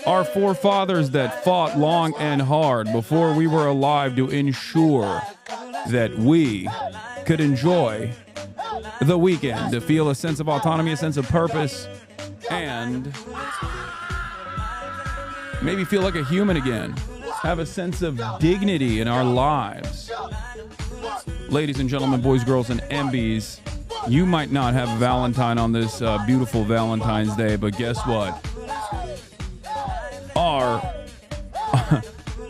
Our forefathers that fought long and hard before we were alive to ensure that we could enjoy the weekend, to feel a sense of autonomy, a sense of purpose, and maybe feel like a human again, have a sense of dignity in our lives. Ladies and gentlemen, boys, girls, and MBs, you might not have a Valentine on this beautiful Valentine's Day, but guess what?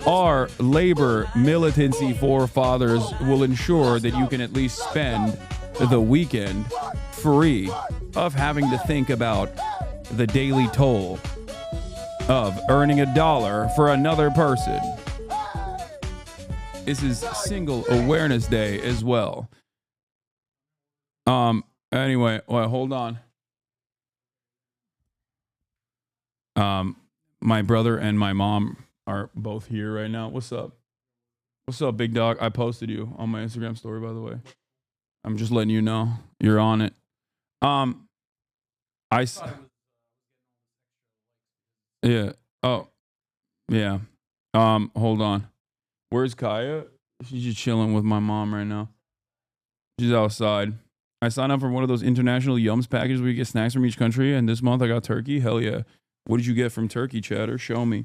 Our labor militancy forefathers will ensure that you can at least spend the weekend free of having to think about the daily toll of earning $1 for another person. This is Single Awareness Day as well. Anyway, well, hold on. My brother and my mom are both here right now. What's up? What's up, big dog? I posted you on my Instagram story, by the way. I'm just letting you know you're on it. Yeah. Oh, yeah. Hold on. Where's Kaya? She's just chilling with my mom right now. She's outside. I signed up for one of those international yums packages where you get snacks from each country, and this month I got turkey. Hell yeah. What did you get from Turkey, Chatter? Show me.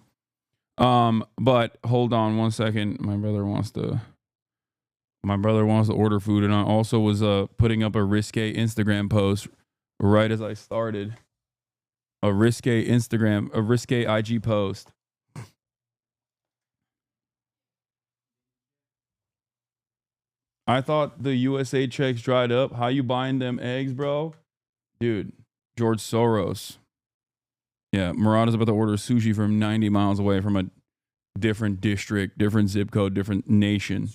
But hold on one second. My brother wants to order food, and I also was putting up a risque Instagram post right as I started. A risque IG post. I thought the USA checks dried up. How you buying them eggs, bro? Dude, George Soros. Yeah, Murad is about to order sushi from 90 miles away from a different district, different zip code, different nation.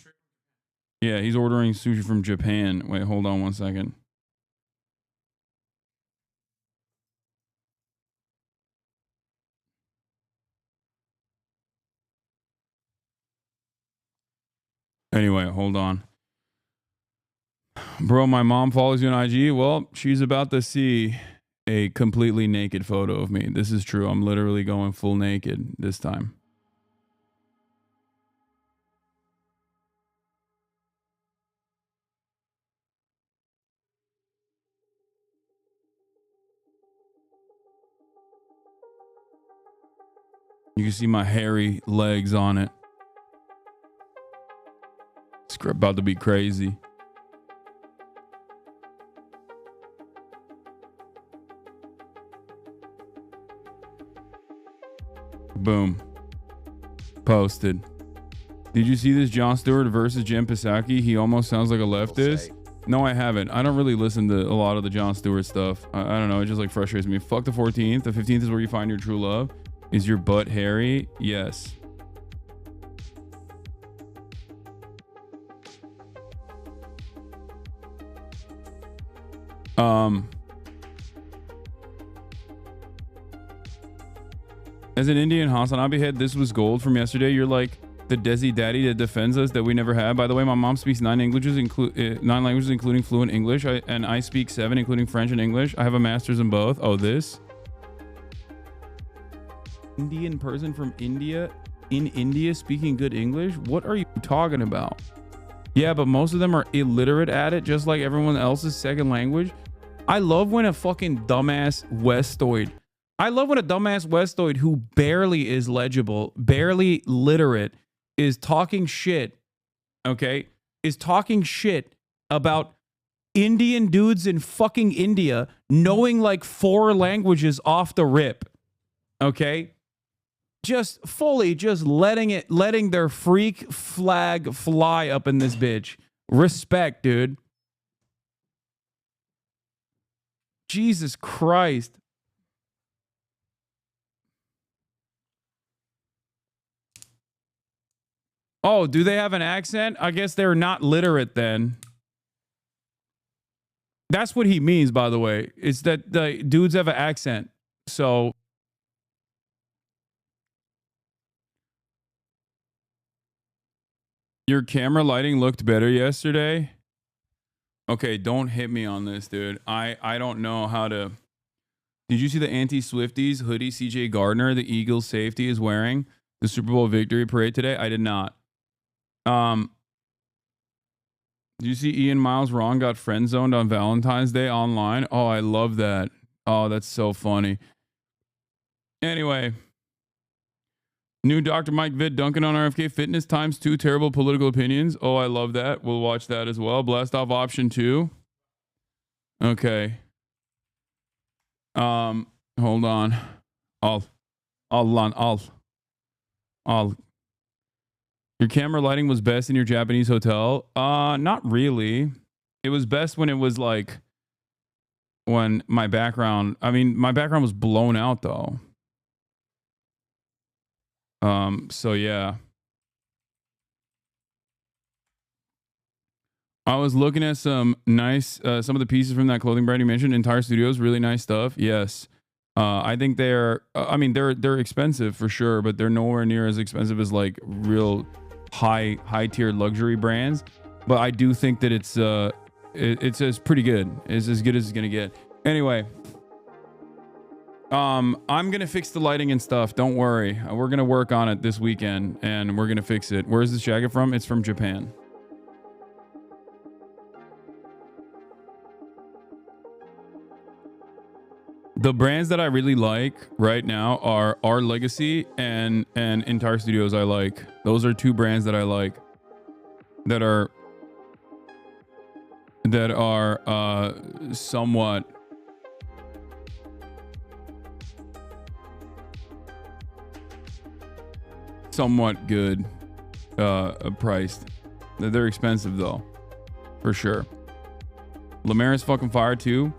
Yeah, he's ordering sushi from Japan. Wait, hold on one second. Anyway, hold on. Bro, my mom follows you on IG. Well, she's about to see a completely naked photo of me. This is true. I'm literally going full naked this time. You can see my hairy legs on it. It's about to be crazy. Boom. Posted. Did you see this Jon Stewart versus Jen Psaki? He almost sounds like a leftist. No, I haven't. I don't really listen to a lot of the Jon Stewart stuff. I don't know. It just like frustrates me. Fuck the 14th. The 15th is where you find your true love. Is your butt hairy? Yes. As an Indian HasanAbi head, this was gold from yesterday. You're like the Desi daddy that defends us that we never had. By the way, my mom speaks 9 languages, including fluent English, and I speak 7, including French and English. I have a master's in both. Oh, this Indian person from India in India speaking good English? What are you talking about? Yeah, but most of them are illiterate at it, just like everyone else's second language. I love when a fucking dumbass Westoid. I love when a dumbass Westoid who barely is legible, barely literate, is talking shit, okay? Is talking shit about Indian dudes in fucking India knowing like 4 languages off the rip, okay? Just fully just letting their freak flag fly up in this bitch. Respect, dude. Jesus Christ. Oh, do they have an accent? I guess they're not literate then. That's what he means, by the way. It's that the dudes have an accent. So your camera lighting looked better yesterday. Okay, don't hit me on this, dude. I don't know how to. Did you see the anti-Swifties hoodie CJ Gardner, the Eagles safety, is wearing? The Super Bowl victory parade today? I did not. Did you see Ian Miles Wrong got friend zoned on Valentine's Day online? Oh, I love that. Oh, that's so funny. Anyway, new Dr. Mike Vitt dunking on RFK Fitness times 2 terrible political opinions. Oh, I love that. We'll watch that as well. Blast off option 2. Okay. Hold on. Your camera lighting was best in your Japanese hotel? Not really. It was best when it was like when my background was blown out though. So yeah. I was looking at some nice some of the pieces from that clothing brand you mentioned, Entire Studios, really nice stuff. Yes. I think they're expensive for sure, but they're nowhere near as expensive as like real high tier luxury brands. But I do think that it's pretty good. It's as good as it's gonna get. Anyway, I'm gonna fix the lighting and stuff. Don't worry. We're gonna work on it this weekend, and we're gonna fix it. Where's this jacket from? It's from Japan. The brands that I really like right now are Our Legacy and Entire Studios. I like. Those are two brands that I like. That are somewhat good priced. They're expensive though, for sure. La Mer is fucking fire too.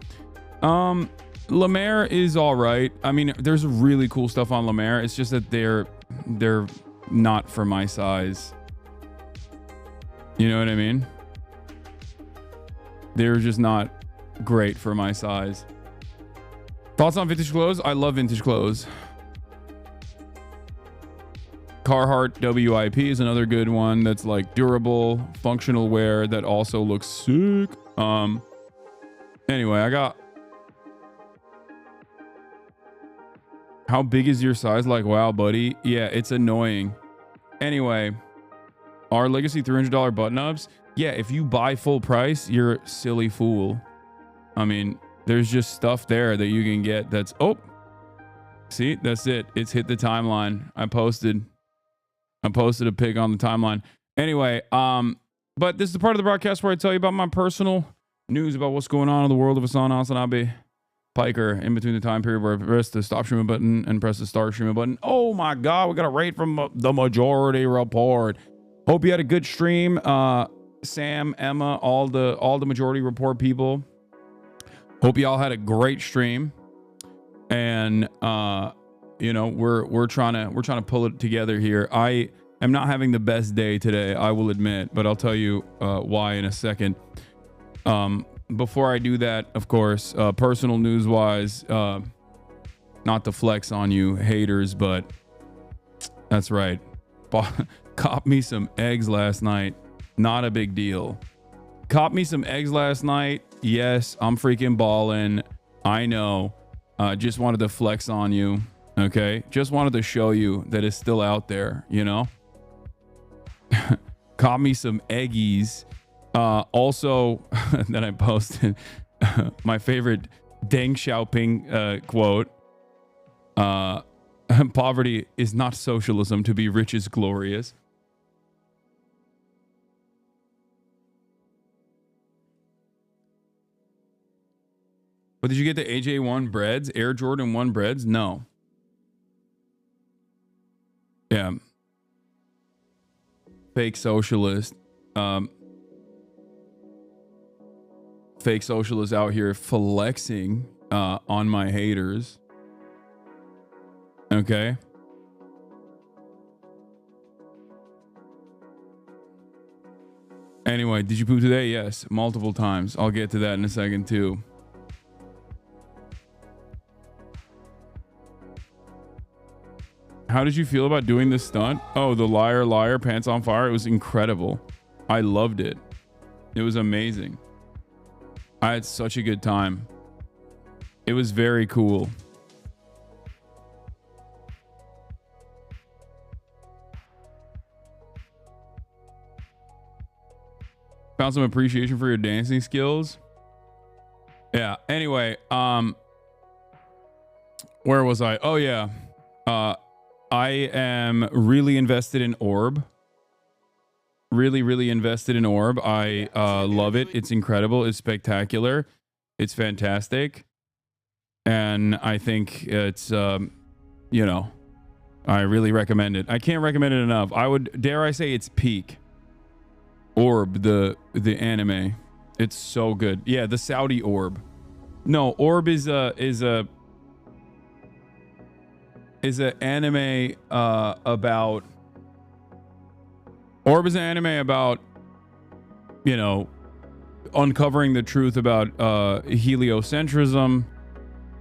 La Mer is all right. I mean, there's really cool stuff on La Mer. It's just that they're not for my size. You know what I mean? They're just not great for my size. Thoughts on vintage clothes? I love vintage clothes. Carhartt WIP is another good one that's like durable, functional wear that also looks sick. Anyway, I got... How big is your size? Like, wow, buddy. Yeah, it's annoying. Anyway, Our Legacy $300 button-ups. Yeah, if you buy full price, you're a silly fool. I mean, there's just stuff there that you can get that's... Oh! See? That's it. It's hit the timeline. I posted a pic on the timeline. Anyway, but this is the part of the broadcast where I tell you about my personal news about what's going on in the world of HasanAbi Piker in between the time period where I press the stop streaming button and press the start streaming button. Oh my God, we got a rate from the majority report. Hope you had a good stream. Sam, Emma, all the majority report people. Hope y'all had a great stream. And you know, we're trying to pull it together here. I am not having the best day today, I will admit, but I'll tell you why in a second. Before I do that, of course, personal news wise, not to flex on you haters, but that's right. Caught me some eggs last night. Not a big deal. Caught me some eggs last night. Yes, I'm freaking balling. I know. Just wanted to flex on you. Okay. Just wanted to show you that it's still out there, you know? Caught me some eggies. Also, that I posted my favorite Deng Xiaoping quote. Poverty is not socialism. To be rich is glorious. But did you get the AJ1 breads? Air Jordan 1 breads? No. Yeah. Fake socialist. Fake socialist out here flexing on my haters. Okay. Anyway, did you poop today? Yes, multiple times. I'll get to that in a second too. How did you feel about doing this stunt? Oh, the liar, pants on fire. It was incredible. I loved it. It was amazing. I had such a good time. It was very cool. Found some appreciation for your dancing skills. Yeah. Anyway, where was I? Oh yeah. I am really invested in Orb. Really invested in Orb. I love it. It's incredible. It's spectacular. It's fantastic. And I think it's, you know, I really recommend it. I can't recommend it enough. I would, dare I say, it's peak. Orb, the anime. It's so good. Yeah, the Saudi Orb. No, Orb is an anime about... Orb is an anime about, you know, uncovering the truth about heliocentrism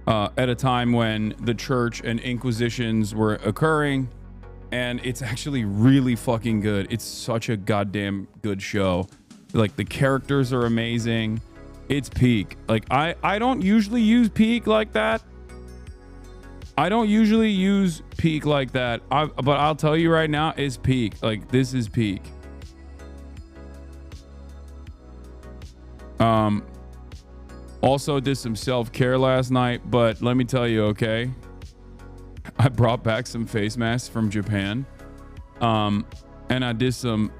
at a time when the church and inquisitions were occurring. And it's actually really fucking good. It's such a goddamn good show. Like, the characters are amazing. It's peak. Like, I don't usually use peak like that. I don't usually use peak like that, but I'll tell you right now, it's peak. Like, this is peak. Also did some self-care last night, but let me tell you, okay, I brought back some face masks from Japan, and I did some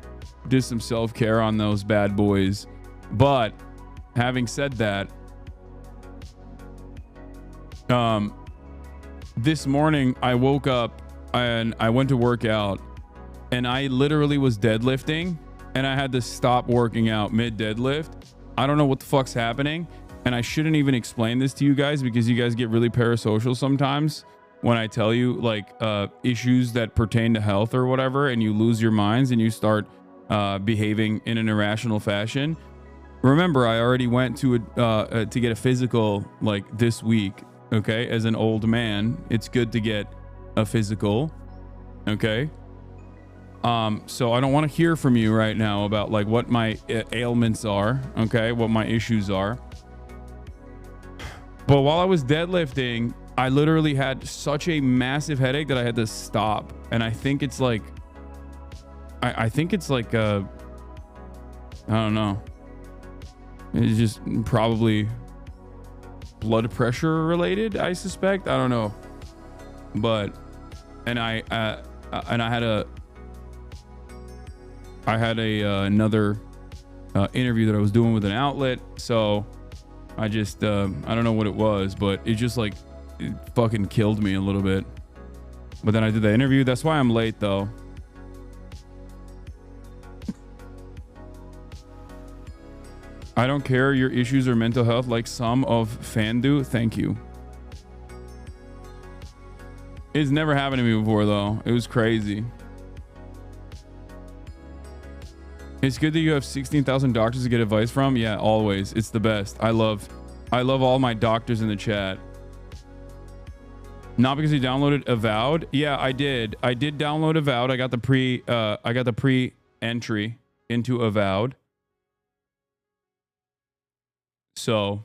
self-care on those bad boys. But having said that, this morning I woke up and I went to work out, and I literally was deadlifting, and I had to stop working out mid deadlift. I don't know what the fuck's happening, and I shouldn't even explain this to you guys because you guys get really parasocial sometimes when I tell you like issues that pertain to health or whatever, and you lose your minds and you start behaving in an irrational fashion. Remember, I already went to get a physical like this week. Okay, as an old man, it's good to get a physical. Okay. So I don't want to hear from you right now about like what my ailments are. Okay, what my issues are. But while I was deadlifting, I literally had such a massive headache that I had to stop. And I think it's like, I think it's like, I don't know. It's just probably blood pressure related, I suspect. I don't know. But, and I had another interview that I was doing with an outlet. So I just, I don't know what it was, but it just like, it fucking killed me a little bit. But then I did the interview. That's why I'm late though. I don't care your issues or mental health like some of fan do. Thank you. It's never happened to me before though. It was crazy. It's good that you have 16,000 doctors to get advice from. Yeah, always. It's the best. I love all my doctors in the chat. Not because you downloaded Avowed. Yeah, I did. I did download Avowed. I got the pre-entry into Avowed. So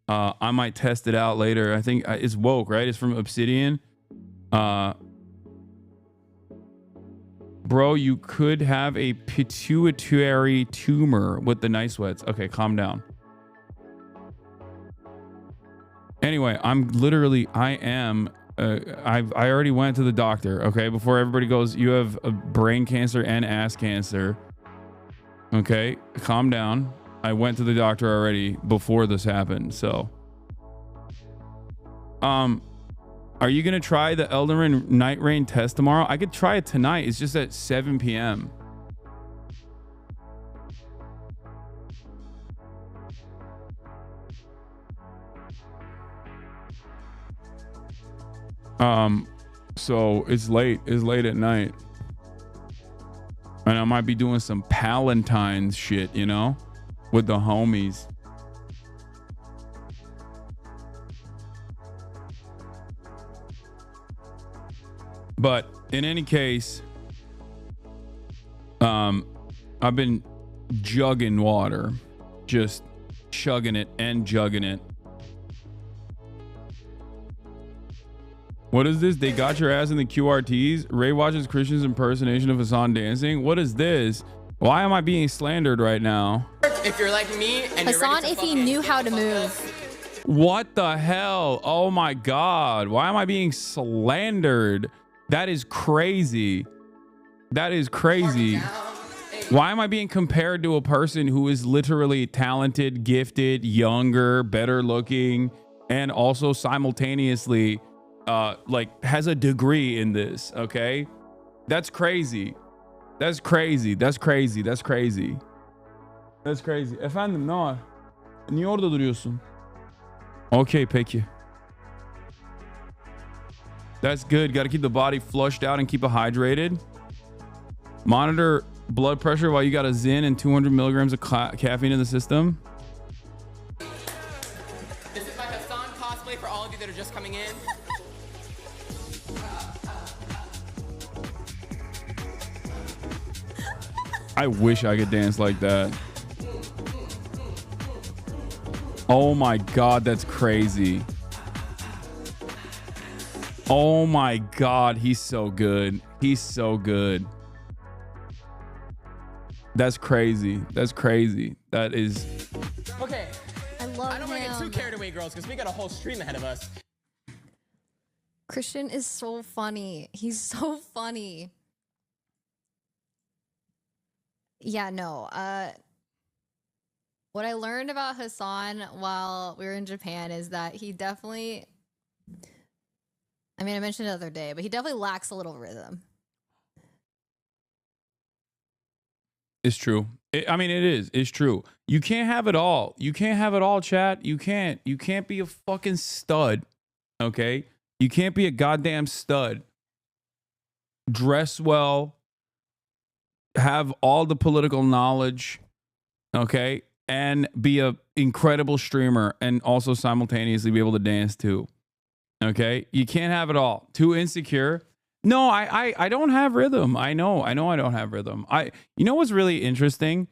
I might test it out later. I think it's woke, right? It's from Obsidian. Bro, you could have a pituitary tumor with the night sweats. Okay, calm down. Anyway, I already went to the doctor. Okay, before everybody goes, you have a brain cancer and ass cancer. Okay, calm down. I went to the doctor already before this happened. So, are you gonna try the Elden Ring Night Rain test tomorrow? I could try it tonight. It's just at 7 p.m. So it's late. It's late at night, and I might be doing some Palentine's shit, you know, with the homies. But in any case, I've been jugging water, just chugging it and jugging it. What is this? They got your ass in the QRTs. Ray watches Christian's impersonation of Hasan dancing. What is this? Why am I being slandered right now? If you're like me and Hasan, if he knew how to move. What the hell? Oh my God. Why am I being slandered? That is crazy. That is crazy. Why am I being compared to a person who is literally talented, gifted, younger, better looking, and also simultaneously like has a degree in this? Okay, that's crazy. That's crazy. That's crazy. That's crazy. That's crazy. Efendim, ne var? Niye orada duruyorsun? Okay, peki. That's good. Got to keep the body flushed out and keep it hydrated. Monitor blood pressure while you got a Zyn and 200 milligrams of caffeine in the system. This is my Hasan cosplay for all of you that are just coming in. I wish I could dance like that. Oh my God, that's crazy. Oh my God, he's so good. He's so good. That's crazy. That's crazy. That is. Okay. I love I don't want to get too him. carried away, girls, because we got a whole stream ahead of us. Christian is so funny. He's so funny. Yeah, no. What I learned about Hasan while we were in Japan is that he definitely, I mean, I mentioned it the other day, but he definitely lacks a little rhythm. It's true. I mean, it is. It's true. You can't have it all. You can't have it all, chat. You can't. You can't be a fucking stud. Okay? You can't be a goddamn stud. Dress well. Have all the political knowledge. Okay? And be a incredible streamer and also simultaneously be able to dance too. Okay? You can't have it all. Too insecure. No, I don't have rhythm. I know I don't have rhythm. You know what's really interesting?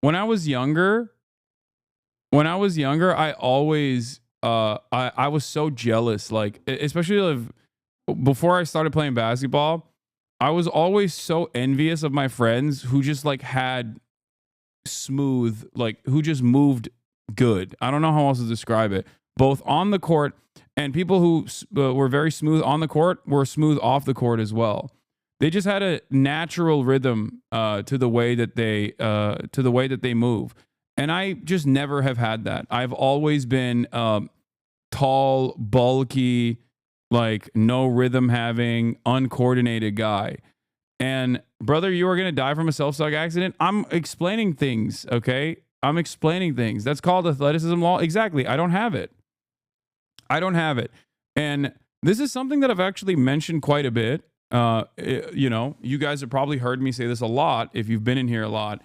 When I was younger, I always I was so jealous, like especially before I started playing basketball, I was always so envious of my friends who just like had smooth, like who just moved good. I don't know how else to describe it. Both on the court and people who were very smooth on the court were smooth off the court as well. They just had a natural rhythm to the way that they move, and I just never have had that. I've always been tall, bulky, like no rhythm having, uncoordinated guy. And brother, you are gonna die from a self-suck accident. I'm explaining things, okay? I'm explaining things. That's called athleticism law. Exactly. I don't have it. And this is something that I've actually mentioned quite a bit. You know, you guys have probably heard me say this a lot if you've been in here a lot,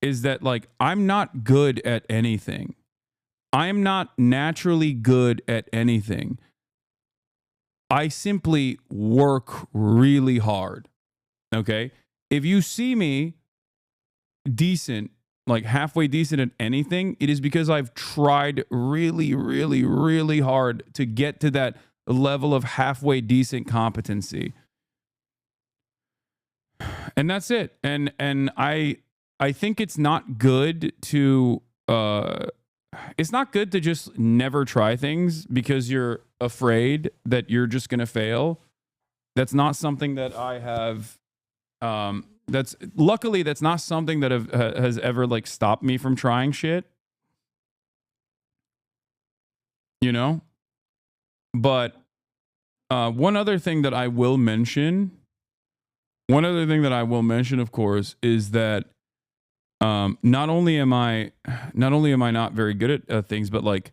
is that like I'm not good at anything. I'm not naturally good at anything. I simply work really hard. Okay? If you see me decent, like halfway decent at anything, it is because I've tried really, really, really hard to get to that level of halfway decent competency. And that's it. And I think it's not good to just never try things because you're afraid that you're just going to fail. That's not something that I have that's not something that has ever like stopped me from trying shit, you know. But one other thing that I will mention, of course, is that not only am I not very good at things, but like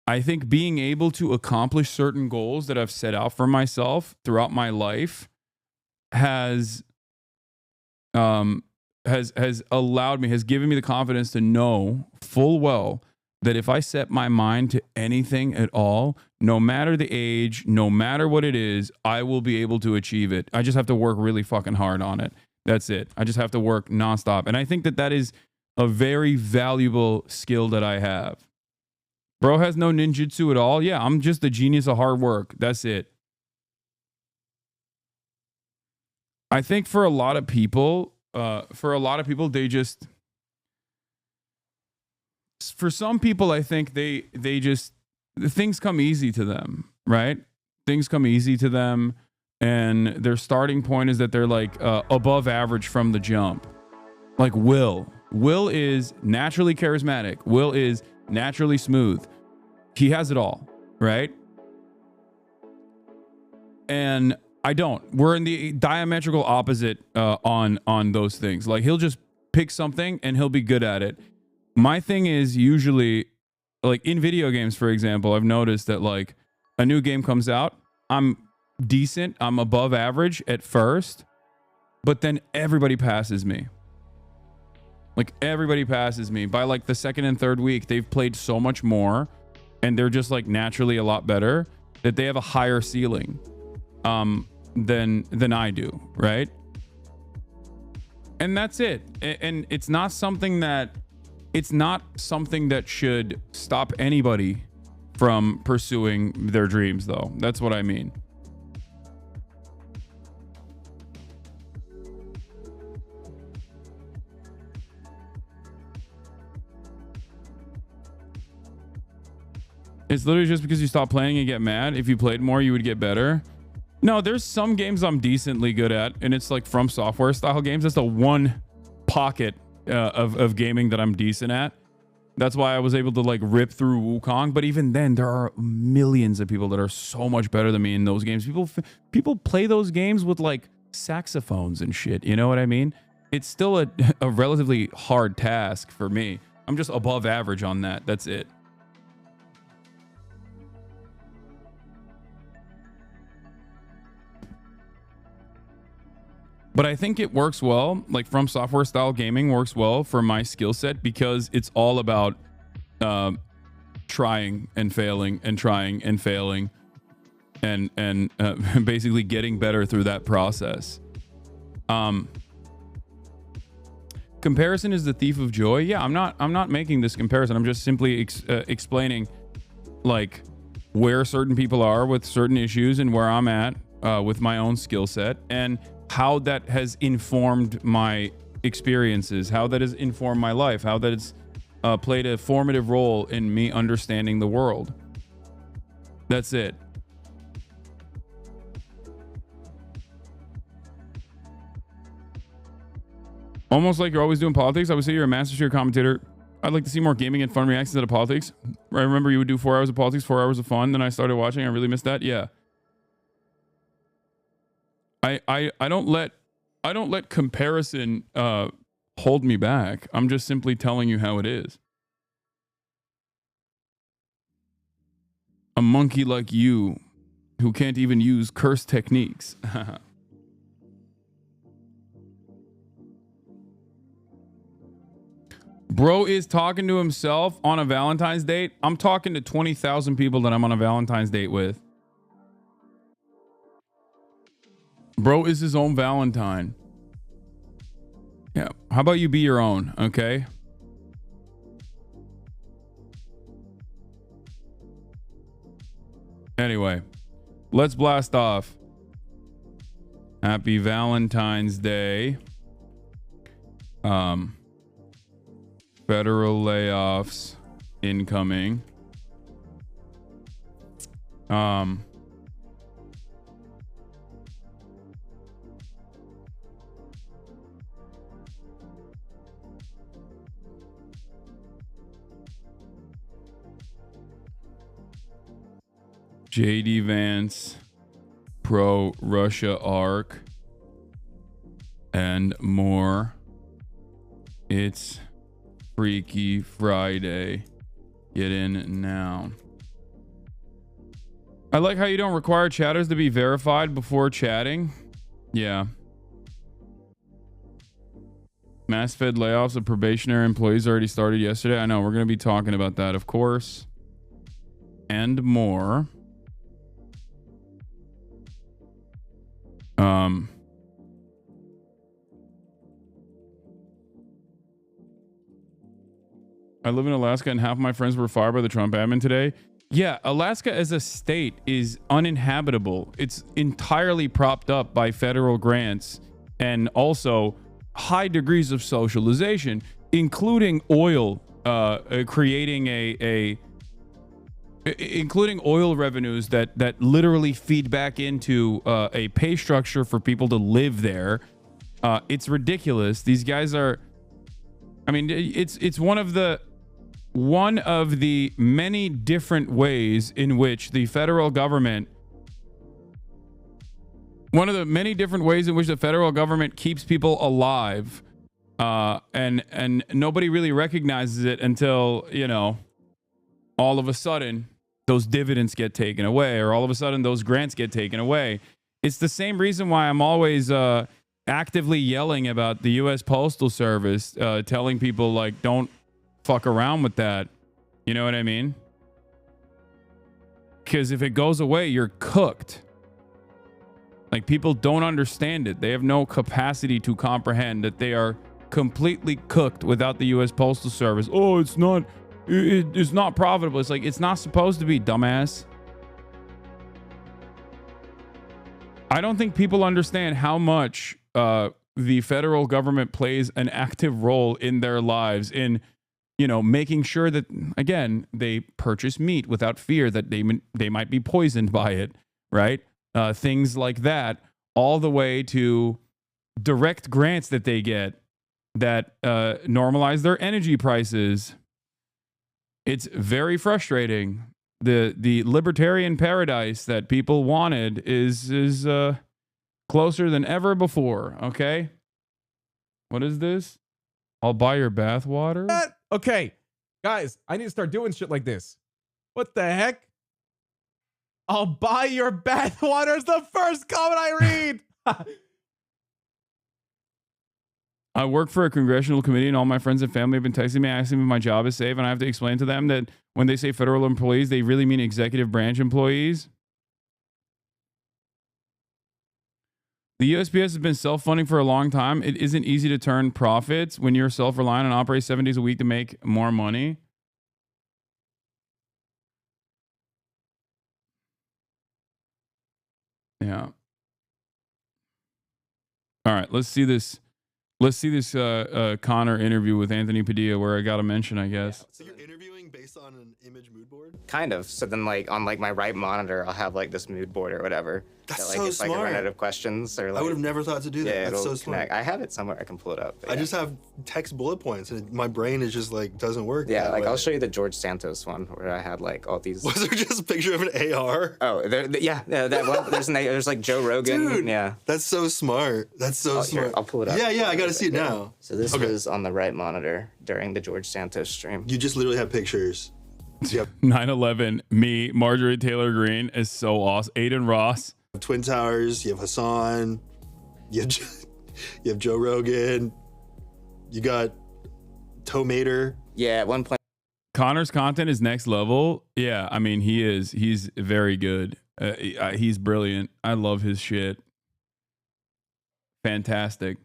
I think being able to accomplish certain goals that I've set out for myself throughout my life has allowed me, has given me the confidence to know full well that if I set my mind to anything at all, no matter the age, no matter what it is, I will be able to achieve it. I just have to work really fucking hard on it. That's it. I just have to work nonstop. And I think that is a very valuable skill that I have. Bro has no ninjutsu at all. Yeah, I'm just a genius of hard work. That's it. I think for a lot of people, they just, for some people, I think they just, things come easy to them, right? Things come easy to them, and their starting point is that they're like above average from the jump. Like Will is naturally charismatic. Will is naturally smooth. He has it all, right? And I don't. We're in the diametrical opposite on those things. Like he'll just pick something and he'll be good at it. My thing is usually, like in video games, for example, I've noticed that like a new game comes out, I'm decent, I'm above average at first, but then everybody passes me. Like everybody passes me. By like the second and third week, they've played so much more and they're just like naturally a lot better that they have a higher ceiling than I do, right? And that's it. And it's not something that should stop anybody from pursuing their dreams, though. That's what I mean. It's literally just because you stop playing and get mad. If you played more, you would get better. No, there's some games I'm decently good at, and it's like From Software style games. That's the one pocket of gaming that I'm decent at. That's why I was able to like rip through Wukong. But even then, there are millions of people that are so much better than me in those games. People play those games with like saxophones and shit. You know what I mean? It's still a relatively hard task for me. I'm just above average on that. That's it. But I think it works well, like From Software style gaming works well for my skill set because it's all about trying and failing and trying and failing and basically getting better through that process. Comparison is the thief of joy. Yeah, I'm not making this comparison. I'm just simply explaining like where certain people are with certain issues and where I'm at with my own skill set and how that has informed my experiences, how that has informed my life, how that it's played a formative role in me understanding the world. That's it. Almost like you're always doing politics. I would say you're a master tier commentator. I'd like to see more gaming and fun reactions to politics. I remember you would do 4 hours of politics, 4 hours of fun. Then I started watching. I really missed that. Yeah. I don't let comparison hold me back. I'm just simply telling you how it is. A monkey like you who can't even use curse techniques. Bro is talking to himself on a Valentine's date. I'm talking to 20,000 people that I'm on a Valentine's date with. Bro is his own Valentine. Yeah. How about you be your own, okay? Anyway, let's blast off. Happy Valentine's Day. Federal layoffs incoming. JD Vance, pro-Russia arc, and more. It's Freaky Friday. Get in now. I like how you don't require chatters to be verified before chatting. Yeah. Mass Fed layoffs of probationary employees already started yesterday. I know, we're going to be talking about that, of course. And more. I live in Alaska and half my friends were fired by the Trump admin today. Yeah, Alaska as a state is uninhabitable. It's entirely propped up by federal grants and also high degrees of socialization, including oil, including oil revenues that literally feed back into a pay structure for people to live there. It's ridiculous. These guys are, I mean, it's one of the many different ways in which the federal government keeps people alive, and nobody really recognizes it until, you know, all of a sudden those dividends get taken away, or all of a sudden those grants get taken away. It's the same reason why I'm always actively yelling about the U.S. Postal Service, telling people, like, don't fuck around with that. You know what I mean? Because if it goes away, you're cooked. Like, people don't understand it. They have no capacity to comprehend that they are completely cooked without the U.S. Postal Service. Oh, it's not profitable. It's like, it's not supposed to be, dumbass. I don't think people understand how much the federal government plays an active role in their lives, in making sure that, again, they purchase meat without fear that they might be poisoned by it, right? Things like that, all the way to direct grants that they get that normalize their energy prices. It's very frustrating. The libertarian paradise that people wanted is closer than ever before. Okay, what is this? I'll buy your bath water. Okay, guys, I need to start doing shit like this. What the heck? I'll buy your bath water is the first comment I read. I work for a congressional committee, and all my friends and family have been texting me asking if my job is safe, and I have to explain to them that when they say federal employees, they really mean executive branch employees. The USPS has been self-funding for a long time. It isn't easy to turn profits when you're self-reliant and operate 7 days a week to make more money. Yeah. All right, let's see this. Let's see this Connor interview with Anthony Padilla, where I got to mention, I guess. So you're interviewing based on an image mood board? Kind of. So then, like, on like my right monitor, I'll have like this mood board or whatever. That's that, like, so if I smart. run out of questions or like, I would have never thought to do that. Yeah, That's it'll so smart. connect. I have it somewhere. I can pull it up. I just have text bullet points, and my brain is just like doesn't work. Yeah, that like way. I'll show you the George Santos one where I had like all these. Was there just a picture of an AR? Oh, yeah, that one. There's like Joe Rogan. Dude, yeah. That's so smart. That's so smart. Here, I'll pull it up. Yeah, I got to see it now. So this was on the right monitor during the George Santos stream. You just literally have pictures. Yep. 9/11, me, Marjorie Taylor Greene is so awesome. Aiden Ross. Twin Towers. You have Hassan. You have Joe Rogan. You got Tomater. Yeah, at one point. Connor's content is next level. Yeah, I mean, he's very good. He's brilliant. I love his shit. Fantastic.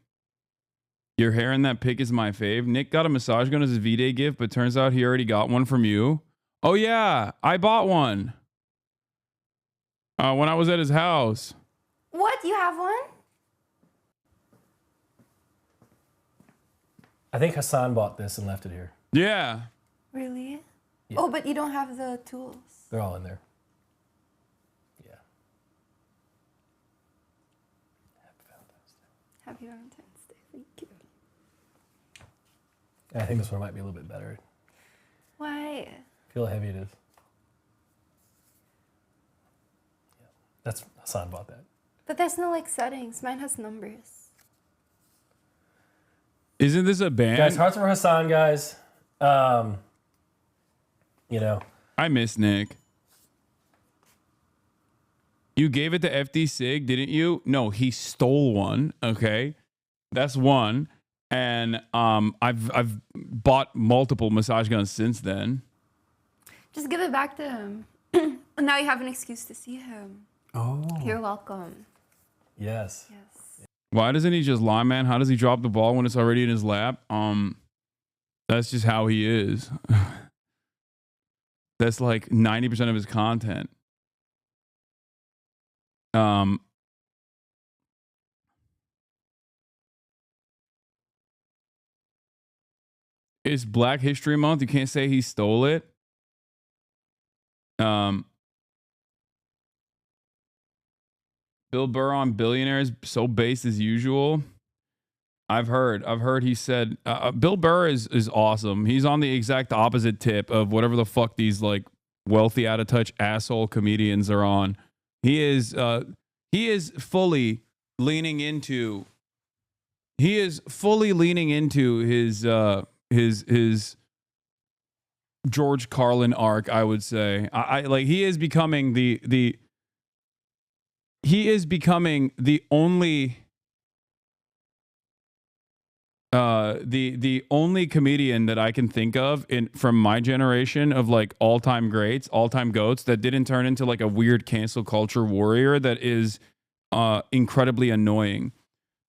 Your hair in that pic is my fave. Nick got a massage gun as his V-Day gift, but turns out he already got one from you. Oh yeah, I bought one. When I was at his house. What? You have one? I think Hassan bought this and left it here. Yeah. Really? Yeah. Oh, but you don't have the tools. They're all in there. Yeah. Happy Valentine's Day. Thank you. I think this one might be a little bit better. Why? Feel how heavy it is. Yeah. That's Hassan bought that. But there's no like settings. Mine has numbers. Isn't this a band? Guys, hearts for Hassan, guys. I miss Nick. You gave it to FD Sig, didn't you? No, he stole one. Okay, that's one. And I've bought multiple massage guns since then. Just give it back to him. Now you have an excuse to see him. Oh. You're welcome. Yes. Yes. Why doesn't he just lie, man? How does he drop the ball when it's already in his lap? That's just how he is. That's like 90% of his content. It's Black History Month. You can't say he stole it. Bill Burr on Billionaires, so based as usual. I've heard he said Bill Burr is awesome. He's on the exact opposite tip of whatever the fuck these like wealthy out of touch asshole comedians are on. He is fully leaning into his George Carlin arc, I would say. I like he is becoming the only the only comedian that I can think of from my generation of like all-time greats, all-time goats that didn't turn into like a weird cancel culture warrior that is incredibly annoying.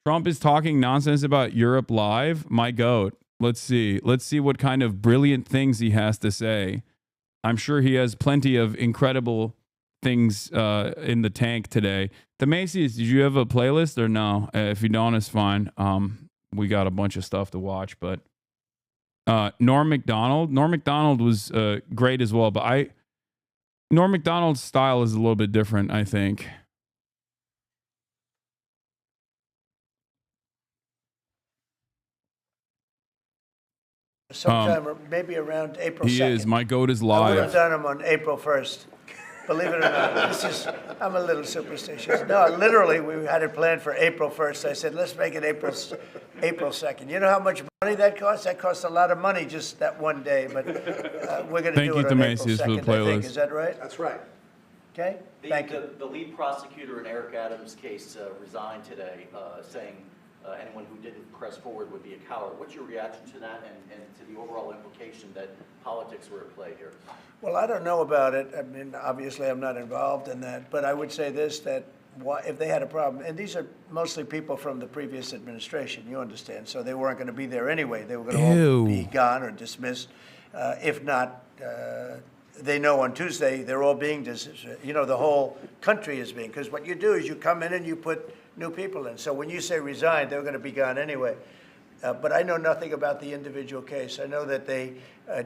Trump is talking nonsense about Europe Live. My goat. Let's see what kind of brilliant things he has to say. I'm sure he has plenty of incredible things in the tank today. The Macy's, did you have a playlist or no? If you don't, it's fine. We got a bunch of stuff to watch, but Norm Macdonald. Norm Macdonald was great as well, but Norm Macdonald's style is a little bit different, I think. Sometime maybe around April 2nd. He is. My goat is I would have live. done them on April 1st. Believe it or not, I'm a little superstitious. No, literally, we had it planned for April 1st. I said, let's make it April 2nd. You know how much money that costs? That costs a lot of money just that one day, but we're going to do it on April 2nd, for the I think. playlist. Is that right? That's right. Okay, thank you. The lead prosecutor in Eric Adams' case resigned today, saying anyone who didn't press forward would be a coward. What's your reaction to that and to the overall implication that politics were at play here? Well, I don't know about it. I mean, obviously, I'm not involved in that. But I would say this, that if they had a problem, and these are mostly people from the previous administration, you understand, so they weren't going to be there anyway. They were going to all be gone or dismissed. If not, they know on Tuesday they're all being dismissed. You know, the whole country is being, because what you do is you come in and you put new people in. So when you say resign, they're going to be gone anyway. But I know nothing about the individual case. I know that they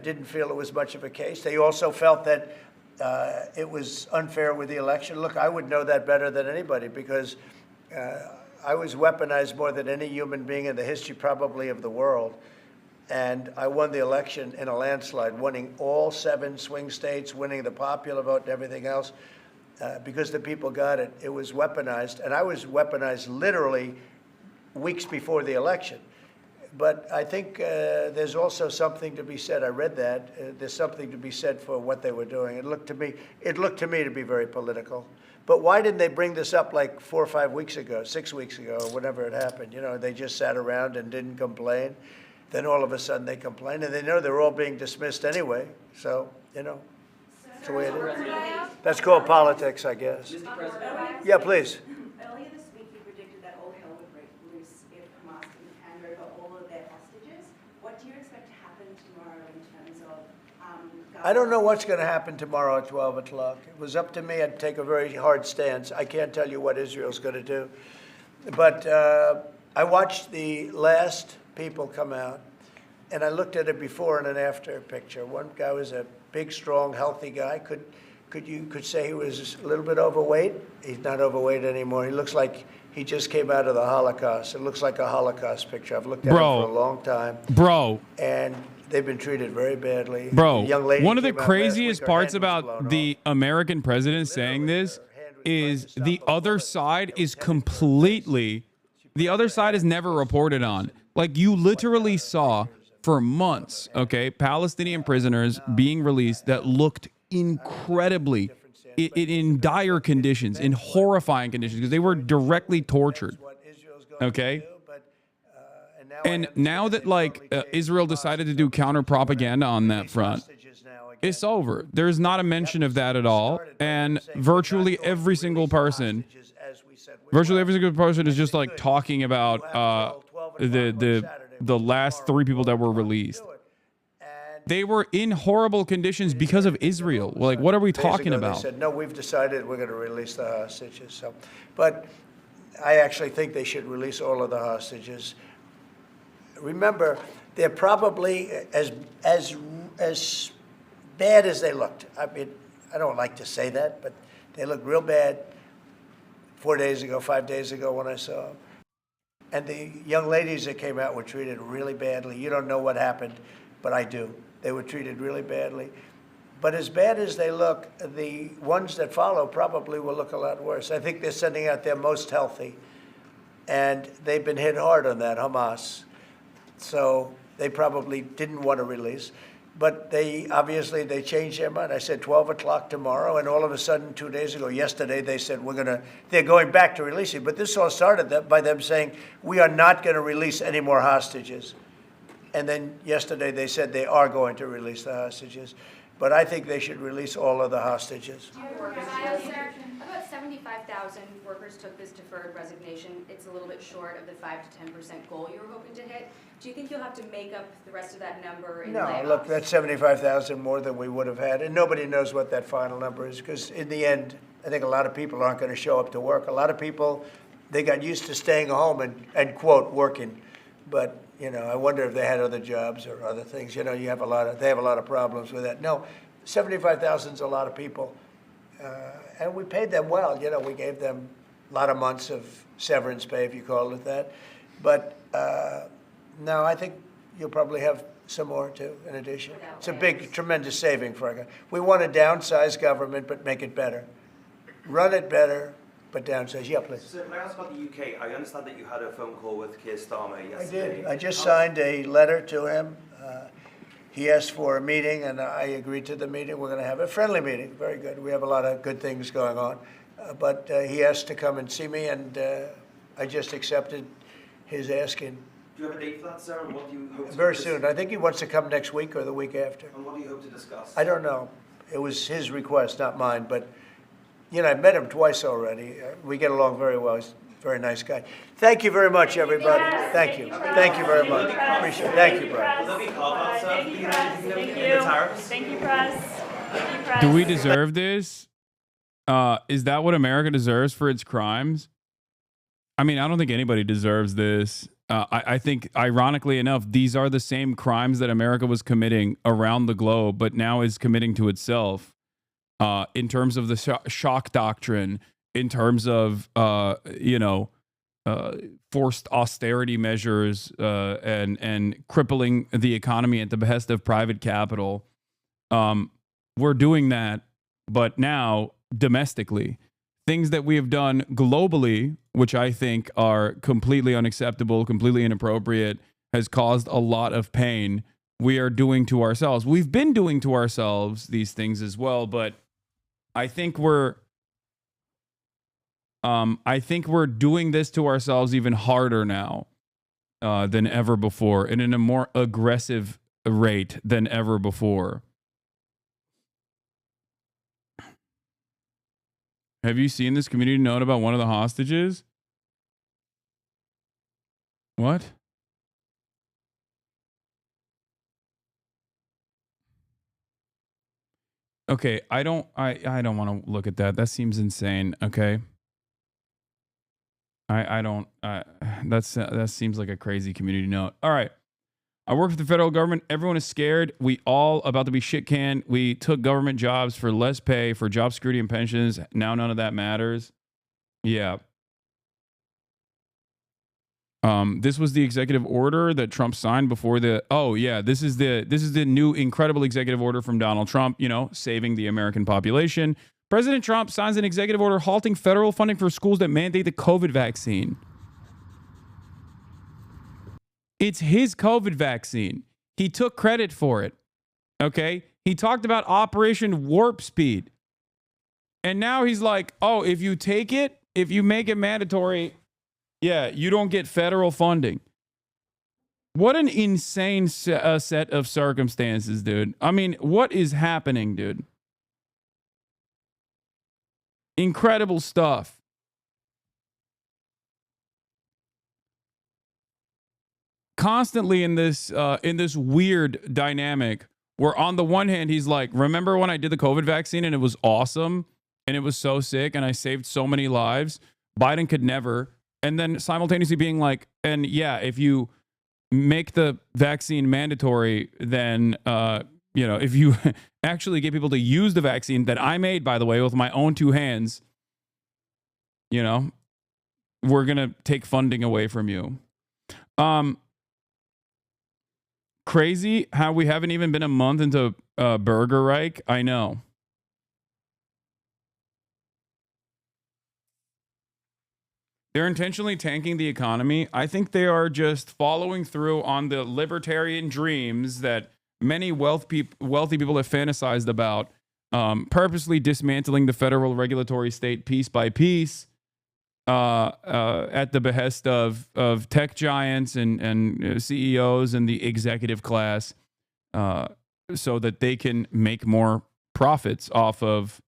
didn't feel it was much of a case. They also felt that it was unfair with the election. Look, I would know that better than anybody because I was weaponized more than any human being in the history probably of the world. And I won the election in a landslide, winning all 7 swing states, winning the popular vote and everything else. Because the people got it. It was weaponized. And I was weaponized literally weeks before the election. But I think there's also something to be said. I read that. There's something to be said for what they were doing. It looked to me to be very political. But why didn't they bring this up like 4 or 5 weeks ago, 6 weeks ago, or whenever it happened? You know, they just sat around and didn't complain. Then all of a sudden they complain, and they know they're all being dismissed anyway. So, you know, that's the way it is. That's called politics, I guess. Yeah, please. Earlier this week, you predicted that all hell would break loose if Hamas didn't hand over all of their hostages. What do you expect to happen tomorrow in terms of I don't know what's going to happen tomorrow at 12 o'clock. It was up to me. I'd take a very hard stance. I can't tell you what Israel's going to do. But I watched the last people come out, and I looked at a before and an after picture. One guy was a big, strong, healthy guy. You could say he was a little bit overweight. He's not overweight anymore. He looks like he just came out of the Holocaust. It looks like a Holocaust picture. I've looked at him for a long time. And they've been treated very badly. Young lady One of the came out craziest last week, her parts hand was about blown the off. American president saying this is the other side is completely, the other side is never reported on. Like, you literally saw for months, okay, Palestinian prisoners being released that looked incredibly in dire conditions, in horrifying conditions, because they were directly tortured. Okay. And now that Israel decided to do counter propaganda on that front, it's over. There's not a mention of that at all. And virtually every single person is just like talking about the last 3 people that were released. They were in horrible conditions because of Israel. Like, what are we talking about? They said, no, we've decided we're going to release the hostages. So, but I actually think they should release all of the hostages. Remember, they're probably as bad as they looked. I mean, I don't like to say that, but they looked real bad 4 days ago, 5 days ago when I saw them. And the young ladies that came out were treated really badly. You don't know what happened, but I do. They were treated really badly. But as bad as they look, the ones that follow probably will look a lot worse. I think they're sending out their most healthy. And they've been hit hard on that, Hamas. So they probably didn't want to release. But they changed their mind. I said 12 o'clock tomorrow, and all of a sudden 2 days ago, yesterday, they said they're going back to releasing. But this all started by them saying, we are not going to release any more hostages. And then yesterday they said they are going to release the hostages. But I think they should release all of the hostages. About 75,000 workers took this deferred resignation. It's a little bit short of the 5 to 10% goal you were hoping to hit. Do you think you'll have to make up the rest of that number in layoffs? No, look, that's 75,000 more than we would have had. And nobody knows what that final number is because in the end, I think a lot of people aren't going to show up to work. A lot of people, they got used to staying home and quote, working. But You know, I wonder if they had other jobs or other things. You know, they have a lot of problems with that. No, 75,000 is a lot of people, and we paid them well. You know, we gave them a lot of months of severance pay, if you call it that. But no, I think you'll probably have some more too, in addition. It's a big, tremendous saving for our. We want to downsize government, but make it better. Run it better, but downsize. Yeah, please. So, can I ask about the UK? I understand that you had a phone call with Keir Starmer yesterday. I did. I just signed a letter to him. He asked for a meeting, and I agreed to the meeting. We're going to have a friendly meeting. Very good. We have a lot of good things going on. But he asked to come and see me, and I just accepted his asking. Do you have a date for that, sir? And what do you hope to Very soon. I think he wants to come next week or the week after. And what do you hope to discuss? I don't know. It was his request, not mine. But, you know, I've met him twice already. We get along very well. He's a very nice guy. Thank you very much, everybody. Thank you. Thank you very much. Appreciate it. Thank you, Brian. Will there be carve-outs, sir? Thank you, press. Thank you, press. Thank you, press. Do we deserve this? Is that what America deserves for its crimes? I mean, I don't think anybody deserves this. I think, ironically enough, these are the same crimes that America was committing around the globe, but now is committing to itself in terms of the shock doctrine, in terms of, forced austerity measures and crippling the economy at the behest of private capital. We're doing that, but now domestically. Things that we have done globally, which I think are completely unacceptable, completely inappropriate, has caused a lot of pain. We are doing to ourselves. We've been doing to ourselves these things as well, but I think we're doing this to ourselves even harder now than ever before, and in a more aggressive rate than ever before. Have you seen this community note about one of the hostages? What? Okay, I don't want to look at that. That seems insane. Okay. That seems like a crazy community note. All right. I work for the federal government. Everyone is scared. We all about to be shit canned. We took government jobs for less pay, for job security and pensions. Now none of that matters. Yeah. This was the executive order that Trump signed before the. Oh yeah, this is the new incredible executive order from Donald Trump. You know, saving the American population. President Trump signs an executive order halting federal funding for schools that mandate the COVID vaccine. It's his COVID vaccine. He took credit for it. Okay? He talked about Operation Warp Speed. And now he's like, oh, if you take it, if you make it mandatory, yeah, you don't get federal funding. What an insane set of circumstances, dude. I mean, what is happening, dude? Incredible stuff. Constantly in this weird dynamic where on the one hand he's like, remember when I did the COVID vaccine and it was awesome and it was so sick and I saved so many lives? Biden could never. And then simultaneously being like, and yeah, if you make the vaccine mandatory, then if you actually get people to use the vaccine that I made, by the way, with my own two hands, we're gonna take funding away from you. Crazy how we haven't even been a month into Burger Reich. I know. They're intentionally tanking the economy. I think they are just following through on the libertarian dreams that many wealthy people have fantasized about, purposely dismantling the federal regulatory state piece by piece at the behest of tech giants and CEOs and the executive class so that they can make more profits off of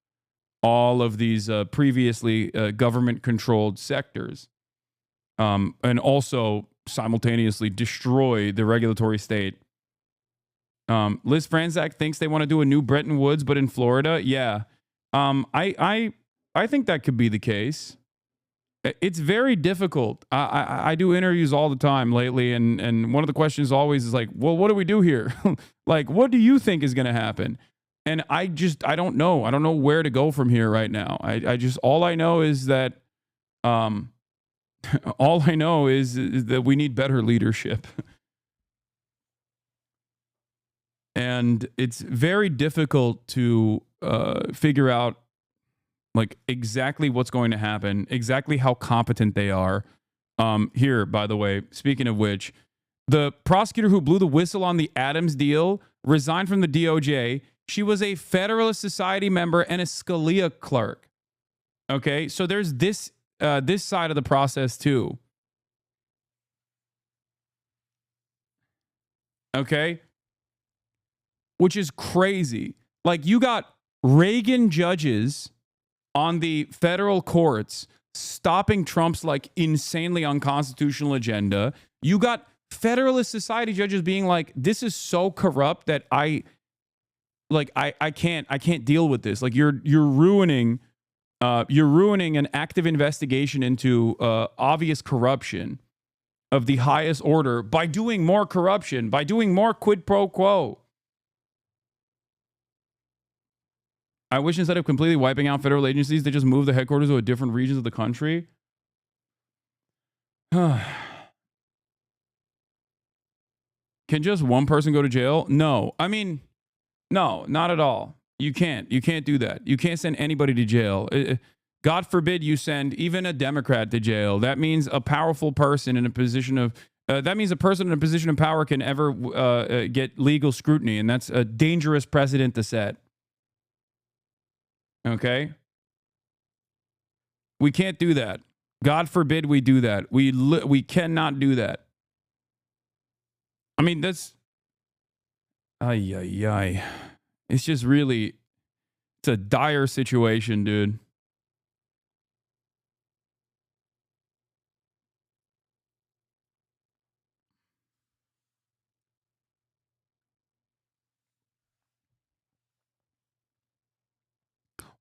all of these previously government-controlled sectors, and also simultaneously destroy the regulatory state. Liz Franzak thinks they want to do a new Bretton Woods, but in Florida. Yeah. I think that could be the case. it's very difficult. I do interviews all the time lately, and one of the questions always is like, well, what do we do here? Like, what do you think is going to happen? And I don't know. I don't know where to go from here right now. All I know is that, all I know is that we need better leadership. And it's very difficult to figure out like exactly what's going to happen, exactly how competent they are. Here, by the way, speaking of which, the prosecutor who blew the whistle on the Adams deal resigned from the DOJ. She was a Federalist Society member and a Scalia clerk. Okay, so there's this side of the process too. Okay, which is crazy. Like, you got Reagan judges on the federal courts stopping Trump's like insanely unconstitutional agenda. You got Federalist Society judges being like, this is so corrupt that I can't deal with this. Like, you're ruining an active investigation into obvious corruption of the highest order by doing more corruption, by doing more quid pro quo. I wish instead of completely wiping out federal agencies, they just move the headquarters to a different regions of the country. Can just one person go to jail? No. I mean, no, not at all. You can't. You can't do that. You can't send anybody to jail. God forbid you send even a Democrat to jail. That means a powerful person in a position of that means a person in a position of power can ever get legal scrutiny, and that's a dangerous precedent to set. Okay? We can't do that. God forbid we do that. We cannot do that. I mean, that's... Ay. It's just really... It's a dire situation, dude.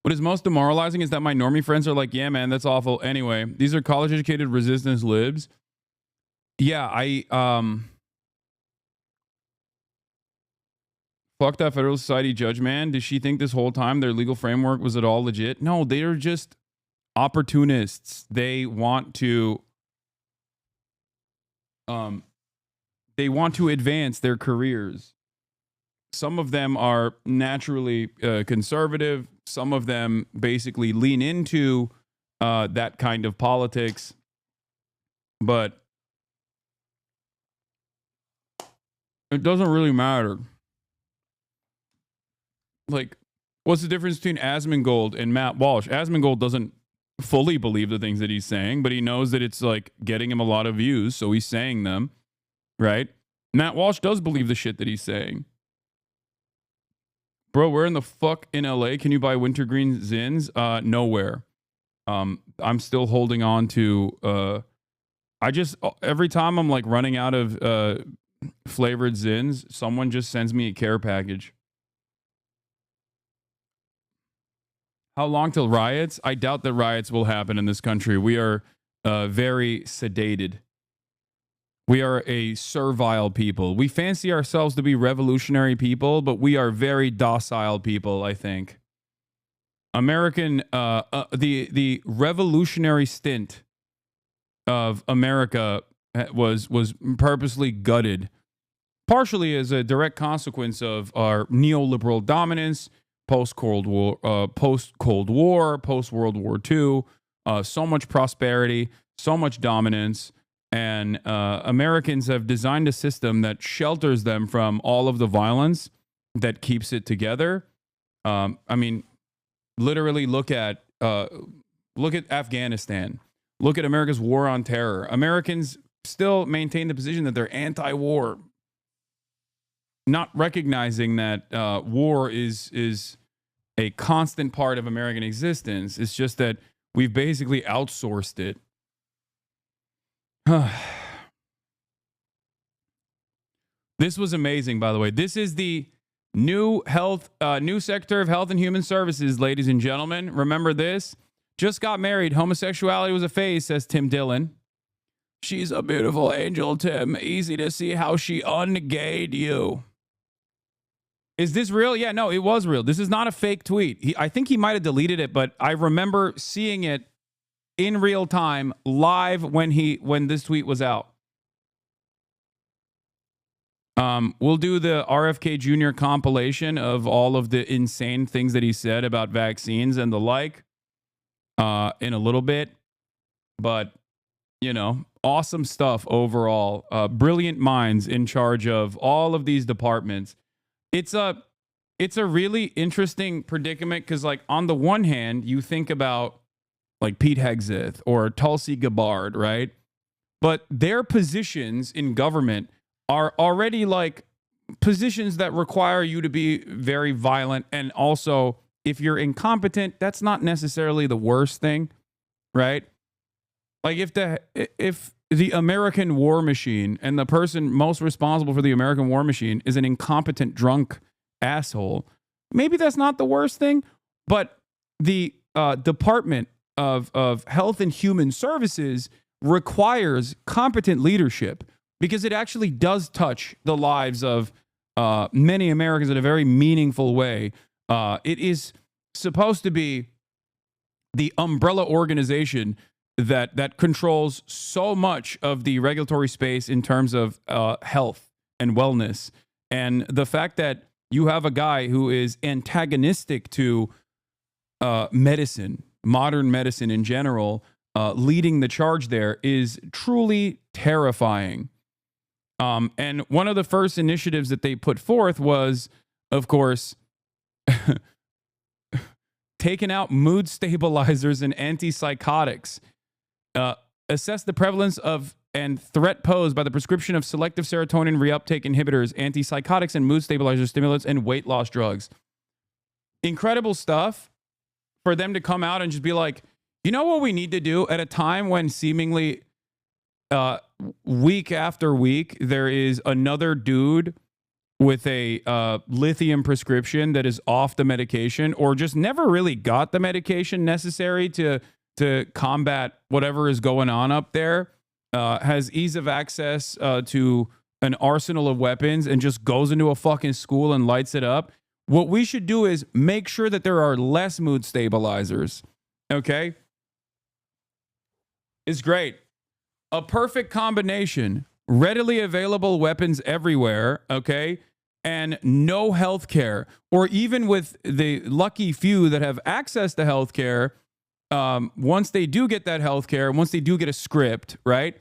What is most demoralizing is that my normie friends are like, yeah, man, that's awful. Anyway, these are college-educated resistance libs. Yeah, fuck that Federal Society judge, man. Does she think this whole time their legal framework was at all legit? No, they are just opportunists. They want to advance their careers. Some of them are naturally conservative. Some of them basically lean into that kind of politics. But it doesn't really matter. Like, what's the difference between Asmongold and Matt Walsh? Asmongold doesn't fully believe the things that he's saying, but he knows that it's like getting him a lot of views, so he's saying them, right? Matt Walsh does believe the shit that he's saying. Bro, where in the fuck in LA can you buy wintergreen Zins? Nowhere. I'm still holding on to every time I'm like running out of flavored Zins, someone just sends me a care package. How long till riots? I doubt that riots will happen in this country. We are very sedated. We are a servile people. We fancy ourselves to be revolutionary people, but we are very docile people, I think. The revolutionary stint of America was purposely gutted, partially as a direct consequence of our neoliberal dominance, post-Cold War, post-World War II, so much prosperity, so much dominance. And Americans have designed a system that shelters them from all of the violence that keeps it together. I mean, literally look at Afghanistan. Look at America's war on terror. Americans still maintain the position that they're anti-war, not recognizing that war is a constant part of American existence. It's just that we've basically outsourced it. This was amazing, by the way. This is the new Secretary of Health and Human Services, ladies and gentlemen. Remember this? Just got married. Homosexuality was a phase, says Tim Dillon. She's a beautiful angel, Tim. Easy to see how she ungayed you. Is this real? Yeah, no, it was real. This is not a fake tweet. I think he might have deleted it, but I remember seeing it in real time, live when this tweet was out. We'll do the RFK Jr. compilation of all of the insane things that he said about vaccines and the like in a little bit. But, you know, awesome stuff overall. Brilliant minds in charge of all of these departments. It's a really interesting predicament because, like, on the one hand, you think about like Pete Hegseth or Tulsi Gabbard, right? But their positions in government are already like positions that require you to be very violent. And also, if you're incompetent, that's not necessarily the worst thing, right? Like if the American war machine and the person most responsible for the American war machine is an incompetent, drunk asshole, maybe that's not the worst thing. But the Department of Health and Human Services requires competent leadership because it actually does touch the lives of many Americans in a very meaningful way. It is supposed to be the umbrella organization that controls so much of the regulatory space in terms of health and wellness. And the fact that you have a guy who is antagonistic to medicine, modern medicine in general, leading the charge there is truly terrifying. And one of the first initiatives that they put forth was, of course, taking out mood stabilizers and antipsychotics. Assess the prevalence of and threat posed by the prescription of selective serotonin reuptake inhibitors, antipsychotics, and mood stabilizers, stimulants, and weight loss drugs. Incredible stuff for them to come out and just be like, you know what we need to do at a time when seemingly week after week there is another dude with a lithium prescription that is off the medication or just never really got the medication necessary to combat whatever is going on up there, has ease of access to an arsenal of weapons and just goes into a fucking school and lights it up. What we should do is make sure that there are less mood stabilizers. Okay? It's great. A perfect combination. Readily available weapons everywhere, okay? And no health care. Or even with the lucky few that have access to health care, once they do get that health care, once they do get a script, right,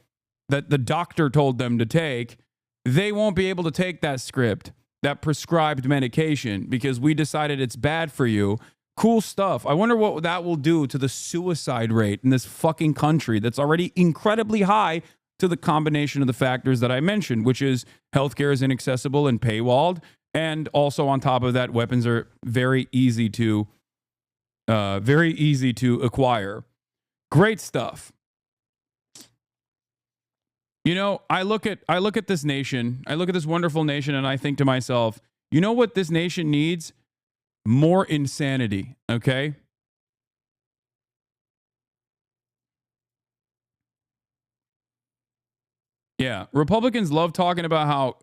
that the doctor told them to take, they won't be able to take that script, that prescribed medication, because we decided it's bad for you. Cool stuff. I wonder what that will do to the suicide rate in this fucking country that's already incredibly high to the combination of the factors that I mentioned, which is healthcare is inaccessible and paywalled. And also on top of that, weapons are very easy to acquire. Great stuff. You know, I look at this nation, I look at this wonderful nation, and I think to myself, you know what this nation needs? More insanity, okay? Yeah, Republicans love talking about how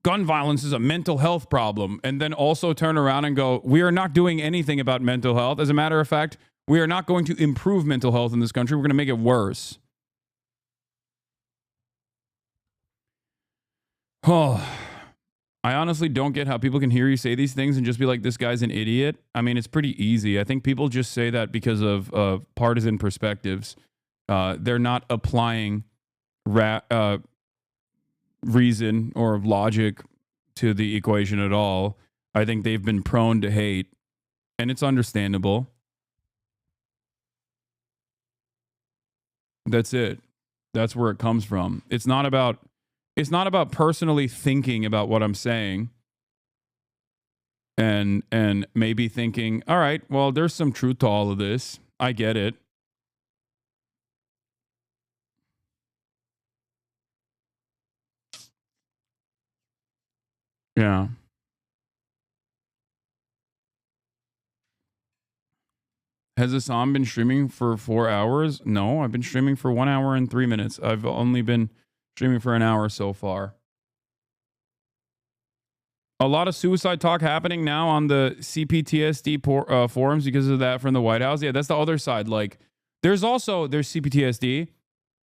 gun violence is a mental health problem, and then also turn around and go, we are not doing anything about mental health. As a matter of fact, we are not going to improve mental health in this country. We're going to make it worse. Oh, I honestly don't get how people can hear you say these things and just be like, this guy's an idiot. I mean, it's pretty easy. I think people just say that because of partisan perspectives. They're not applying reason or logic to the equation at all. I think they've been prone to hate, and it's understandable. That's it. That's where it comes from. It's not about personally thinking about what I'm saying and maybe thinking, all right, well, there's some truth to all of this. I get it. Yeah. Has Hasan been streaming for 4 hours? No, I've been streaming for 1 hour and 3 minutes. I've only been streaming for an hour so far. A lot of suicide talk happening now on the CPTSD forums because of that from the White House. Yeah, that's the other side. Like, there's CPTSD,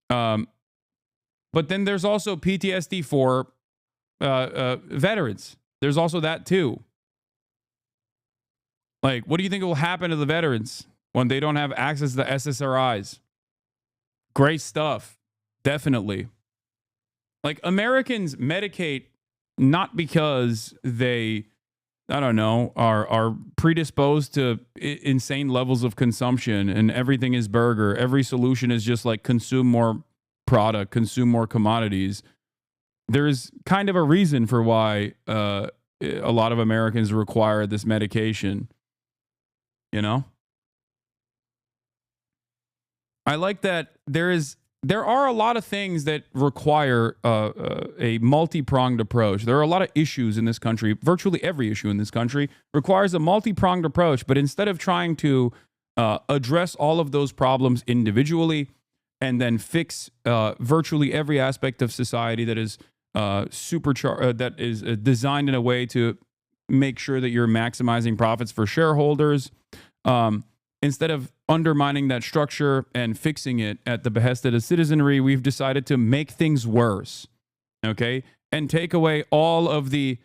but then there's also PTSD for veterans. There's also that too. Like, what do you think will happen to the veterans when they don't have access to the SSRIs? Great stuff. Definitely. Like, Americans medicate not because they, I don't know, are predisposed to insane levels of consumption and everything is burger. Every solution is just like consume more product, consume more commodities. There's kind of a reason for why a lot of Americans require this medication. You know? I like that there are a lot of things that require a multi-pronged approach. There are a lot of issues in this country. Virtually every issue in this country requires a multi-pronged approach. But instead of trying to address all of those problems individually and then fix virtually every aspect of society that is that is designed in a way to make sure that you're maximizing profits for shareholders, instead of undermining that structure and fixing it at the behest of the citizenry, we've decided to make things worse, okay? And take away all of the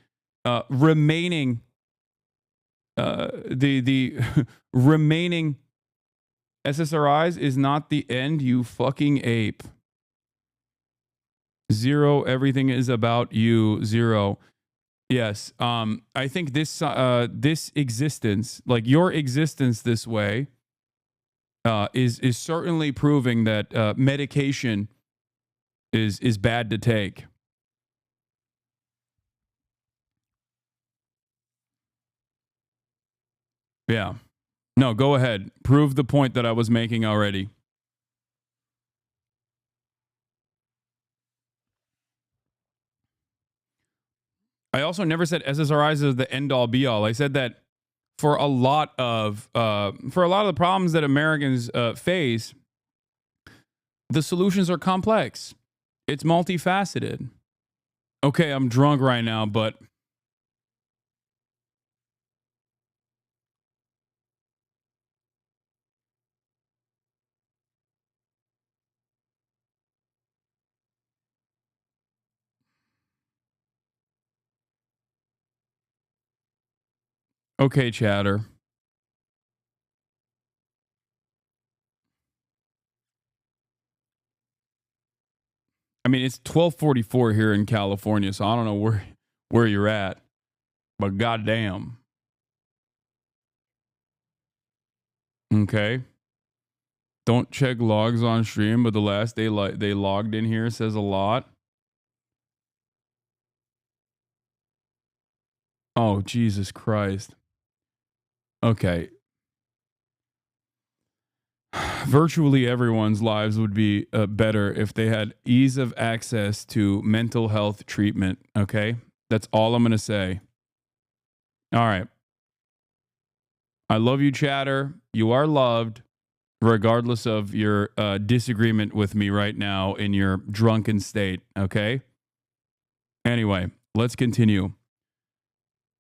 remaining remaining SSRIs is not the end, you fucking ape. Zero, everything is about you. Zero. Yes. I think this existence, like your existence this way, is certainly proving that medication is bad to take. Yeah. No, go ahead. Prove the point that I was making already. I also never said SSRIs is the end all be all. I said that for a lot of the problems that Americans face, the solutions are complex. It's multifaceted. Okay, I'm drunk right now, but okay, chatter. I mean, it's 12:44 here in California, so I don't know where you're at, but goddamn. Okay. Don't check logs on stream, but the last day they logged in here says a lot. Oh, Jesus Christ. Okay. Virtually everyone's lives would be better if they had ease of access to mental health treatment. Okay. That's all I'm going to say. All right. I love you, chatter. You are loved, regardless of your disagreement with me right now in your drunken state. Okay. Anyway, let's continue.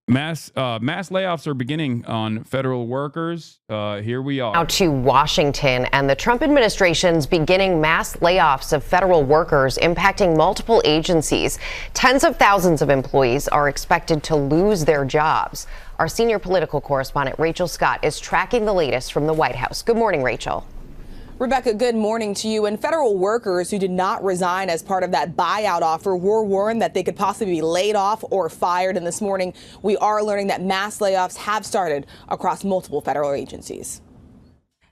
Mass layoffs are beginning on federal workers. Here we are. Now to Washington, and the Trump administration's beginning mass layoffs of federal workers impacting multiple agencies. Tens of thousands of employees are expected to lose their jobs. Our senior political correspondent, Rachel Scott, is tracking the latest from the White House. Good morning, Rachel. Rebecca, good morning to you. And federal workers who did not resign as part of that buyout offer were warned that they could possibly be laid off or fired. And this morning, we are learning that mass layoffs have started across multiple federal agencies.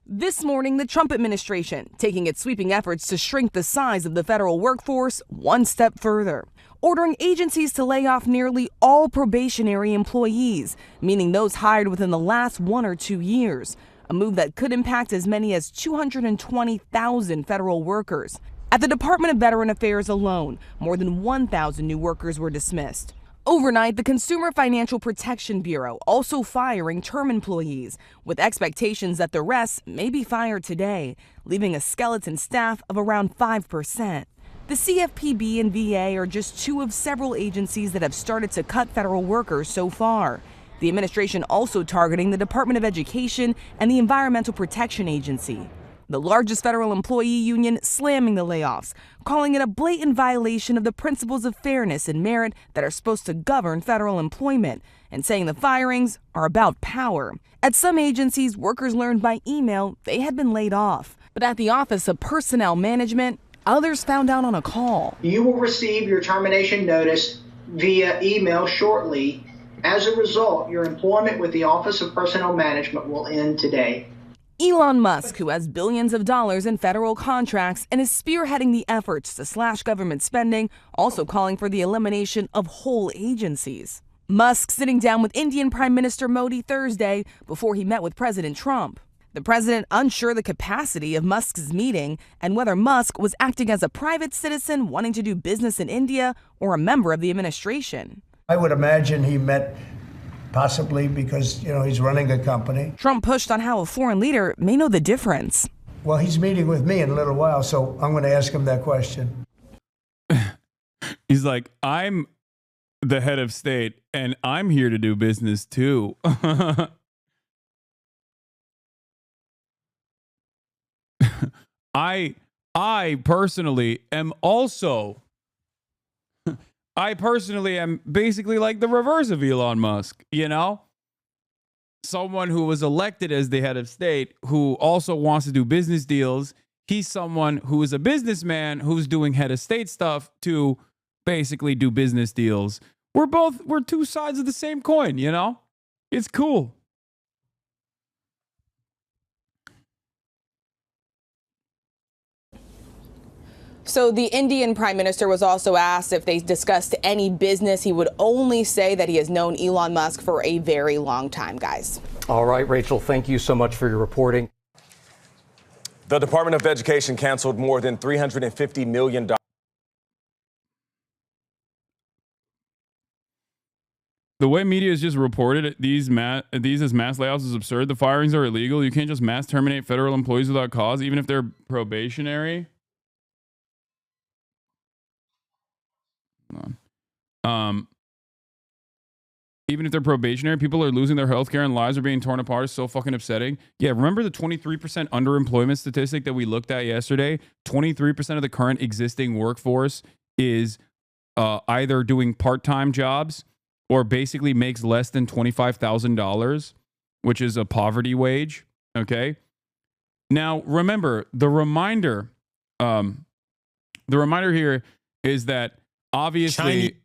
This morning, the Trump administration taking its sweeping efforts to shrink the size of the federal workforce one step further, ordering agencies to lay off nearly all probationary employees, meaning those hired within the last 1 or 2 years. A move that could impact as many as 220,000 federal workers. At the Department of Veteran Affairs alone, more than 1,000 new workers were dismissed. Overnight, the Consumer Financial Protection Bureau also firing term employees, with expectations that the rest may be fired today, leaving a skeleton staff of around 5%. The CFPB and VA are just two of several agencies that have started to cut federal workers so far. The administration also targeting the Department of Education and the Environmental Protection Agency. The largest federal employee union slamming the layoffs, calling it a blatant violation of the principles of fairness and merit that are supposed to govern federal employment, and saying the firings are about power. At some agencies, workers learned by email they had been laid off. But at the Office of Personnel Management, others found out on a call. You will receive your termination notice via email shortly. As a result, your employment with the Office of Personnel Management will end today. Elon Musk, who has billions of dollars in federal contracts and is spearheading the efforts to slash government spending, also calling for the elimination of whole agencies. Musk sitting down with Indian Prime Minister Modi Thursday before he met with President Trump. The president unsure the capacity of Musk's meeting and whether Musk was acting as a private citizen wanting to do business in India or a member of the administration. I would imagine he met possibly because, he's running a company. Trump pushed on how a foreign leader may know the difference. Well, he's meeting with me in a little while, so I'm going to ask him that question. He's like, I'm the head of state and I'm here to do business too. I personally am also basically like the reverse of Elon Musk, someone who was elected as the head of state who also wants to do business deals. He's someone who is a businessman who's doing head of state stuff to basically do business deals. We're two sides of the same coin, It's cool. So the Indian Prime Minister was also asked if they discussed any business. He would only say that he has known Elon Musk for a very long time, guys. All right, Rachel, thank you so much for your reporting. The Department of Education canceled more than $350 million. The way media has just reported these as mass layoffs is absurd. The firings are illegal. You can't just mass terminate federal employees without cause, even if they're probationary. Even if they're probationary, people are losing their health care and lives are being torn apart. It's so fucking upsetting. Yeah, remember the 23% underemployment statistic that we looked at yesterday? 23% of the current existing workforce is either doing part-time jobs or basically makes less than $25,000, which is a poverty wage. Okay. Now, remember, the reminder here is that obviously,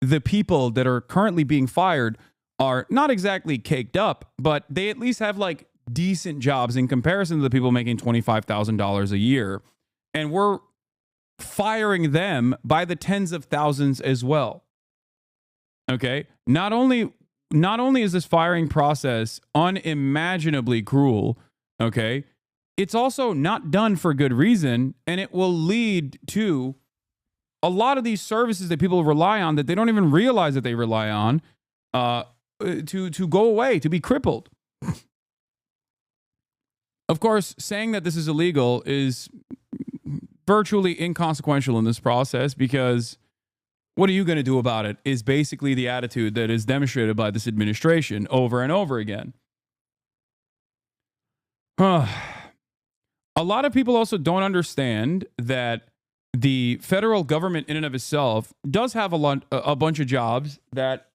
the people that are currently being fired are not exactly caked up, but they at least have like decent jobs in comparison to the people making $25,000 a year. And we're firing them by the tens of thousands as well. Okay. Not only is this firing process unimaginably cruel, okay, it's also not done for good reason, and it will lead to a lot of these services that people rely on that they don't even realize that they rely on to go away, to be crippled. Of course, saying that this is illegal is virtually inconsequential in this process because what are you going to do about it is basically the attitude that is demonstrated by this administration over and over again. A lot of people also don't understand that the federal government in and of itself does have a bunch of jobs that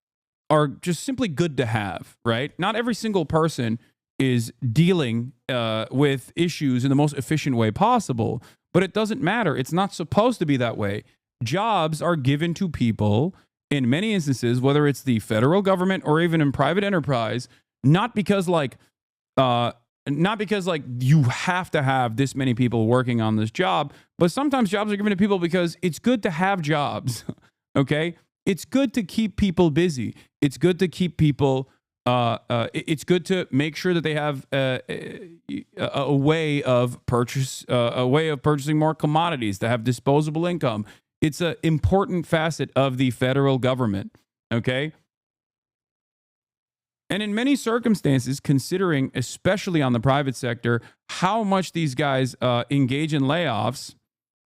are just simply good to have, right? Not every single person is dealing with issues in the most efficient way possible, but it doesn't matter. It's not supposed to be that way. Jobs are given to people in many instances, whether it's the federal government or even in private enterprise, not because you have to have this many people working on this job, but sometimes jobs are given to people because it's good to have jobs, okay? It's good to keep people busy. It's good to keep people, it's good to make sure that they have a way of purchasing more commodities, to have disposable income. It's an important facet of the federal government, okay? And in many circumstances, considering, especially on the private sector, how much these guys engage in layoffs,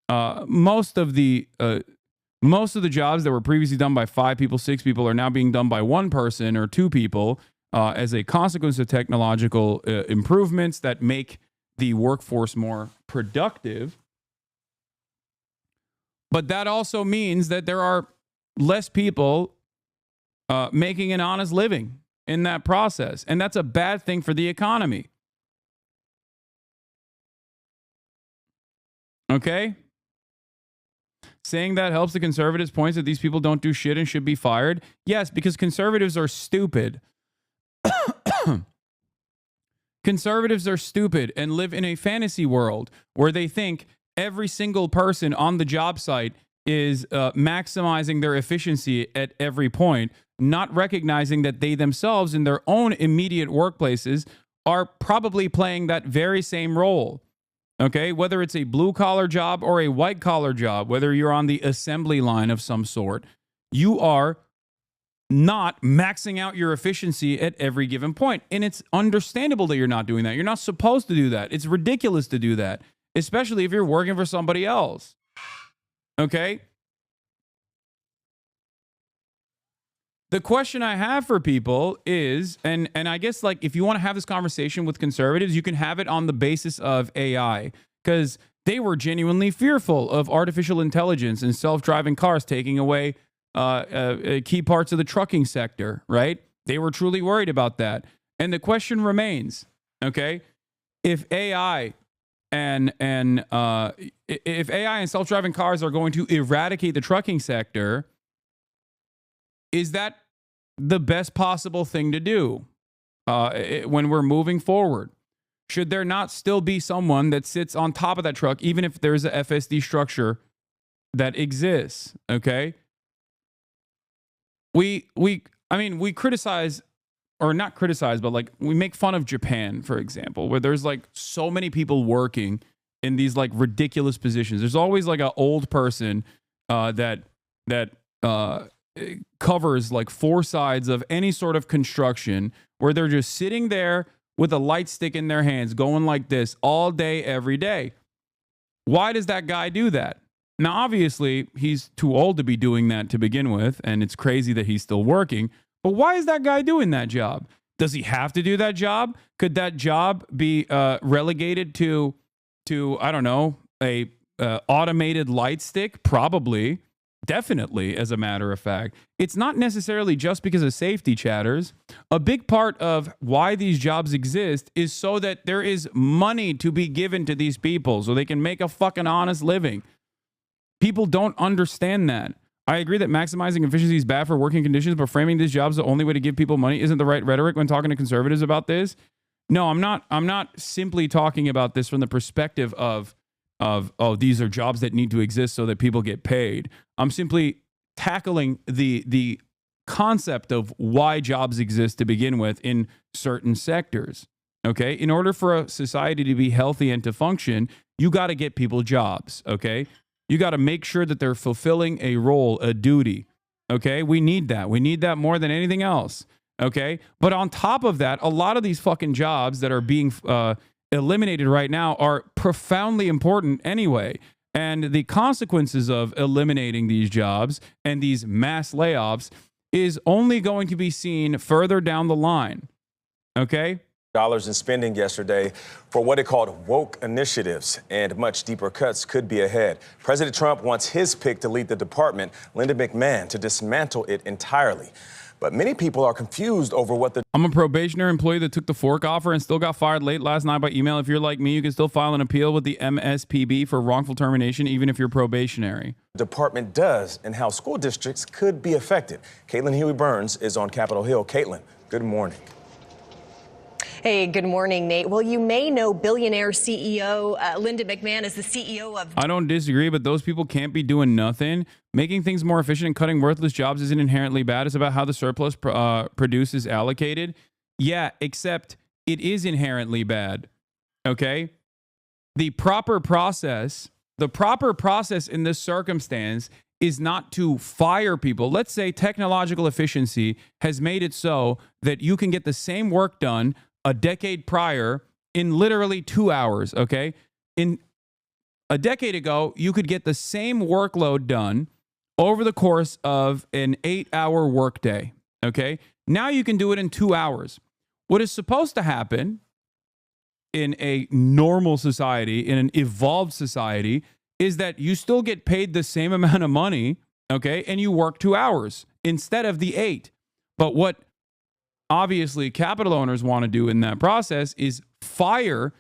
most of the jobs that were previously done by 5 people, 6 people are now being done by 1 person or 2 people as a consequence of technological improvements that make the workforce more productive. But that also means that there are less people making an honest living in that process. And that's a bad thing for the economy. Okay? Saying that helps the conservatives' points that these people don't do shit and should be fired. Yes, because conservatives are stupid. Conservatives are stupid and live in a fantasy world where they think every single person on the job site is maximizing their efficiency at every point, not recognizing that they themselves in their own immediate workplaces are probably playing that very same role. Okay, whether it's a blue collar job or a white collar job, whether you're on the assembly line of some sort, you are not maxing out your efficiency at every given point. And it's understandable that you're not doing that. You're not supposed to do that. It's ridiculous to do that, especially if you're working for somebody else. Okay? The question I have for people is, and I guess like if you want to have this conversation with conservatives, you can have it on the basis of AI, because they were genuinely fearful of artificial intelligence and self-driving cars taking away key parts of the trucking sector, right? They were truly worried about that. And the question remains, okay, if AI and self-driving cars are going to eradicate the trucking sector, is that the best possible thing to do when we're moving forward? Should there not still be someone that sits on top of that truck, even if there's a FSD structure that exists? Okay. We criticize, or not criticize, but like we make fun of Japan, for example, where there's like so many people working in these like ridiculous positions. There's always like an old person that covers like 4 sides of any sort of construction, where they're just sitting there with a light stick in their hands going like this all day, every day. Why does that guy do that? Now, obviously, he's too old to be doing that to begin with, and it's crazy that he's still working. But why is that guy doing that job? Does he have to do that job? Could that job be relegated to I don't know, a automated light stick? Probably. Definitely, as a matter of fact. It's not necessarily just because of safety, chatters. A big part of why these jobs exist is so that there is money to be given to these people so they can make a fucking honest living. People don't understand that. I agree that maximizing efficiency is bad for working conditions, but framing these jobs the only way to give people money isn't the right rhetoric when talking to conservatives about this. No, I'm not simply talking about this from the perspective of these are jobs that need to exist so that people get paid. I'm simply tackling the concept of why jobs exist to begin with in certain sectors. Okay? In order for a society to be healthy and to function, you got to get people jobs. Okay? You got to make sure that they're fulfilling a role, a duty. Okay? We need that. We need that more than anything else. Okay? But on top of that, a lot of these fucking jobs that are being eliminated right now are profoundly important anyway. And the consequences of eliminating these jobs and these mass layoffs is only going to be seen further down the line. Okay? Dollars in spending yesterday for what it called woke initiatives, and much deeper cuts could be ahead. President Trump wants his pick to lead the department, Linda McMahon, to dismantle it entirely. But many people are confused over what the... I'm a probationary employee that took the fork offer and still got fired late last night by email. If you're like me, you can still file an appeal with the MSPB for wrongful termination, even if you're probationary. department does and how school districts could be affected. Caitlin Huey-Burns is on Capitol Hill. Caitlin, good morning. Hey, good morning, Nate. Well, you may know billionaire CEO Linda McMahon is the CEO of... I don't disagree, but those people can't be doing nothing. Making things more efficient and cutting worthless jobs isn't inherently bad. It's about how the surplus produced is allocated. Yeah, except it is inherently bad. Okay? The proper process The proper process in this circumstance is not to fire people. Let's say technological efficiency has made it so that you can get the same work done a decade prior in literally 2 hours, okay? In a decade ago, you could get the same workload done over the course of an 8-hour workday, okay? Now you can do it in 2 hours. What is supposed to happen in a normal society, in an evolved society, is that you still get paid the same amount of money, okay, and you work 2 hours instead of the 8. But what obviously capital owners want to do in that process is fire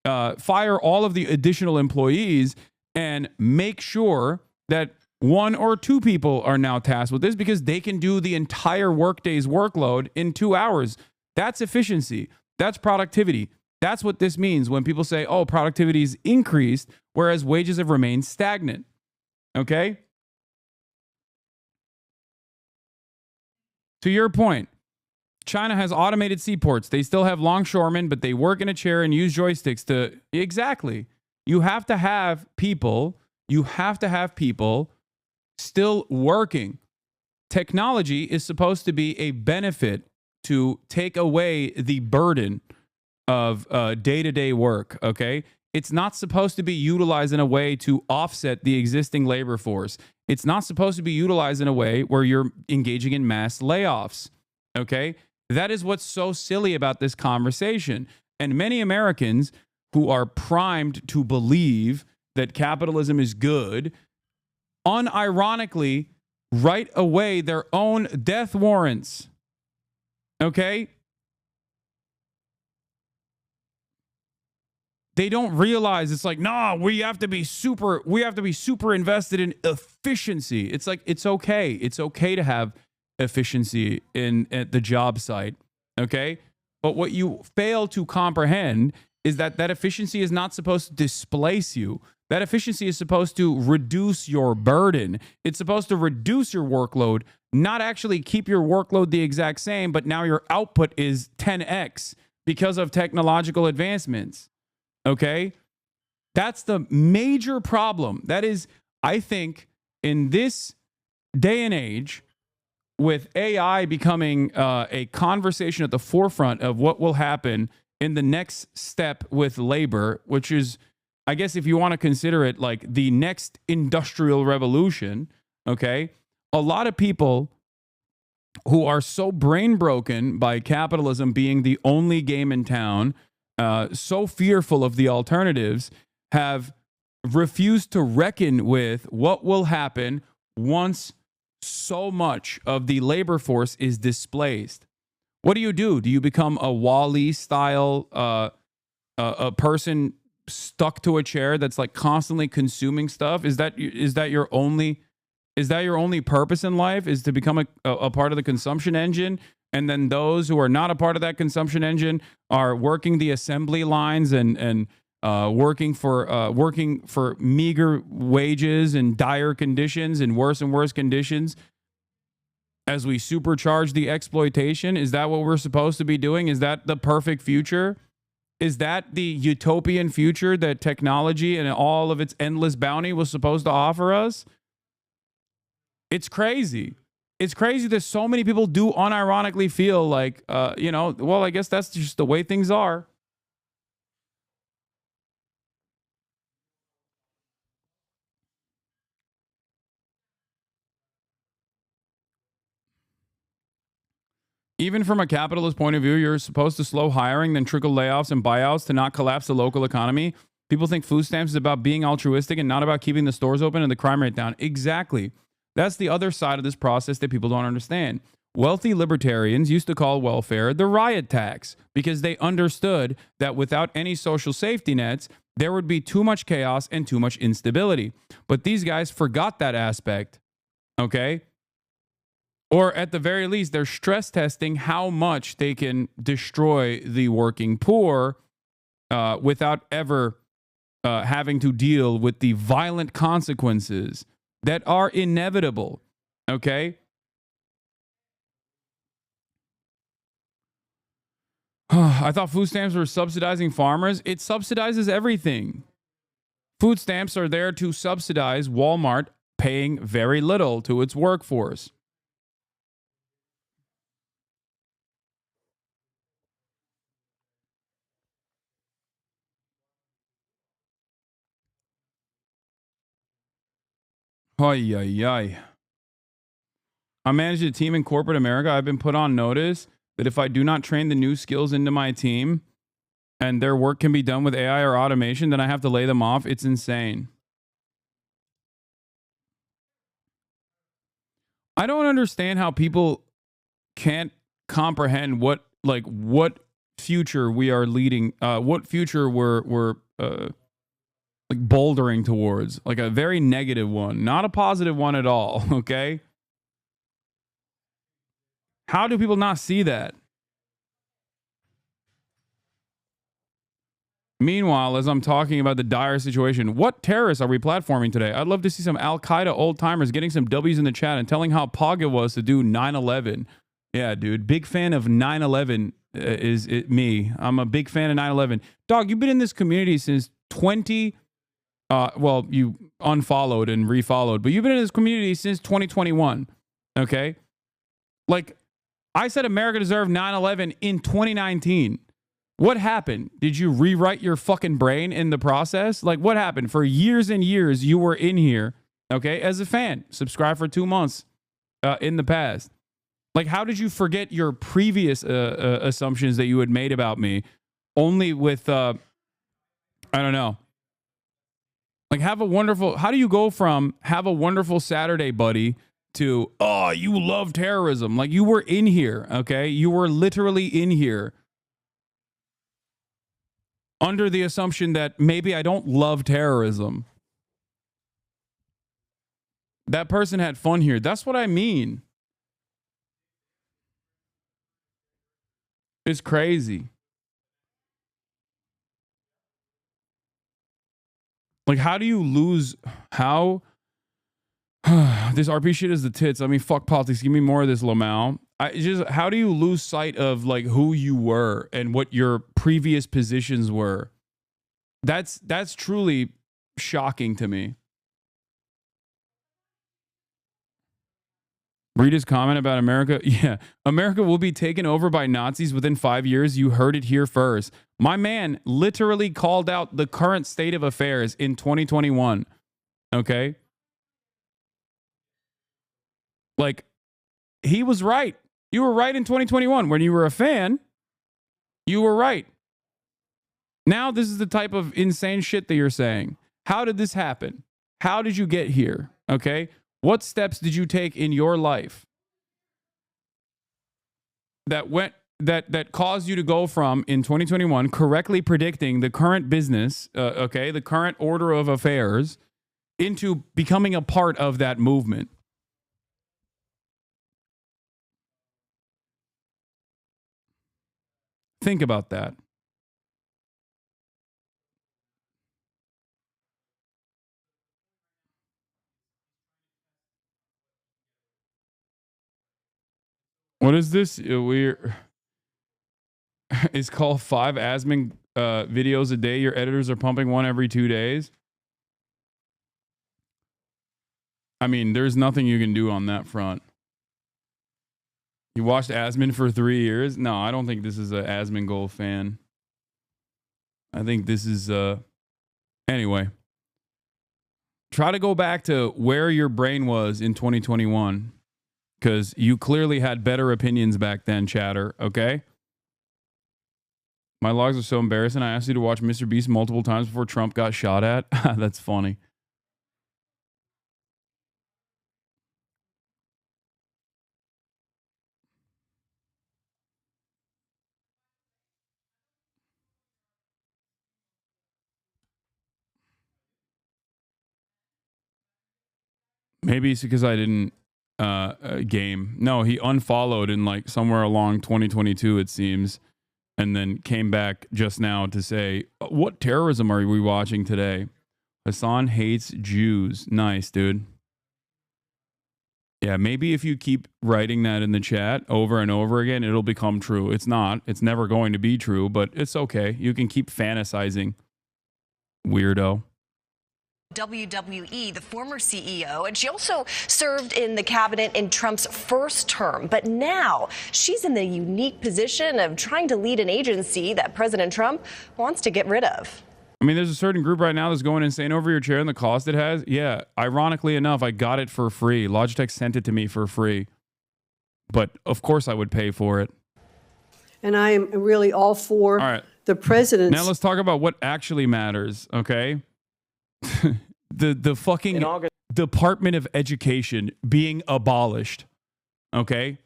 all of the additional employees and make sure that 1 or 2 people are now tasked with this because they can do the entire workday's workload in 2 hours. That's efficiency. That's productivity. That's what this means when people say, oh, productivity's increased, whereas wages have remained stagnant. Okay? To your point, China has automated seaports. They still have longshoremen, but they work in a chair and use joysticks to... Exactly. You have to have people still working. Technology is supposed to be a benefit to take away the burden of day-to-day work, okay? It's not supposed to be utilized in a way to offset the existing labor force. It's not supposed to be utilized in a way where you're engaging in mass layoffs, okay? That is what's so silly about this conversation. And many Americans who are primed to believe that capitalism is good, unironically write away their own death warrants, okay? They don't realize it's like, no, we have to be super invested in efficiency. It's like, it's okay. It's okay to have efficiency at the job site. Okay. But what you fail to comprehend is that efficiency is not supposed to displace you. That efficiency is supposed to reduce your burden. It's supposed to reduce your workload, not actually keep your workload the exact same, but now your output is 10x because of technological advancements. Okay? That's the major problem. That is, I think, in this day and age, with AI becoming a conversation at the forefront of what will happen in the next step with labor, which is, I guess, if you want to consider it like the next industrial revolution, okay? A lot of people who are so brain broken by capitalism being the only game in town, so fearful of the alternatives, have refused to reckon with what will happen once so much of the labor force is displaced. What do? Do you become a Wall-E style a person stuck to a chair that's like constantly consuming stuff? Is that your only purpose in life, is to become a part of the consumption engine? And then those who are not a part of that consumption engine are working the assembly lines and working for meager wages and dire conditions and worse conditions as we supercharge the exploitation? Is that what we're supposed to be doing? Is that the perfect future? Is that the utopian future that technology and all of its endless bounty was supposed to offer us? It's crazy. It's crazy that so many people do unironically feel like, well, I guess that's just the way things are. Even from a capitalist point of view, you're supposed to slow hiring, then trickle layoffs and buyouts to not collapse the local economy. People think food stamps is about being altruistic and not about keeping the stores open and the crime rate down. Exactly. That's the other side of this process that people don't understand. Wealthy libertarians used to call welfare the riot tax because they understood that without any social safety nets, there would be too much chaos and too much instability. But these guys forgot that aspect, okay? Or at the very least, they're stress testing how much they can destroy the working poor without ever having to deal with the violent consequences that are inevitable, okay? I thought food stamps were subsidizing farmers. It subsidizes everything. Food stamps are there to subsidize Walmart paying very little to its workforce. Ay, ay, ay. I manage a team in corporate America. I've been put on notice that if I do not train the new skills into my team and their work can be done with AI or automation, then I have to lay them off. It's insane. I don't understand how people can't comprehend what future we are leading, what future we're like bouldering towards, like a very negative one, not a positive one at all. Okay. How do people not see that? Meanwhile, as I'm talking about the dire situation, what terrorists are we platforming today? I'd love to see some Al Qaeda old timers getting some W's in the chat and telling how pog it was to do 9/11. Yeah, dude, big fan of 9/11 is it me. I'm a big fan of 9/11. Dog, you've been in this community since 20. Well, you unfollowed and refollowed, but you've been in this community since 2021. Okay, like I said, America deserved 9/11 in 2019. What happened? Did you rewrite your fucking brain in the process? Like, what happened? For years and years, you were in here, okay, as a fan. Subscribe for 2 months in the past. Like, how did you forget your previous assumptions that you had made about me only with, I don't know. Like, how do you go from have a wonderful Saturday, buddy, to, oh, you love terrorism? Like, you were in here, okay? You were literally in here. Under the assumption that maybe I don't love terrorism. That person had fun here. That's what I mean. It's crazy. Like, how do you lose? How? This RP shit is the tits. I mean, fuck politics. Give me more of this, Lamau. How do you lose sight of like who you were and what your previous positions were? That's truly shocking to me. Read his comment about America. Yeah, America will be taken over by Nazis within 5 years. You heard it here first. My man literally called out the current state of affairs in 2021. Okay? Like, he was right. You were right in 2021. When you were a fan, you were right. Now this is the type of insane shit that you're saying. How did this happen? How did you get here? Okay? What steps did you take in your life that caused you to go from, in 2021, correctly predicting the current business, okay, the current order of affairs, into becoming a part of that movement? Think about that. What is this? It's called 5 Asmin videos a day. Your editors are pumping one every 2 days. I mean, there's nothing you can do on that front. You watched Asmin for 3 years? No, I don't think this is an Asmongold fan. I think this is anyway. Try to go back to where your brain was in 2021, because you clearly had better opinions back then, chatter, okay? My logs are so embarrassing. I asked you to watch Mr. Beast multiple times before Trump got shot at. That's funny. Maybe it's because I didn't game. No, he unfollowed in like somewhere along 2022, it seems, and then came back just now to say, what terrorism are we watching today? Hasan hates Jews. Nice, dude. Yeah, maybe if you keep writing that in the chat over and over again, it'll become true. It's not. It's never going to be true, but it's okay. You can keep fantasizing. Weirdo. WWE, the former CEO, and she also served in the cabinet in Trump's first term. But now she's in the unique position of trying to lead an agency that President Trump wants to get rid of. I mean, there's a certain group right now that's going insane over your chair and the cost it has. Yeah, ironically enough, I got it for free. Logitech sent it to me for free. But of course I would pay for it. And I am really all for All right. the president's. Now let's talk about what actually matters, okay? the fucking Department of Education being abolished, okay?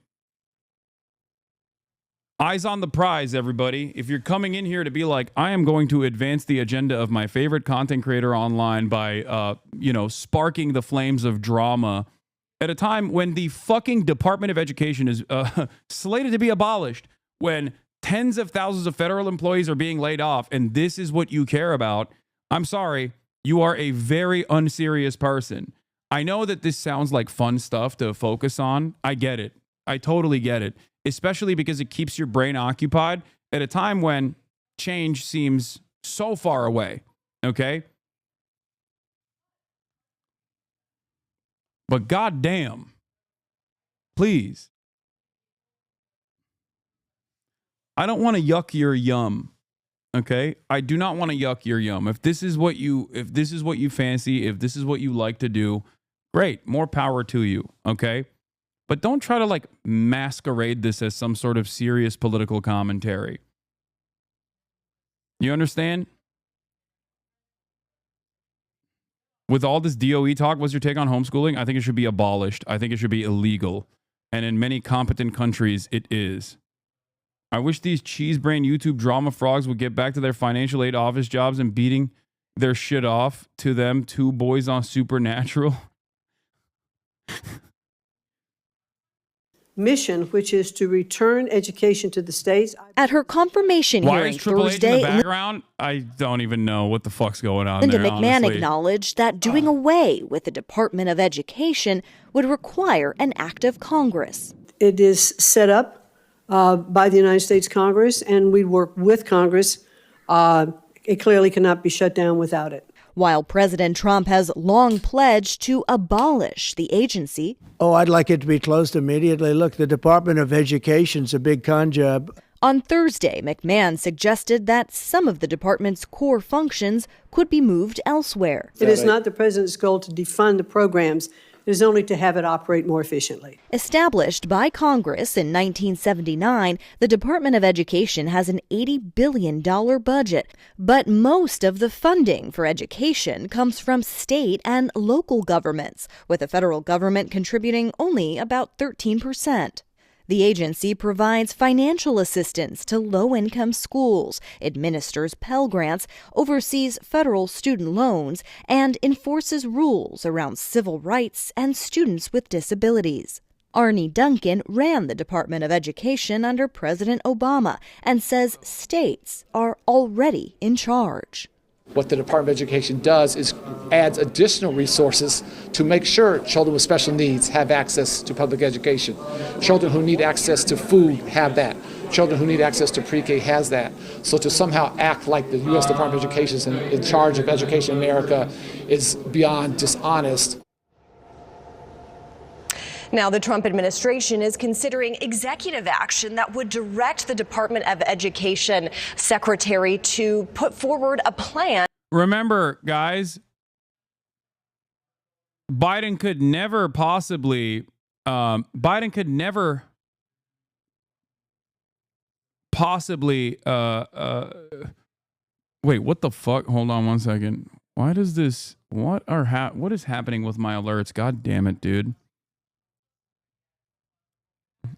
Eyes on the prize, everybody. If you're coming in here to be like, I am going to advance the agenda of my favorite content creator online by, sparking the flames of drama at a time when the fucking Department of Education is slated to be abolished, when tens of thousands of federal employees are being laid off, and this is what you care about, I'm sorry, you are a very unserious person. I know that this sounds like fun stuff to focus on. I get it. I totally get it. Especially because it keeps your brain occupied at a time when change seems so far away. Okay? But goddamn, please. I don't want to yuck your yum. Okay? I do not want to yuck your yum. If this is what you fancy, if this is what you like to do, great. More power to you. Okay? But don't try to like masquerade this as some sort of serious political commentary. You understand? With all this DOE talk, what's your take on homeschooling? I think it should be abolished. I think it should be illegal. And in many competent countries, it is. I wish these cheese brain YouTube drama frogs would get back to their financial aid office jobs and beating their shit off to them two boys on Supernatural. Mission, which is to return education to the states. At her confirmation Why hearing is Triple H in the Thursday, background? I don't even know what the fuck's going on Linda there, McMahon honestly. acknowledged that doing away with the Department of Education would require an act of Congress. It is set up by the United States Congress, and we work with Congress. It clearly cannot be shut down without it. While President Trump has long pledged to abolish the agency. Oh, I'd like it to be closed immediately. Look, the Department of Education's a big con job. On Thursday, McMahon suggested that some of the department's core functions could be moved elsewhere. It is not the president's goal to defund the programs. It is only to have it operate more efficiently. Established by Congress in 1979, the Department of Education has an $80 billion budget. But most of the funding for education comes from state and local governments, with the federal government contributing only about 13%. The agency provides financial assistance to low-income schools, administers Pell Grants, oversees federal student loans, and enforces rules around civil rights and students with disabilities. Arne Duncan ran the Department of Education under President Obama and says states are already in charge. What the Department of Education does is adds additional resources to make sure children with special needs have access to public education. Children who need access to food have that. Children who need access to pre-K has that. So to somehow act like the U.S. Department of Education is in charge of education in America is beyond dishonest. Now, the Trump administration is considering executive action that would direct the Department of Education secretary to put forward a plan. Remember, guys, Biden could never possibly, wait, what the fuck? Hold on one second. Why does this, what is happening with my alerts? God damn it, dude.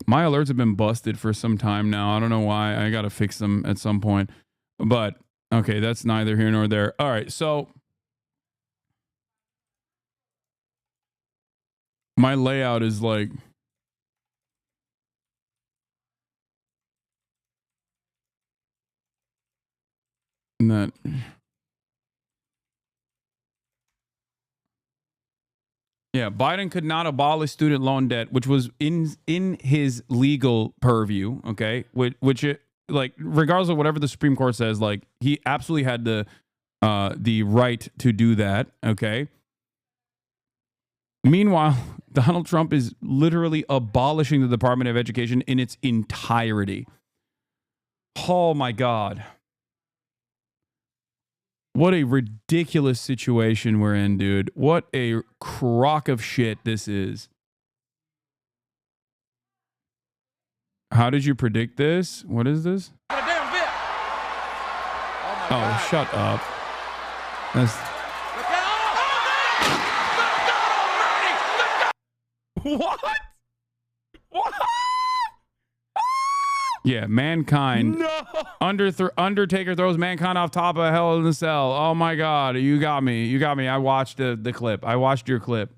My alerts have been busted for some time now. I don't know why. I got to fix them at some point. But, okay, that's neither here nor there. All right, so my layout is like... that... Yeah, Biden could not abolish student loan debt, which was in his legal purview, okay? Which it, like, regardless of whatever the Supreme Court says, like, he absolutely had to the right to do that. Okay. Meanwhile, Donald Trump is literally abolishing the Department of Education in its entirety. Oh my God. What a ridiculous situation we're in, dude. What a crock of shit this is. How did you predict this? What is this? Oh, shut up. That's... What? What? Yeah, Mankind. No. Undertaker throws Mankind off top of Hell in the Cell. Oh my God, you got me. You got me. I watched the clip. I watched your clip.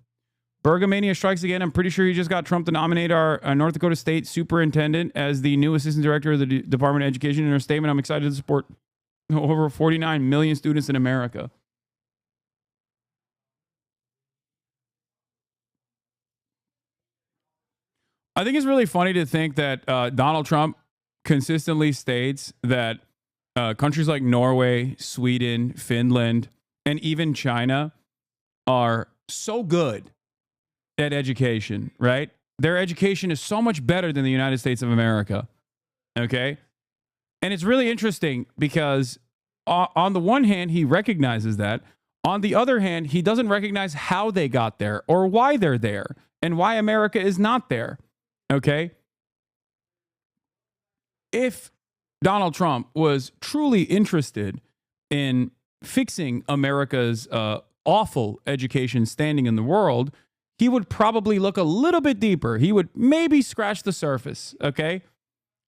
Bergamania strikes again. I'm pretty sure he just got Trump to nominate our North Dakota State Superintendent as the new Assistant Director of the Department of Education. In her statement, I'm excited to support over 49 million students in America. I think it's really funny to think that Donald Trump consistently states that countries like Norway, Sweden, Finland, and even China are so good at education, right? Their education is so much better than the United States of America. Okay? And it's really interesting because on the one hand, he recognizes that. On the other hand, he doesn't recognize how they got there or why they're there and why America is not there. Okay? If Donald Trump was truly interested in fixing America's awful education standing in the world, he would probably look a little bit deeper. He would maybe scratch the surface, okay?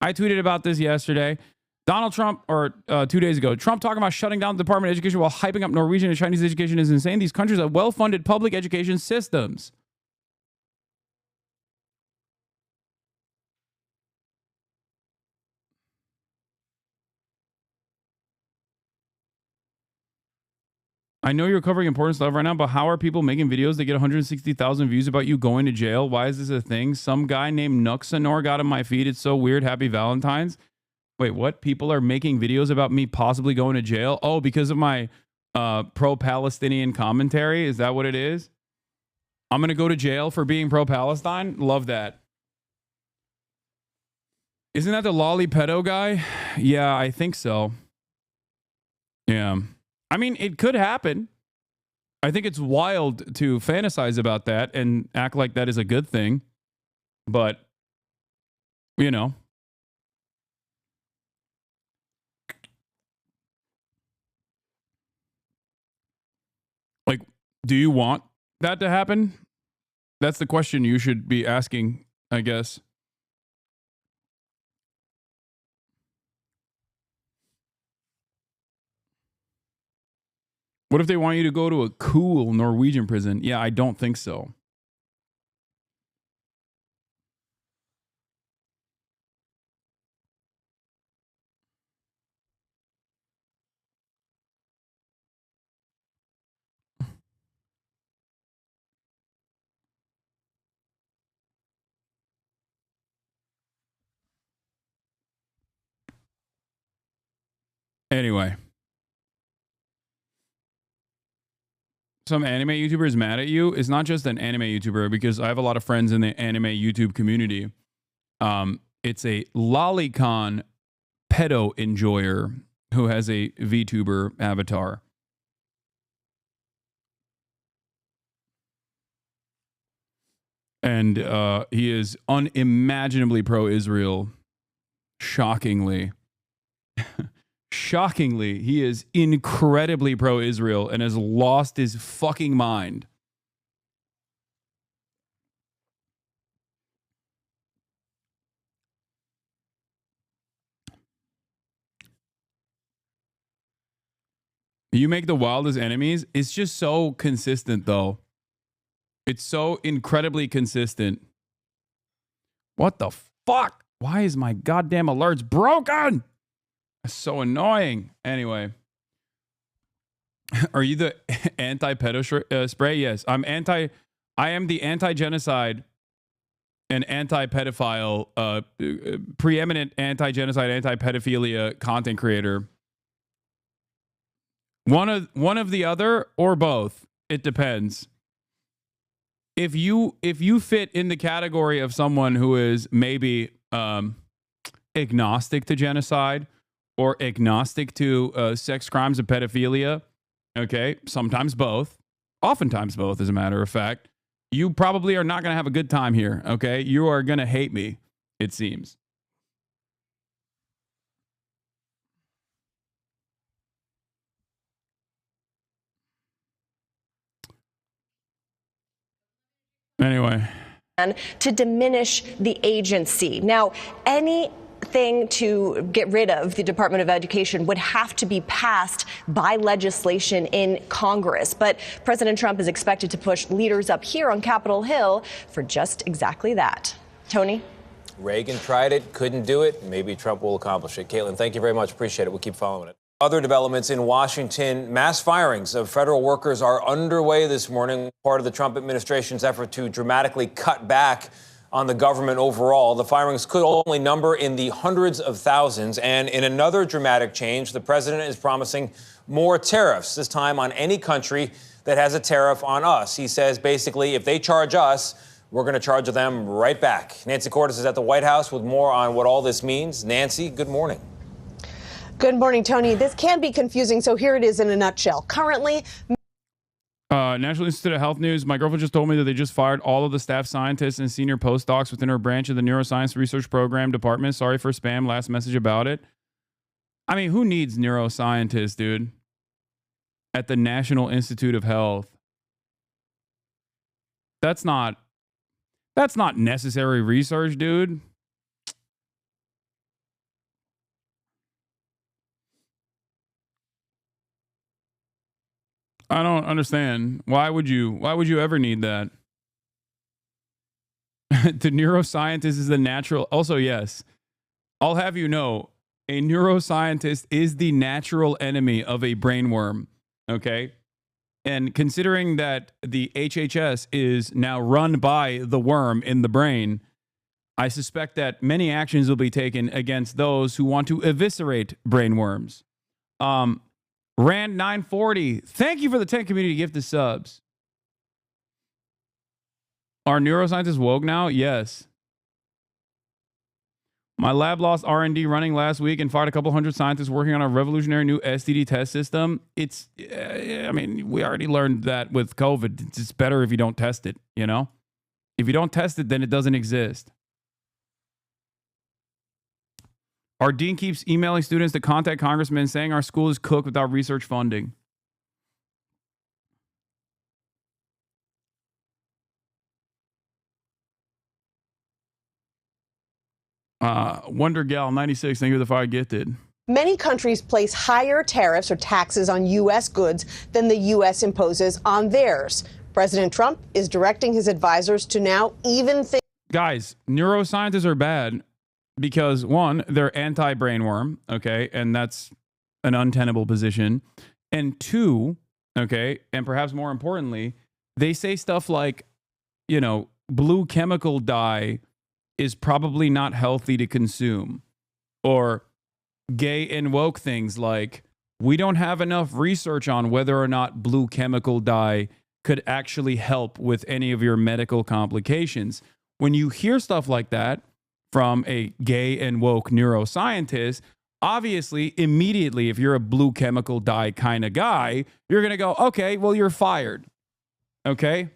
I tweeted about this yesterday. Donald Trump, or 2 days ago, Trump talking about shutting down the Department of Education while hyping up Norwegian and Chinese education is insane. These countries have well-funded public education systems. I know you're covering important stuff right now, but how are people making videos that get 160,000 views about you going to jail? Why is this a thing? Some guy named Nuxanor got in my feed. It's so weird. Happy Valentine's. Wait, what? People are making videos about me possibly going to jail? Oh, because of my pro-Palestinian commentary? Is that what it is? I'm going to go to jail for being pro-Palestine? Love that. Isn't that the lolly pedo guy? Yeah, I think so. Yeah. I mean, it could happen. I think it's wild to fantasize about that and act like that is a good thing. But, you know. Like, do you want that to happen? That's the question you should be asking, I guess. What if they want you to go to a cool Norwegian prison? Yeah, I don't think so. Anyway. Some anime YouTuber is mad at you. It's not just an anime YouTuber, because I have a lot of friends in the anime YouTube community. It's a lolicon pedo enjoyer who has a VTuber avatar. And he is unimaginably pro-Israel. Shockingly. Shockingly, he is incredibly pro-Israel and has lost his fucking mind. You make the wildest enemies. It's just so consistent, though. It's so incredibly consistent. What the fuck? Why is my goddamn alerts broken? That's so annoying. Anyway. Are you the anti-pedo spray? Yes. I am the anti-genocide and anti-pedophile, preeminent anti-genocide, anti-pedophilia content creator. One of the other or both. It depends. If you fit in the category of someone who is maybe agnostic to genocide or agnostic to sex crimes and pedophilia, okay, sometimes both, oftentimes both, as a matter of fact, you probably are not going to have a good time here, okay? You are going to hate me, it seems. Anyway. To diminish the agency. Now, anything to get rid of the Department of Education would have to be passed by legislation in Congress. But President Trump is expected to push leaders up here on Capitol Hill for just exactly that. Tony? Reagan tried it, couldn't do it. Maybe Trump will accomplish it. Caitlin, thank you very much. Appreciate it. We'll keep following it. Other developments in Washington, mass firings of federal workers are underway this morning, part of the Trump administration's effort to dramatically cut back on the government overall. The firings could only number in the hundreds of thousands. And in another dramatic change, the president is promising more tariffs, this time on any country that has a tariff on us. He says basically, if they charge us, we're going to charge them right back. Nancy Cordes is at the White House with more on what all this means. Nancy, good morning. Good morning, Tony. This can be confusing, so here it is in a nutshell. Currently, National Institute of Health News. My girlfriend just told me that they just fired all of the staff scientists and senior postdocs within her branch of the Neuroscience Research Program Department. Sorry for spam. Last message about it. I mean, who needs neuroscientists, dude? At the National Institute of Health. That's not necessary research, dude. I don't understand. Why would you ever need that? The neuroscientist is the natural. Also, yes, I'll have you know, a neuroscientist is the natural enemy of a brainworm. Okay. And considering that the HHS is now run by the worm in the brain, I suspect that many actions will be taken against those who want to eviscerate brainworms. Rand 940, thank you for the 10 community gifted subs. Are neuroscientists woke now? Yes. My lab lost R&D running last week and fired a couple hundred scientists working on a revolutionary new STD test system. It's, I mean, we already learned that with COVID. It's better if you don't test it, you know? If you don't test it, then it doesn't exist. Our dean keeps emailing students to contact congressmen saying our school is cooked without research funding. Wonder Gal 96, thank you for the fire gifted. many countries place higher tariffs or taxes on U.S. goods than the U.S. imposes on theirs. President Trump is directing his advisors to now even think. Guys, neuroscientists are bad because, one, they're anti-brainworm, okay, and that's an untenable position. And two, okay, and perhaps more importantly, they say stuff like, you know, blue chemical dye is probably not healthy to consume. Or gay and woke things like, we don't have enough research on whether or not blue chemical dye could actually help with any of your medical complications. When you hear stuff like that from a gay and woke neuroscientist, obviously, immediately, if you're a blue chemical dye kind of guy, you're going to go, okay, well, you're fired. Okay?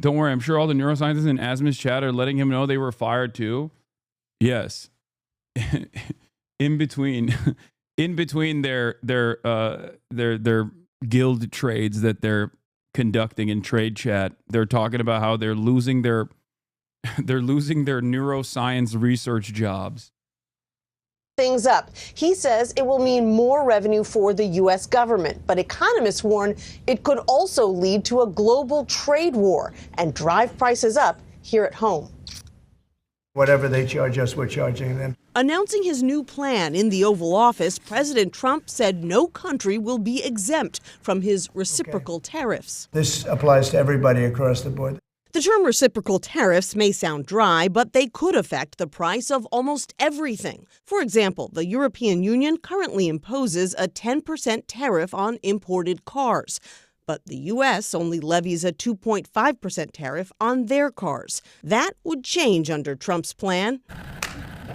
Don't worry, I'm sure all the neuroscientists in Asma's chat are letting him know they were fired too. Yes. in between their guild trades that they're conducting in trade chat, they're talking about how they're losing their neuroscience research jobs. Things up. He says it will mean more revenue for the U.S. government, but economists warn it could also lead to a global trade war and drive prices up here at home. Whatever they charge us, we're charging them. Announcing his new plan in the Oval Office, President Trump said no country will be exempt from his reciprocal tariffs. This applies to everybody across the board. The term reciprocal tariffs may sound dry, but they could affect the price of almost everything. For example, the European Union currently imposes a 10% tariff on imported cars. But the U.S. only levies a 2.5% tariff on their cars. That would change under Trump's plan.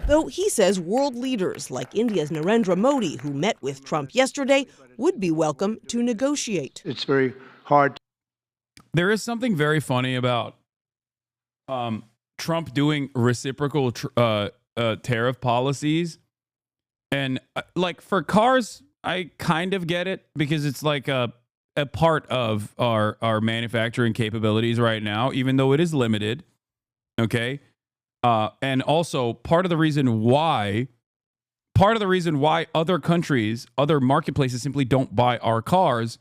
Though he says world leaders like India's Narendra Modi, who met with Trump yesterday, would be welcome to negotiate. It's very hard. There is something very funny about Trump doing reciprocal tariff policies. And like for cars, I kind of get it because it's like a part of our manufacturing capabilities right now, even though it is limited. Okay. And also part of the reason why other countries, other marketplaces simply don't buy our cars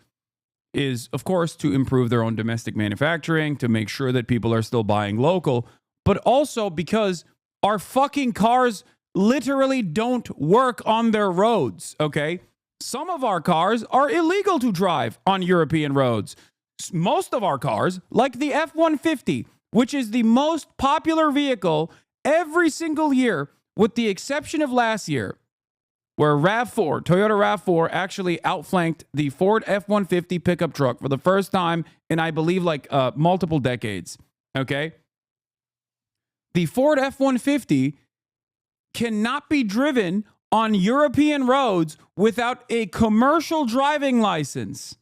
is, of course, to improve their own domestic manufacturing, to make sure that people are still buying local, but also because our fucking cars literally don't work on their roads, okay? Some of our cars are illegal to drive on European roads. Most of our cars, like the F-150, which is the most popular vehicle every single year, with the exception of last year, where Toyota RAV4 actually outflanked the Ford F-150 pickup truck for the first time in, I believe, like multiple decades, okay? The Ford F-150 cannot be driven on European roads without a commercial driving license.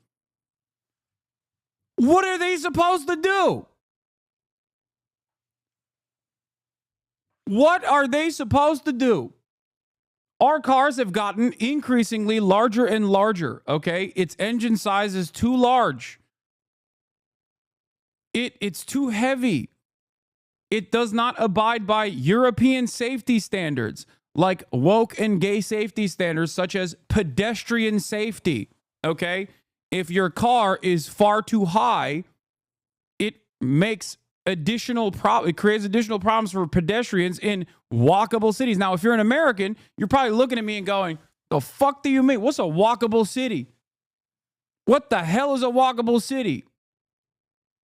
What are they supposed to do? What are they supposed to do? Our cars have gotten increasingly larger and larger, okay? Its engine size is too large. It's too heavy. It does not abide by European safety standards, like woke and gay safety standards, such as pedestrian safety, okay? If your car is far too high, it makes it creates additional problems for pedestrians in walkable cities. Now, if you're an American, you're probably looking at me and going, the fuck do you mean? What's a walkable city? What the hell is a walkable city?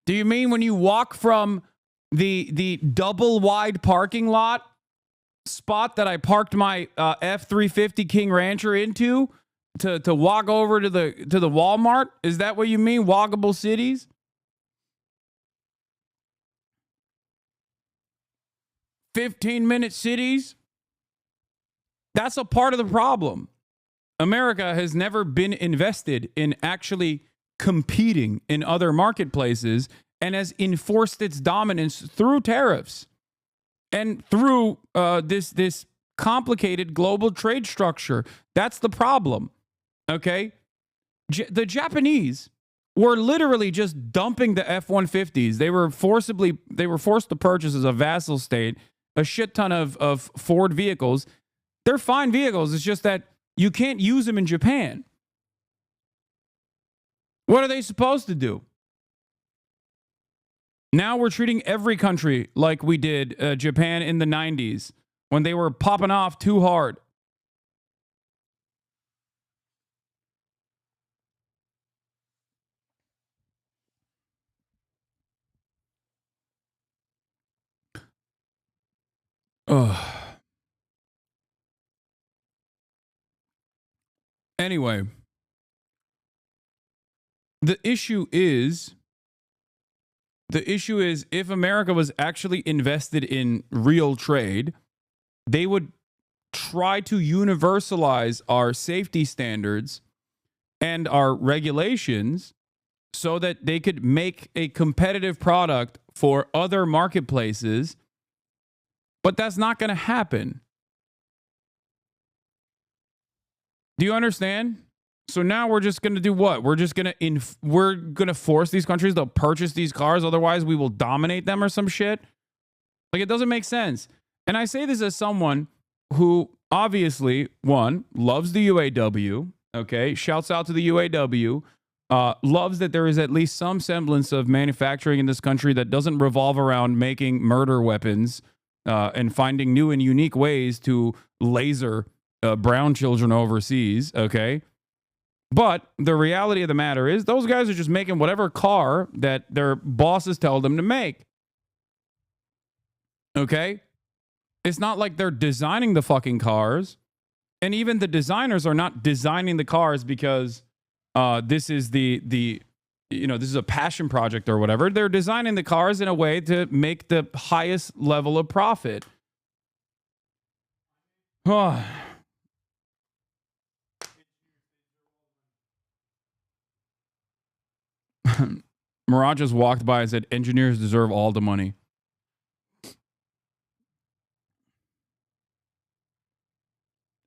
Do you mean when you walk from the double wide parking lot spot that I parked my F-350 King Rancher into to walk over to the Walmart? Is that what you mean, walkable cities? 15-minute cities? That's a part of the problem. America has never been invested in actually competing in other marketplaces and has enforced its dominance through tariffs and through this complicated global trade structure. That's the problem, okay? The Japanese were literally just dumping the F-150s. They were forced to purchase as a vassal state a shit ton of Ford vehicles. They're fine vehicles. It's just that you can't use them in Japan. What are they supposed to do? Now we're treating every country like we did Japan in the 90s when they were popping off too hard. Anyway, the issue is if America was actually invested in real trade, they would try to universalize our safety standards and our regulations so that they could make a competitive product for other marketplaces. But that's not going to happen. Do you understand? So now we're just going to do what? We're going to force these countries to purchase these cars. Otherwise, we will dominate them or some shit. Like, it doesn't make sense. And I say this as someone who obviously, one, loves the UAW. Okay. Shouts out to the UAW. Loves that there is at least some semblance of manufacturing in this country that doesn't revolve around making murder weapons and finding new and unique ways to laser brown children overseas, okay? But the reality of the matter is those guys are just making whatever car that their bosses tell them to make. Okay? It's not like they're designing the fucking cars. And even the designers are not designing the cars because this is this is a passion project or whatever. They're designing the cars in a way to make the highest level of profit. Mirage just walked by and said, engineers deserve all the money.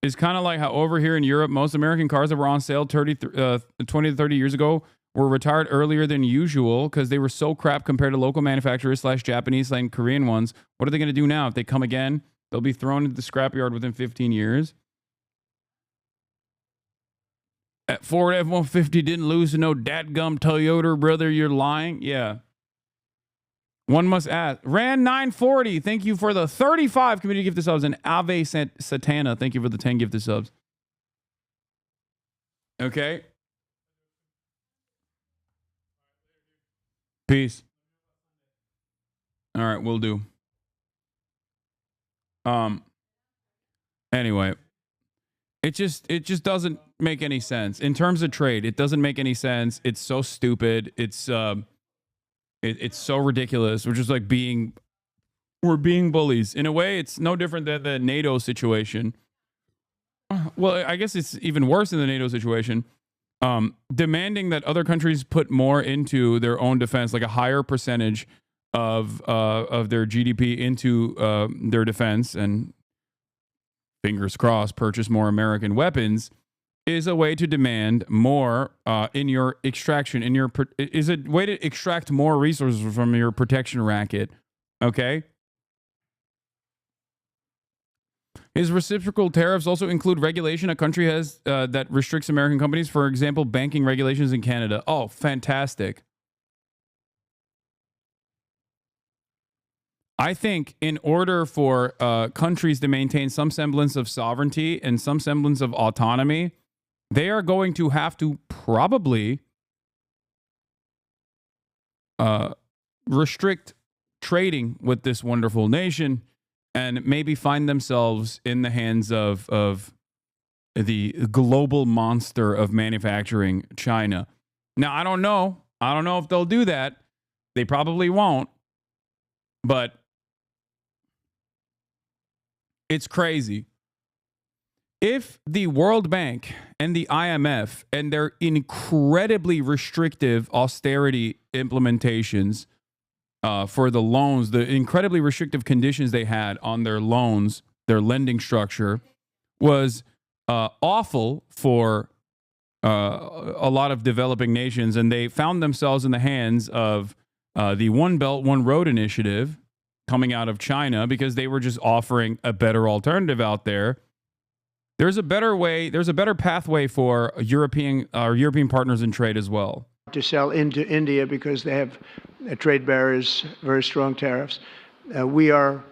It's kind of like how over here in Europe, most American cars that were on sale 20 to 30 years ago were retired earlier than usual because they were so crap compared to local manufacturers / Japanese / Korean ones. What are they going to do now? If they come again, they'll be thrown into the scrapyard within 15 years. That Ford F-150 didn't lose to no dadgum Toyota, brother. You're lying? Yeah. One must ask. Ran 940. Thank you for the 35 community gifted subs. And Ave Satana. Thank you for the 10 gifted subs. Okay. Peace. All right, we'll do. Anyway, it just doesn't make any sense in terms of trade. It doesn't make any sense. It's so stupid. It's so ridiculous. We're just like being bullies. In a way, it's no different than the NATO situation. Well, I guess it's even worse than the NATO situation. Demanding that other countries put more into their own defense, like a higher percentage of their GDP into their defense, and fingers crossed, purchase more American weapons, is a way to demand more in your extraction, is a way to extract more resources from your protection racket. Okay. Is reciprocal tariffs also include regulation a country has that restricts American companies? For example, banking regulations in Canada. Oh, fantastic. I think in order for countries to maintain some semblance of sovereignty and some semblance of autonomy, they are going to have to probably restrict trading with this wonderful nation and maybe find themselves in the hands of the global monster of manufacturing, China. Now, I don't know. I don't know if they'll do that. They probably won't. But it's crazy. If the World Bank and the IMF and their incredibly restrictive austerity implementations for the loans, the incredibly restrictive conditions they had on their loans, their lending structure, was awful for a lot of developing nations, and they found themselves in the hands of the One Belt, One Road initiative coming out of China because they were just offering a better alternative out there. There's a better way. There's a better pathway for European partners in trade as well. To sell into India because they have trade barriers, very strong tariffs. We are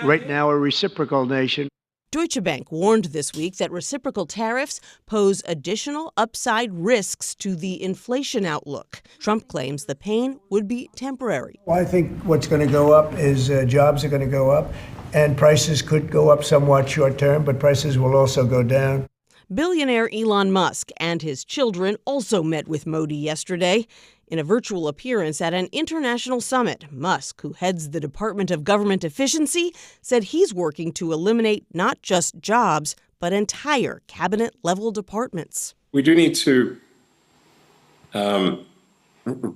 right now a reciprocal nation. Deutsche Bank warned this week that reciprocal tariffs pose additional upside risks to the inflation outlook. Trump claims the pain would be temporary. Well, I think what's going to go up is jobs are going to go up, and prices could go up somewhat short term, but prices will also go down. Billionaire Elon Musk and his children also met with Modi yesterday. In a virtual appearance at an international summit, Musk, who heads the Department of Government Efficiency, said he's working to eliminate not just jobs, but entire cabinet-level departments. We do need to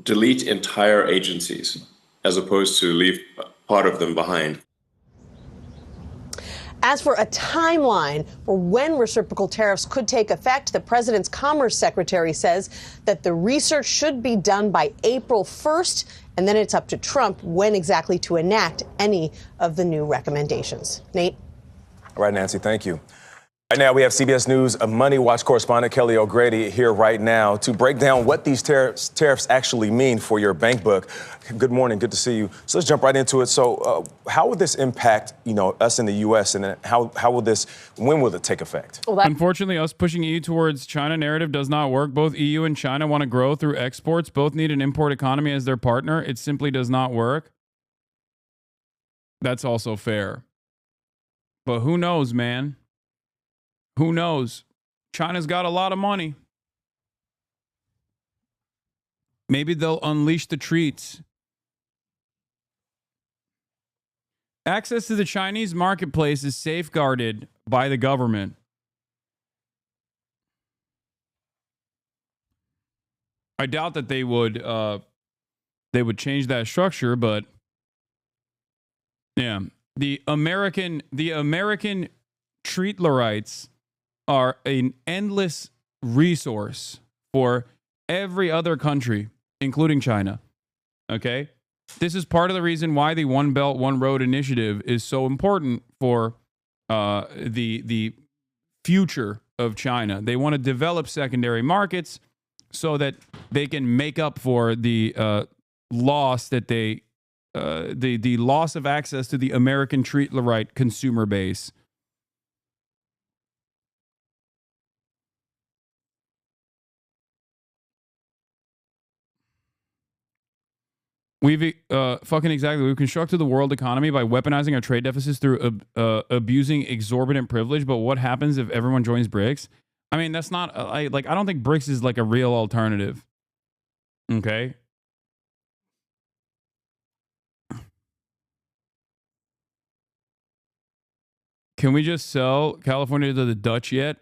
delete entire agencies as opposed to leave part of them behind. As for a timeline for when reciprocal tariffs could take effect, the president's Commerce Secretary says that the research should be done by April 1st, and then it's up to Trump when exactly to enact any of the new recommendations. Nate? All right, Nancy, thank you. Right now, we have CBS News Money Watch correspondent Kelly O'Grady here right now to break down what these tariffs actually mean for your bank book. Good morning. Good to see you. So let's jump right into it. So how will this impact, us in the U.S. and when will it take effect? Unfortunately, us pushing EU towards China narrative does not work. Both EU and China want to grow through exports. Both need an import economy as their partner. It simply does not work. That's also fair. But who knows, man? Who knows? China's got a lot of money. Maybe they'll unleash the treats. Access to the Chinese marketplace is safeguarded by the government. I doubt that they would change that structure, but yeah, the American treatlerites are an endless resource for every other country, including China. Okay? This is part of the reason why the One Belt, One Road initiative is so important for the future of China. They want to develop secondary markets so that they can make up for the loss that the loss of access to the American treatlerite consumer base. We've we've constructed the world economy by weaponizing our trade deficits through abusing exorbitant privilege. But what happens if everyone joins BRICS? I mean, that's not I don't think BRICS is like a real alternative. Okay. Can we just sell California to the Dutch yet?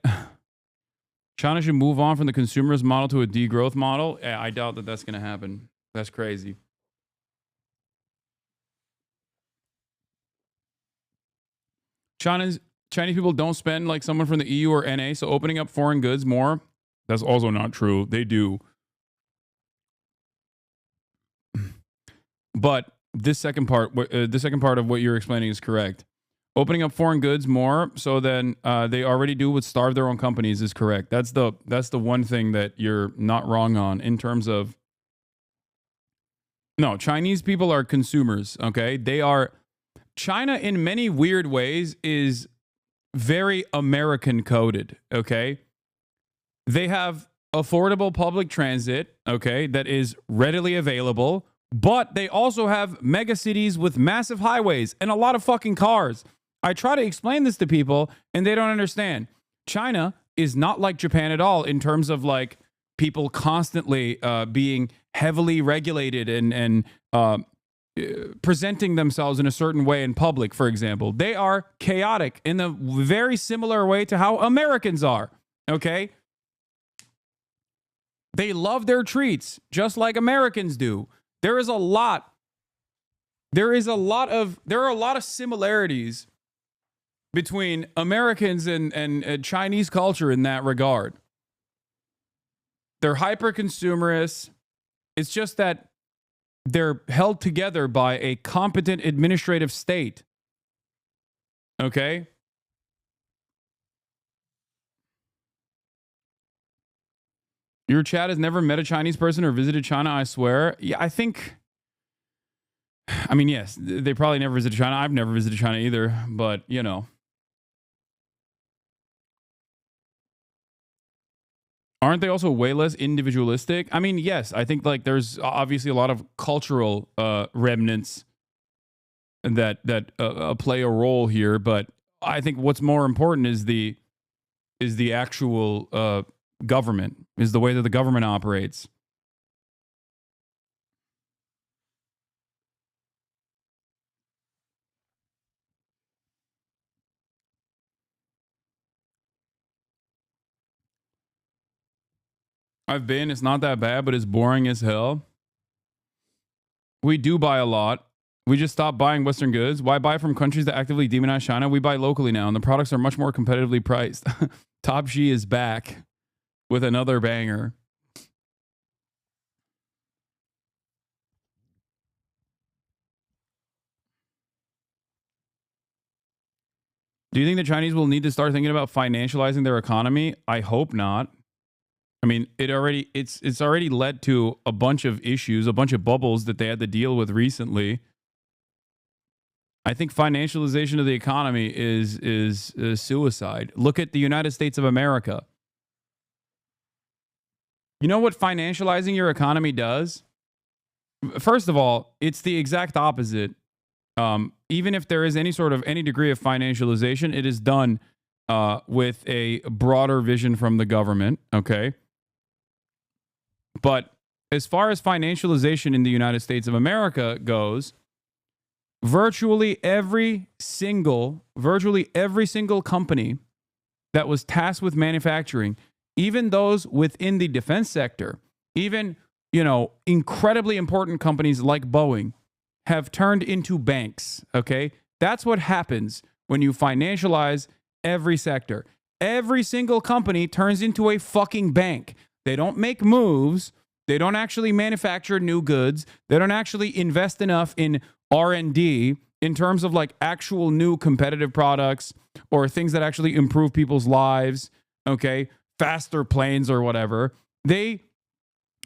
China should move on from the consumerist model to a degrowth model. I doubt that that's going to happen. That's crazy. Chinese people don't spend like someone from the EU or NA, so opening up foreign goods more, that's also not true. They do. But this second part of what you're explaining is correct. Opening up foreign goods more so then they already do would starve their own companies is correct. That's the one thing that you're not wrong on in terms of. No, Chinese people are consumers, okay? China in many weird ways is very American coded, okay? They have affordable public transit, okay, that is readily available, but they also have mega cities with massive highways and a lot of fucking cars. I try to explain this to people and they don't understand. China is not like Japan at all in terms of like people constantly being heavily regulated and presenting themselves in a certain way in public, for example. They are chaotic in a very similar way to how Americans are, okay? They love their treats just like Americans do. There are a lot of similarities between Americans and Chinese culture in that regard. They're hyper consumerists. It's just that they're held together by a competent administrative state. Okay? Your chat has never met a Chinese person or visited China, I swear. Yeah, I mean, yes, they probably never visited China. I've never visited China either, but, you know. Aren't they also way less individualistic? I mean, yes, I think like there's obviously a lot of cultural remnants that play a role here, but I think what's more important is the actual government, is the way that the government operates. I've been. It's not that bad, but it's boring as hell. We do buy a lot. We just stopped buying Western goods. Why buy from countries that actively demonize China? We buy locally now, and the products are much more competitively priced. Top G is back with another banger. Do you think the Chinese will need to start thinking about financializing their economy? I hope not. I mean, it's already led to a bunch of issues, a bunch of bubbles that they had to deal with recently. I think financialization of the economy is suicide. Look at the United States of America. You know what financializing your economy does? First of all, it's the exact opposite. Even if there is any degree of financialization, it is done with a broader vision from the government. Okay. But as far as financialization in the United States of America goes, virtually every single company that was tasked with manufacturing, even those within the defense sector, even, incredibly important companies like Boeing, have turned into banks. Okay. That's what happens when you financialize every sector. Every single company turns into a fucking bank. They don't make moves. They don't actually manufacture new goods. They don't actually invest enough in R&D in terms of like actual new competitive products or things that actually improve people's lives. Okay. Faster planes or whatever. They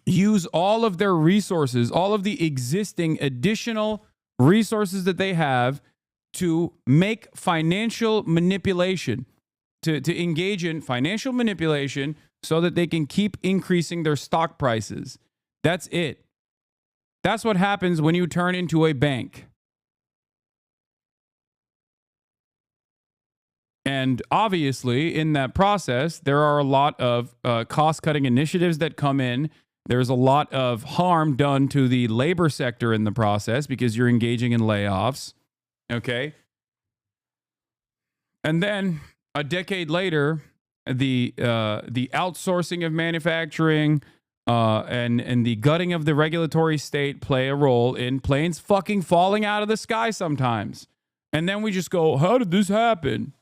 use all of their resources, all of the existing additional resources that they have to make financial manipulation, to engage in financial manipulation so that they can keep increasing their stock prices. That's it. That's what happens when you turn into a bank. And obviously, in that process, there are a lot of cost-cutting initiatives that come in. There's a lot of harm done to the labor sector in the process because you're engaging in layoffs. Okay. And then a decade later, the outsourcing of manufacturing and the gutting of the regulatory state play a role in planes fucking falling out of the sky sometimes. And then we just go, how did this happen?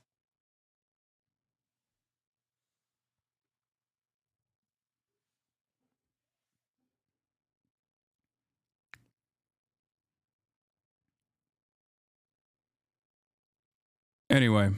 Anyway.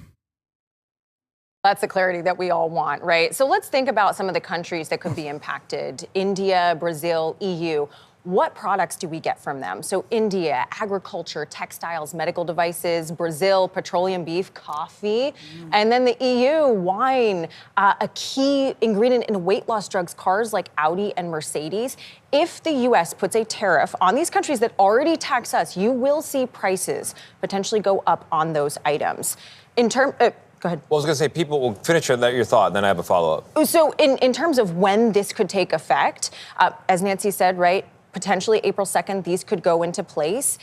That's the clarity that we all want, right? So let's think about some of the countries that could be impacted. India, Brazil, EU. What products do we get from them? So India, agriculture, textiles, medical devices. Brazil, petroleum, beef, coffee. And then the EU, wine, a key ingredient in weight loss drugs, cars like Audi and Mercedes. If the U.S. puts a tariff on these countries that already tax us, you will see prices potentially go up on those items. Go ahead. Well, I was going to say, people will finish your thought, and then I have a follow-up. So in terms of when this could take effect, as Nancy said, right, potentially April 2nd, these could go into place.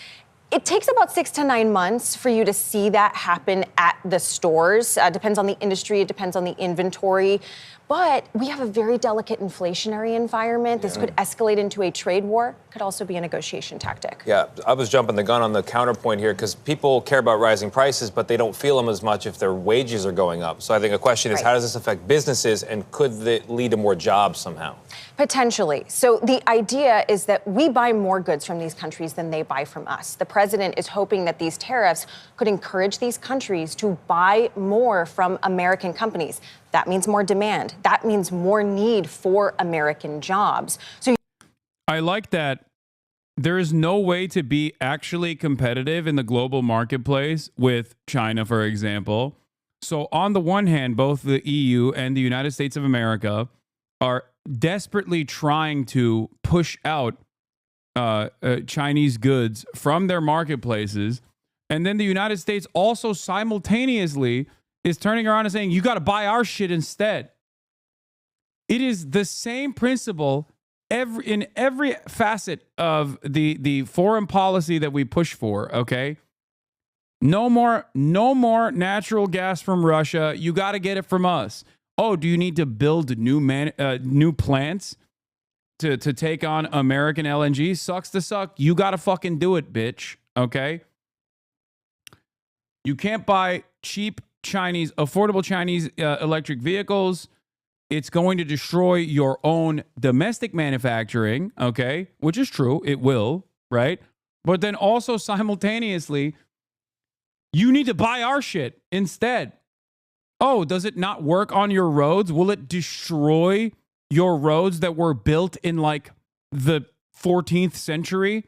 It takes about 6 to 9 months for you to see that happen at the stores. Depends on the industry. It depends on the inventory. But we have a very delicate inflationary environment. This could escalate into a trade war. Could also be a negotiation tactic. Yeah, I was jumping the gun on the counterpoint here because people care about rising prices, but they don't feel them as much if their wages are going up. So I think a question is, how does this affect businesses, and could it lead to more jobs somehow? Potentially. So the idea is that we buy more goods from these countries than they buy from us. The president is hoping that these tariffs could encourage these countries to buy more from American companies. That means more demand. That means more need for American jobs. So I like that there is no way to be actually competitive in the global marketplace with China, for example. So on the one hand, both the EU and the United States of America are desperately trying to push out Chinese goods from their marketplaces. And then the United States also simultaneously is turning around and saying, you got to buy our shit instead. It is the same principle in every facet of the foreign policy that we push for, okay? No more natural gas from Russia. You got to get it from us. Oh, do you need to build new plants to take on American LNG? Sucks to suck. You got to fucking do it, bitch, okay? You can't buy affordable Chinese electric vehicles. It's going to destroy your own domestic manufacturing, okay? Which is true. It will, right? But then also simultaneously, You need to buy our shit instead. Oh, does it not work on your roads? Will it destroy your roads that were built in like the 14th century?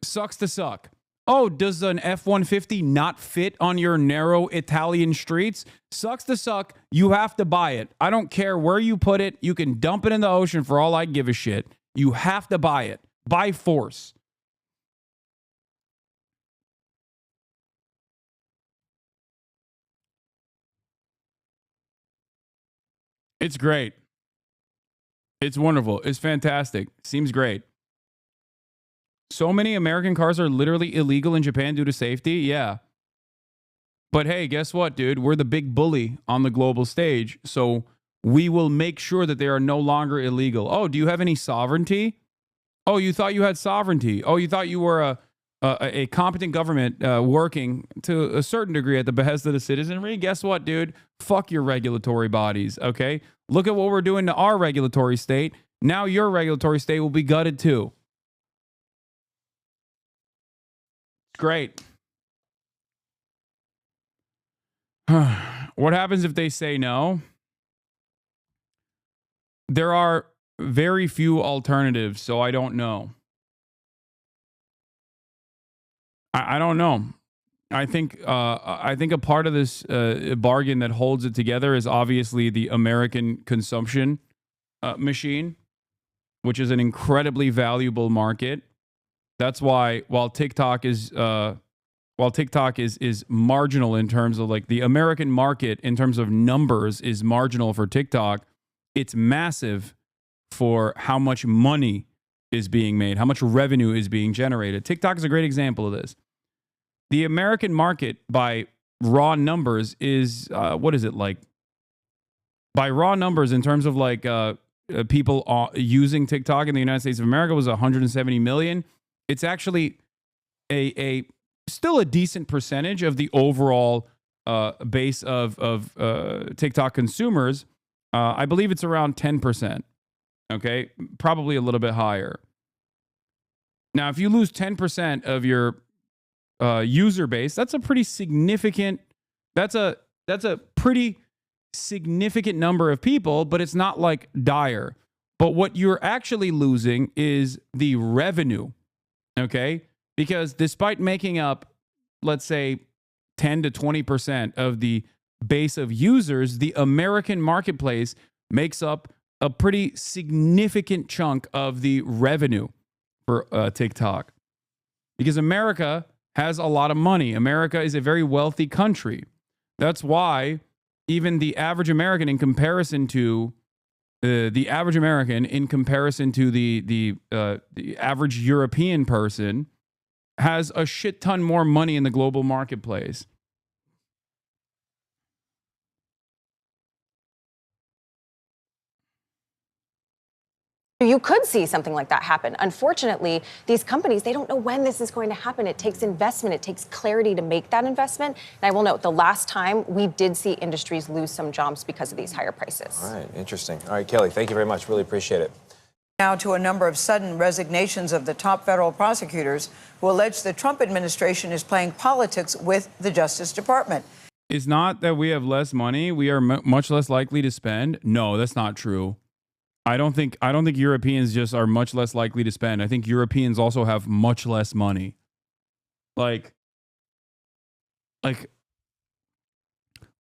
Sucks to suck. Oh, does an F-150 not fit on your narrow Italian streets? Sucks to suck. You have to buy it. I don't care where you put it. You can dump it in the ocean for all I give a shit. You have to buy it. By force. It's great. It's wonderful. It's fantastic. Seems great. So many American cars are literally illegal in Japan due to safety. Yeah. But hey, guess what, dude? We're the big bully on the global stage. So we will make sure that they are no longer illegal. Oh, do you have any sovereignty? Oh, you thought you had sovereignty. Oh, you thought you were a competent government working to a certain degree at the behest of the citizenry. Guess what, dude? Fuck your regulatory bodies, okay? Look at what we're doing to our regulatory state. Now your regulatory state will be gutted too. Great. What happens if they say no? There are very few alternatives, so I don't know. I don't know. I think a part of this bargain that holds it together is obviously the American consumption machine, which is an incredibly valuable market. That's why while TikTok is marginal in terms of like the American market in terms of numbers is marginal for TikTok, it's massive for how much money is being made, how much revenue is being generated. TikTok is a great example of this. The American market by raw numbers is, what is it like? By raw numbers in terms of like people using TikTok in the United States of America was 170 million. It's actually a still a decent percentage of the overall base of TikTok consumers. I believe it's around 10%. Okay, probably a little bit higher. Now, if you lose 10% of your user base, that's a pretty significant. That's a pretty significant number of people, but it's not like dire. But what you're actually losing is the revenue. Okay, because despite making up, let's say, 10 to 20% of the base of users, the American marketplace makes up a pretty significant chunk of the revenue for TikTok. Because America has a lot of money. America is a very wealthy country. That's why even the average American in comparison to the average European person has a shit ton more money in the global marketplace. You could see something like that happen. Unfortunately, these companies, they don't know when this is going to happen. It takes investment. It takes clarity to make that investment. And I will note, the last time we did see industries lose some jobs because of these higher prices. All right, interesting. All right, Kelly, thank you very much. Really appreciate it. Now to a number of sudden resignations of the top federal prosecutors who allege the Trump administration is playing politics with the Justice Department. It's not that we have less money. We are much less likely to spend. No, that's not true. I don't think Europeans just are much less likely to spend. I think Europeans also have much less money. Like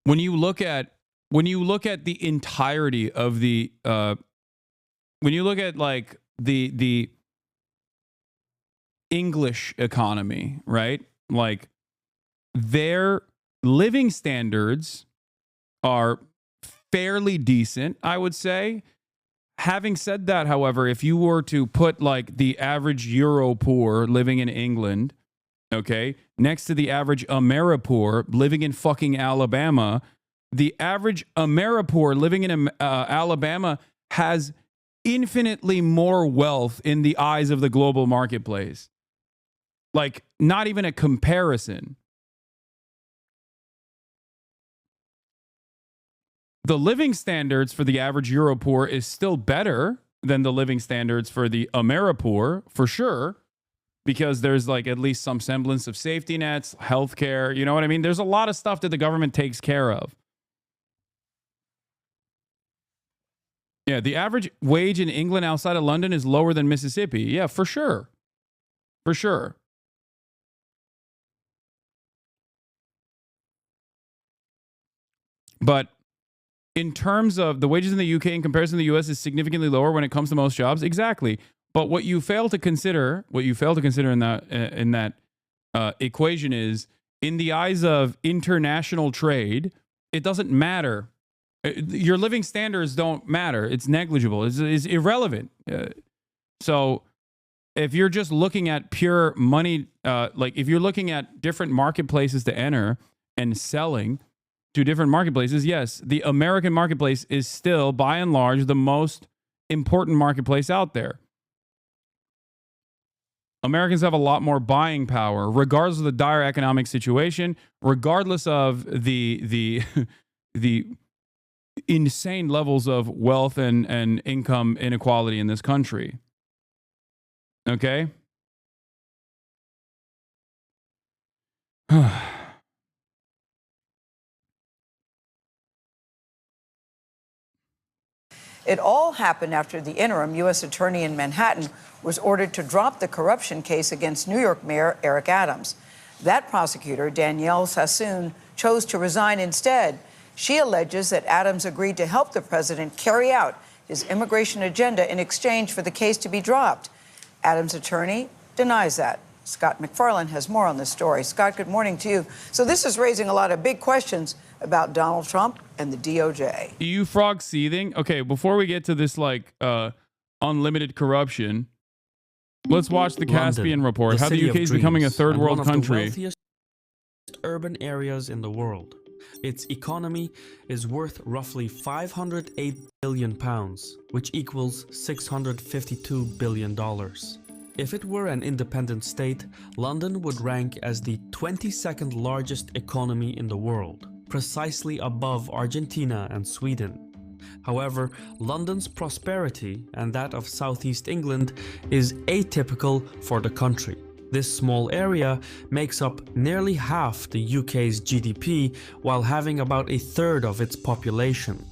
when you look at the entirety of the when you look at like the English economy, right? Like their living standards are fairly decent, I would say. Having said that, however, if you were to put like the average Euro poor living in England, okay, next to the average Ameripoor living in fucking Alabama, the average Ameripoor living in Alabama has infinitely more wealth in the eyes of the global marketplace. Like, not even a comparison. The living standards for the average Europoor is still better than the living standards for the Ameripoor, for sure. because there's like at least some semblance of safety nets, healthcare. You know what I mean? There's a lot of stuff that the government takes care of. Yeah, the average wage in England outside of London is lower than Mississippi. Yeah, for sure. For sure. But in terms of the wages in the UK in comparison to the US is significantly lower when it comes to most jobs. Exactly. But what you fail to consider in that equation is, in the eyes of international trade, it doesn't matter. Your living standards don't matter. It's negligible. It's irrelevant. So if you're just looking at pure money, like if you're looking at different marketplaces to enter and selling to different marketplaces, yes, the American marketplace is still, by and large, the most important marketplace out there. Americans have a lot more buying power, regardless of the dire economic situation, regardless of the insane levels of wealth and income inequality in this country. Okay? It all happened after the interim U.S. attorney in Manhattan was ordered to drop the corruption case against New York Mayor Eric Adams. That prosecutor, Danielle Sassoon, chose to resign instead. She alleges that Adams agreed to help the president carry out his immigration agenda in exchange for the case to be dropped. Adams' attorney denies that. Scott McFarland has more on this story. Scott, good morning to you. So this is raising a lot of big questions about Donald Trump and the DOJ. You frog seething? Okay, before we get to this unlimited corruption, let's watch the Caspian Report. How the UK is becoming a third world country. One of the wealthiest urban areas in the world. Its economy is worth roughly £508 billion, which equals $652 billion. If it were an independent state, London would rank as the 22nd largest economy in the world, precisely above Argentina and Sweden. However, London's prosperity and that of southeast England is atypical for the country. This small area makes up nearly half the UK's GDP, while having about a third of its population.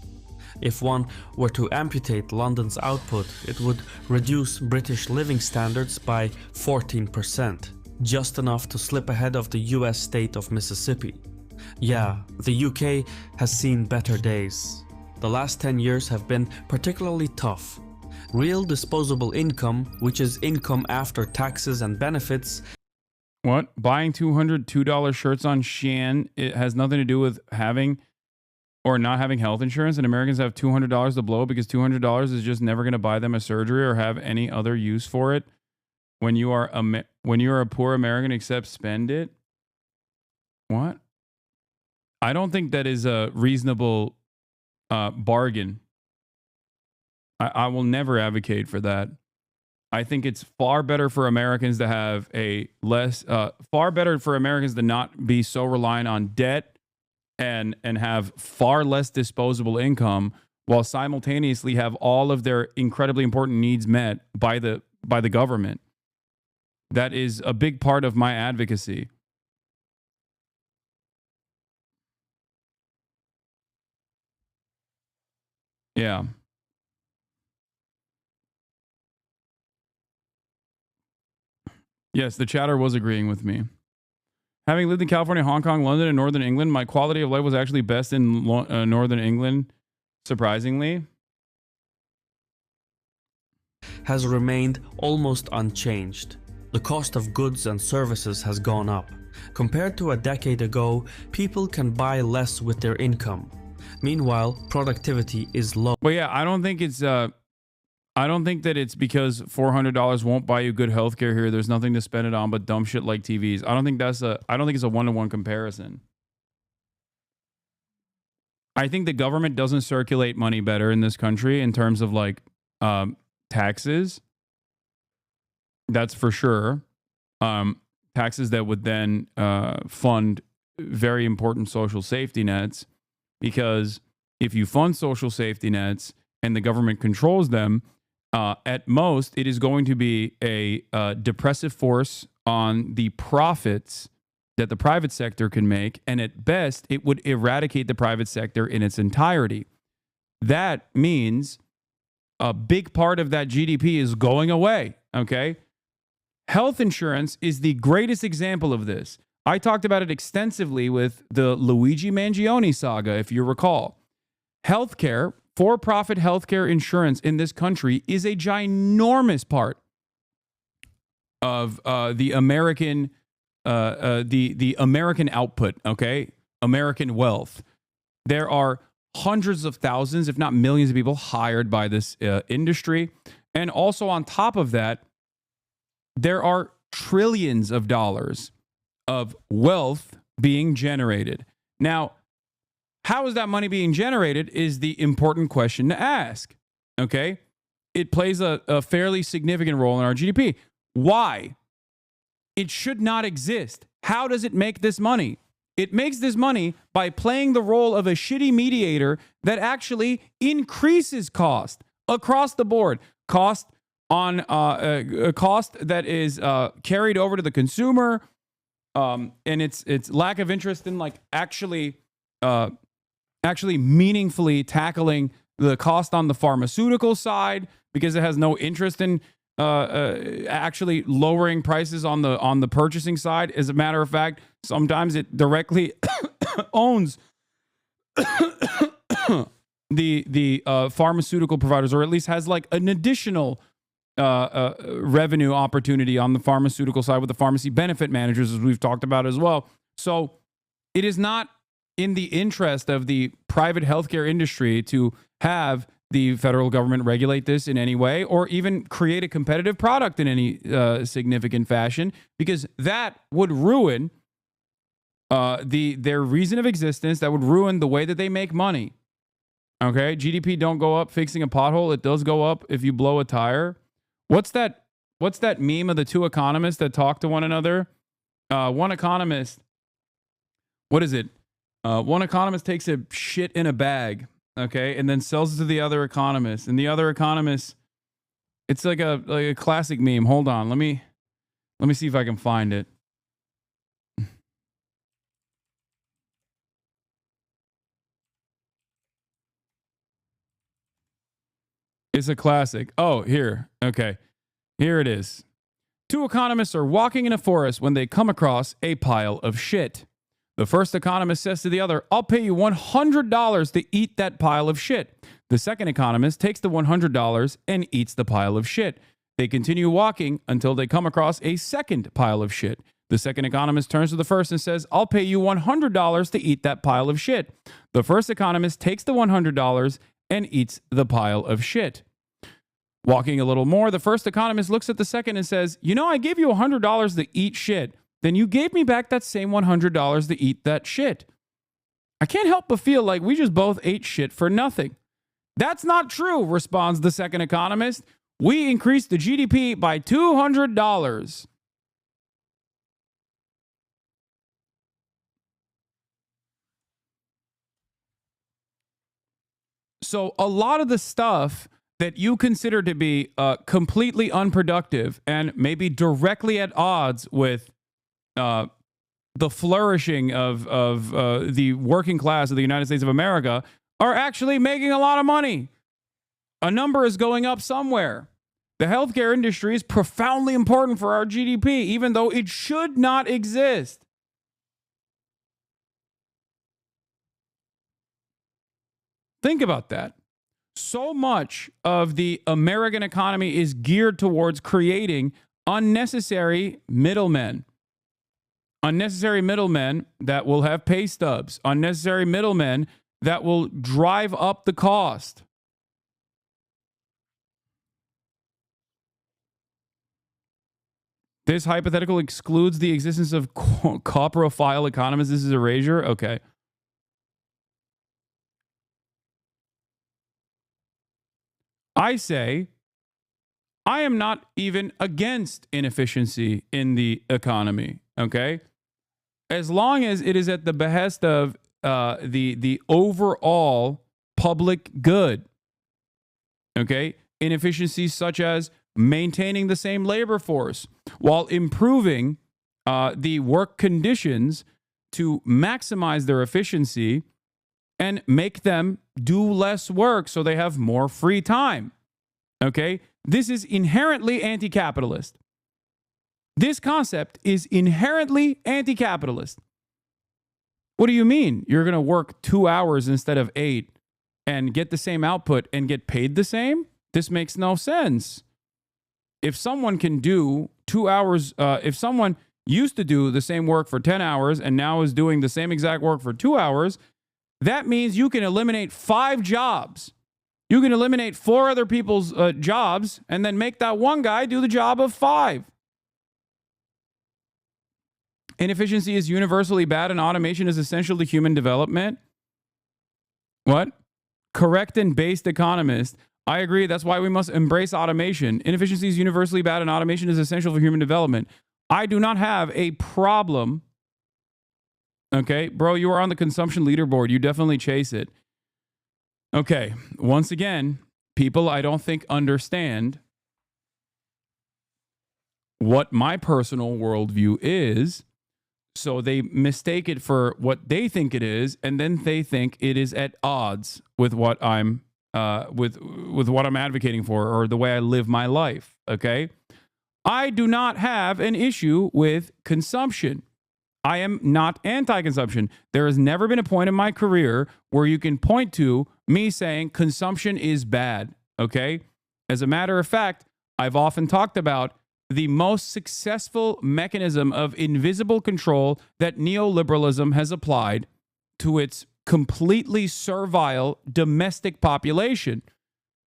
If one were to amputate London's output, it would reduce British living standards by 14%, just enough to slip ahead of the US state of Mississippi. Yeah, the UK has seen better days. The last 10 years have been particularly tough. Real disposable income, which is income after taxes and benefits. What? Buying $202 shirts on Shein, it has nothing to do with having or not having health insurance, and Americans have $200 to blow because $200 is just never going to buy them a surgery or have any other use for it. When you are a poor American, except spend it. What? I don't think that is a reasonable bargain. I will never advocate for that. I think it's far better for Americans to have far better for Americans to not be so reliant on debt and have far less disposable income, while simultaneously have all of their incredibly important needs met by the government. That is a big part of my advocacy. Yeah. Yes, the chatter was agreeing with me. Having lived in California, Hong Kong, London, and Northern England, my quality of life was actually best in Northern England, surprisingly. Has remained almost unchanged. The cost of goods and services has gone up. Compared to a decade ago, people can buy less with their income. Meanwhile, productivity is low. Well, yeah, I don't think that it's because $400 won't buy you good healthcare here. There's nothing to spend it on but dumb shit like TVs. I don't think it's a one-to-one comparison. I think the government doesn't circulate money better in this country in terms of taxes. That's for sure. Taxes that would then fund very important social safety nets, because if you fund social safety nets and the government controls them, At most, it is going to be a depressive force on the profits that the private sector can make, and at best, it would eradicate the private sector in its entirety. That means a big part of that GDP is going away, okay? Health insurance is the greatest example of this. I talked about it extensively with the Luigi Mangione saga, if you recall. Healthcare, for-profit healthcare insurance in this country is a ginormous part of the American the American output, okay? American wealth. There are hundreds of thousands, if not millions of people hired by this industry. And also on top of that, there are trillions of dollars of wealth being generated. Now, how is that money being generated is the important question to ask, okay? It plays a fairly significant role in our GDP. Why? It should not exist. How does it make this money? It makes this money by playing the role of a shitty mediator that actually increases cost across the board. Cost on a cost that is carried over to the consumer, and it's lack of interest in like actually meaningfully tackling the cost on the pharmaceutical side because it has no interest in actually lowering prices on the purchasing side. As a matter of fact, sometimes it directly owns the pharmaceutical providers, or at least has like an additional revenue opportunity on the pharmaceutical side with the pharmacy benefit managers, as we've talked about as well. So it is not in the interest of the private healthcare industry to have the federal government regulate this in any way, or even create a competitive product in any significant fashion, because that would ruin their reason of existence. That would ruin the way that they make money. Okay, GDP don't go up fixing a pothole. It does go up if you blow a tire. What's that meme of the two economists that talk to one another? One economist, what is it? One economist takes a shit in a bag, okay, and then sells it to the other economist. And the other economist, it's like a classic meme. Hold on, let me see if I can find it. It's a classic. Oh, here. Okay. Here it is. Two economists are walking in a forest when they come across a pile of shit. The first economist says to the other, "I'll pay you $100 to eat that pile of shit." The second economist takes the $100 and eats the pile of shit. They continue walking until they come across a second pile of shit. The second economist turns to the first and says, "I'll pay you $100 to eat that pile of shit." The first economist takes the $100 and eats the pile of shit. Walking a little more, the first economist looks at the second and says, "You know, I gave you $100 to eat shit. Then you gave me back that same $100 to eat that shit. I can't help but feel like we just both ate shit for nothing." "That's not true," responds the second economist. "We increased the GDP by $200. So a lot of the stuff that you consider to be completely unproductive and maybe directly at odds with the flourishing of the working class of the United States of America are actually making a lot of money. A number is going up somewhere. The healthcare industry is profoundly important for our GDP, even though it should not exist. Think about that. So much of the American economy is geared towards creating unnecessary middlemen. Unnecessary middlemen that will have pay stubs. Unnecessary middlemen that will drive up the cost. This hypothetical excludes the existence of coprophile economists. This is erasure? Okay. I say I am not even against inefficiency in the economy, okay? As long as it is at the behest of the overall public good, okay? inefficiencies such as maintaining the same labor force while improving the work conditions to maximize their efficiency and make them do less work so they have more free time. Okay? This is inherently anti-capitalist. This concept is inherently anti-capitalist. What do you mean? You're going to work 2 hours instead of 8 and get the same output and get paid the same? This makes no sense. If someone can do 2 hours, if someone used to do the same work for 10 hours and now is doing the same exact work for 2 hours, that means you can eliminate 5 jobs. You can eliminate 4 other people's jobs and then make that one guy do the job of 5. Inefficiency is universally bad and automation is essential to human development. What? Correct and based economist. I agree. That's why we must embrace automation. Inefficiency is universally bad and automation is essential for human development. I do not have a problem. Okay, bro, you are on the consumption leaderboard. You definitely chase it. Okay, once again, people I don't think understand what my personal worldview is. So they mistake it for what they think it is, and then they think it is at odds with what I'm with what I'm advocating for or the way I live my life. Okay, I do not have an issue with consumption. I am not anti-consumption. There has never been a point in my career where you can point to me saying consumption is bad. Okay, as a matter of fact, I've often talked about the most successful mechanism of invisible control that neoliberalism has applied to its completely servile domestic population.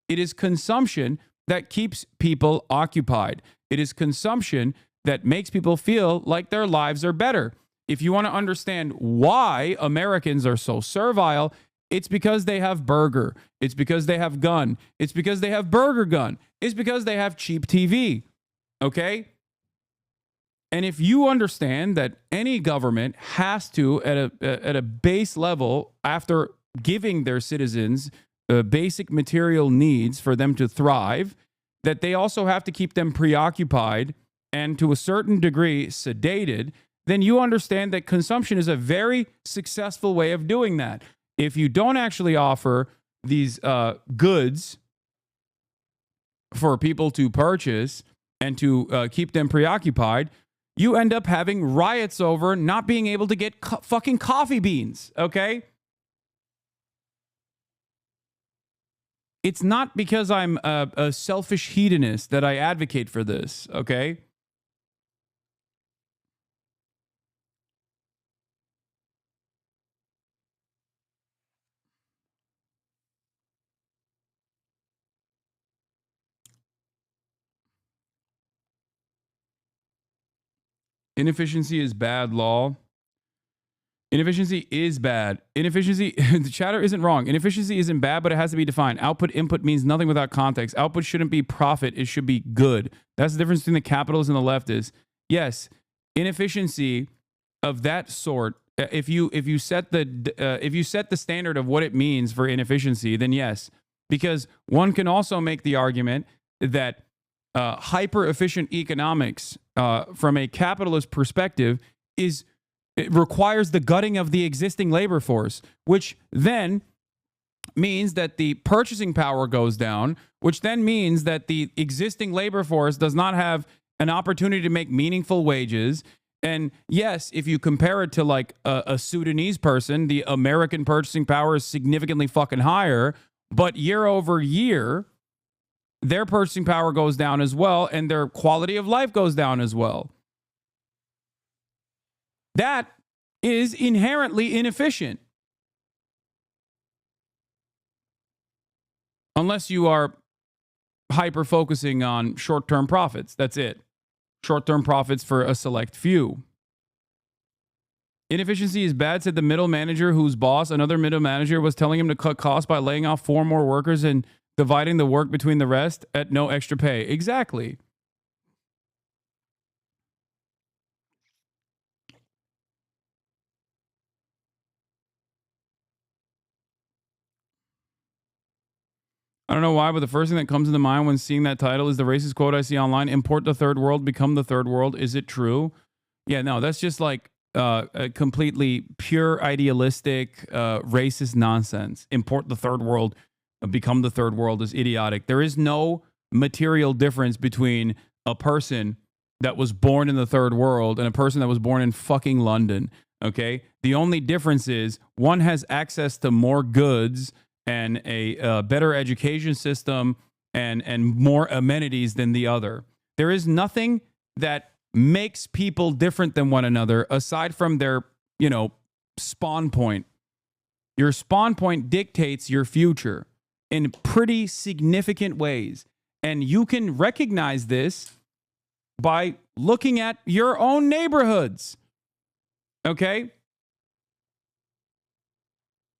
It is consumption that keeps people occupied. It is consumption that makes people feel like their lives are better. If you want to understand why Americans are so servile, it's because they have burger. It's because they have gun. It's because they have burger gun. It's because they have cheap TV. Okay? And if you understand that any government has to, at a base level, after giving their citizens basic material needs for them to thrive, that they also have to keep them preoccupied and to a certain degree sedated, then you understand that consumption is a very successful way of doing that. If you don't actually offer these goods for people to purchase and to keep them preoccupied, you end up having riots over not being able to get fucking coffee beans, okay? It's not because I'm a selfish hedonist that I advocate for this, okay? Inefficiency is bad, law. Inefficiency is bad. Inefficiency, the chatter isn't wrong. Inefficiency isn't bad, but it has to be defined. Output input means nothing without context. Output shouldn't be profit. It should be good. That's the difference between the capitalists and the leftists. Yes, inefficiency of that sort, if you set the standard of what it means for inefficiency, then yes. Because one can also make the argument that hyper-efficient economics from a capitalist perspective it requires the gutting of the existing labor force, which then means that the purchasing power goes down, which then means that the existing labor force does not have an opportunity to make meaningful wages. And yes, if you compare it to like a Sudanese person, the American purchasing power is significantly fucking higher, but year over year, their purchasing power goes down as well, and their quality of life goes down as well. That is inherently inefficient. Unless you are hyper-focusing on short-term profits. That's it. Short-term profits for a select few. Inefficiency is bad, said the middle manager whose boss, another middle manager, was telling him to cut costs by laying off 4 more workers and dividing the work between the rest at no extra pay. Exactly. I don't know why, but the first thing that comes into mind when seeing that title is the racist quote I see online: import the third world, become the third world. Is it true? Yeah, no, that's just like a completely pure idealistic racist nonsense. Import the third world, become the third world is idiotic. There is no material difference between a person that was born in the third world and a person that was born in fucking London. Okay? The only difference is one has access to more goods and a better education system and more amenities than the other. There is nothing that makes people different than one another aside from their, spawn point. Your spawn point dictates your future in pretty significant ways. And you can recognize this by looking at your own neighborhoods. Okay?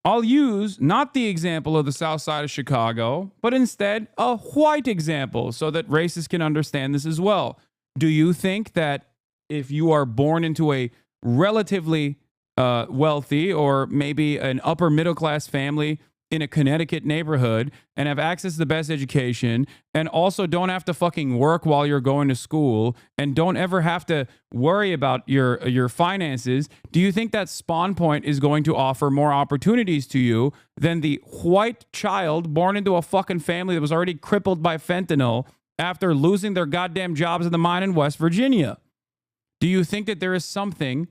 I'll use not the example of the South Side of Chicago, but instead a white example so that racists can understand this as well. Do you think that if you are born into a relatively wealthy or maybe an upper middle class family in a Connecticut neighborhood and have access to the best education and also don't have to fucking work while you're going to school and don't ever have to worry about your finances, do you think that spawn point is going to offer more opportunities to you than the white child born into a fucking family that was already crippled by fentanyl after losing their goddamn jobs in the mine in West Virginia? Do you think that there is something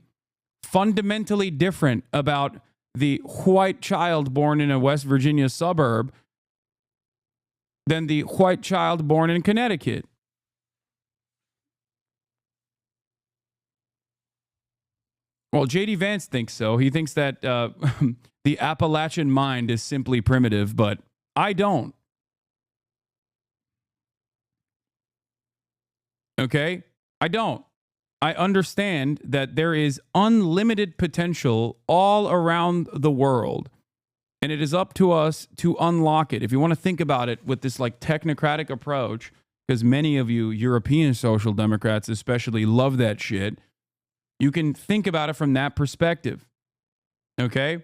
fundamentally different about the white child born in a West Virginia suburb than the white child born in Connecticut? Well, J.D. Vance thinks so. He thinks that the Appalachian mind is simply primitive, but I don't. Okay? I don't. I understand that there is unlimited potential all around the world, and it is up to us to unlock it. If you want to think about it with this like technocratic approach, because many of you European social democrats especially love that shit, you can think about it from that perspective. Okay?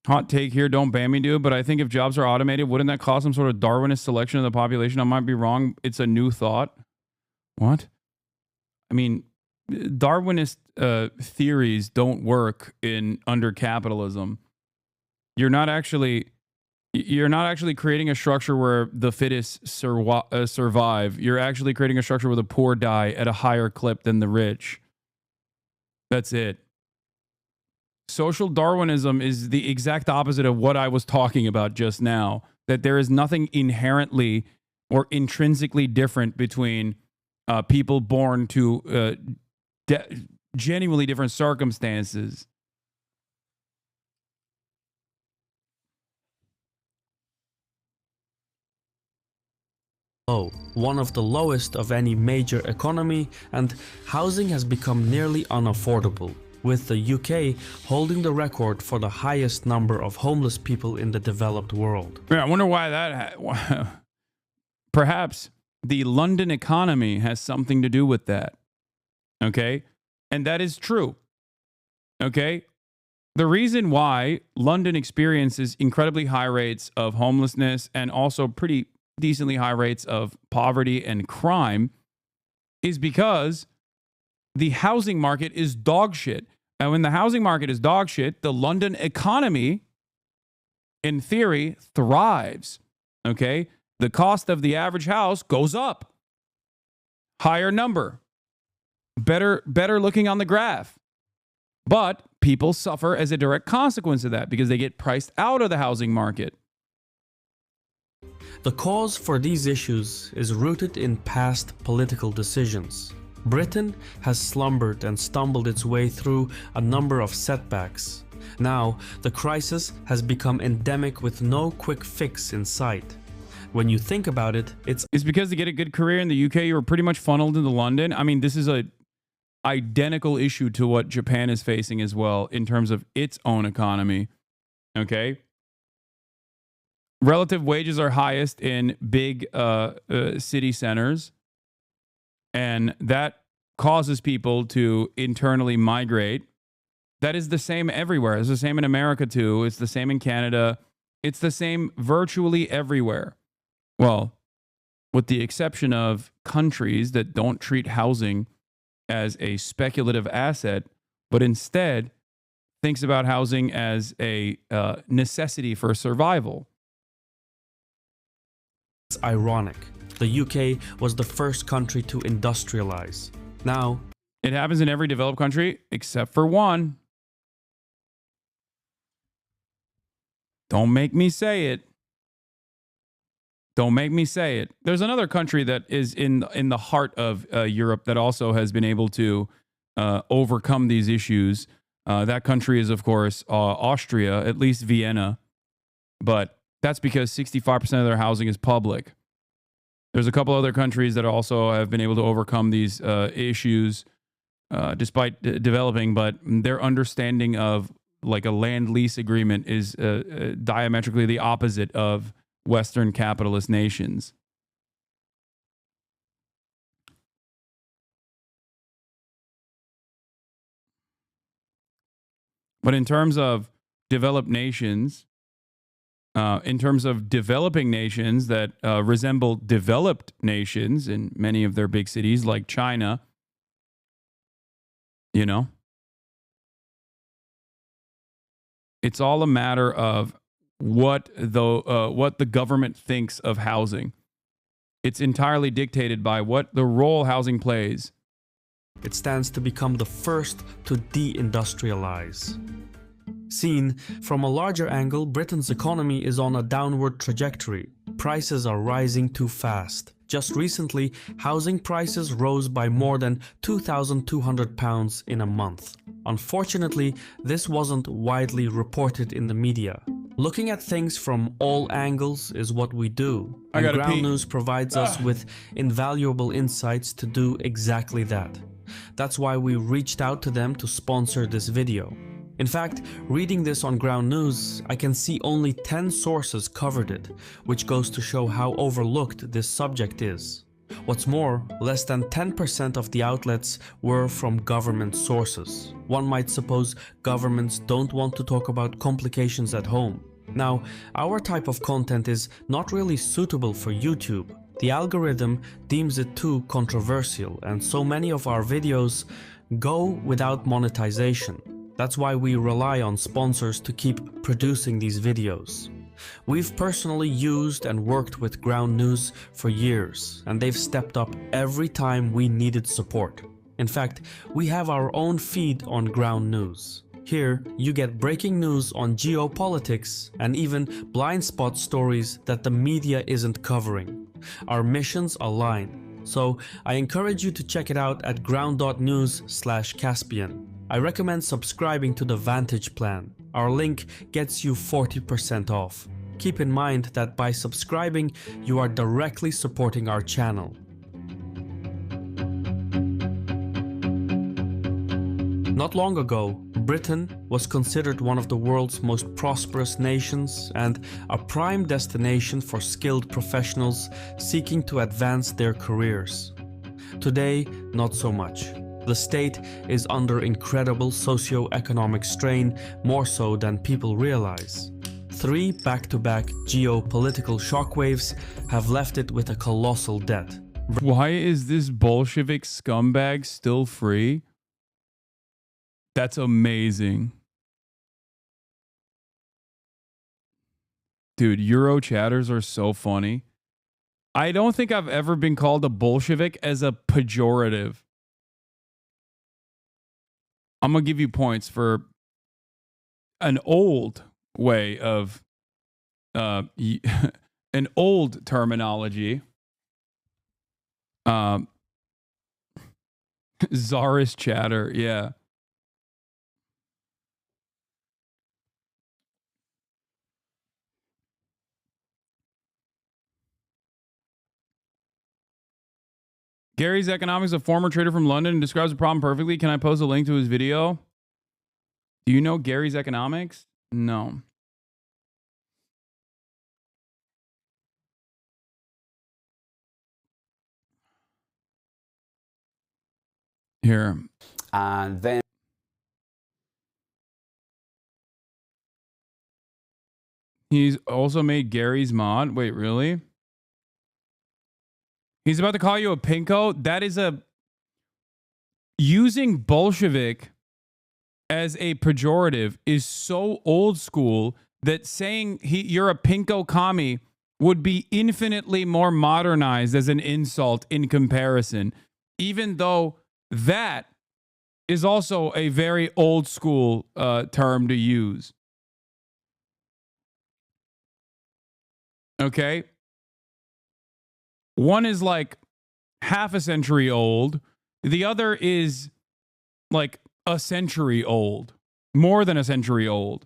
Hot take here, don't ban me, dude, but I think if jobs are automated, wouldn't that cause some sort of Darwinist selection of the population? I might be wrong. It's a new thought. What? I mean, Darwinist theories don't work under capitalism. You're not actually creating a structure where the fittest survive. You're actually creating a structure where the poor die at a higher clip than the rich. That's it. Social Darwinism is the exact opposite of what I was talking about just now, that there is nothing inherently or intrinsically different between people born to genuinely different circumstances. One of the lowest of any major economy, and housing has become nearly unaffordable, with the UK holding the record for the highest number of homeless people in the developed world. Yeah, I wonder why that... Perhaps the London economy has something to do with that. Okay? And that is true. Okay? The reason why London experiences incredibly high rates of homelessness and also pretty decently high rates of poverty and crime is because the housing market is dog shit. And when the housing market is dog shit, the London economy, in theory, thrives. Okay? The cost of the average house goes up. Higher number. Better looking on the graph. But people suffer as a direct consequence of that because they get priced out of the housing market. The cause for these issues is rooted in past political decisions. Britain has slumbered and stumbled its way through a number of setbacks. Now, the crisis has become endemic with no quick fix in sight. When you think about it, it's because to get a good career in the UK, you were pretty much funneled into London. I mean, this is a identical issue to what Japan is facing as well in terms of its own economy. Okay? Relative wages are highest in big city centers. And that causes people to internally migrate. That is the same everywhere. It's the same in America too. It's the same in Canada. It's the same virtually everywhere. Well, with the exception of countries that don't treat housing as a speculative asset, but instead thinks about housing as a necessity for survival. It's ironic. The UK was the first country to industrialize. Now, it happens in every developed country except for one. Don't make me say it. Don't make me say it. There's another country that is in the heart of Europe that also has been able to overcome these issues. That country is, of course, Austria, at least Vienna. But that's because 65% of their housing is public. There's a couple other countries that also have been able to overcome these issues despite developing, but their understanding of like a land lease agreement is diametrically the opposite of Western capitalist nations. But in terms of developed nations, in terms of developing nations that resemble developed nations in many of their big cities like China, you know, it's all a matter of what the government thinks of housing. It's entirely dictated by what the role housing plays. It stands to become the first to deindustrialize. Seen from a larger angle, Britain's economy is on a downward trajectory. Prices are rising too fast. Just recently, housing prices rose by more than £2,200 in a month. Unfortunately, this wasn't widely reported in the media. Looking at things from all angles is what we do. And Ground News provides us with invaluable insights to do exactly that. That's why we reached out to them to sponsor this video. In fact, reading this on Ground News, I can see only 10 sources covered it, which goes to show how overlooked this subject is. What's more, less than 10% of the outlets were from government sources. One might suppose governments don't want to talk about complications at home. Now, our type of content is not really suitable for YouTube. The algorithm deems it too controversial, and so many of our videos go without monetization. That's why we rely on sponsors to keep producing these videos. We've personally used and worked with Ground News for years, and they've stepped up every time we needed support. In fact, we have our own feed on Ground News. Here, you get breaking news on geopolitics and even blind spot stories that the media isn't covering. Our missions align, so I encourage you to check it out at ground.news/Caspian. I recommend subscribing to the Vantage plan. Our link gets you 40% off. Keep in mind that by subscribing, you are directly supporting our channel. Not long ago, Britain was considered one of the world's most prosperous nations and a prime destination for skilled professionals seeking to advance their careers. Today, not so much. The state is under incredible socio-economic strain, more so than people realize. 3 back-to-back geopolitical shockwaves have left it with a colossal debt. Why is this Bolshevik scumbag still free? That's amazing. Dude, Euro chatters are so funny. I don't think I've ever been called a Bolshevik as a pejorative. I'm going to give you points for an old way of, an old terminology. Czarist chatter, yeah. Gary's Economics, a former trader from London, describes the problem perfectly. Can I post a link to his video? Do you know Gary's Economics? No. Here. And then He's also made Gary's mod. Wait, really? He's about to call you a pinko? That is a... Using Bolshevik as a pejorative is so old school that saying you're a pinko commie would be infinitely more modernized as an insult in comparison, even though that is also a very old school term to use. Okay? One is like half a century old. The other is like a century old. More than a century old.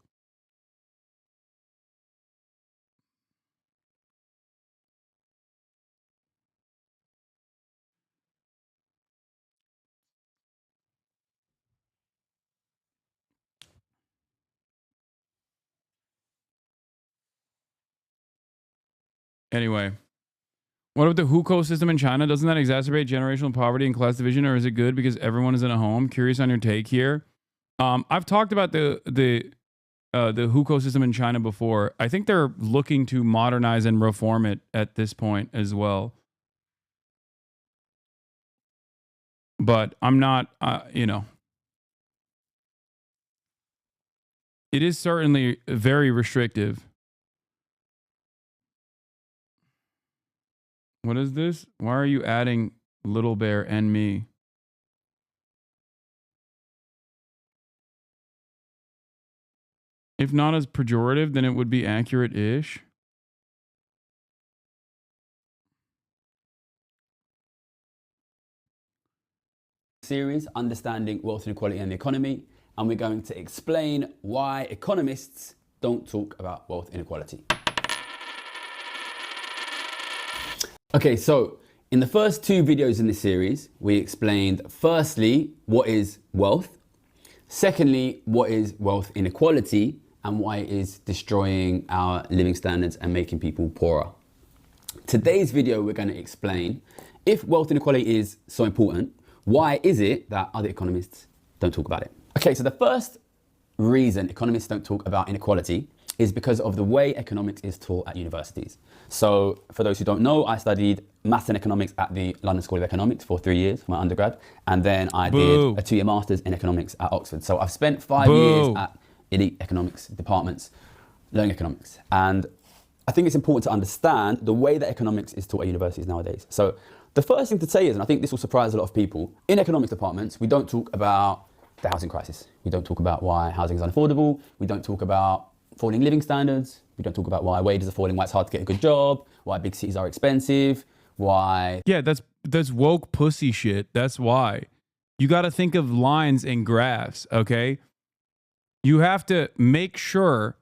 Anyway, what about the hukou system in China? Doesn't that exacerbate generational poverty and class division, or is it good because everyone is in a home? Curious on your take here. I've talked about the hukou system in China before. I think they're looking to modernize and reform it at this point as well. But I'm not, it is certainly very restrictive. What is this? Why are you adding Little Bear and me? If not as pejorative, then it would be accurate-ish. Series, Understanding Wealth Inequality and the Economy, and we're going to explain why economists don't talk about wealth inequality. Okay, so in the first two videos in this series, we explained firstly, what is wealth? Secondly, what is wealth inequality and why it is destroying our living standards and making people poorer. Today's video, we're going to explain if wealth inequality is so important, why is it that other economists don't talk about it? Okay, so the first reason economists don't talk about inequality is because of the way economics is taught at universities. So for those who don't know, I studied maths and economics at the London School of Economics for 3 years for my undergrad. And then I did a 2-year master's in economics at Oxford. So I've spent 5 years at elite economics departments learning economics. And I think it's important to understand the way that economics is taught at universities nowadays. So the first thing to say is, and I think this will surprise a lot of people, in economics departments, we don't talk about the housing crisis. We don't talk about why housing is unaffordable. We don't talk about falling living standards. We don't talk about why wages are falling, why it's hard to get a good job, why big cities are expensive, why... Yeah, that's woke pussy shit. That's why. You got to think of lines and graphs, okay? You have to make sure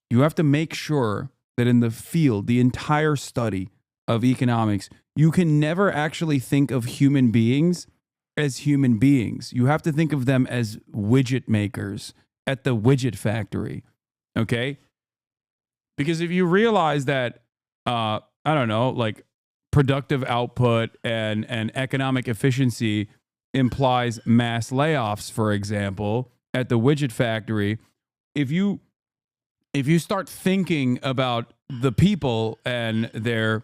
that in the field, the entire study of economics, you can never actually think of human beings as human beings. You have to think of them as widget makers at the widget factory. Okay? Because if you realize that, I don't know, like productive output and economic efficiency implies mass layoffs, for example, at the widget factory, if you start thinking about the people and their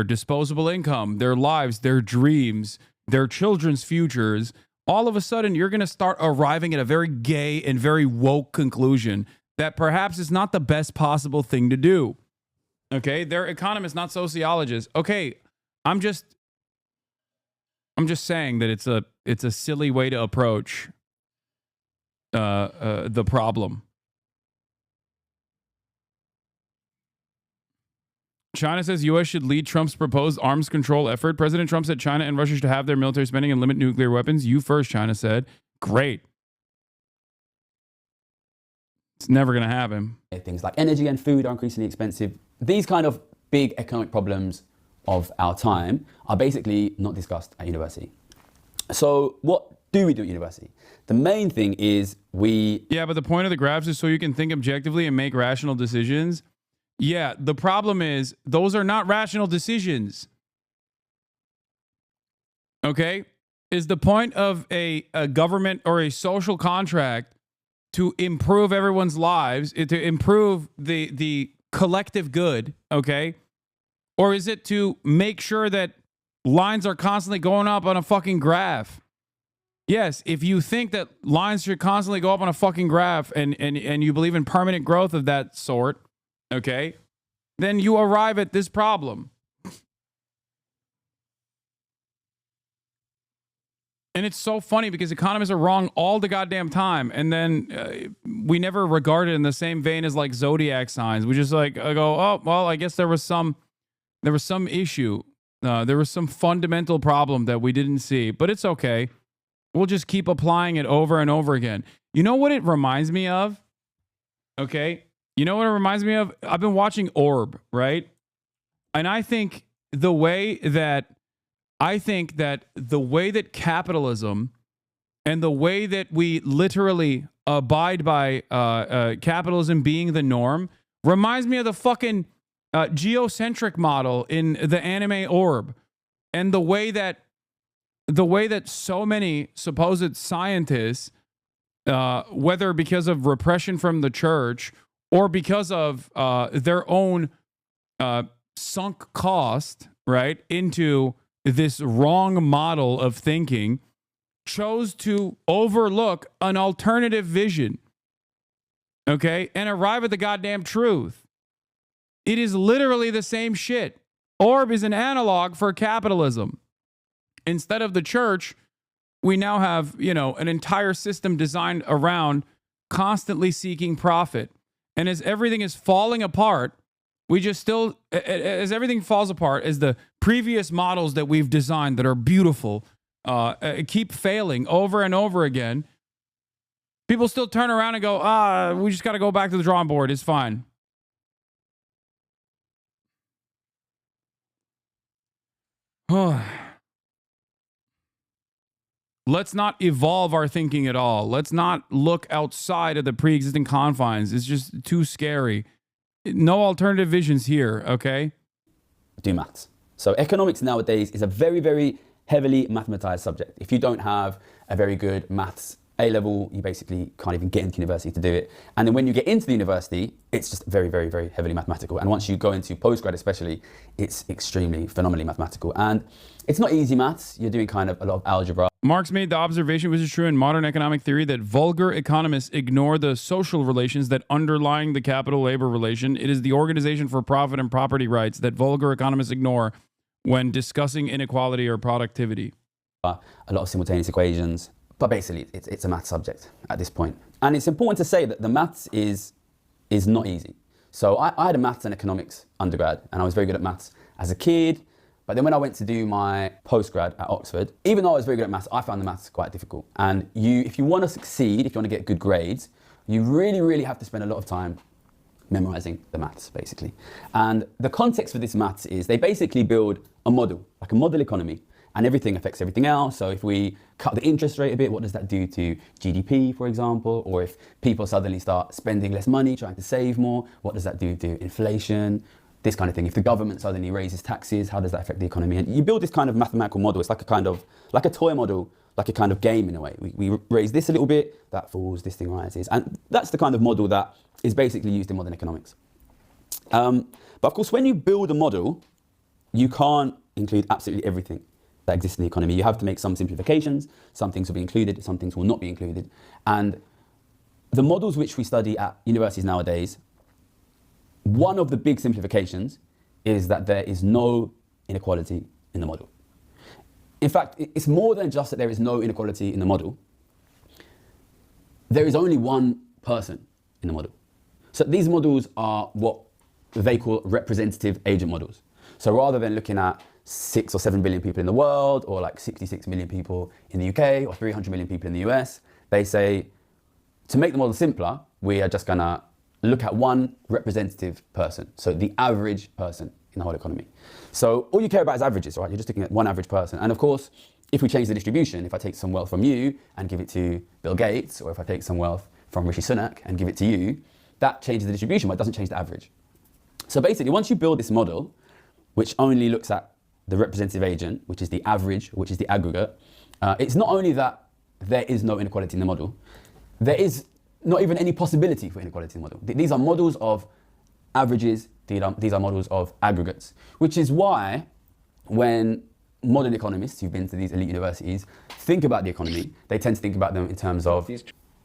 disposable income, their lives, their dreams, their children's futures, all of a sudden you're going to start arriving at a very gay and very woke conclusion that perhaps is not the best possible thing to do. Okay, they're economists, not sociologists. Okay, I'm just saying that it's a silly way to approach the problem. China says U.S. should lead Trump's proposed arms control effort. President Trump said China and Russia should have their military spending and limit nuclear weapons. You first, China said. Great. It's never going to happen. Things like energy and food are increasingly expensive. These kind of big economic problems of our time are basically not discussed at university. So what do we do at university? The main thing is Yeah, but the point of the graphs is so you can think objectively and make rational decisions. Yeah, the problem is those are not rational decisions. Okay? Is the point of a government or a social contract to improve everyone's lives, to improve the collective good, okay? Or is it to make sure that lines are constantly going up on a fucking graph? Yes, if you think that lines should constantly go up on a fucking graph and you believe in permanent growth of that sort, okay, then you arrive at this problem. And it's so funny because economists are wrong all the goddamn time. And then we never regard it in the same vein as like zodiac signs. We just like go, oh, well, I guess there was some issue. There was some fundamental problem that we didn't see, but it's okay. We'll just keep applying it over and over again. You know what it reminds me of? Okay. You know what it reminds me of? I've been watching Orb, right? And I think the way that capitalism and the way that we literally abide by capitalism being the norm reminds me of the fucking geocentric model in the anime Orb, and the way that so many supposed scientists, whether because of repression from the church or because of their own sunk cost, right, into this wrong model of thinking, chose to overlook an alternative vision, okay, and arrive at the goddamn truth. It is literally the same shit. Orb is an analog for capitalism. Instead of the church, we now have, an entire system designed around constantly seeking profit. And as everything is falling apart, as everything falls apart, as the previous models that we've designed that are beautiful keep failing over and over again, people still turn around and go, we just got to go back to the drawing board. It's fine. Let's not evolve our thinking at all. Let's not look outside of the pre-existing confines. It's just too scary. No alternative visions here, okay? Do maths. So economics nowadays is a very, very heavily mathematized subject. If you don't have a very good maths A-level, you basically can't even get into university to do it. And then when you get into the university, it's just very, very, very heavily mathematical. And once you go into postgrad especially, it's extremely, phenomenally mathematical. And it's not easy maths. You're doing kind of a lot of algebra. Marx made the observation, which is true in modern economic theory, that vulgar economists ignore the social relations that underlying the capital-labor relation. It is the organization for profit and property rights that vulgar economists ignore when discussing inequality or productivity. A lot of simultaneous equations. But basically, it's a math subject at this point. And it's important to say that the maths is not easy. So I had a maths and economics undergrad, and I was very good at maths as a kid. But then when I went to do my postgrad at Oxford, even though I was very good at maths, I found the maths quite difficult. And if you want to succeed, if you want to get good grades, you really, really have to spend a lot of time memorizing the maths, basically. And the context for this maths is they basically build a model, like a model economy, and everything affects everything else. So if we cut the interest rate a bit, what does that do to GDP, for example? Or if people suddenly start spending less money, trying to save more, what does that do to inflation? This kind of thing. If the government suddenly raises taxes, how does that affect the economy? And you build this kind of mathematical model. It's like a toy model, like a kind of game in a way. We raise this a little bit, that falls, this thing rises. And that's the kind of model that is basically used in modern economics. But of course, when you build a model, you can't include absolutely everything that exists in the economy. You have to make some simplifications. Some things will be included, some things will not be included. And the models which we study at universities nowadays, one of the big simplifications is that there is no inequality in the model. In fact, it's more than just that there is no inequality in the model. There is only one person in the model. So these models are what they call representative agent models. So rather than looking at 6 or 7 billion people in the world, or like 66 million people in the UK, or 300 million people in the US, they say, to make the model simpler, we are just gonna look at one representative person, so the average person in the whole economy. So all you care about is averages, right? You're just looking at one average person. And of course, if we change the distribution, if I take some wealth from you and give it to Bill Gates, or if I take some wealth from Rishi Sunak and give it to you, that changes the distribution, but it doesn't change the average. So basically, once you build this model, which only looks at the representative agent, which is the average, which is the aggregate, It's not only that there is no inequality in the model, there is not even any possibility for inequality in the model. These are models of averages, these are models of aggregates, which is why when modern economists who've been to these elite universities think about the economy, they tend to think about them in terms of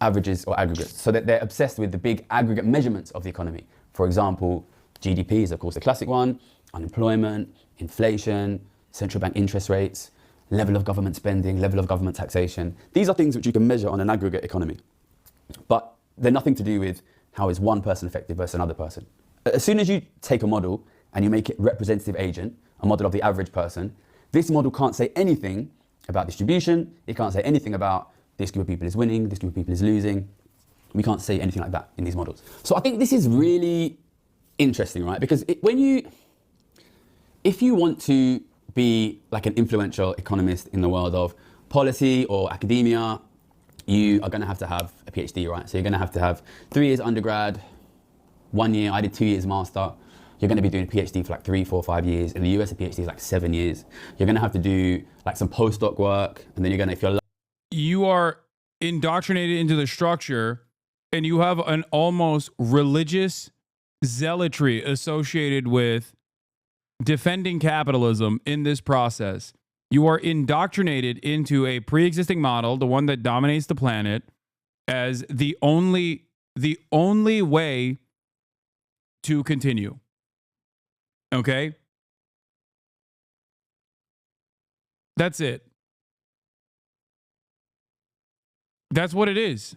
averages or aggregates, so that they're obsessed with the big aggregate measurements of the economy. For example, GDP is of course the classic one, unemployment, inflation, central bank interest rates, level of government spending, level of government taxation. These are things which you can measure on an aggregate economy, but they're nothing to do with how is one person effective versus another person. As soon as you take a model and you make it representative agent, a model of the average person, this model can't say anything about distribution, it can't say anything about this group of people is winning, this group of people is losing. We can't say anything like that in these models. So I think this is really interesting, right? Because if you want to be like an influential economist in the world of policy or academia, you are going to have a PhD, right? So you're going to have 3 years undergrad, 1 year, I did 2 years master. You're going to be doing a PhD for like 3, 4, 5 years. In the US, a PhD is like 7 years. You're going to have to do like some postdoc work, and then you're going to, if you're you are indoctrinated into the structure, and you have an almost religious zealotry associated with defending capitalism in this process. You are indoctrinated into a pre-existing model, the one that dominates the planet, as the only way to continue. Okay? That's it. That's what it is.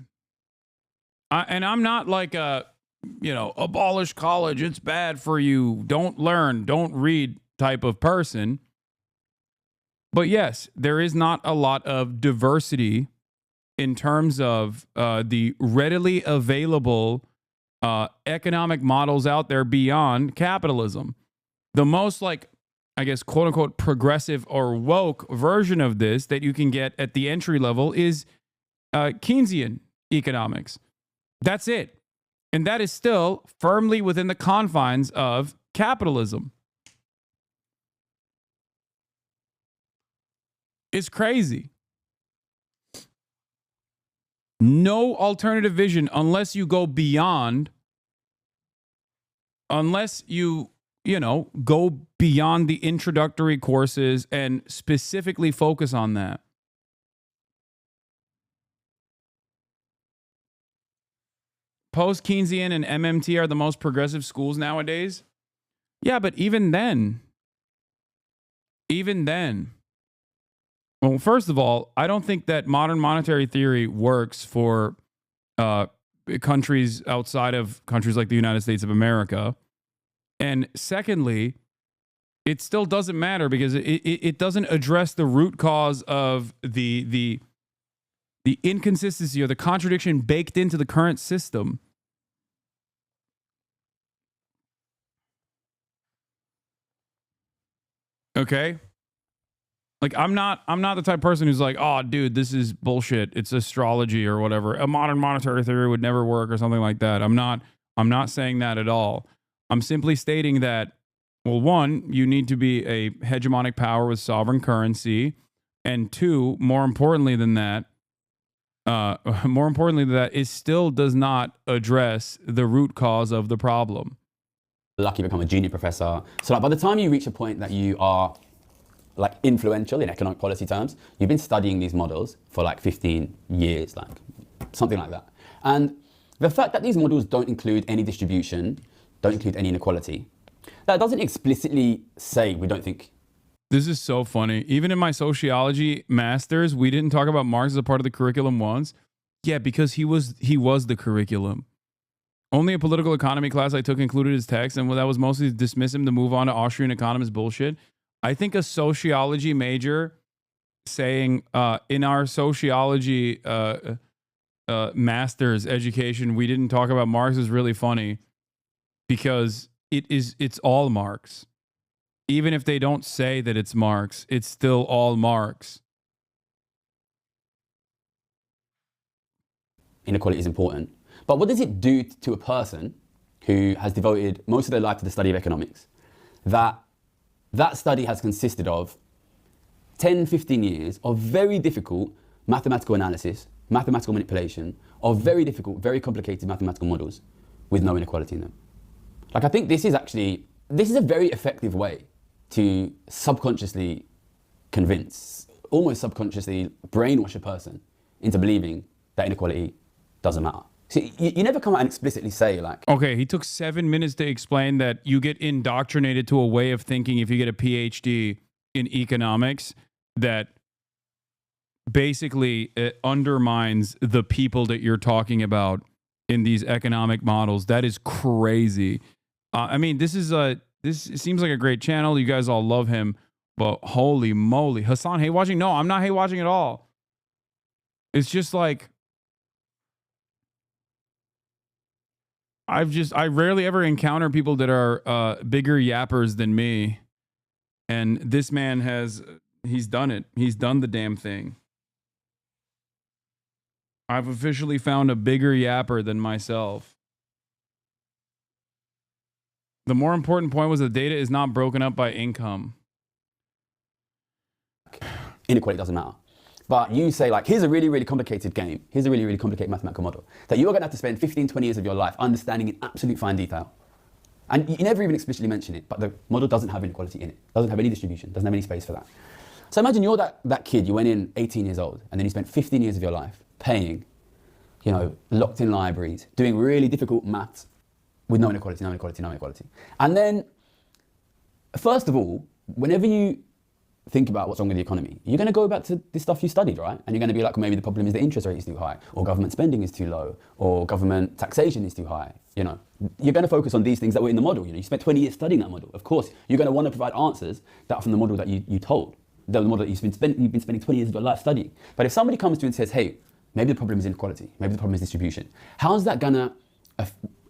And I'm not like abolish college, it's bad for you, don't learn, don't read type of person. But yes, there is not a lot of diversity in terms of the readily available economic models out there beyond capitalism. The most quote unquote progressive or woke version of this that you can get at the entry level is Keynesian economics. That's it. And that is still firmly within the confines of capitalism. It's crazy. No alternative vision unless you go beyond, unless you go beyond the introductory courses and specifically focus on that. Post-Keynesian and MMT are the most progressive schools nowadays. Yeah, but even then. Well, first of all, I don't think that modern monetary theory works for countries outside of countries like the United States of America. And secondly, it still doesn't matter because it doesn't address the root cause of the inconsistency or the contradiction baked into the current system. Okay? Like I'm not the type of person who's like, oh, dude, this is bullshit. It's astrology or whatever. A modern monetary theory would never work or something like that. I'm not saying that at all. I'm simply stating that, well, one, you need to be a hegemonic power with sovereign currency, and two, more importantly than that, it still does not address the root cause of the problem. Lucky become a junior professor. So like by the time you reach a point that you are like influential in economic policy terms, you've been studying these models for like 15 years, like something like that. And the fact that these models don't include any distribution, don't include any inequality, that doesn't explicitly say we don't think. This is so funny. Even in my sociology masters, we didn't talk about Marx as a part of the curriculum once. Yeah, because he was the curriculum. Only a political economy class I took included his text, and that was mostly to dismiss him to move on to Austrian economist bullshit. I think a sociology major saying in our sociology master's education we didn't talk about Marx is really funny, because it's all Marx. Even if they don't say that it's Marx, it's still all Marx. Inequality is important. But what does it do to a person who has devoted most of their life to the study of economics? That study has consisted of 10, 15 years of very difficult mathematical analysis, mathematical manipulation, of very difficult, very complicated mathematical models with no inequality in them. Like, I think this is a very effective way to subconsciously convince, almost subconsciously brainwash a person into believing that inequality doesn't matter. See, you never come out and explicitly say, like... Okay, he took 7 minutes to explain that you get indoctrinated to a way of thinking if you get a PhD in economics that basically undermines the people that you're talking about in these economic models. That is crazy. I mean, this seems like a great channel. You guys all love him, but holy moly. Hasan, hate watching? No, I'm not hate watching at all. It's just like... I rarely ever encounter people that are bigger yappers than me. And this man he's done it. He's done the damn thing. I've officially found a bigger yapper than myself. The more important point was the data is not broken up by income. Inequality doesn't matter. But you say, like, here's a really, really complicated game. Here's a really, really complicated mathematical model that you're going to have to spend 15, 20 years of your life understanding in absolute fine detail. And you never even explicitly mention it, but the model doesn't have inequality in it. Doesn't have any distribution, doesn't have any space for that. So imagine you're that kid, you went in 18 years old, and then you spent 15 years of your life paying, you know, locked in libraries, doing really difficult maths with no inequality, no inequality, no inequality. And then, first of all, whenever you think about what's wrong with the economy, you're going to go back to the stuff you studied, right? And you're going to be like, maybe the problem is the interest rate is too high, or government spending is too low, or government taxation is too high. You know, you're going to focus on these things that were in the model. You know, you spent 20 years studying that model. Of course, you're going to want to provide answers that are from the model that you told, the model that you've been spending 20 years of your life studying. But if somebody comes to you and says, hey, maybe the problem is inequality, maybe the problem is distribution, how's that going to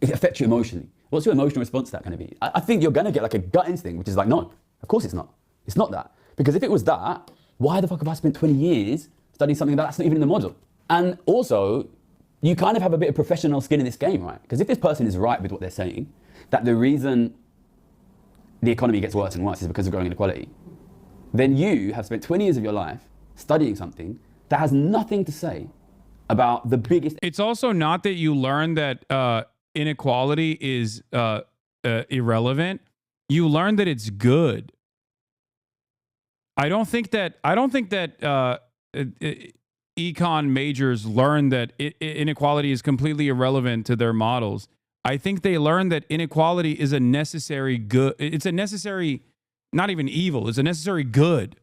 affect you emotionally? What's your emotional response to that going to be? I think you're going to get like a gut instinct, which is like, no, of course it's not. It's not that. Because if it was that, why the fuck have I spent 20 years studying something that's not even in the model? And also, you kind of have a bit of professional skin in this game, right? Because if this person is right with what they're saying, that the reason the economy gets worse and worse is because of growing inequality, then you have spent 20 years of your life studying something that has nothing to say about the biggest... It's also not that you learn that inequality is irrelevant. You learn that it's good. I don't think that econ majors learn that inequality is completely irrelevant to their models. I think they learn that inequality is a necessary good. It's a necessary, not even evil, it's a necessary good.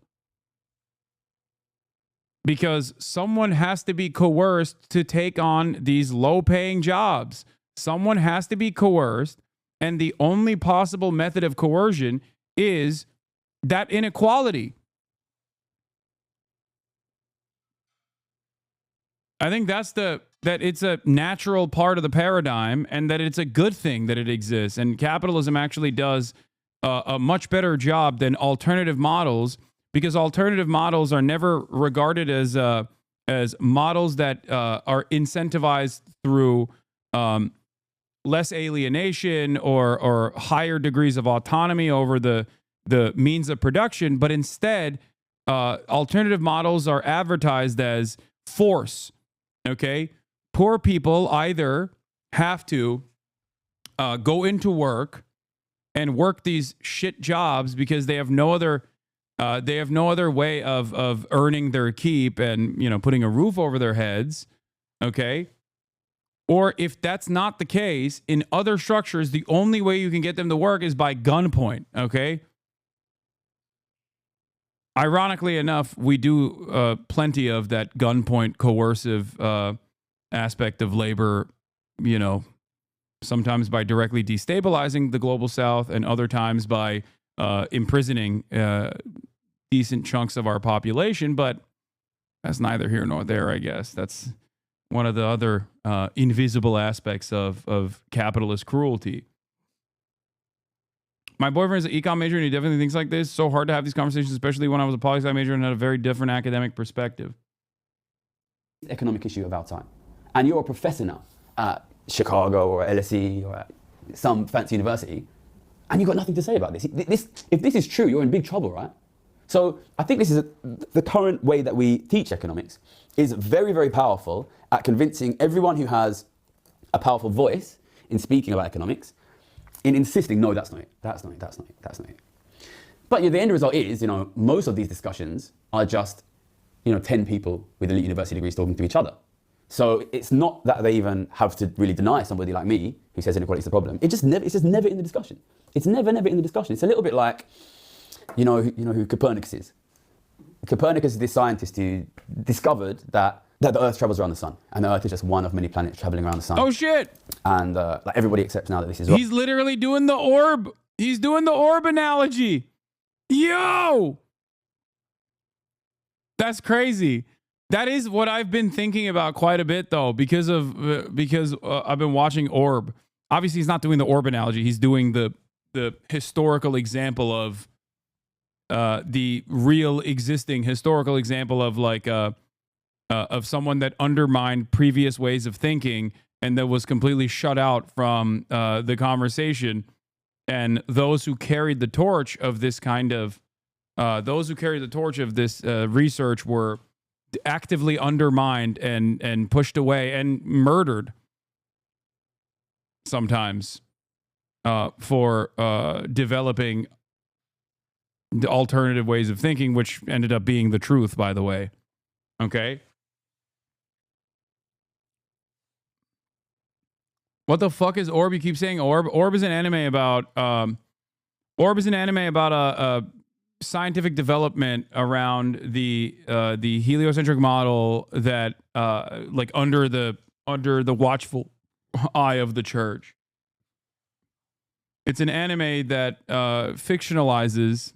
Because someone has to be coerced to take on these low-paying jobs. Someone has to be coerced, and the only possible method of coercion is that inequality. I think that it's a natural part of the paradigm, and that it's a good thing that it exists. And capitalism actually does a much better job than alternative models, because alternative models are never regarded as models that are incentivized through less alienation or higher degrees of autonomy over the means of production, but instead alternative models are advertised as force. Okay, poor people either have to go into work and work these shit jobs because they have no other way of earning their keep and, you know, putting a roof over their heads. Okay, or if that's not the case, in other structures, the only way you can get them to work is by gunpoint. Okay. Ironically enough, we do plenty of that gunpoint coercive aspect of labor, you know, sometimes by directly destabilizing the global south and other times by imprisoning decent chunks of our population. But that's neither here nor there, I guess. That's one of the other invisible aspects of capitalist cruelty. My boyfriend is an econ major and he definitely thinks like this. So hard to have these conversations, especially when I was a poli-sci major and had a very different academic perspective. Economic issue of our time. And you're a professor now at Chicago or LSE or at some fancy university, and you've got nothing to say about this. If this is true, you're in big trouble, right? So I think this is the current way that we teach economics is very, very powerful at convincing everyone who has a powerful voice in speaking about economics, in insisting, no, that's not it, that's not it, that's not it, that's not it. But the end result is, most of these discussions are just, 10 people with elite university degrees talking to each other. So it's not that they even have to really deny somebody like me who says inequality is the problem. It's just never in the discussion. It's never in the discussion. It's a little bit like, who Copernicus is. Copernicus is this scientist who discovered that the Earth travels around the sun, and the Earth is just one of many planets traveling around the sun. Oh shit! And everybody accepts now that this is wrong. He's literally doing the orb. He's doing the orb analogy. Yo! That's crazy. That is what I've been thinking about quite a bit, though, because I've been watching Orb. Obviously, he's not doing the orb analogy. He's doing the historical example of the real existing historical example of of someone that undermined previous ways of thinking and that was completely shut out from the conversation. And those who carried the torch of this kind of research were actively undermined and pushed away and murdered sometimes for developing the alternative ways of thinking, which ended up being the truth, by the way. Okay. What the fuck is Orb? You keep saying Orb. Orb is an anime about a scientific development around the heliocentric model that under the watchful eye of the church. It's an anime that fictionalizes.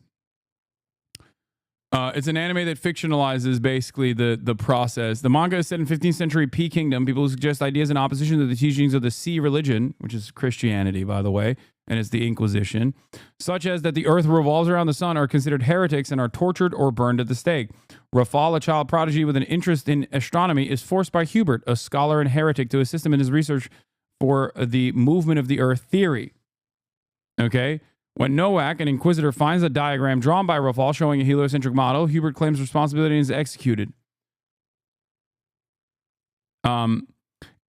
It's an anime that fictionalizes basically the process. The manga is set in 15th century P Kingdom. People who suggest ideas in opposition to the teachings of the C religion, which is Christianity, by the way, and it's the Inquisition, such as that the earth revolves around the sun, are considered heretics and are tortured or burned at the stake. Rafal, a child prodigy with an interest in astronomy, is forced by Hubert, a scholar and heretic, to assist him in his research for the movement of the earth theory. Okay? When Nowak, an inquisitor, finds a diagram drawn by Rafal showing a heliocentric model, Hubert claims responsibility and is executed.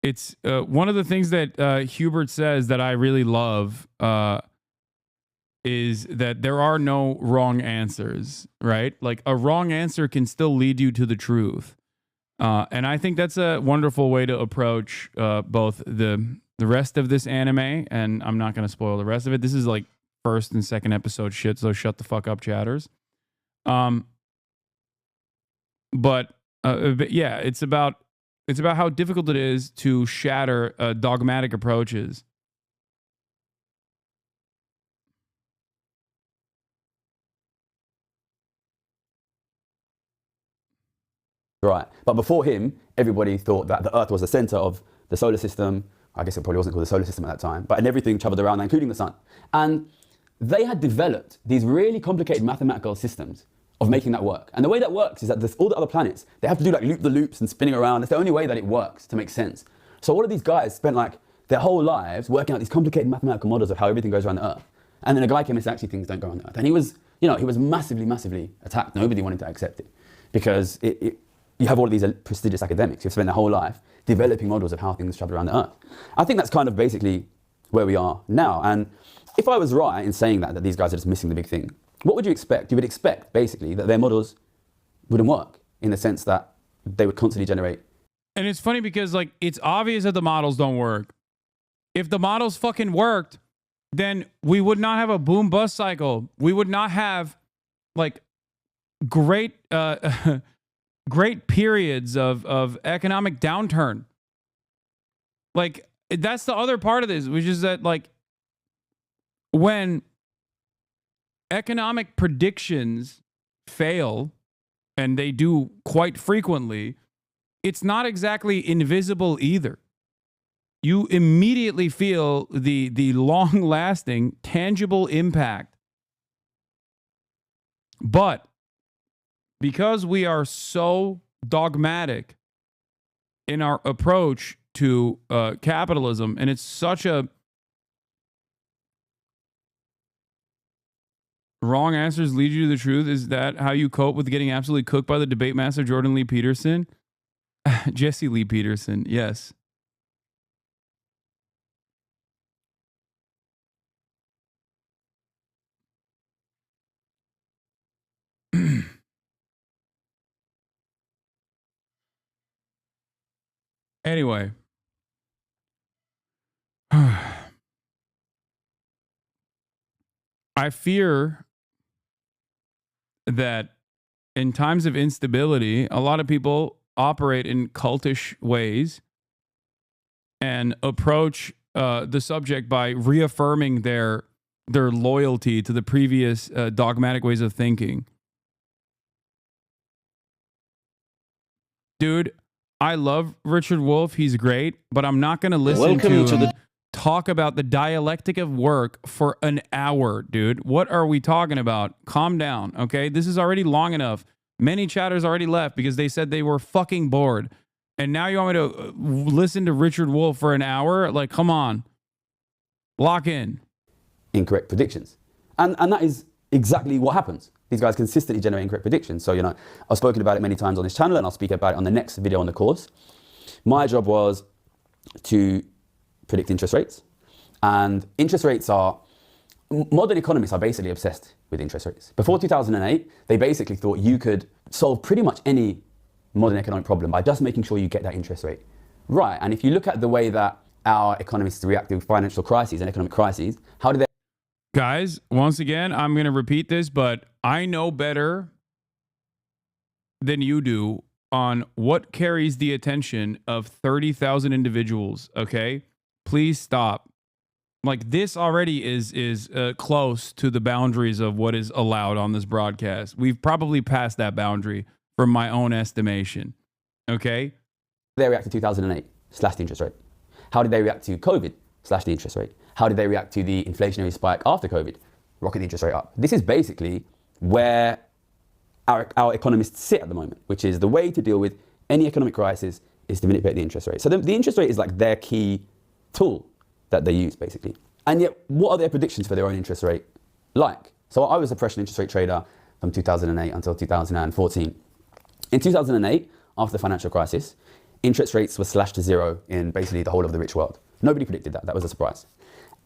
It's one of the things that Hubert says that I really love is that there are no wrong answers, right? Like a wrong answer can still lead you to the truth. And I think that's a wonderful way to approach both the rest of this anime, and I'm not going to spoil the rest of it. This is like first and second episode shit, so shut the fuck up, chatters. But yeah, it's about how difficult it is to shatter dogmatic approaches. Right. But before him, everybody thought that the Earth was the center of the solar system. I guess it probably wasn't called the solar system at that time, but and everything traveled around that, including the sun. And they had developed these really complicated mathematical systems of making that work. And the way that works is that all the other planets, they have to do like loop-the-loops and spinning around. It's the only way that it works to make sense. So all of these guys spent like their whole lives working out these complicated mathematical models of how everything goes around the Earth. And then a guy came and said, actually, things don't go on the Earth. And he was, he was massively, massively attacked. Nobody wanted to accept it because you have all of these prestigious academics who've spent their whole life developing models of how things travel around the Earth. I think that's kind of basically where we are now. And if I was right in saying that these guys are just missing the big thing, what would you expect? You would expect, basically, that their models wouldn't work in the sense that they would constantly generate. And it's funny because, like, it's obvious that the models don't work. If the models fucking worked, then we would not have a boom-bust cycle. We would not have, like, great great periods of economic downturn. Like, that's the other part of this, which is that, like, when economic predictions fail, and they do quite frequently, it's not exactly invisible either. You immediately feel the long-lasting, tangible impact. But because we are so dogmatic in our approach to capitalism, and it's such a Wrong answers lead you to the truth. Is that how you cope with getting absolutely cooked by the debate master Jordan Lee Peterson? Jesse Lee Peterson, yes. Anyway. I fear that in times of instability, a lot of people operate in cultish ways and approach the subject by reaffirming their loyalty to the previous dogmatic ways of thinking. Dude, I love Richard Wolff. He's great, but I'm not going to listen to him talk about the dialectic of work for an hour, dude. What are we talking about? Calm down, okay? This is already long enough. Many chatters already left because they said they were fucking bored. And now you want me to listen to Richard Wolff for an hour? Like, come on. Lock in. Incorrect predictions. And that is exactly what happens. These guys consistently generate incorrect predictions. So, I've spoken about it many times on this channel, and I'll speak about it on the next video on the course. My job was to predict interest rates. And interest rates modern economists are basically obsessed with interest rates. Before 2008, they basically thought you could solve pretty much any modern economic problem by just making sure you get that interest rate right. And if you look at the way that our economists react to financial crises and economic crises, how do they... Guys, once again, I'm going to repeat this, but I know better than you do on what carries the attention of 30,000 individuals, okay? Please stop. Like, this already is close to the boundaries of what is allowed on this broadcast. We've probably passed that boundary from my own estimation, okay? They react to 2008, slash the interest rate. How did they react to COVID, slash the interest rate? How did they react to the inflationary spike after COVID? Rocket the interest rate up. This is basically where our economists sit at the moment, which is the way to deal with any economic crisis is to manipulate the interest rate. So the interest rate is like their key tool that they use, basically. And yet, what are their predictions for their own interest rate like? So I was a freshman interest rate trader from 2008 until 2014. In 2008, after the financial crisis, interest rates were slashed to zero in basically the whole of the rich world. Nobody predicted that. That was a surprise.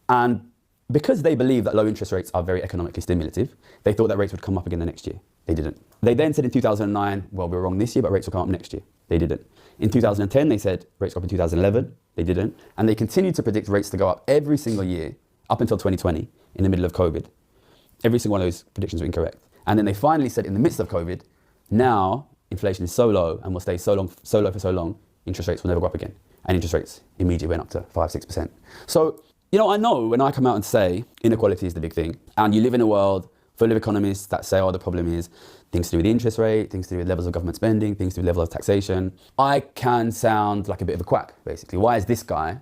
And because they believe that low interest rates are very economically stimulative, they thought that rates would come up again the next year. They didn't. They then said in 2009, well, we were wrong this year, but rates will come up next year. They didn't. In 2010, they said rates go up in 2011. They didn't. And they continued to predict rates to go up every single year up until 2020, in the middle of COVID. Every single one of those predictions were incorrect. And then they finally said in the midst of COVID, now inflation is so low and will stay so low for so long, interest rates will never go up again. And interest rates immediately went up to 5-6%. So, I know when I come out and say inequality is the big thing, and you live in a world full of economists that say, the problem is things to do with the interest rate, things to do with levels of government spending, things to do with levels of taxation, I can sound like a bit of a quack, basically. Why is this guy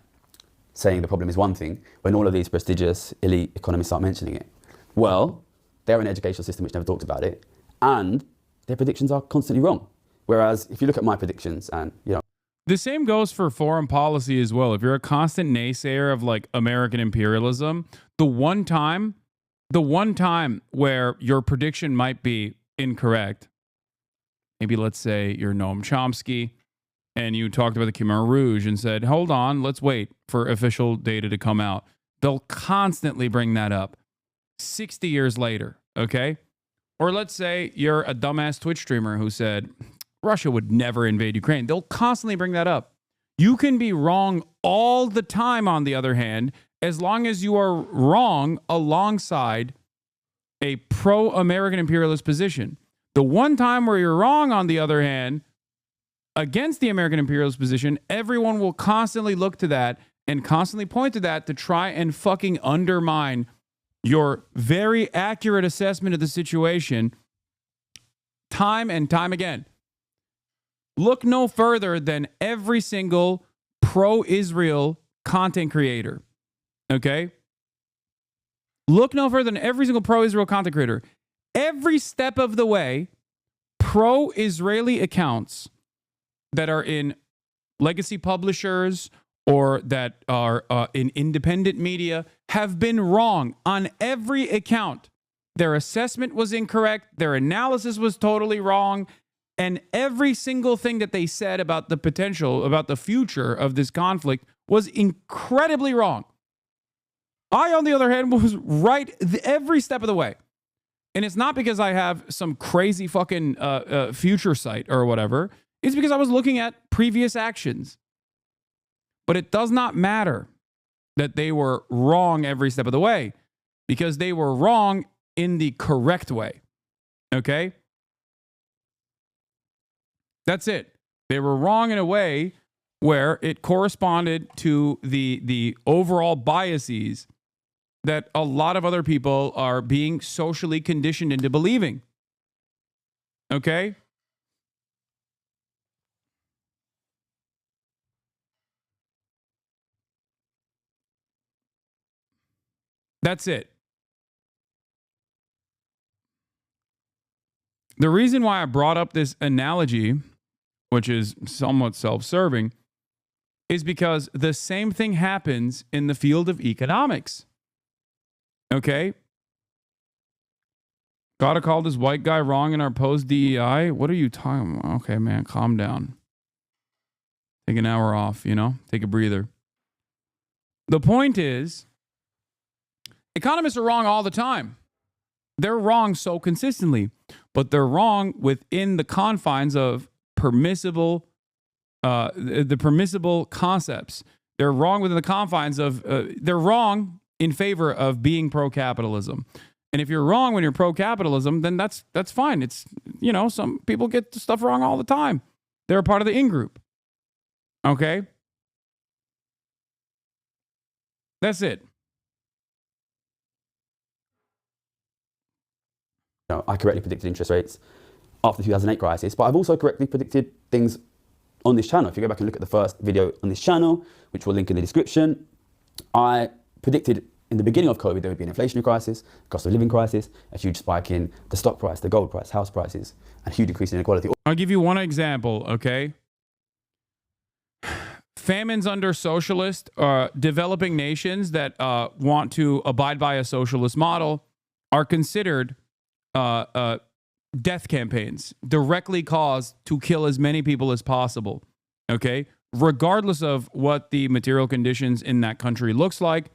saying the problem is one thing when all of these prestigious elite economists aren't mentioning it? Well, they're an educational system which never talked about it, and their predictions are constantly wrong. Whereas if you look at my predictions and, The same goes for foreign policy as well. If you're a constant naysayer of like American imperialism, the one time where your prediction might be incorrect, maybe let's say you're Noam Chomsky and you talked about the Khmer Rouge and said, hold on, let's wait for official data to come out. They'll constantly bring that up 60 years later, okay? Or let's say you're a dumbass Twitch streamer who said, Russia would never invade Ukraine. They'll constantly bring that up. You can be wrong all the time, on the other hand, as long as you are wrong alongside a pro-American imperialist position. The one time where you're wrong, on the other hand, against the American imperialist position, everyone will constantly look to that and constantly point to that to try and fucking undermine your very accurate assessment of the situation time and time again. Look no further than every single pro-Israel content creator, okay? Look no further than every single pro-Israel content creator. Every step of the way, pro-Israeli accounts that are in legacy publishers or that are in independent media have been wrong on every account. Their assessment was incorrect. Their analysis was totally wrong. And every single thing that they said about the potential, about the future of this conflict was incredibly wrong. I, on the other hand, was right every step of the way. And it's not because I have some crazy fucking future sight or whatever. It's because I was looking at previous actions. But it does not matter that they were wrong every step of the way, because they were wrong in the correct way. Okay? That's it. They were wrong in a way where it corresponded to the overall biases that a lot of other people are being socially conditioned into believing. Okay? That's it. The reason why I brought up this analogy, which is somewhat self-serving, is because the same thing happens in the field of economics. Okay? Gotta call this white guy wrong in our post-DEI? What are you talking about? Okay, man, calm down. Take an hour off, you know? Take a breather. The point is, economists are wrong all the time. They're wrong so consistently, but they're wrong within the confines of permissible, the permissible concepts. They're wrong within the confines of, they're wrong in favor of being pro-capitalism. And if you're wrong when you're pro-capitalism, then that's fine. It's, you know, some people get stuff wrong all the time. They're a part of the in-group. Okay? That's it. You know, I correctly predicted interest rates after the 2008 crisis, but I've also correctly predicted things on this channel. If you go back and look at the first video on this channel, which we'll link in the description, I predicted in the beginning of COVID there would be an inflationary crisis, cost of living crisis, a huge spike in the stock price, the gold price, house prices, a huge decrease in inequality. I'll give you one example, okay? Famines under socialist developing nations that want to abide by a socialist model are considered death campaigns directly caused to kill as many people as possible, okay? Regardless of what the material conditions in that country looks like,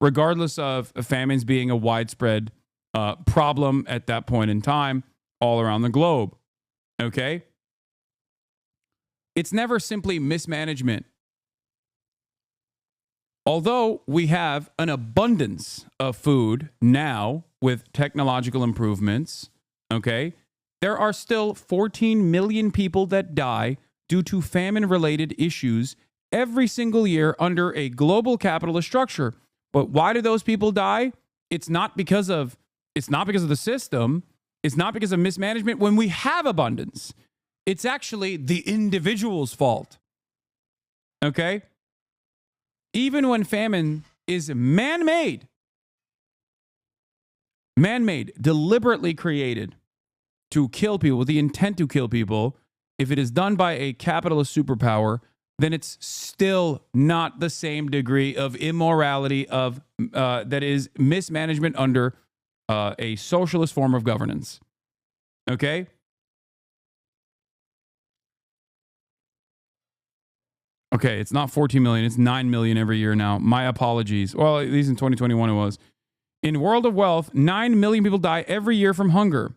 regardless of famines being a widespread problem at that point in time all around the globe, okay? It's never simply mismanagement. Although we have an abundance of food now with technological improvements, okay, there are still 14 million people that die due to famine-related issues every single year under a global capitalist structure. But why do those people die? It's not because of the system. It's not because of mismanagement when we have abundance. It's actually the individual's fault. Okay? Even when famine is man-made, deliberately created to kill people with the intent to kill people, if it is done by a capitalist superpower, then it's still not the same degree of immorality of that is mismanagement under a socialist form of governance. Okay? Okay, it's not 14 million, it's 9 million every year now. My apologies. Well, at least in 2021 it was. In World of Wealth, 9 million people die every year from hunger.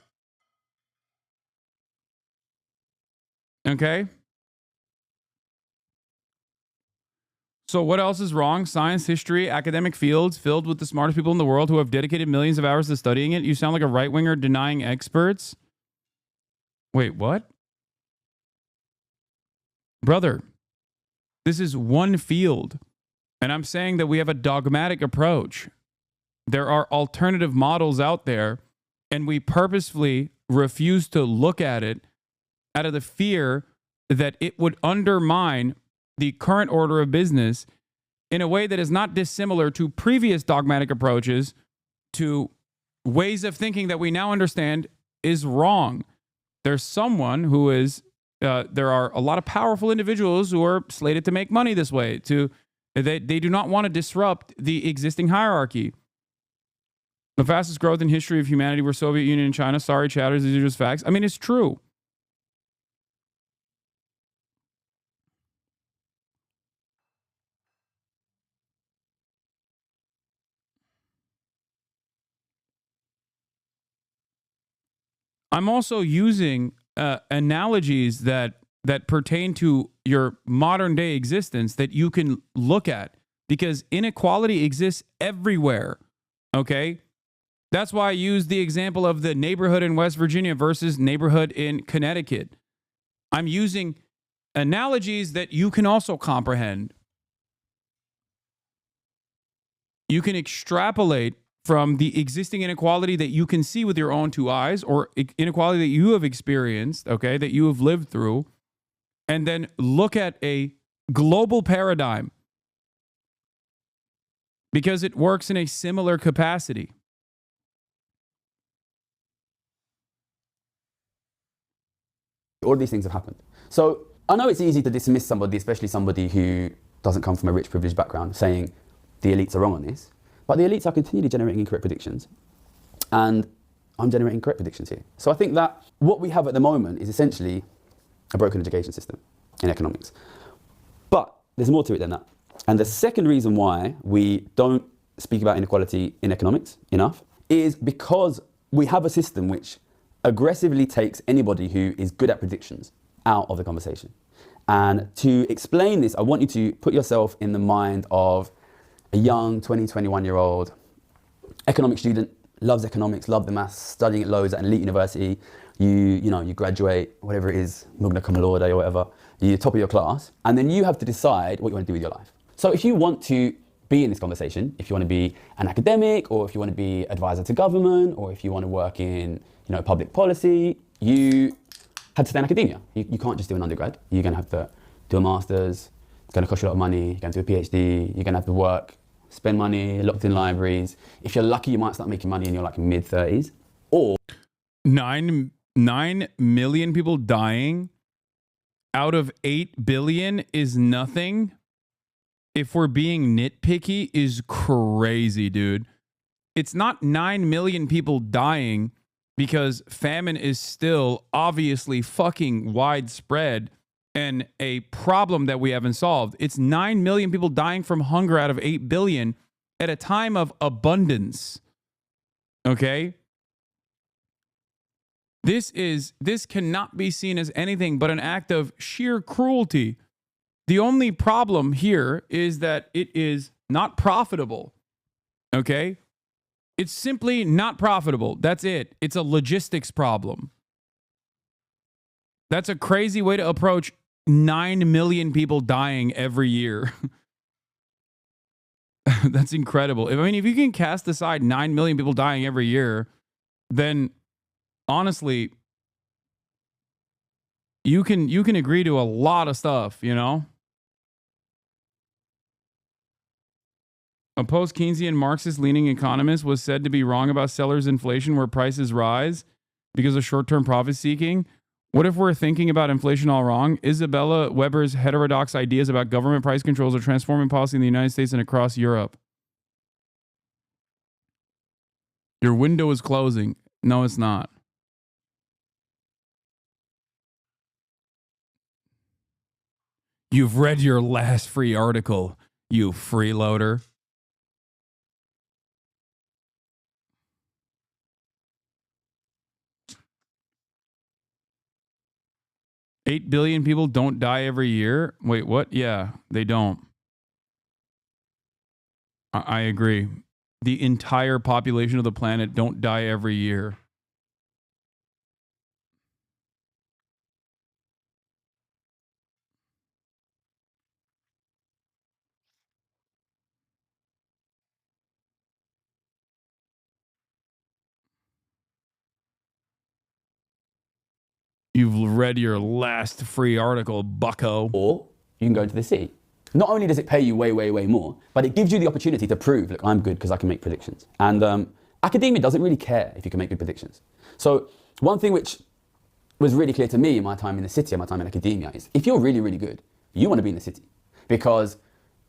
Okay? So what else is wrong? Science, history, academic fields filled with the smartest people in the world who have dedicated millions of hours to studying it. You sound like a right-winger denying experts. Wait, what? Brother, this is one field, and I'm saying that we have a dogmatic approach. There are alternative models out there, and we purposefully refuse to look at it out of the fear that it would undermine the current order of business in a way that is not dissimilar to previous dogmatic approaches to ways of thinking that we now understand is wrong. There's someone who is there are a lot of powerful individuals who are slated to make money this way. They do not want to disrupt the existing hierarchy. The fastest growth in history of humanity were Soviet Union and China. Sorry, chatters, these are just facts. I mean, it's true. I'm also using analogies that pertain to your modern day existence that you can look at, because inequality exists everywhere. Okay? That's why I use the example of the neighborhood in West Virginia versus neighborhood in Connecticut. I'm using analogies that you can also comprehend. You can extrapolate from the existing inequality that you can see with your own two eyes, or inequality that you have experienced, okay, that you have lived through, and then look at a global paradigm, because it works in a similar capacity. All these things have happened. So I know it's easy to dismiss somebody, especially somebody who doesn't come from a rich, privileged background, saying the elites are wrong on this. But the elites are continually generating incorrect predictions. And I'm generating correct predictions here. So I think that what we have at the moment is essentially a broken education system in economics. But there's more to it than that. And the second reason why we don't speak about inequality in economics enough is because we have a system which aggressively takes anybody who is good at predictions out of the conversation. And to explain this, I want you to put yourself in the mind of a young 20, 21-year-old economics student, loves economics, loves the maths, studying at loads at an elite university. You graduate, whatever it is, magna cum laude or whatever, you're top of your class, and then you have to decide what you want to do with your life. So if you want to be in this conversation, if you want to be an academic, or if you want to be advisor to government, or if you want to work in public policy, you have to stay in academia. You can't just do an undergrad. You're going to have to do a master's. It's going to cost you a lot of money. You're going to do a PhD. You're going to have to work, spend money, locked in libraries. If you're lucky, you might start making money in your mid-30s. Or 9 million people dying out of 8 billion is nothing. If we're being nitpicky, is crazy, dude. It's not 9 million people dying because famine is still obviously fucking widespread and a problem that we haven't solved. It's 9 million people dying from hunger out of 8 billion at a time of abundance. Okay? This cannot be seen as anything but an act of sheer cruelty. The only problem here is that it is not profitable. Okay? It's simply not profitable. That's it. It's a logistics problem. That's a crazy way to approach 9 million people dying every year. That's incredible. If you can cast aside 9 million people dying every year, then honestly, you can agree to a lot of stuff, A post-Keynesian Marxist-leaning economist was said to be wrong about sellers' inflation where prices rise because of short-term profit-seeking. What if we're thinking about inflation all wrong? Isabella Weber's heterodox ideas about government price controls are transforming policy in the United States and across Europe. Your window is closing. No, it's not. You've read your last free article, you freeloader. $8 billion people don't die every year? Wait, what? Yeah, they don't. I agree. The entire population of the planet don't die every year. You've read your last free article, bucko. Or you can go into the city. Not only does it pay you way, way, way more, but it gives you the opportunity to prove, look, I'm good because I can make predictions. And academia doesn't really care if you can make good predictions. So one thing which was really clear to me in my time in the city and my time in academia is if you're really, really good, you want to be in the city. Because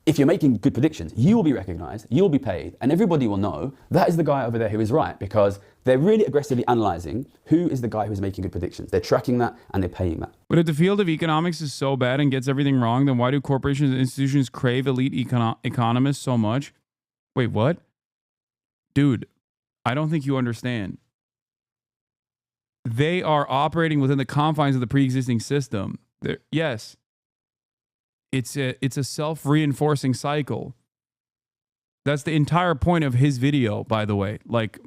if you're making good predictions, you will be recognized, you'll be paid, and everybody will know that is the guy over there who is right, because they're really aggressively analyzing who is the guy who's making good predictions. They're tracking that and they're paying that. But if the field of economics is so bad and gets everything wrong, then why do corporations and institutions crave elite economists so much? Wait, what? Dude, I don't think you understand. They are operating within the confines of the pre-existing system. Yes. It's a self-reinforcing cycle. That's the entire point of his video, by the way. Like,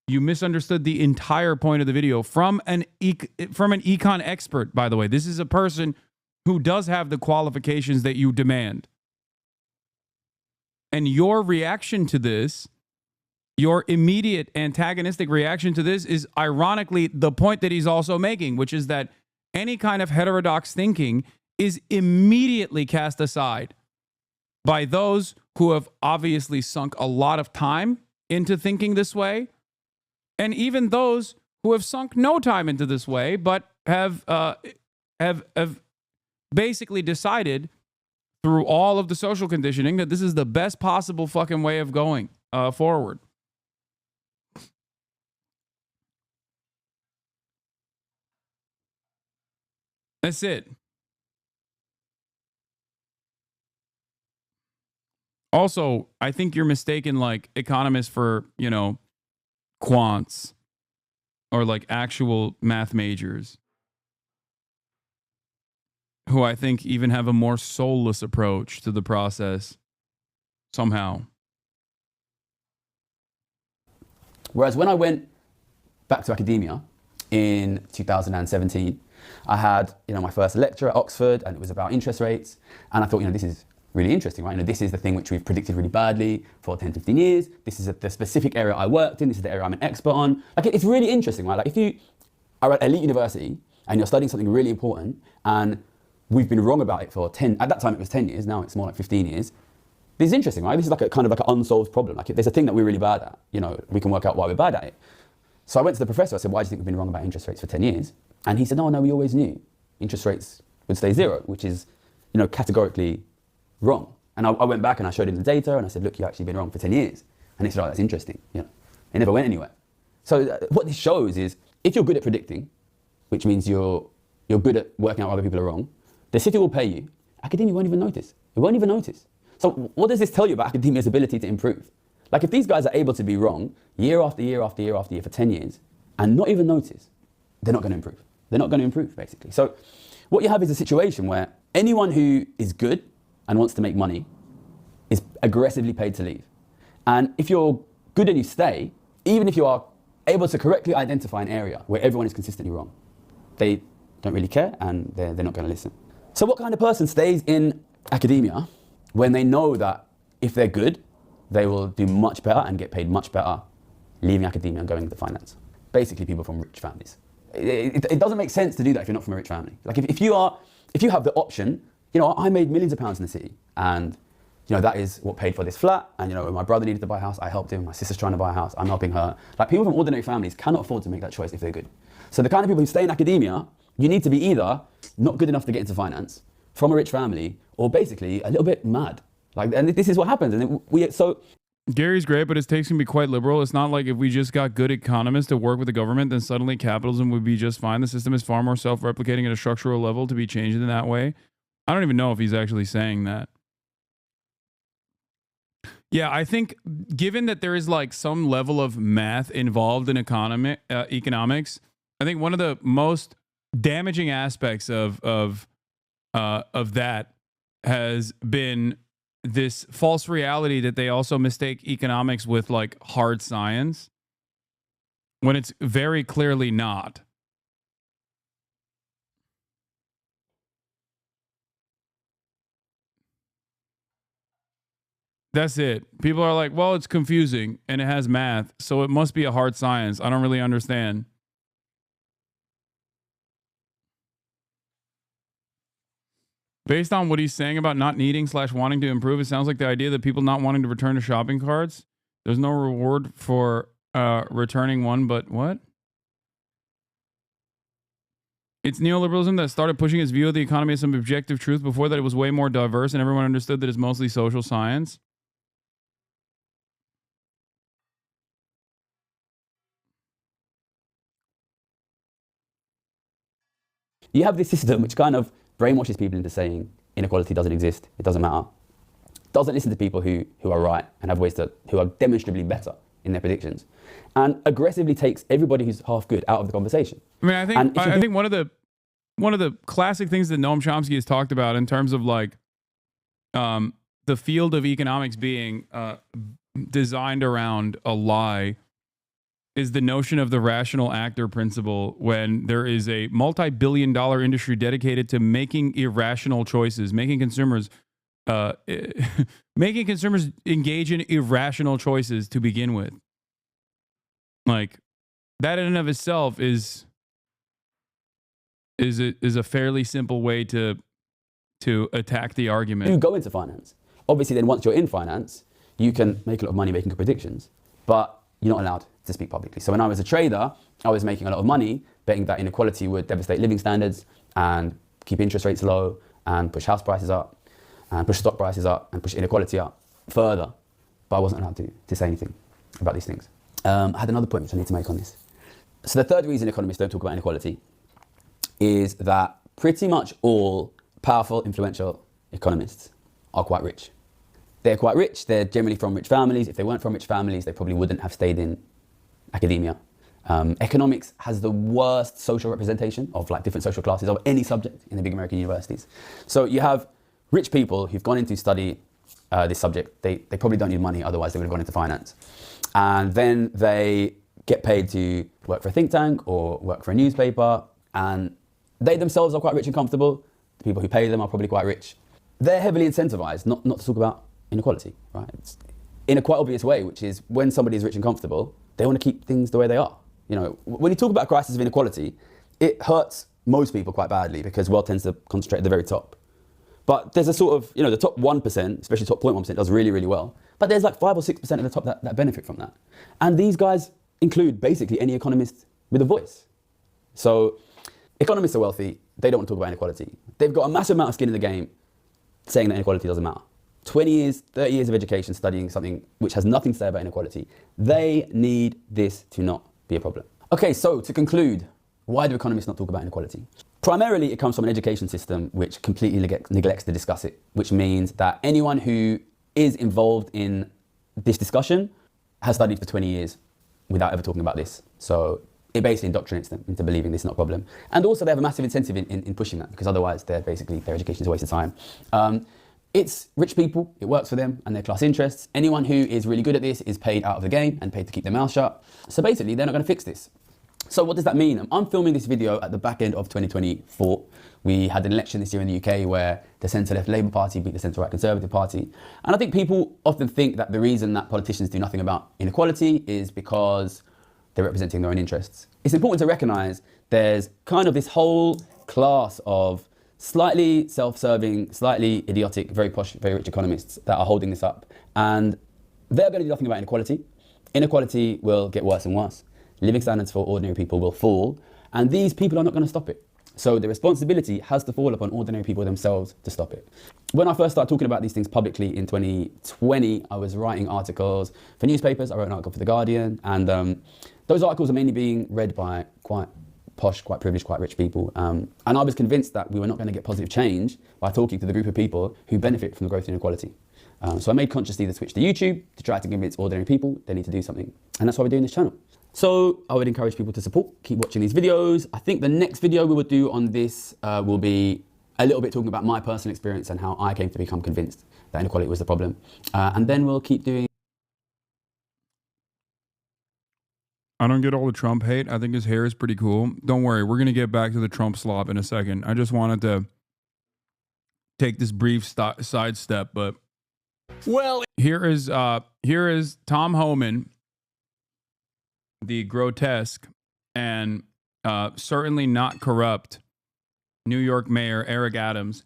you misunderstood the entire point of the video from an econ expert, by the way. This is a person who does have the qualifications that you demand. And your reaction to this, your immediate antagonistic reaction to this, is ironically the point that he's also making, which is that any kind of heterodox thinking is immediately cast aside by those who have obviously sunk a lot of time into thinking this way, and even those who have sunk no time into this way, but have basically decided through all of the social conditioning that this is the best possible fucking way of going forward. That's it. Also, I think you're mistaken, like, economists for, you know, quants or like actual math majors who I think even have a more soulless approach to the process somehow. Whereas when I went back to academia in 2017, I had, you know, my first lecture at Oxford, and it was about interest rates. And I thought, you know, this is really interesting, right? You know, this is the thing which we've predicted really badly for 10, 15 years. This is the specific area I worked in. This is the area I'm an expert on. Like, it's really interesting, right? Like, if you are at elite university and you're studying something really important, and we've been wrong about it for 10, at that time it was 10 years, now it's more like 15 years. This is interesting, right? This is like a kind of like an unsolved problem. Like, there's a thing that we're really bad at, you know, we can work out why we're bad at it. So I went to the professor, I said, why do you think we've been wrong about interest rates for 10 years? And he said, no, we always knew interest rates would stay zero, which is, you know, categorically wrong. And I went back and I showed him the data and I said, look, you've actually been wrong for 10 years. And he said, oh, that's interesting. You know, it never went anywhere. So what this shows is, if you're good at predicting, which means you're good at working out why other people are wrong, the city will pay you. Academia won't even notice. It won't even notice. So what does this tell you about academia's ability to improve? Like, if these guys are able to be wrong year after year after year after year for 10 years and not even notice, they're not going to improve. They're not going to improve, basically. So what you have is a situation where anyone who is good and wants to make money is aggressively paid to leave. And if you're good and you stay, even if you are able to correctly identify an area where everyone is consistently wrong, they don't really care and they're not going to listen. So what kind of person stays in academia when they know that if they're good, they will do much better and get paid much better leaving academia and going into finance? Basically, people from rich families. It doesn't make sense to do that if you're not from a rich family. Like, if you have the option, you know, I made millions of pounds in the city, and, you know, that is what paid for this flat. And, you know, when my brother needed to buy a house, I helped him. My sister's trying to buy a house, I'm helping her. Like, people from ordinary families cannot afford to make that choice if they're good. So the kind of people who stay in academia, you need to be either not good enough to get into finance, from a rich family, or basically a little bit mad. Like, and this is what happens. And Gary's great, but his takes can be quite liberal. It's not like if we just got good economists to work with the government, then suddenly capitalism would be just fine. The system is far more self-replicating at a structural level to be changed in that way. I don't even know if he's actually saying that. Yeah, I think given that there is like some level of math involved in economics, I think one of the most damaging aspects of that has been this false reality that they also mistake economics with like hard science when it's very clearly not. That's it. People are like, well, it's confusing and it has math, so it must be a hard science. I don't really understand. Based on what he's saying about not needing / wanting to improve, it sounds like the idea that people not wanting to return to shopping carts, there's no reward for returning one, but what? It's neoliberalism that started pushing its view of the economy as some objective truth. Before that, it was way more diverse and everyone understood that it's mostly social science. You have this system which kind of brainwashes people into saying inequality doesn't exist, it doesn't matter. Doesn't listen to people who are right and have ways who are demonstrably better in their predictions, and aggressively takes everybody who's half good out of the conversation. I mean, I think one of the classic things that Noam Chomsky has talked about in terms of like the field of economics being designed around a lie is the notion of the rational actor principle, when there is a multi-billion-dollar industry dedicated to making irrational choices, making consumers engage in irrational choices to begin with. Like, that in and of itself is a fairly simple way to attack the argument. You go into finance. Obviously, then once you're in finance, you can make a lot of money making good predictions, but you're not allowed to speak publicly. So when I was a trader, I was making a lot of money betting that inequality would devastate living standards and keep interest rates low and push house prices up and push stock prices up and push inequality up further. But I wasn't allowed to say anything about these things. I had another point which I need to make on this. So the third reason economists don't talk about inequality is that pretty much all powerful, influential economists are quite rich. They're quite rich. They're generally from rich families. If they weren't from rich families, they probably wouldn't have stayed in academia. Economics has the worst social representation of like different social classes of any subject in the big American universities. So you have rich people who've gone in to study this subject. They probably don't need money, otherwise they would have gone into finance. And then they get paid to work for a think tank or work for a newspaper, and they themselves are quite rich and comfortable. The people who pay them are probably quite rich. They're heavily incentivized not to talk about inequality, right? It's in a quite obvious way, which is when somebody is rich and comfortable, they want to keep things the way they are. You know, when you talk about a crisis of inequality, it hurts most people quite badly because wealth tends to concentrate at the very top. But there's a sort of, the top 1%, especially top 0.1%, does really, really well. But there's like 5 or 6% of the top that benefit from that. And these guys include basically any economist with a voice. So economists are wealthy. They don't want to talk about inequality. They've got a massive amount of skin in the game saying that inequality doesn't matter. 20 years, 30 years of education studying something which has nothing to say about inequality. They need this to not be a problem. Okay, so to conclude, why do economists not talk about inequality? Primarily, it comes from an education system which completely neglects to discuss it, which means that anyone who is involved in this discussion has studied for 20 years without ever talking about this. So it basically indoctrinates them into believing this is not a problem. And also they have a massive incentive in pushing that, because otherwise their education is a waste of time. It's rich people, it works for them and their class interests. Anyone who is really good at this is paid out of the game and paid to keep their mouth shut. So basically, they're not going to fix this. So what does that mean? I'm filming this video at the back end of 2024. We had an election this year in the UK where the centre-left Labour Party beat the centre-right Conservative Party. And I think people often think that the reason that politicians do nothing about inequality is because they're representing their own interests. It's important to recognise there's kind of this whole class of slightly self-serving, slightly idiotic, very posh, very rich economists that are holding this up. And they're going to do nothing about inequality. Inequality will get worse and worse. Living standards for ordinary people will fall. And these people are not going to stop it. So the responsibility has to fall upon ordinary people themselves to stop it. When I first started talking about these things publicly in 2020, I was writing articles for newspapers. I wrote an article for The Guardian. And those articles are mainly being read by quite posh, quite privileged, quite rich people. And I was convinced that we were not going to get positive change by talking to the group of people who benefit from the growth in inequality. So I made consciously the switch to YouTube to try to convince ordinary people they need to do something. And that's why we're doing this channel. So I would encourage people to support, keep watching these videos. I think the next video we would do on this will be a little bit talking about my personal experience and how I came to become convinced that inequality was the problem. And then we'll keep doing... I don't get all the Trump hate. I think his hair is pretty cool. Don't worry, we're going to get back to the Trump slop in a second. I just wanted to take this brief sidestep, but well, here is Tom Homan, the grotesque and certainly not corrupt New York Mayor Eric Adams.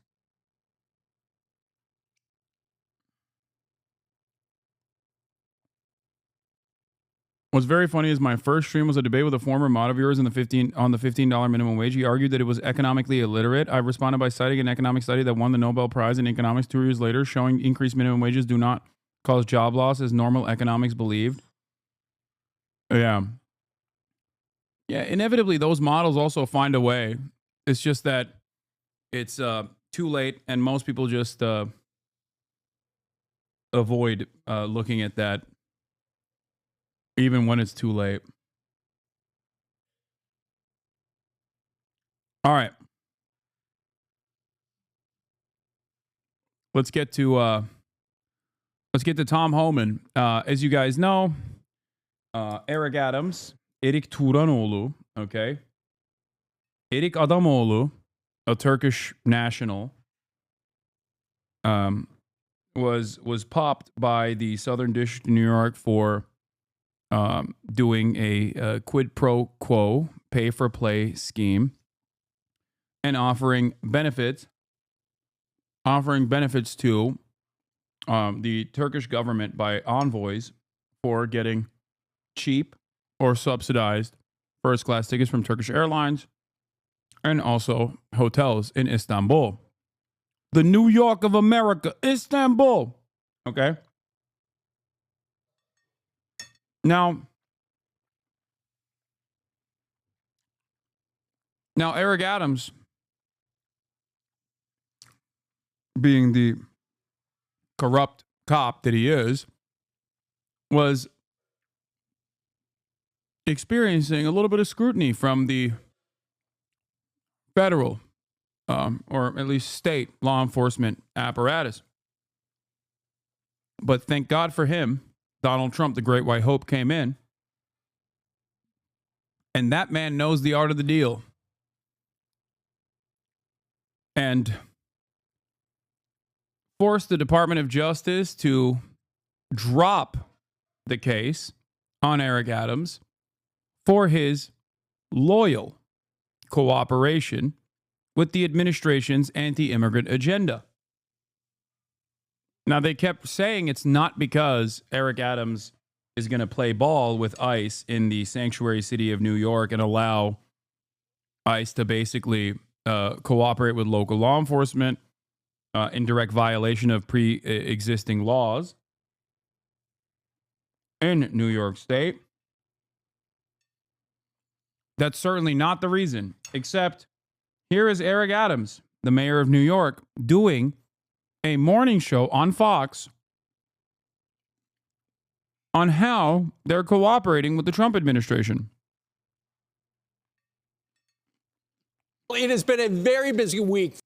What's very funny is my first stream was a debate with a former mod of yours on the $15 minimum wage. He argued that it was economically illiterate. I responded by citing an economic study that won the Nobel Prize in economics 2 years later, showing increased minimum wages do not cause job loss as normal economics believed. Yeah. Yeah, inevitably those models also find a way. It's just that it's too late and most people just avoid looking at that even when it's too late. All right. Let's get to Tom Homan. As you guys know, Eric Adams, Erik Turanoğlu, okay? Erik Adamoğlu, a Turkish national, was popped by the Southern District of New York for doing a quid pro quo, pay-for-play scheme and offering benefits to the Turkish government by envoys for getting cheap or subsidized first-class tickets from Turkish Airlines and also hotels in Istanbul. The New York of America, Istanbul. Okay? Now, Eric Adams, being the corrupt cop that he is, was experiencing a little bit of scrutiny from the federal, or at least state law enforcement apparatus. But thank God for him, Donald Trump, the great white hope, came in. And that man knows the art of the deal. And forced the Department of Justice to drop the case on Eric Adams for his loyal cooperation with the administration's anti-immigrant agenda. Now, they kept saying it's not because Eric Adams is going to play ball with ICE in the sanctuary city of New York and allow ICE to basically cooperate with local law enforcement in direct violation of pre-existing laws in New York State. That's certainly not the reason, except here is Eric Adams, the mayor of New York, doing a morning show on Fox on how they're cooperating with the Trump administration. It has been a very busy week.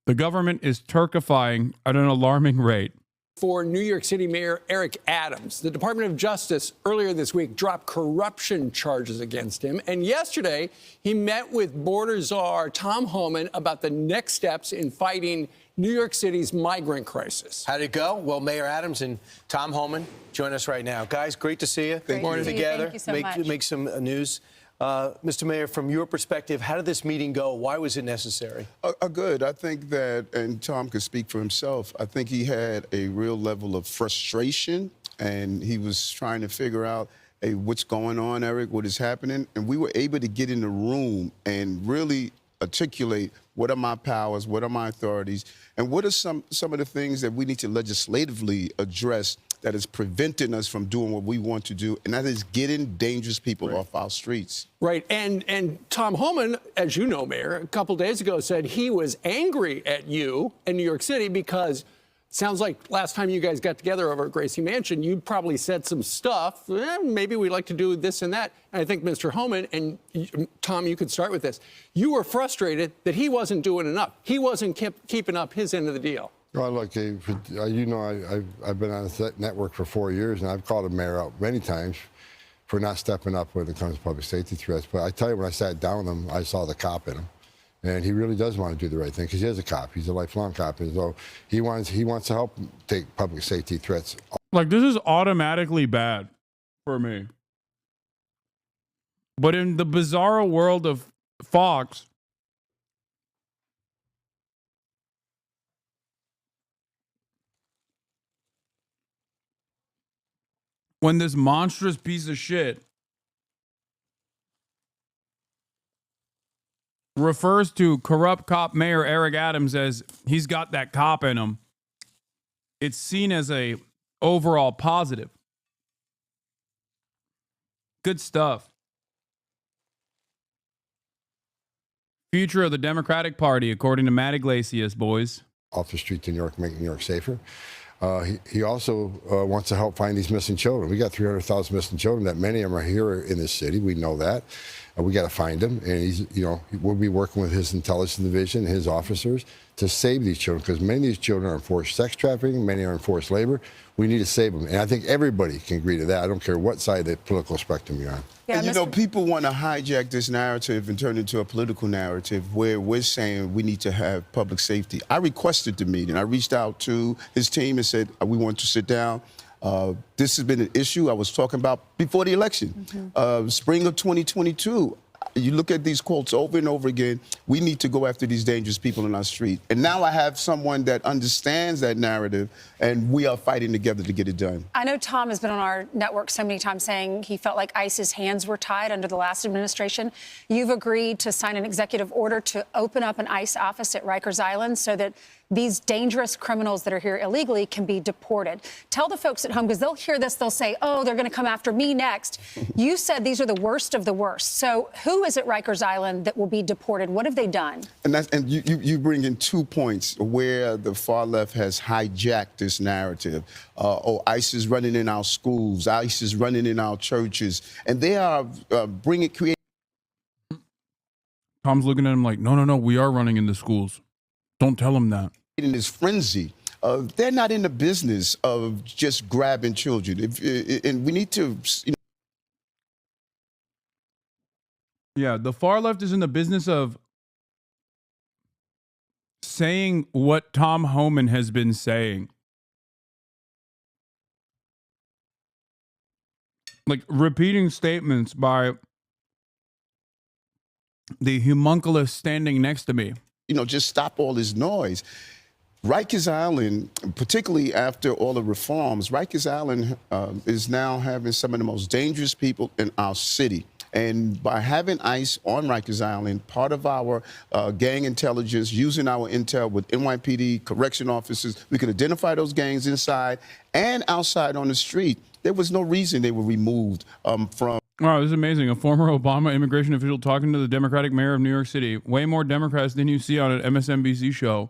The government is Turkifying at an alarming rate. For New York City Mayor Eric Adams, the Department of Justice earlier this week dropped corruption charges against him. And yesterday, he met with border czar Tom Homan about the next steps in fighting New York City's migrant crisis. How'd it go? Well, Mayor Adams and Tom Homan join us right now. Guys, great to see you. Great Morning to see you. together. Thank you so much. Make some news. Mr. Mayor, from your perspective, how did this meeting go? Why was it necessary? Good. I think that, and Tom could speak for himself, I think he had a real level of frustration, and he was trying to figure out, hey, what's going on, Eric, what is happening? And we were able to get in the room and really articulate what are my powers, what are my authorities, and what are some of the things that we need to legislatively address that is preventing us from doing what we want to do, and that is getting dangerous people off our streets. Right. And Tom Homan, as you know, Mayor, a couple days ago said he was angry at you in New York City because sounds like last time you guys got together over at Gracie Mansion, you probably said some stuff. Maybe we'd like to do this and that. And I think Mr. Homan, and Tom, you could start with this. You were frustrated that he wasn't doing enough. He wasn't keeping up his end of the deal. Well, look, you know, I've been on the network for 4 years, and I've called the mayor out many times for not stepping up when it comes to public safety threats. But I tell you, when I sat down with him, I saw the cop in him. And he really does want to do the right thing because he is a cop. He's a lifelong cop. And so he wants to help take public safety threats. Like, this is automatically bad for me. But in the bizarro world of Fox, when this monstrous piece of shit refers to corrupt cop Mayor Eric Adams as he's got that cop in him, it's seen as a overall positive. Good stuff. Future of the Democratic Party, according to Matt Iglesias, boys. Off the street to New York, making New York safer. He also wants to help find these missing children. We got 300,000 missing children. That many of them are here in this city. We know that. We got to find them, and he's, we'll be working with his intelligence division, his officers, to save these children, because many of these children are in forced sex trafficking, many are in forced labor. We need to save them, and I think everybody can agree to that. I don't care what side of the political spectrum you're on. Yeah, and people want to hijack this narrative and turn it into a political narrative where we're saying we need to have public safety. I requested the meeting. I reached out to his team and said, we want to sit down. This has been an issue I was talking about before the election, spring of 2022. You look at these quotes over and over again. We need to go after these dangerous people in our street. And now I have someone that understands that narrative, and we are fighting together to get it done. I know Tom has been on our network so many times saying he felt like ICE's hands were tied under the last administration. You've agreed to sign an executive order to open up an ICE office at Rikers Island so that these dangerous criminals that are here illegally can be deported. Tell the folks at home, because they'll hear this, they'll say, oh, they're going to come after me next. You said these are the worst of the worst. So who is at Rikers Island that will be deported? What have they done? And you bring in 2 points where the far left has hijacked this narrative. ICE is running in our schools, ICE is running in our churches, and they are creating. Tom's looking at him like, no, we are running in the schools. Don't tell him that. In this frenzy, they're not in the business of just grabbing children. And we need to, Yeah, the far left is in the business of saying what Tom Homan has been saying. Like repeating statements by the homunculus standing next to me. Just stop all this noise. Rikers Island, particularly after all the reforms, Rikers Island is now having some of the most dangerous people in our city. And by having ICE on Rikers Island, part of our gang intelligence, using our intel with NYPD, correction officers, we could identify those gangs inside and outside on the street. There was no reason they were removed from. Wow, this is amazing. A former Obama immigration official talking to the Democratic mayor of New York City. Way more Democrats than you see on an MSNBC show.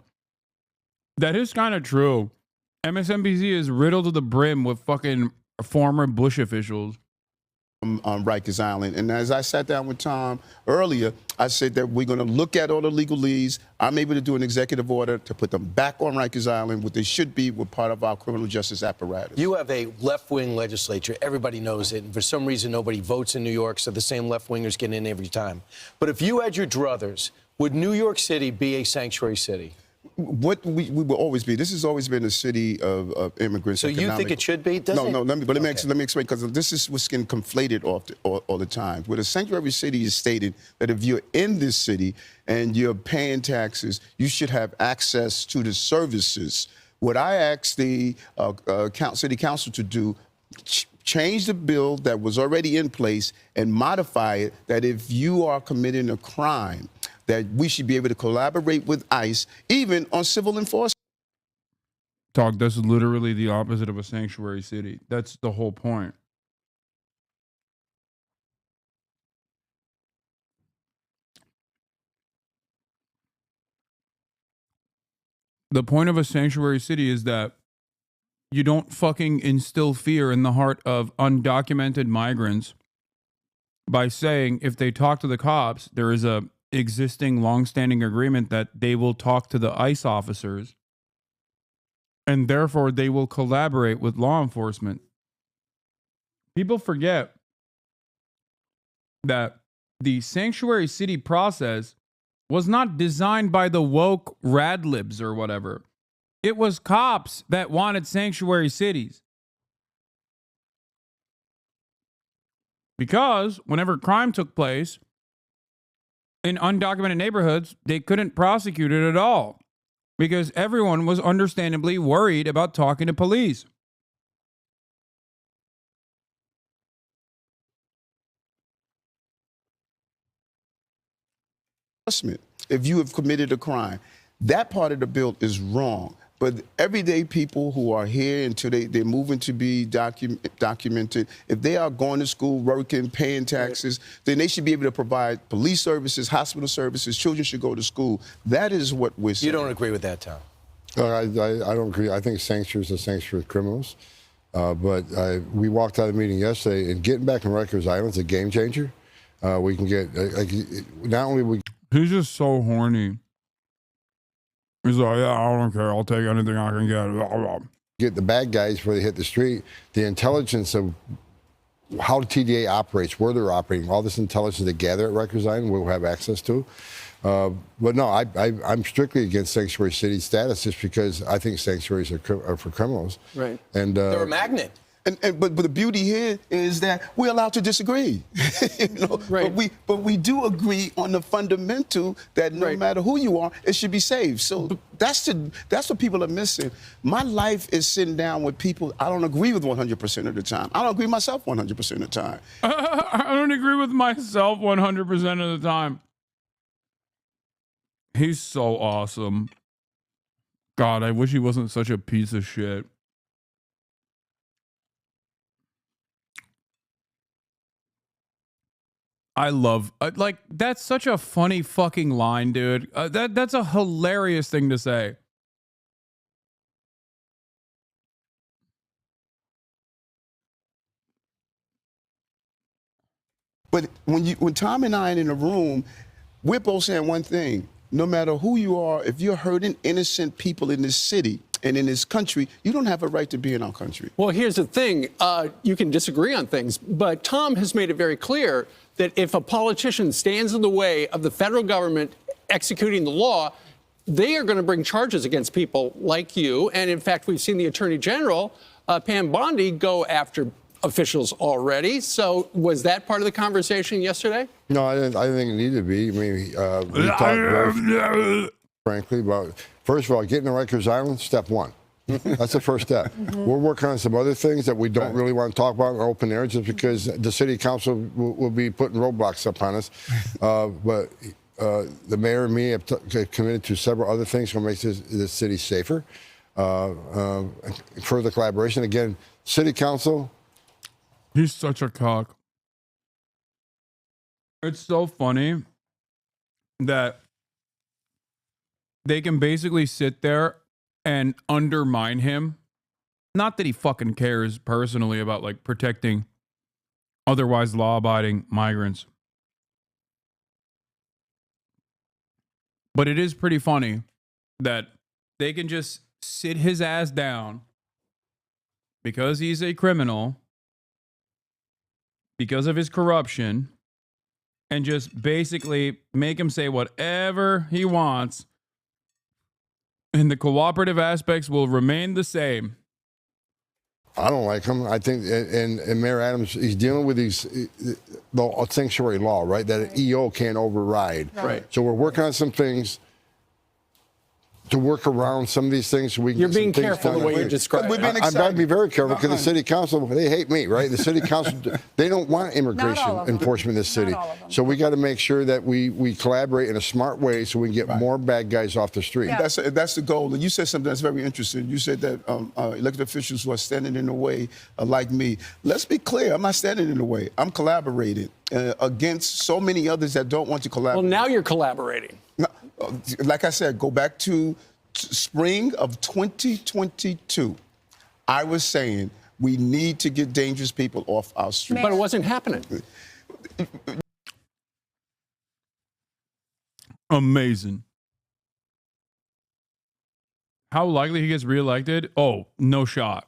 That is kind of true. MSNBC is riddled to the brim with fucking former Bush officials. On Rikers Island. And as I sat down with Tom earlier, I said that we're going to look at all the legalese. I'm able to do an executive order to put them back on Rikers Island, what they should be with part of our criminal justice apparatus. You have a left-wing legislature. Everybody knows it. And for some reason, nobody votes in New York, so the same left-wingers get in every time. But if you had your druthers, would New York City be a sanctuary city? What we will always be. This has always been a city of immigrants. So you think it should be? No. Let me explain, because this is what's getting conflated all the time. Where the sanctuary city is stated that if you're in this city and you're paying taxes, you should have access to the services. What I asked the city council to do, change the bill that was already in place and modify it that if you are committing a crime, that we should be able to collaborate with ICE, even on civil enforcement. Dog, that's literally the opposite of a sanctuary city. That's the whole point. The point of a sanctuary city is that you don't fucking instill fear in the heart of undocumented migrants by saying if they talk to the cops, there is a existing longstanding agreement that they will talk to the ICE officers and therefore they will collaborate with law enforcement. People forget that the sanctuary city process was not designed by the woke radlibs or whatever. It was cops that wanted sanctuary cities. Because whenever crime took place in undocumented neighborhoods, they couldn't prosecute it at all because everyone was understandably worried about talking to police. enforcement if you have committed a crime. That part of the bill is wrong. But everyday people who are here until they're moving to be documented, if they are going to school, working, paying taxes, then they should be able to provide police services, hospital services. Children should go to school. That is what we're saying. You don't agree with that, Tom? I don't agree. I think sanctuary is a sanctuary of criminals. But we walked out of the meeting yesterday, and getting back in Rikers Island is a game changer. We can get, not only we... He's just so horny. He's like, yeah, I don't care. I'll take anything I can get. Get the bad guys before they hit the street. The intelligence of how the TDA operates, where they're operating, all this intelligence they gather at Rikers Island, we'll have access to. But no, I'm strictly against sanctuary city status just because I think sanctuaries are for criminals. Right. And they're a magnet. But the beauty here is that we're allowed to disagree. Right. But we do agree on the fundamental that no matter who you are, it should be safe. So that's what people are missing. My life is sitting down with people I don't agree with 100% of the time. I don't agree with myself 100% of the time. I don't agree with myself 100% of the time. He's so awesome. God, I wish he wasn't such a piece of shit. I love, like, that's such a funny fucking line, dude. That's a hilarious thing to say. But when Tom and I are in a room, we're both saying one thing. No matter who you are, if you're hurting innocent people in this city and in this country, you don't have a right to be in our country. Well, here's the thing. You can disagree on things, but Tom has made it very clear that if a politician stands in the way of the federal government executing the law, they are going to bring charges against people like you. And in fact, we've seen the Attorney General, Pam Bondi, go after officials already. So was that part of the conversation yesterday? No, I didn't think it needed to be. I mean, we talked very frankly about, first of all, getting to Rikers Island, step one. That's the first step. We're working on some other things that we don't really want to talk about in open air just because the city council will be putting roadblocks up on us. But the mayor and me have committed to several other things to make the city safer. Further collaboration. Again, city council. He's such a cock. It's so funny that they can basically sit there and undermine him. Not that he fucking cares personally about like protecting otherwise law-abiding migrants. But it is pretty funny that they can just sit his ass down because he's a criminal, because of his corruption, and just basically make him say whatever he wants, and the cooperative aspects will remain the same. I don't like him. I think, and Mayor Adams, he's dealing with the sanctuary law, right? That an EO can't override. Right. So we're working on some things to work around some of these things. So we can You're get some being things careful done. the way you describe it. I've got to be very careful because the city council, they hate me, right? The city council, they don't want immigration enforcement in this city. So we got to make sure that we collaborate in a smart way so we can get more bad guys off the street. Yeah. That's the goal. And you said something that's very interesting. You said that elected officials who are standing in the way are like me. Let's be clear. I'm not standing in the way. I'm collaborating against so many others that don't want to collaborate. Well, now you're collaborating. Like I said, go back to spring of 2022. I was saying we need to get dangerous people off our streets. But it wasn't happening. Amazing. How likely he gets reelected? Oh, no shot.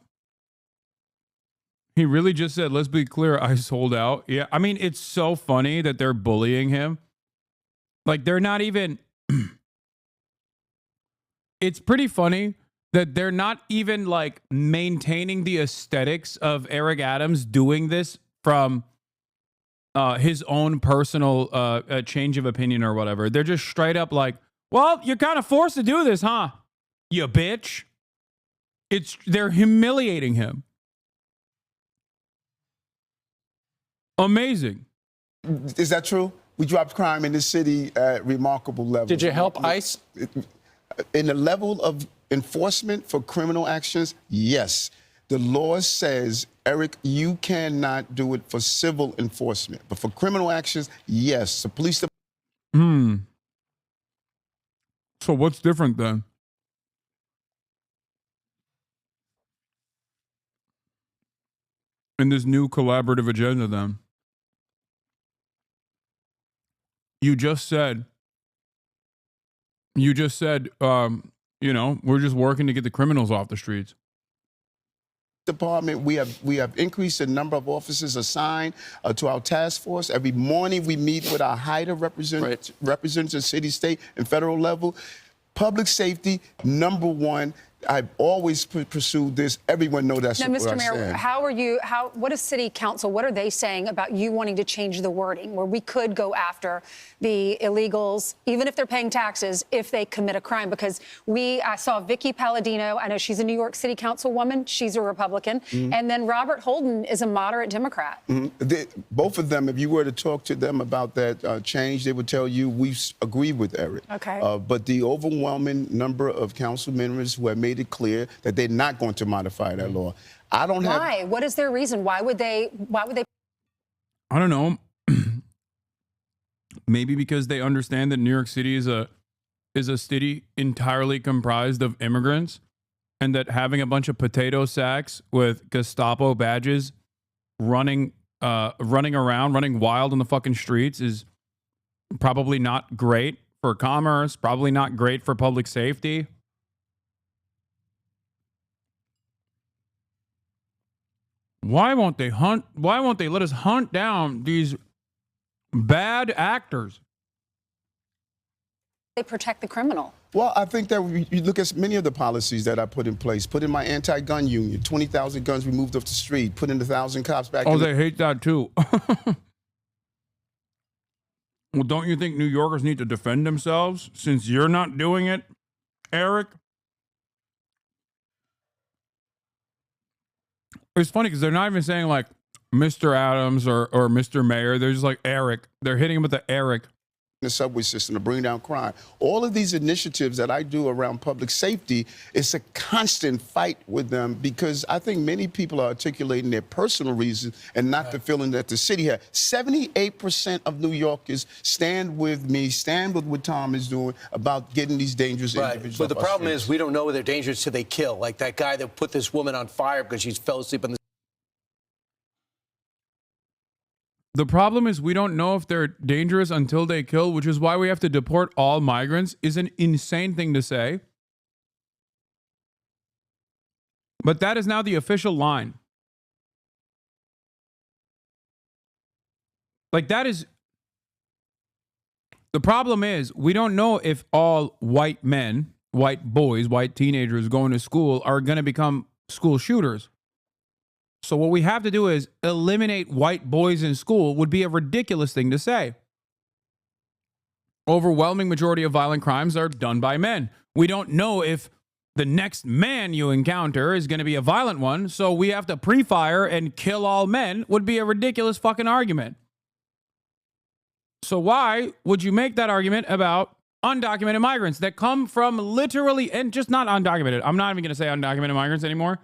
He really just said, let's be clear, I sold out. Yeah, I mean, it's so funny that they're bullying him. Like, they're not even... It's pretty funny that they're not even, like, maintaining the aesthetics of Eric Adams doing this from his own personal change of opinion or whatever. They're just straight up like, well, you're kind of forced to do this, huh? You bitch. They're humiliating him. Amazing. Is that true? We dropped crime in this city at remarkable levels. Did you help ICE? In the level of enforcement for criminal actions, yes. The law says, Eric, you cannot do it for civil enforcement. But for criminal actions, yes. The police department. So what's different then? In this new collaborative agenda then? You just said, you know, we're just working to get the criminals off the streets. Department, we have increased the number of officers assigned to our task force. Every morning we meet with our HIDA representatives, city, state, and federal level. Public safety, number one. I've always pursued this. Everyone knows that's now, what Mr. I Mayor, stand. what is City Council, what are they saying about you wanting to change the wording where we could go after the illegals, even if they're paying taxes, if they commit a crime? Because I saw Vicky Palladino. I know she's a New York City Councilwoman. She's a Republican. And then Robert Holden is a moderate Democrat. Both of them, if you were to talk to them about that change, they would tell you we agree with Eric. Okay. But the overwhelming number of council members who have made it clear that they're not going to modify that law. I don't have. Why? What is their reason? Why would they? I don't know. Maybe because they understand that New York City is a city entirely comprised of immigrants, and that having a bunch of potato sacks with Gestapo badges running around, running wild on the fucking streets is probably not great for commerce, probably not great for public safety. Why won't they let us hunt down these bad actors? They protect the criminal. Well, I think that you look at many of the policies that I put in place. Put in my anti-gun union, 20,000 guns removed off the street, put in 1,000 cops back. Oh, they hate that too. Well, don't you think New Yorkers need to defend themselves since you're not doing it, Eric? It's funny because they're not even saying like Mr. Adams or Mr. Mayor. They're just like Eric. They're hitting him with the Eric. The subway system to bring down crime. All of these initiatives that I do around public safety, it's a constant fight with them because I think many people are articulating their personal reasons and not the feeling that the city has. 78% of New Yorkers stand with me, stand with what Tom is doing about getting these dangerous individuals. But the problem is we don't know they're dangerous till they kill. Like that guy that put this woman on fire because she fell asleep on the. The problem is we don't know if they're dangerous until they kill, which is why we have to deport all migrants, is an insane thing to say. But that is now the official line. Like that is... The problem is we don't know if all white men, white boys, white teenagers going to school are going to become school shooters. So what we have to do is eliminate white boys in school would be a ridiculous thing to say. Overwhelming majority of violent crimes are done by men. We don't know if the next man you encounter is going to be a violent one, so we have to pre-fire and kill all men would be a ridiculous fucking argument. So why would you make that argument about undocumented migrants that come from literally, and just not undocumented. I'm not even going to say undocumented migrants anymore,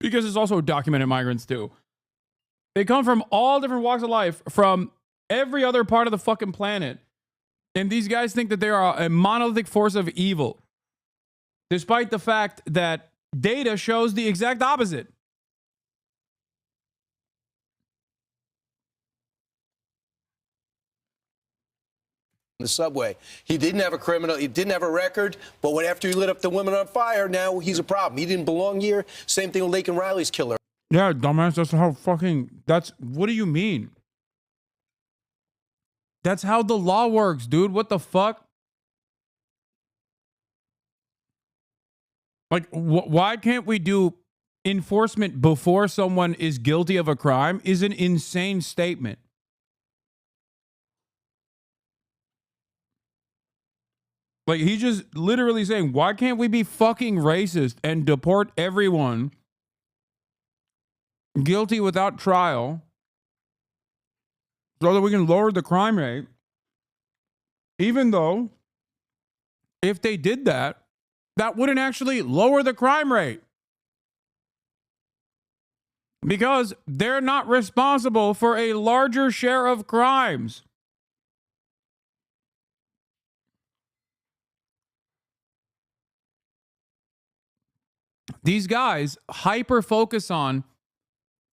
because it's also documented migrants too. They come from all different walks of life, from every other part of the fucking planet. And these guys think that they are a monolithic force of evil, despite the fact that data shows the exact opposite. The subway. He didn't have a criminal, he didn't have a record, but after he lit up the women on fire, now he's a problem. He didn't belong here. Same thing with Laken Riley's killer. Yeah, dumbass, that's how what do you mean? That's how the law works, dude. What the fuck? Like, why can't we do enforcement before someone is guilty of a crime is an insane statement. Like, he's just literally saying, why can't we be fucking racist and deport everyone guilty without trial so that we can lower the crime rate Even though if they did that, that wouldn't actually lower the crime rate. Because they're not responsible for a larger share of crimes. These guys hyper focus on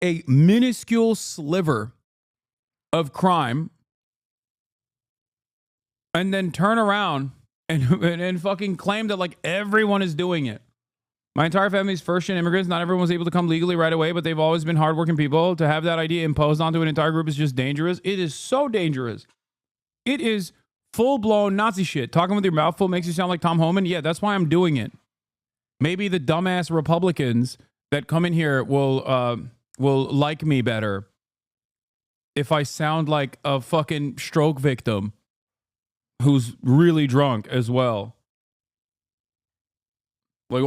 a minuscule sliver of crime and then turn around and fucking claim that like everyone is doing it. My entire family's first-gen immigrants. Not everyone was able to come legally right away, but they've always been hardworking people. To have that idea imposed onto an entire group is just dangerous. It is so dangerous. It is full-blown Nazi shit. Talking with your mouth full makes you sound like Tom Homan. Yeah, that's why I'm doing it. Maybe the dumbass Republicans that come in here will like me better if I sound like a fucking stroke victim who's really drunk as well. Like,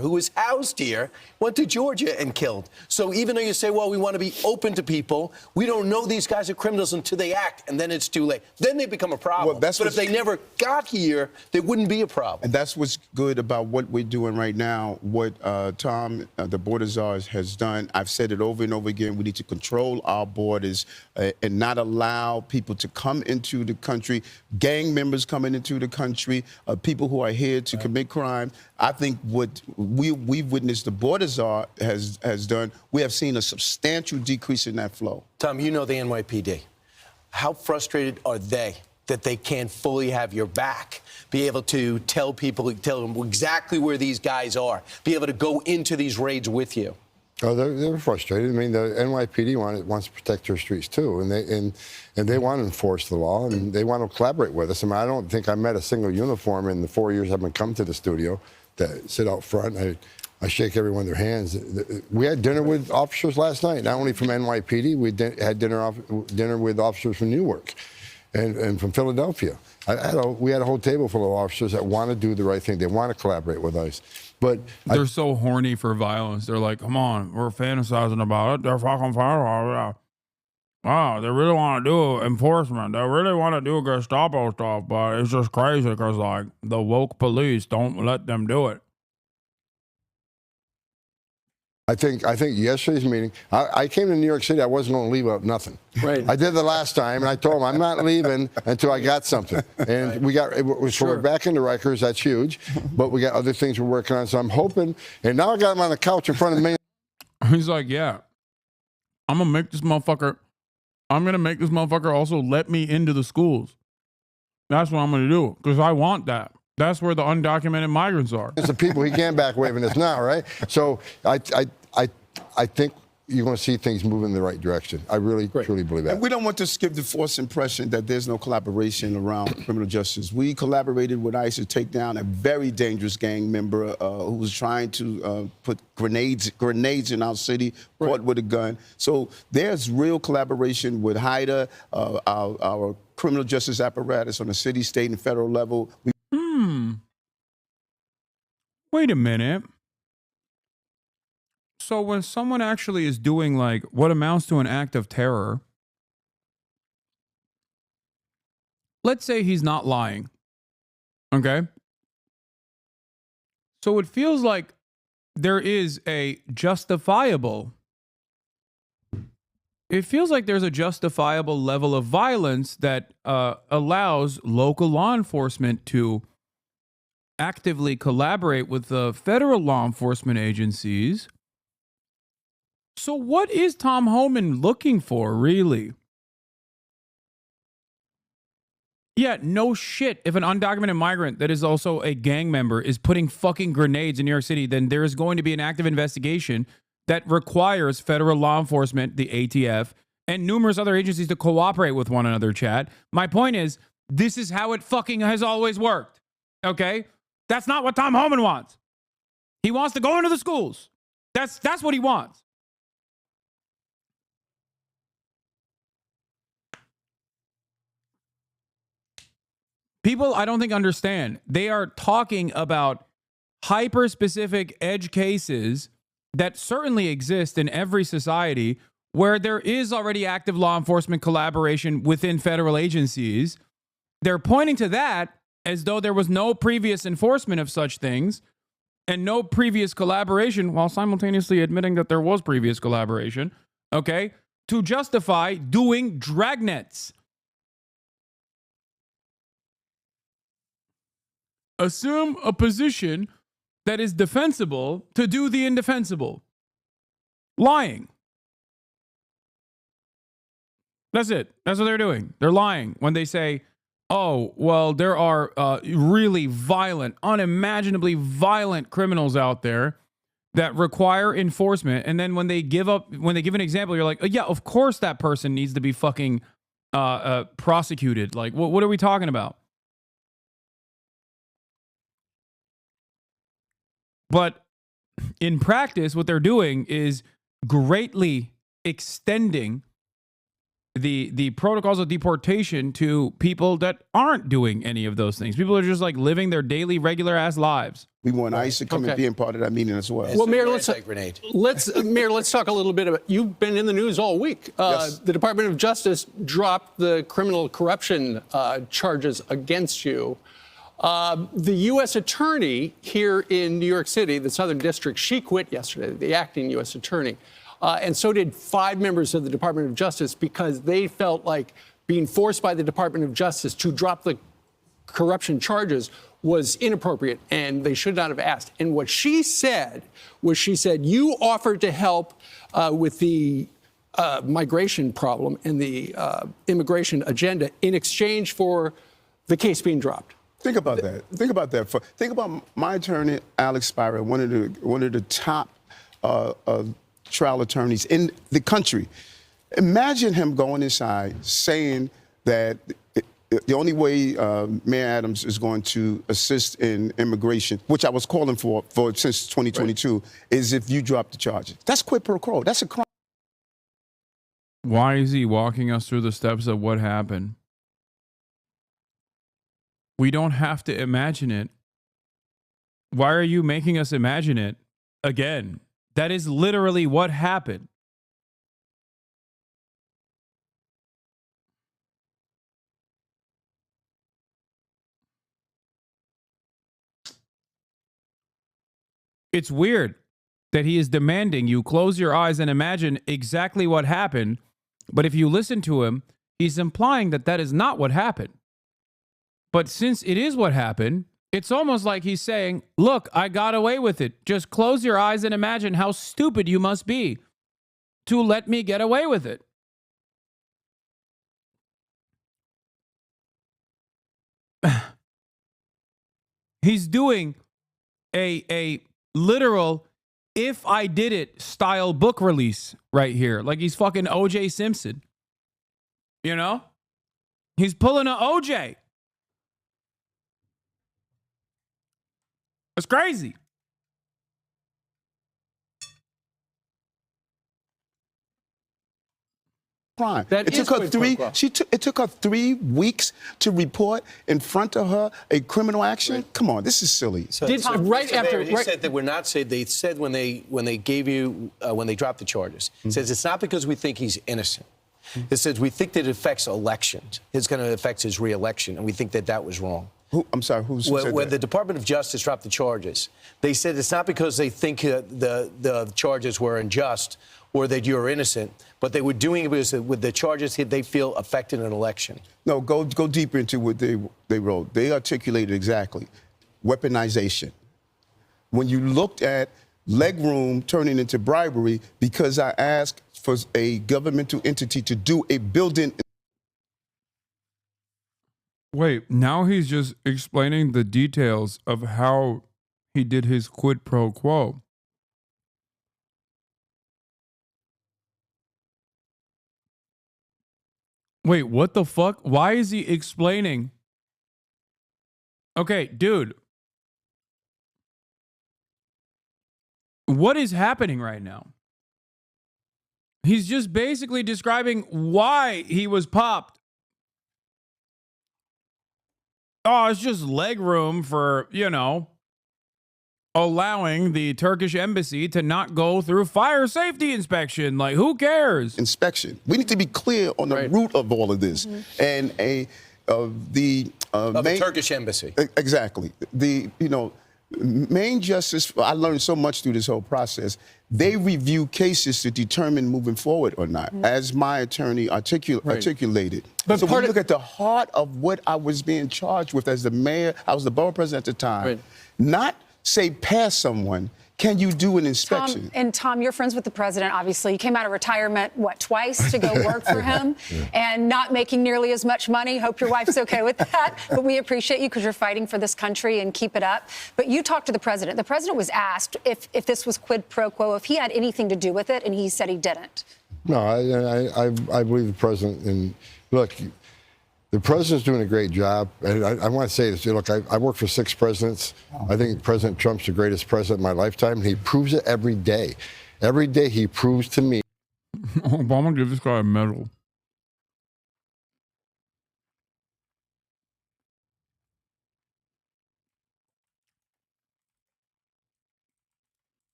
who was housed here, went to Georgia and killed. So even though you say, well, we want to be open to people, we don't know these guys are criminals until they act, and then it's too late. Then they become a problem. Well, but if they never got here, they wouldn't be a problem. And that's what's good about what we're doing right now, what Tom, the border czar, has done. I've said it over and over again. We need to control our borders and not allow people to come into the country, gang members coming into the country, people who are here to commit crime. I think what we've witnessed the border czar has done, we have seen a substantial decrease in that flow. Tom, you know the NYPD. How frustrated are they that they can't fully have your back, be able to tell them exactly where these guys are, be able to go into these raids with you? Oh, they're frustrated. I mean, the NYPD wants to protect their streets too, and they want to enforce the law, and they want to collaborate with us. I mean, I don't think I met a single uniform in the 4 years I've been coming to the studio that sit out front. I shake everyone their hands. We had dinner with officers last night, not only from NYPD. We had dinner with officers from Newark and from Philadelphia. We had a whole table full of officers that want to do the right thing. They want to collaborate with us. But they're so horny for violence. They're like, come on, we're fantasizing about it. They're fucking fire. Wow, they really want to do enforcement. They really want to do Gestapo stuff, but it's just crazy because, like, the woke police don't let them do it. I think yesterday's meeting, I came to New York City, I wasn't going to leave out nothing. Right. I did the last time, and I told them I'm not leaving until I got something. And we're back into Rikers, that's huge, but we got other things we're working on, so I'm hoping, and now I got him on the couch in front of me. He's like, yeah, I'm going to make this motherfucker also let me into the schools. That's what I'm going to do, because I want that. That's where the undocumented migrants are. It's the people he can back waving us now, right? So I think you're going to see things move in the right direction. I really, truly believe that. And we don't want to give the false impression that there's no collaboration around criminal justice. We collaborated with ICE to take down a very dangerous gang member who was trying to put grenades in our city, caught with a gun. So there's real collaboration with HIDA, our criminal justice apparatus on the city, state, and federal level. Wait a minute. So when someone actually is doing like what amounts to an act of terror, let's say he's not lying. Okay? So it feels like there is a justifiable level of violence that allows local law enforcement to actively collaborate with the federal law enforcement agencies. So what is Tom Homan looking for, really? Yeah, no shit. If an undocumented migrant that is also a gang member is putting fucking grenades in New York City, then there is going to be an active investigation that requires federal law enforcement, the ATF, and numerous other agencies to cooperate with one another, Chad. My point is, this is how it fucking has always worked. Okay? That's not what Tom Homan wants. He wants to go into the schools. That's what he wants. People, I don't think, understand. They are talking about hyper-specific edge cases that certainly exist in every society where there is already active law enforcement collaboration within federal agencies. They're pointing to that as though there was no previous enforcement of such things and no previous collaboration, while simultaneously admitting that there was previous collaboration, okay, to justify doing dragnets. Assume a position that is defensible to do the indefensible. Lying. That's it. That's what they're doing. They're lying when they say, oh, well, there are really violent, unimaginably violent criminals out there that require enforcement. And then when they give an example, you're like, oh, yeah, of course that person needs to be fucking prosecuted. Like, what are we talking about? But in practice, what they're doing is greatly extending the protocols of deportation to people that aren't doing any of those things. People are just like living their daily, regular ass lives. We want ICE to come and be a part of that meeting as well. Well, Mayor, let's talk a little bit about, you've been in the news all week. Yes. The Department of Justice dropped the criminal corruption charges against you. The U.S. attorney here in New York City, the Southern District, she quit yesterday, the acting U.S. attorney. And so did 5 members of the Department of Justice because they felt like being forced by the Department of Justice to drop the corruption charges was inappropriate and they should not have asked. And what she said was, she said, you offered to help with the migration problem and the immigration agenda in exchange for the case being dropped. Think about that. Think about that. Think about my attorney, Alex Spira, one of the top trial attorneys in the country. Imagine him going inside saying that the only way Mayor Adams is going to assist in immigration, which I was calling for since 2022, is if you drop the charges. That's quid pro quo. That's a crime. Why is he walking us through the steps of what happened? We don't have to imagine it. Why are you making us imagine it again? That is literally what happened. It's weird that he is demanding you close your eyes and imagine exactly what happened. But if you listen to him, he's implying that that is not what happened. But since it is what happened, it's almost like he's saying, look, I got away with it. Just close your eyes and imagine how stupid you must be to let me get away with it. He's doing a literal if I did it style book release right here. Like he's fucking O.J. Simpson. You know? He's pulling an O.J. It's crazy. Crime. It took her 3 weeks to report in front of her a criminal action. Right. Come on, this is silly. So, he said that we're not saying. They said when they gave you when they dropped the charges, it says it's not because we think he's innocent. It says we think that it affects elections. It's going to affect his re-election, and we think that that was wrong. I'm sorry, who said that? When the Department of Justice dropped the charges, they said it's not because they think the charges were unjust or that you're innocent, but they were doing it because with the charges they feel affected an election. No, go deeper into what they wrote. They articulated exactly weaponization. When you looked at legroom turning into bribery because I asked for a governmental entity to do a building. Wait, now he's just explaining the details of how he did his quid pro quo. Wait, what the fuck? Why is he explaining? Okay, dude. What is happening right now? He's just basically describing why he was popped. Oh, it's just leg room for, you know, allowing the Turkish embassy to not go through fire safety inspection. Like, who cares? Inspection. We need to be clear on the root of all of this. And the Turkish embassy. Exactly. The main justice. I learned so much through this whole process. They review cases to determine moving forward or not, as my attorney articulated. But so when you look at the heart of what I was being charged with as the mayor, I was the borough president at the time. Not say pass someone. Can you do an inspection? Tom, you're friends with the president, obviously. You came out of retirement, twice to go work for him and not making nearly as much money. Hope your wife's okay with that. But we appreciate you because you're fighting for this country and keep it up. But you talked to the president. The president was asked if this was quid pro quo, if he had anything to do with it, and he said he didn't. No, I believe the president. And look, the president's doing a great job. And I want to say this. Look, I worked for 6 presidents. I think President Trump's the greatest president of my lifetime. And he proves it every day. Every day he proves to me. Obama give this guy a medal.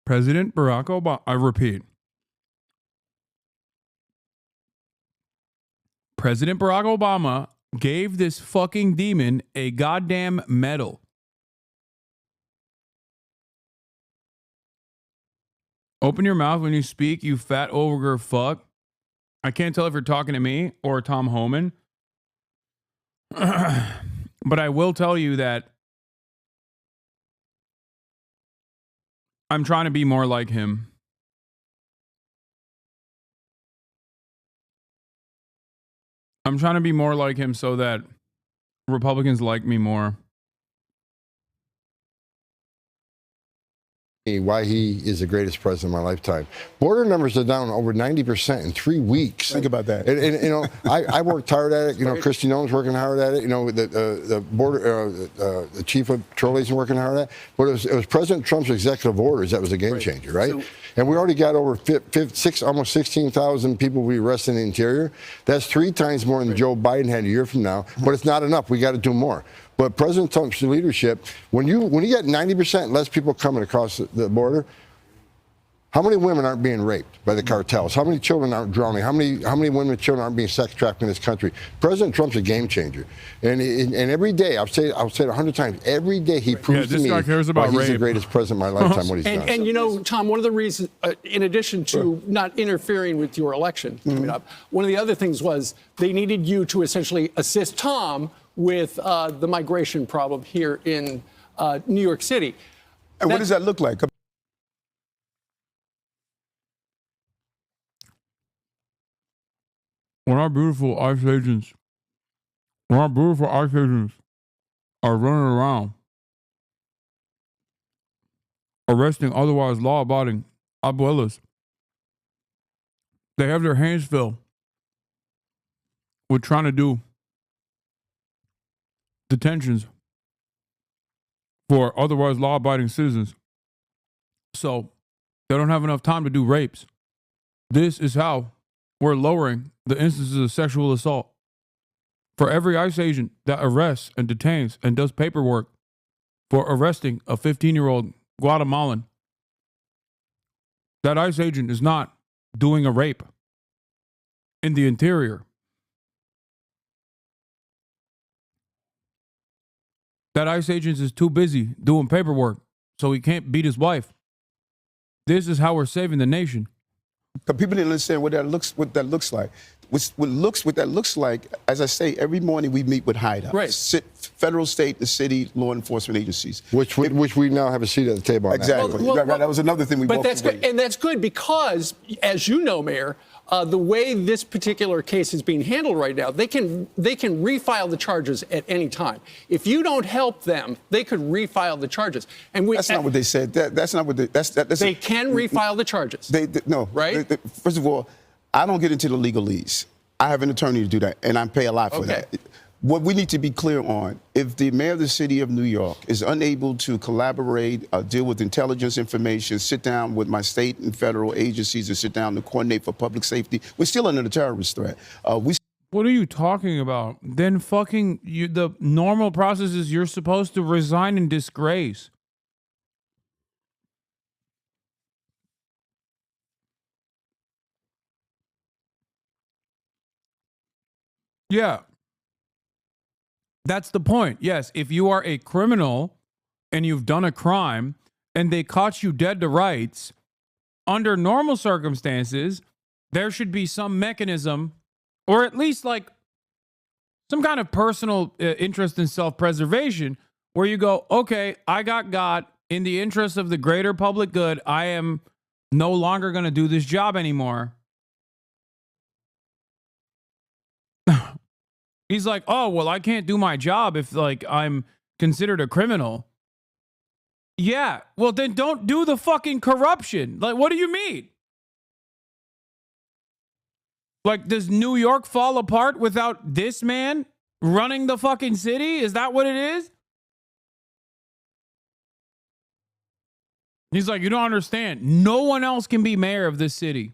President Barack Obama, I repeat. President Barack Obama gave this fucking demon a goddamn medal. Open your mouth when you speak, you fat ogre fuck. I can't tell if you're talking to me or Tom Homan. But I will tell you that I'm trying to be more like him. I'm trying to be more like him so that Republicans like me more. Why he is the greatest president of my lifetime. Border numbers are down over 90% in 3 weeks. Think about that. And I worked hard at it. Christy Nolan's working hard at it. The border, the chief of patrol agent working hard at it. But it was President Trump's executive orders that was a game changer, right? And we already got over almost 16,000 people we arrested in the interior. That's 3 times more than Joe Biden had a year from now. But it's not enough. We got to do more. But President Trump's leadership, when you get 90% less people coming across the border, how many women aren't being raped by the cartels? How many children aren't drowning? How many women and children aren't being sex trafficked in this country? President Trump's a game changer, and every day I'll say it 100 times. Every day he proves to me why he's the greatest president of my lifetime. What he's done. And Tom, one of the reasons, in addition to not interfering with your election coming up, one of the other things was they needed you to essentially assist Tom with the migration problem here in New York City. And what does that look like? When our beautiful ICE agents are running around arresting otherwise law-abiding abuelas, they have their hands filled with trying to do detentions for otherwise law-abiding citizens. So they don't have enough time to do rapes. This is how we're lowering the instances of sexual assault. For every ICE agent that arrests and detains and does paperwork for arresting a 15-year-old Guatemalan, that ICE agent is not doing a rape in the interior. That ICE agent is too busy doing paperwork, so he can't beat his wife. This is how we're saving the nation. Because people didn't understand what that looks like. What that looks like, as I say, every morning we meet with hideouts. Federal, state, and city law enforcement agencies. Which we now have a seat at the table on. Exactly. Right. That was another thing we But that's good. And that's good because, as you know, Mayor, the way this particular case is being handled right now, they can refile the charges at any time. If you don't help them, they could refile the charges. And that's not what they said. That's not what they. They can refile the charges. No. Right. First of all, I don't get into the legalese. I have an attorney to do that, and I pay a lot for that. What we need to be clear on, if the mayor of the city of New York is unable to collaborate, deal with intelligence information, sit down with my state and federal agencies and sit down to coordinate for public safety, we're still under the terrorist threat. What are you talking about? Then fucking the normal process is you're supposed to resign in disgrace. Yeah. That's the point. Yes, if you are a criminal and you've done a crime and they caught you dead to rights, under normal circumstances, there should be some mechanism or at least like some kind of personal interest in self-preservation where you go, okay, I got in the interest of the greater public good. I am no longer going to do this job anymore. He's like, oh, well, I can't do my job if like I'm considered a criminal. Yeah, well, then don't do the fucking corruption. Like, what do you mean? Like, does New York fall apart without this man running the fucking city? Is that what it is? He's like, you don't understand. No one else can be mayor of this city.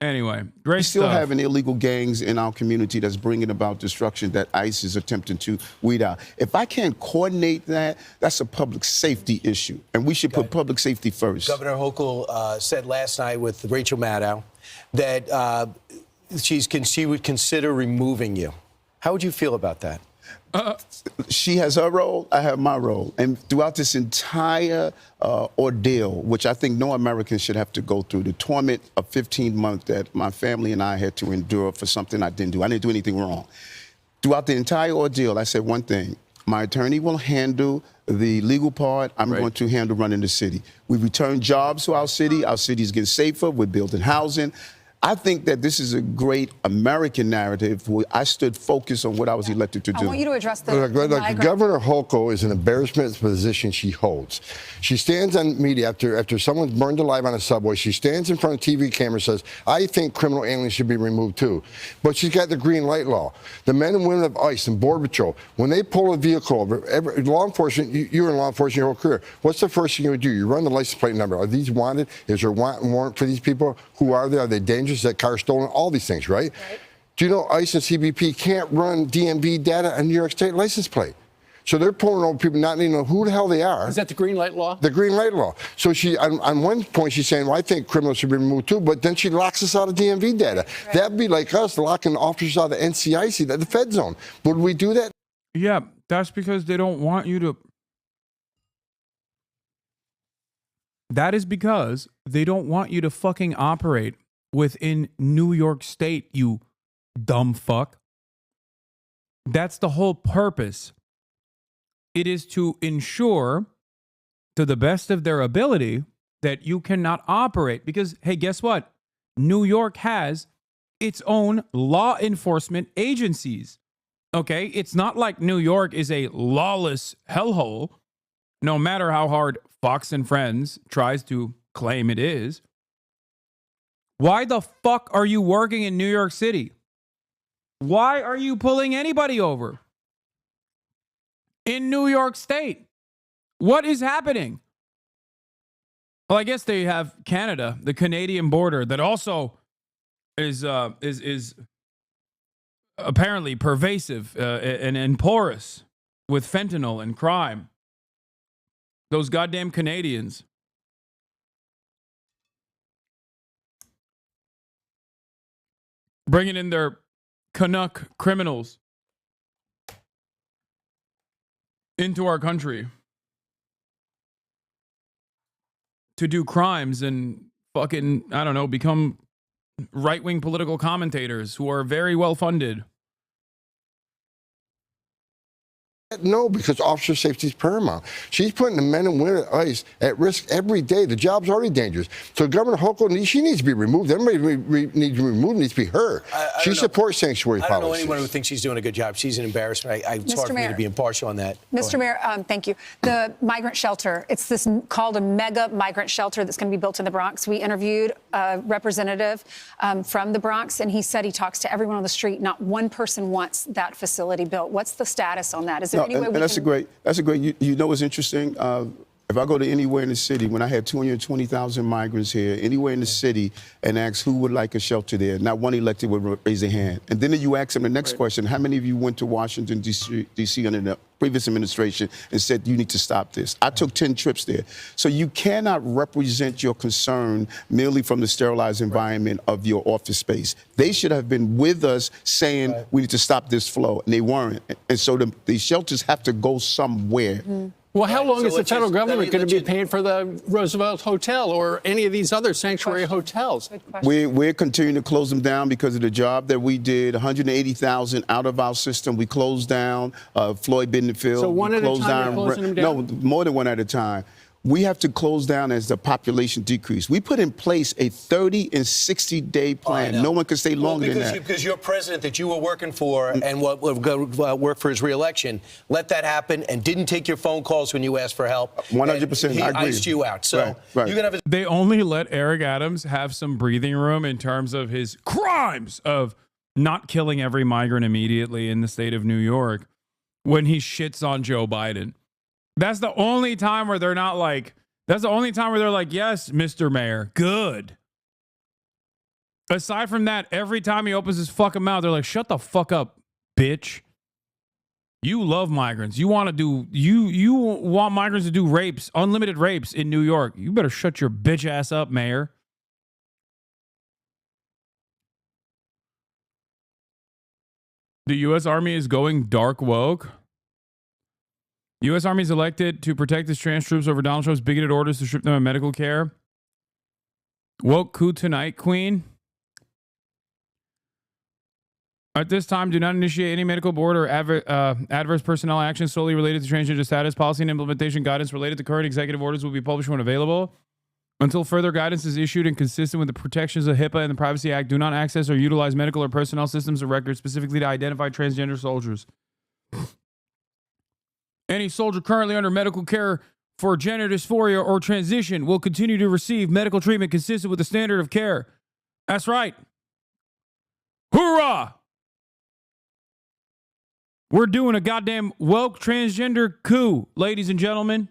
Anyway, great We still stuff. having illegal gangs in our community that's bringing about destruction that ICE is attempting to weed out. If I can't coordinate that, that's a public safety issue, and we should put public safety first. Governor Hochul said last night with Rachel Maddow that she would consider removing you. How would you feel about that? She has her role, I have my role. And throughout this entire ordeal, which I think no American should have to go through, the torment of 15 months that my family and I had to endure for something I didn't do. I didn't do anything wrong. Throughout the entire ordeal, I said one thing. My attorney will handle the legal part. I'm going to handle running the city. We return jobs to our city. Our city is getting safer. We're building housing. I think that this is a great American narrative where I stood focused on what I was elected to do. I want you to address the Look, Governor Hochul is an embarrassment to the position she holds. She stands on media after someone's burned alive on a subway. She stands in front of TV camera and says, I think criminal aliens should be removed too. But she's got the green light law. The men and women of ICE and Border Patrol, when they pull a vehicle over, law enforcement, you're in law enforcement your whole career. What's the first thing you would do? You run the license plate number. Are these wanted? Is there a warrant for these people? Who are they? Are they dangerous? Is that car stolen? All these things, right? Do you know ICE and CBP can't run DMV data on New York State license plate? So they're pulling over people not even know who the hell they are. Is that the green light law? The green light law. So she, on one point, she's saying, well, I think criminals should be removed too, but then she locks us out of DMV data. That'd be like us locking officers out of the NCIC, the Fed zone. Would we do that? Yeah, that's because they don't want you to. That is because they don't want you to fucking operate within New York State, you dumb fuck. That's the whole purpose. It is to ensure, to the best of their ability, that you cannot operate. Because, hey, guess what? New York has its own law enforcement agencies. Okay? It's not like New York is a lawless hellhole, no matter how hard Fox and Friends tries to claim it is. Why the fuck are you working in New York City? Why are you pulling anybody over in New York State? What is happening? Well, I guess they have Canada, the Canadian border, that also is apparently pervasive and porous with fentanyl and crime. Those goddamn Canadians. Bringing in their Canuck criminals into our country to do crimes and fucking, I don't know, become right-wing political commentators who are very well funded. No, because officer safety is paramount. She's putting the men and women at ICE at risk every day. The job's already dangerous. So Governor Hochul, she needs to be removed. Everybody needs to be removed. It needs to be her. She supports sanctuary policies. I don't know anyone who thinks she's doing a good job. She's an embarrassment. It's hard for me to be impartial on that. Mr. Mayor, thank you. The migrant shelter, it's this called a mega migrant shelter that's going to be built in the Bronx. We interviewed representative from the Bronx, and he said he talks to everyone on the street. Not one person wants that facility built. What's the status on that? Is there any way we that's can... That's a great. You know what's interesting? If I go to anywhere in the city, when I had 220,000 migrants here, anywhere in the city, and ask who would like a shelter there, not one elected would raise a hand. And then you ask them the next question: how many of you went to Washington, D.C. under the previous administration and said you need to stop this? I took 10 trips there. So you cannot represent your concern merely from the sterilized environment of your office space. They should have been with us saying we need to stop this flow, and they weren't. And so the shelters have to go somewhere. Mm-hmm. Well, how long is the federal government going to be paying for the Roosevelt Hotel or any of these other sanctuary hotels? We're continuing to close them down because of the job that we did. 180,000 out of our system. We closed down Floyd Bentonville. So one at a time, you're closing them down? No, more than one at a time. We have to close down as the population decreases. We put in place a 30 and 60-day plan. No one can stay longer than that. Because your president that you were working for and what worked for his reelection let that happen and didn't take your phone calls when you asked for help. 100%. He I agree. iced you out. So right. you're gonna have They only let Eric Adams have some breathing room in terms of his crimes of not killing every migrant immediately in the state of New York when he shits on Joe Biden. That's the only time where they're not like, that's the only time where they're like, yes, Mr. Mayor, good. Aside from that, every time he opens his fucking mouth, they're like, shut the fuck up, bitch. You love migrants. You want to do, you want migrants to do rapes, unlimited rapes in New York. You better shut your bitch ass up, Mayor. The U.S. Army is going dark woke. U.S. Army is elected to protect its trans troops over Donald Trump's bigoted orders to strip them of medical care. Woke coup tonight, Queen. At this time, do not initiate any medical board or adverse personnel actions solely related to transgender status. Policy and implementation guidance related to current executive orders will be published when available. Until further guidance is issued and consistent with the protections of HIPAA and the Privacy Act, do not access or utilize medical or personnel systems or records specifically to identify transgender soldiers. Any soldier currently under medical care for gender dysphoria or transition will continue to receive medical treatment consistent with the standard of care. That's right. Hoorah! We're doing a goddamn woke transgender coup, ladies and gentlemen.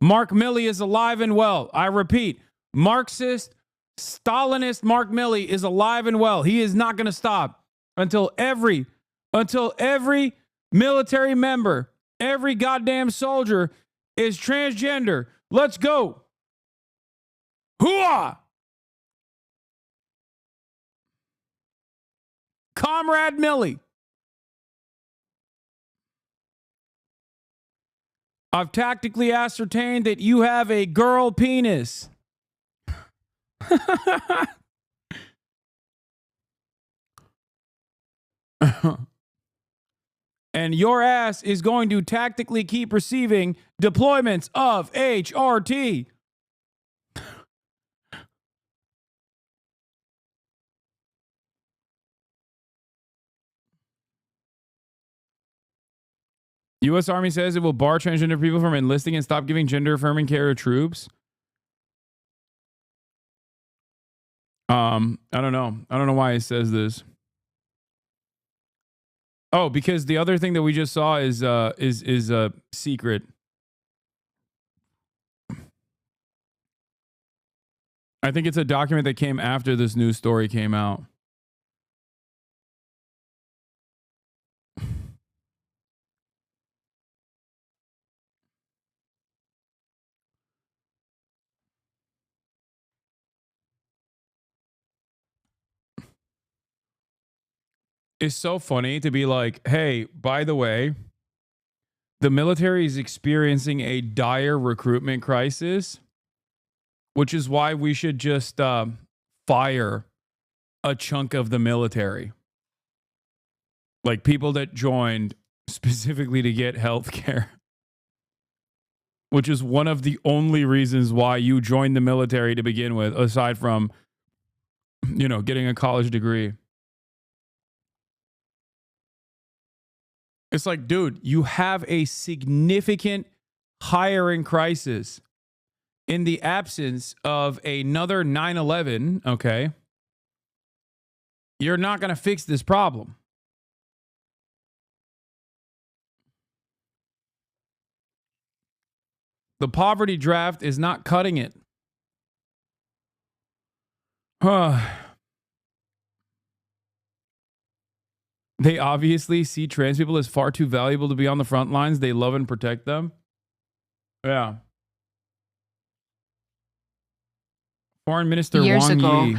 Mark Milley is alive and well. I repeat, Marxist, Stalinist Mark Milley is alive and well. He is not going to stop until every military member, every goddamn soldier is transgender. Let's go. Hooah! Comrade Milley. I've tactically ascertained that you have a girl penis. And your ass is going to tactically keep receiving deployments of HRT. U.S. Army says it will bar transgender people from enlisting and stop giving gender-affirming care to troops. I don't know. I don't know why it says this. Oh, because the other thing that we just saw is secret. I think it's a document that came after this news story came out. It's so funny to be like, hey, by the way, the military is experiencing a dire recruitment crisis, which is why we should just fire a chunk of the military. Like people that joined specifically to get health care, which is one of the only reasons why you joined the military to begin with, aside from, you know, getting a college degree. It's like, dude, you have a significant hiring crisis in the absence of another 9/11, okay, you're not going to fix this problem. The poverty draft is not cutting it. They obviously see trans people as far too valuable to be on the front lines. They love and protect them. Yeah. Foreign Minister Wang Yi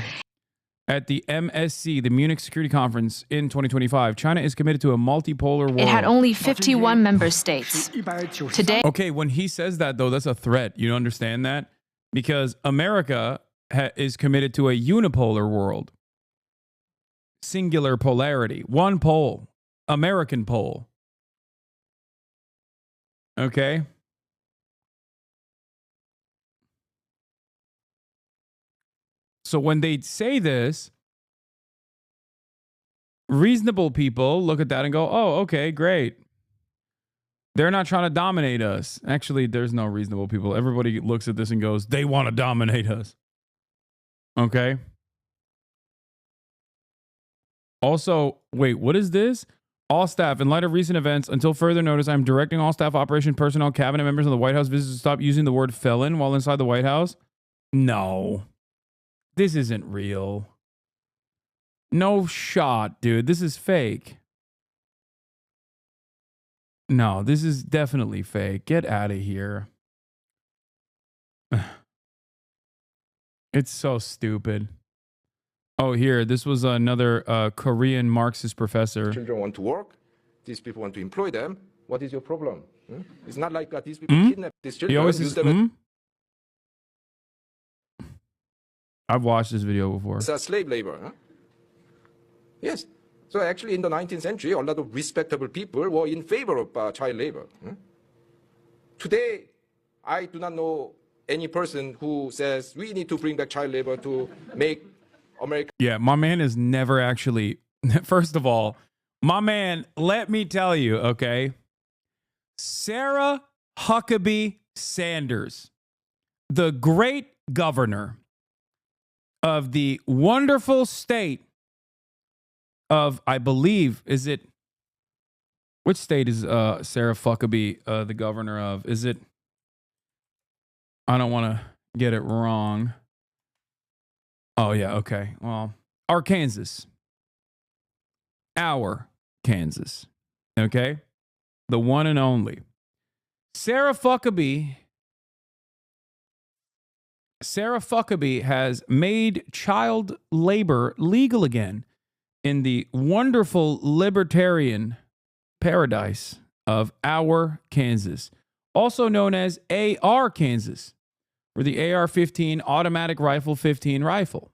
at the MSC, the Munich Security Conference in 2025. China is committed to a multipolar world. It had only 51 member states. Today. Okay, when he says that, though, that's a threat. You understand that? Because America is committed to a unipolar world. Singular polarity. One pole. American pole. Okay? So when they say this, reasonable people look at that and go, oh, okay, great. They're not trying to dominate us. Actually, there's no reasonable people. Everybody looks at this and goes, they want to dominate us. Okay? Also, wait, what is this? All staff, in light of recent events, until further notice, I'm directing all staff, operation personnel, cabinet members, and the White House visitors to stop using the word felon while inside the White House. No. This isn't real. No shot, dude. This is fake. No, this is definitely fake. Get out of here. It's so stupid. Oh, here, this was another Korean Marxist professor. Children want to work. These people want to employ them. What is your problem? It's not like these people kidnap these children. He always use says, them I've watched this video before. as slave labor. Huh? Yes. So actually, in the 19th century, a lot of respectable people were in favor of child labor. Today, I do not know any person who says we need to bring back child labor to make America. Yeah, my man is never actually. First of all, my man, let me tell you, okay? Sarah Huckabee Sanders, the great governor of the wonderful state of, I believe, is it, which state is Sarah Huckabee the governor of? Is it, I don't want to get it wrong. Oh, yeah, okay. Well, Arkansas. Our Kansas. Okay? The one and only. Sarah Huckabee has made child labor legal again in the wonderful libertarian paradise of our Kansas, also known as AR Kansas, or the AR-15 automatic rifle 15 rifle.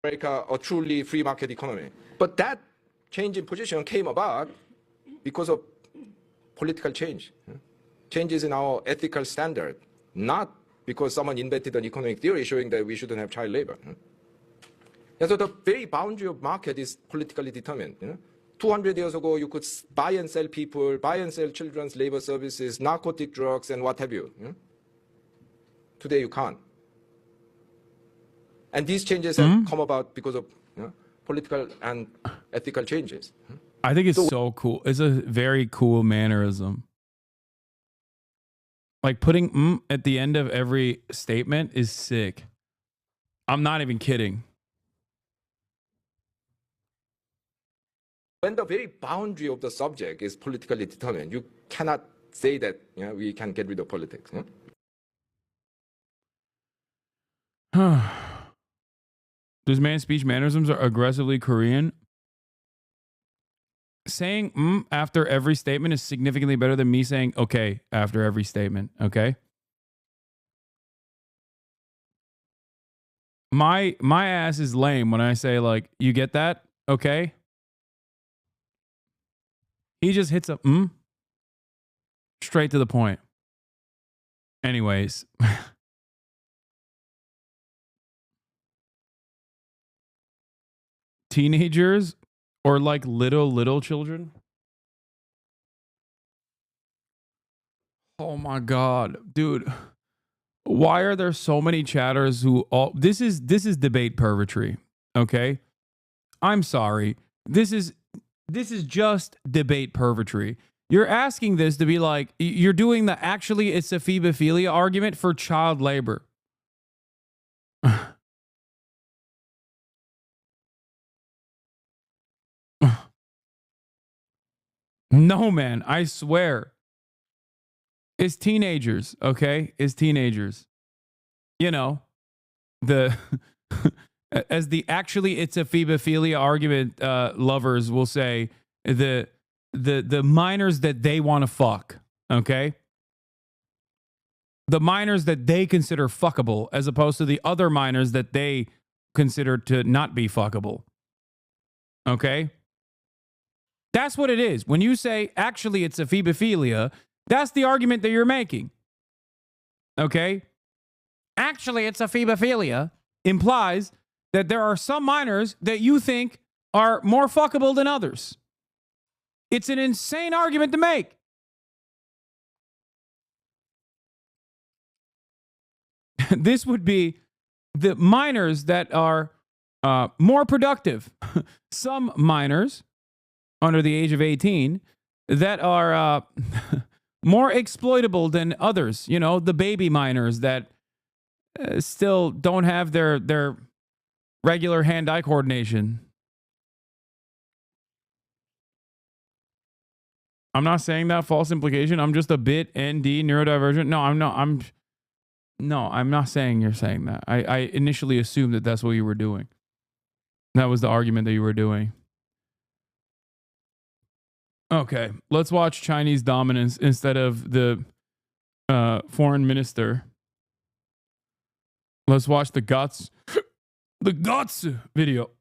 America a truly free market economy. But that change in position came about because of political change, changes in our ethical standard, not because someone invented an economic theory showing that we shouldn't have child labor. And so the very boundary of market is politically determined. 200 years ago, you could buy and sell people, buy and sell children's labor services, narcotic drugs, and what have you. Today, you can't. And these changes have come about because of political and ethical changes. I think it's so cool. It's a very cool mannerism. Like putting at the end of every statement is sick. I'm not even kidding. When the very boundary of the subject is politically determined, you cannot say that we can get rid of politics. This man's speech mannerisms are aggressively Korean. Saying after every statement is significantly better than me saying okay after every statement, okay? My ass is lame when I say, like, you get that? Okay? He just hits a straight to the point. Anyways. Teenagers or like little children? Oh my God, dude. Why are there so many chatters who all this is debate purgatory, okay? I'm sorry. This is just debate purgatory. You're asking this to be like, you're doing the actually it's a phebophilia argument for child labor. No, man, I swear. It's teenagers, okay? It's teenagers. You know, the as the actually it's a phebophilia argument lovers will say, the minors that they want to fuck, okay? The minors that they consider fuckable as opposed to the other minors that they consider to not be fuckable. Okay? That's what it is. When you say actually it's a phebophilia, that's the argument that you're making. Okay? Actually it's a phebophilia implies that there are some minors that you think are more fuckable than others. It's an insane argument to make. This would be the minors that are more productive. Some minors under the age of 18 that are more exploitable than others. You know, the baby minors that still don't have their regular hand-eye coordination. I'm not saying that false implication. I'm just a bit ND neurodivergent. No, I'm not. I'm not saying you're saying that. I initially assumed that that's what you were doing. That was the argument that you were doing. Okay, let's watch Chinese dominance instead of the foreign minister. Let's watch the guts video.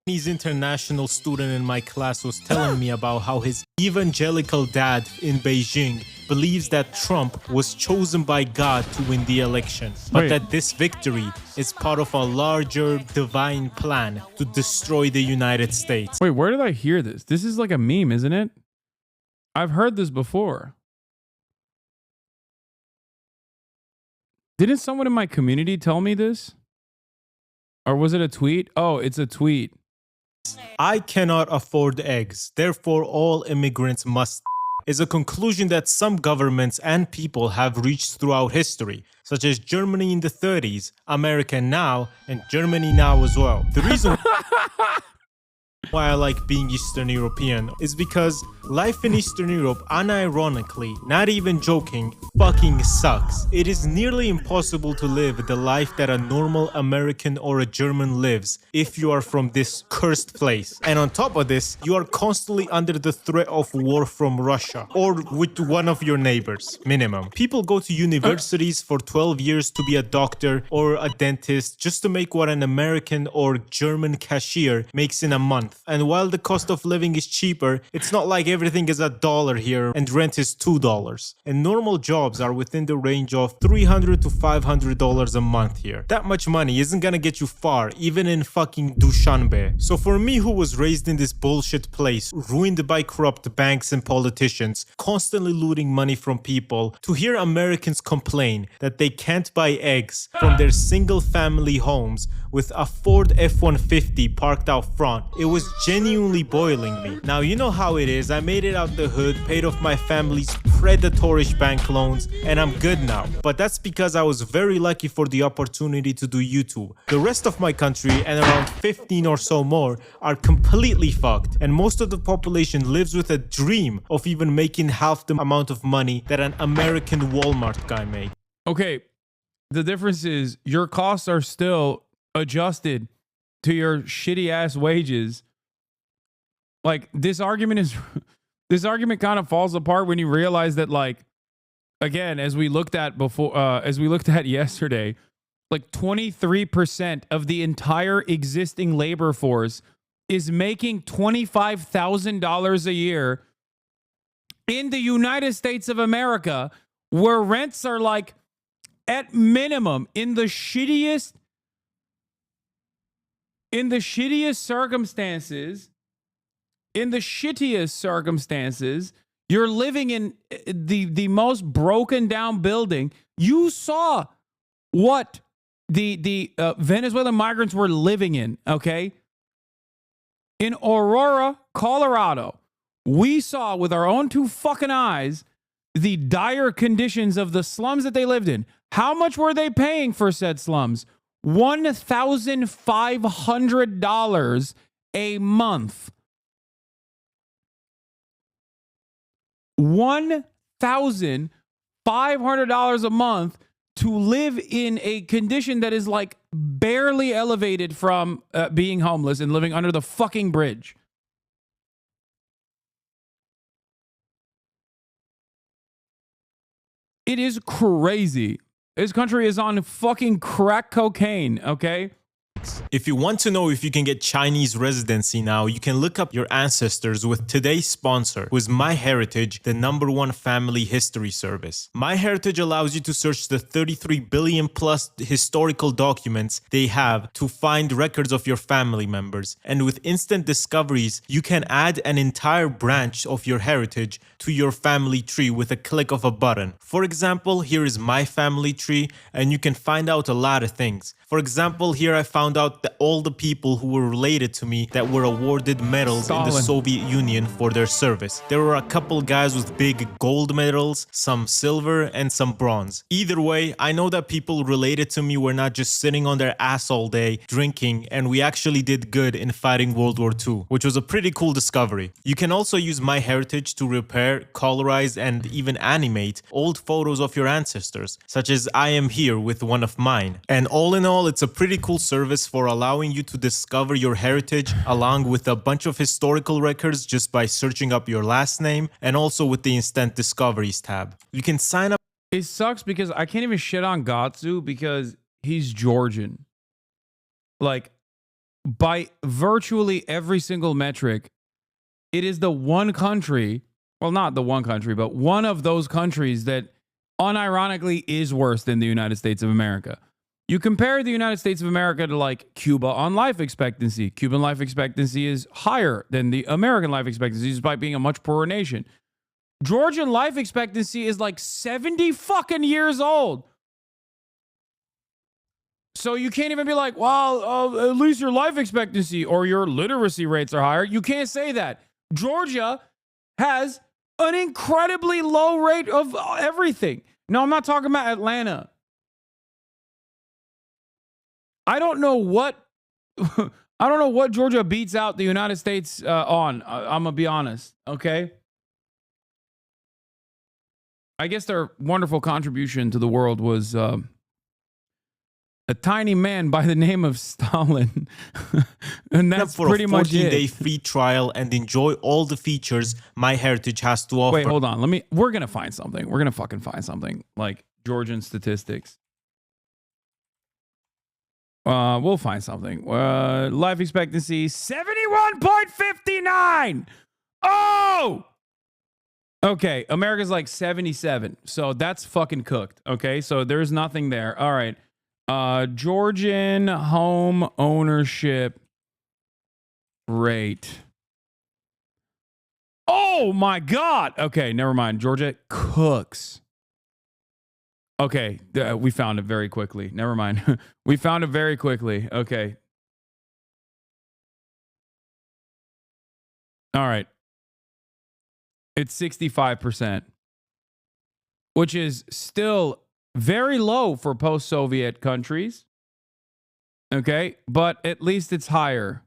Chinese international student in my class was telling me about how his evangelical dad in Beijing believes that Trump was chosen by God to win the election, but that this victory is part of a larger divine plan to destroy the United States. Wait, where did I hear this? This is like a meme, isn't it? I've heard this before. Didn't someone in my community tell me this? Or was it a tweet? Oh, it's a tweet. I cannot afford eggs, therefore all immigrants must is a conclusion that some governments and people have reached throughout history, such as Germany in the 30s, America now, and Germany now as well. The reason why I like being Eastern European is because life in Eastern Europe, unironically, not even joking, fucking sucks. It is nearly impossible to live the life that a normal American or a German lives if you are from this cursed place. And on top of this, you are constantly under the threat of war from Russia or with one of your neighbors, minimum. People go to universities for 12 years to be a doctor or a dentist just to make what an American or German cashier makes in a month. And while the cost of living is cheaper, it's not like everything is $1 here and rent is $2. And normal jobs are within the range of $300 to $500 a month here. That much money isn't gonna get you far, even in fucking Dushanbe. So for me, who was raised in this bullshit place, ruined by corrupt banks and politicians, constantly looting money from people, to hear Americans complain that they can't buy eggs from their single family homes with a Ford F-150 parked out front, it was genuinely boiling me. Now, you know how it is. I made it out the hood, paid off my family's predatorish bank loans, and I'm good now. But that's because I was very lucky for the opportunity to do YouTube. The rest of my country, and around 15 or so more, are completely fucked. And most of the population lives with a dream of even making half the amount of money that an American Walmart guy made. Okay, the difference is your costs are still adjusted to your shitty ass wages. Like this argument kind of falls apart when you realize that, like, again, as we looked at yesterday, like 23% of the entire existing labor force is making $25,000 a year in the United States of America, where rents are like at minimum in the shittiest circumstances, you're living in the most broken down building You saw what the Venezuelan migrants were living in, okay? In Aurora, Colorado, we saw with our own two fucking eyes the dire conditions of the slums that they lived in. How much were they paying for said slums? $1,500 a month. $1,500 a month to live in a condition that is like barely elevated from being homeless and living under the fucking bridge. It is crazy. This country is on fucking crack cocaine, okay? If you want to know if you can get Chinese residency now, you can look up your ancestors with today's sponsor, who is MyHeritage, the #1 family history service. MyHeritage allows you to search the 33 billion plus historical documents they have to find records of your family members. And with instant discoveries, you can add an entire branch of your heritage to your family tree with a click of a button. For example, here is my family tree, and you can find out a lot of things. For example, here I found out that all the people who were related to me that were awarded medals in the Soviet Union for their service. There were a couple guys with big gold medals, some silver, and some bronze. Either way, I know that people related to me were not just sitting on their ass all day drinking, and we actually did good in fighting World War II, which was a pretty cool discovery. You can also use MyHeritage to repair, colorize, and even animate old photos of your ancestors, such as I am here with one of mine. And all in all, it's a pretty cool service for allowing you to discover your heritage along with a bunch of historical records just by searching up your last name, and also with the Instant Discoveries tab. You can sign up. It sucks because I can't even shit on Gatsu because he's Georgian. Like, by virtually every single metric, it is the one country, well, not the one country, but one of those countries that unironically is worse than the United States of America. You compare the United States of America to like Cuba on life expectancy. Cuban life expectancy is higher than the American life expectancy despite being a much poorer nation. Georgian life expectancy is like 70 fucking years old. So you can't even be like, well, at least your life expectancy or your literacy rates are higher. You can't say that. Georgia has an incredibly low rate of everything. No, I'm not talking about Atlanta. I don't know what Georgia beats out the United States on. I'm gonna be honest, okay? I guess their wonderful contribution to the world was a tiny man by the name of Stalin, and that's pretty much it. For a 14-day free trial and enjoy all the features MyHeritage has to offer. Wait, hold on. We're gonna find something. We're gonna fucking find something like Georgian statistics. We'll find something. Life expectancy 71.59. Oh, okay. America's like 77, so that's fucking cooked. Okay, so there's nothing there. All right. Georgian home ownership rate. Oh my God. Okay, never mind. Georgia cooks. Okay, we found it very quickly. Never mind. We found it very quickly. Okay. All right. It's 65%, which is still very low for post-Soviet countries. Okay, but at least it's higher.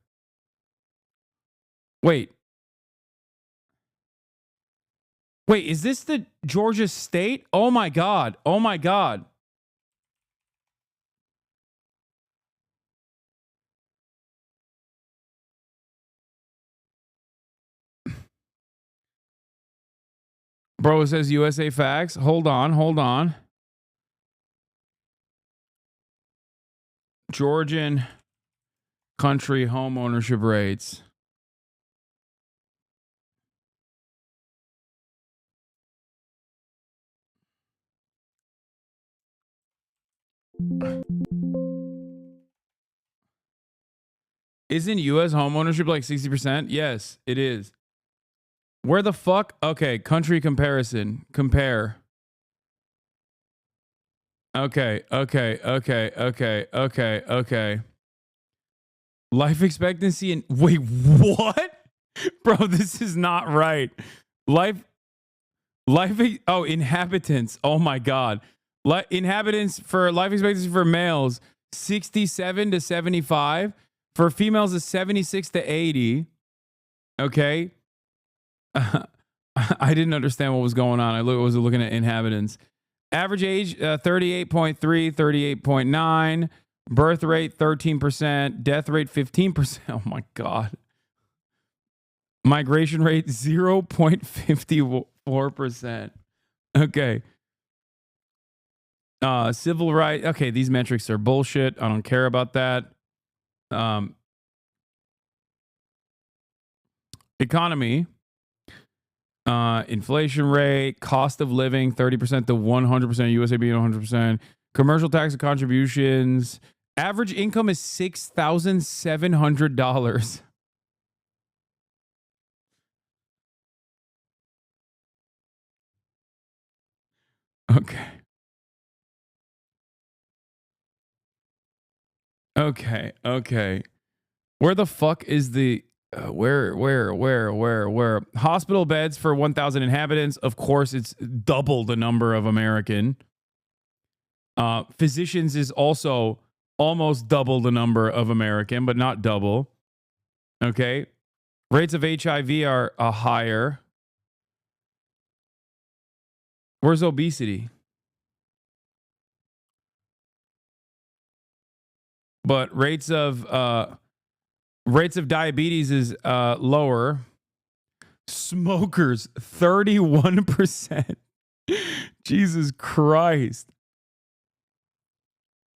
Wait, is this the Georgia state? Oh my God. Oh my God. Bro, it says USA Facts. Hold on. Georgian country home ownership rates. Isn't U.S. home ownership like 60%? Yes, it is. Where the fuck? Okay, country comparison. Compare. Okay. Life expectancy in wait, what? Bro, this is not right. Inhabitants. Oh my God. Inhabitants for life expectancy for males 67 to 75. For females is 76 to 80. Okay. I didn't understand what was going on. I was looking at inhabitants. Average age 38.3, 38.9. Birth rate 13%. Death rate 15%. Oh my God. Migration rate 0.54%. Okay. Civil rights. Okay, these metrics are bullshit. I don't care about that. Economy. Inflation rate, cost of living 30% to 100%, USA being 100%. Commercial tax and contributions. Average income is $6,700. Okay. Where the fuck is the where? Hospital beds for 1,000 inhabitants. Of course, it's double the number of American. Physicians is also almost double the number of American, but not double. Okay. Rates of HIV are higher. Where's obesity? But rates of diabetes is lower. Smokers 31%. Jesus Christ.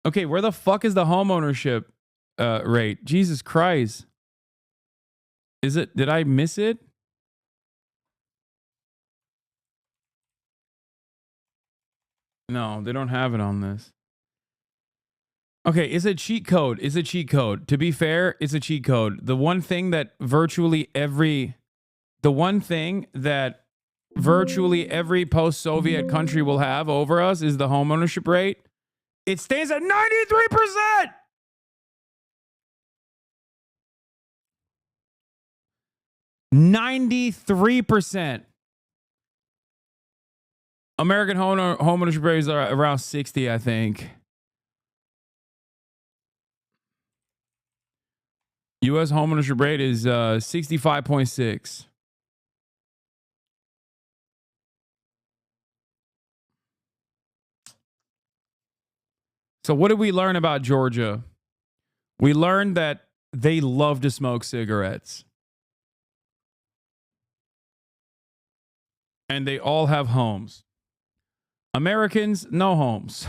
Okay, where the fuck is the homeownership rate? Jesus Christ. Is it? Did I miss it? No, they don't have it on this. Okay, it's a cheat code. It's a cheat code. To be fair, it's a cheat code. The one thing that virtually every post-Soviet country will have over us is the homeownership rate. It stands at 93%. American homeownership rates are around 60, I think. U.S. homeownership rate is 65.6. So what did we learn about Georgia? We learned that they love to smoke cigarettes. And they all have homes. Americans, no homes.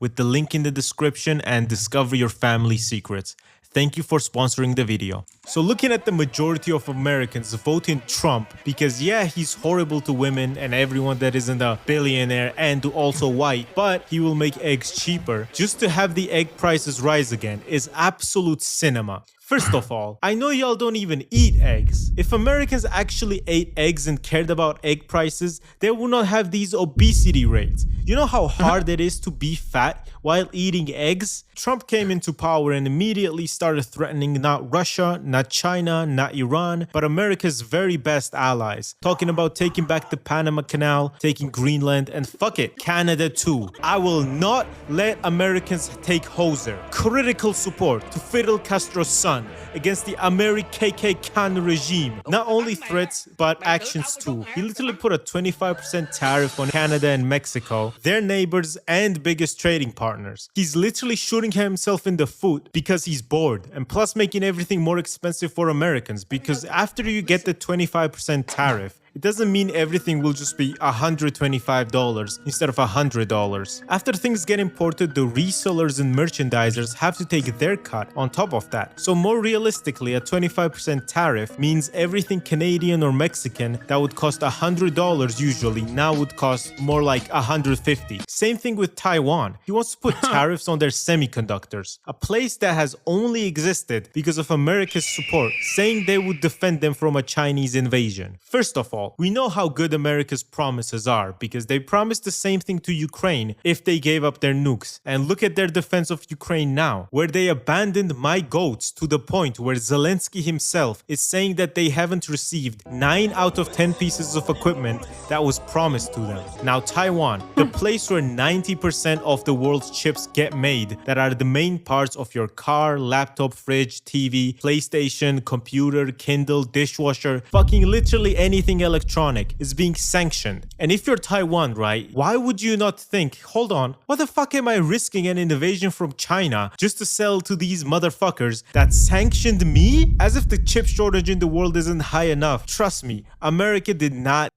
With the link in the description and discover your family secrets. Thank you for sponsoring the video. So looking at the majority of Americans voting Trump because yeah, he's horrible to women and everyone that isn't a billionaire and also white, but he will make eggs cheaper. Just to have the egg prices rise again is absolute cinema. First of all, I know y'all don't even eat eggs. If Americans actually ate eggs and cared about egg prices, they would not have these obesity rates. You know how hard it is to be fat while eating eggs? Trump came into power and immediately started threatening not Russia, not China, not Iran, but America's very best allies. Talking about taking back the Panama Canal, taking Greenland, and fuck it, Canada too. I will not let Americans take Hoser. Critical support to Fidel Castro's son against the American Khan regime. Not only threats, but actions too. He literally put a 25% tariff on Canada and Mexico, their neighbors and biggest trading partners. He's literally shooting himself in the foot because he's bored, and plus making everything more expensive for Americans, because after you get the 25% tariff, it doesn't mean everything will just be $125 instead of $100. After things get imported, the resellers and merchandisers have to take their cut on top of that. So more realistically, a 25% tariff means everything Canadian or Mexican that would cost $100 usually now would cost more like $150. Same thing with Taiwan. He wants to put tariffs on their semiconductors, a place that has only existed because of America's support, saying they would defend them from a Chinese invasion. First of all, all. We know how good America's promises are because they promised the same thing to Ukraine if they gave up their nukes. And look at their defense of Ukraine now, where they abandoned my goats to the point where Zelensky himself is saying that they haven't received 9 out of 10 pieces of equipment that was promised to them. Now Taiwan, the place where 90% of the world's chips get made that are the main parts of your car, laptop, fridge, TV, PlayStation, computer, Kindle, dishwasher, fucking literally anything electronic is being sanctioned. And if you're Taiwan, right, why would you not think, hold on, what the fuck am I risking an invasion from China just to sell to these motherfuckers that sanctioned me? As if the chip shortage in the world isn't high enough. Trust me, America did not.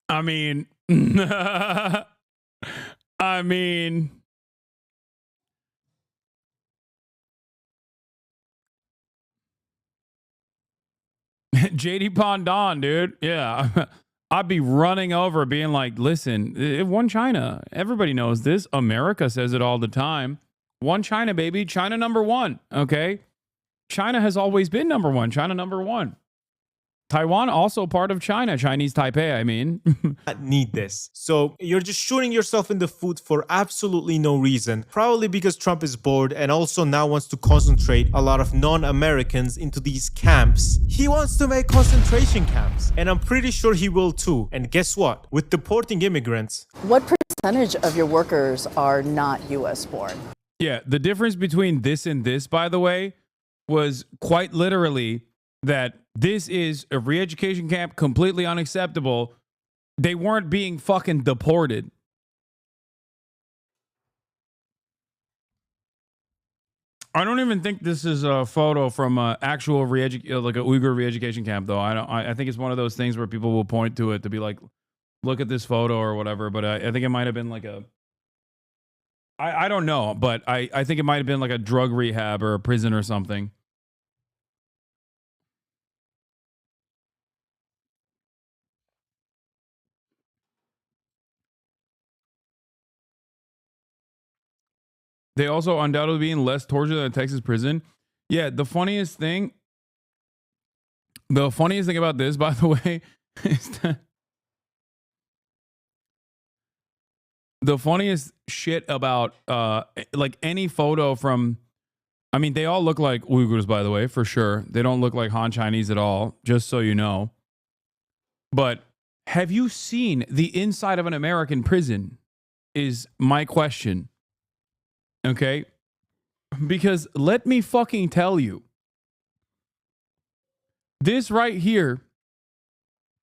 I mean, I mean, JD Pondon, dude. Yeah. I'd be running over being like, listen, one China. Everybody knows this. America says it all the time. One China, baby. China number one. Okay. China has always been number one. China number one. Taiwan also part of China. Chinese Taipei, I mean. Need this. So you're just shooting yourself in the foot for absolutely no reason. Probably because Trump is bored and also now wants to concentrate a lot of non-Americans into these camps. He wants to make concentration camps. And I'm pretty sure he will too. And guess what? With deporting immigrants. What percentage of your workers are not US born? Yeah, the difference between this and this, by the way, was quite literally that this is a re-education camp, completely unacceptable. They weren't being fucking deported. I don't even think this is a photo from an actual like a Uyghur re-education camp, though. I think it's one of those things where people will point to it to be like, look at this photo or whatever. But I think it might have been like a, I don't know, but I think it might have been like a drug rehab or a prison or something. They also undoubtedly being less torture than a Texas prison. Yeah, the funniest thing about this, by the way, is that the funniest shit about like any photo from, I mean, they all look like Uyghurs, by the way, for sure. They don't look like Han Chinese at all, just so you know. But have you seen the inside of an American prison is my question. Okay? Because let me fucking tell you, this right here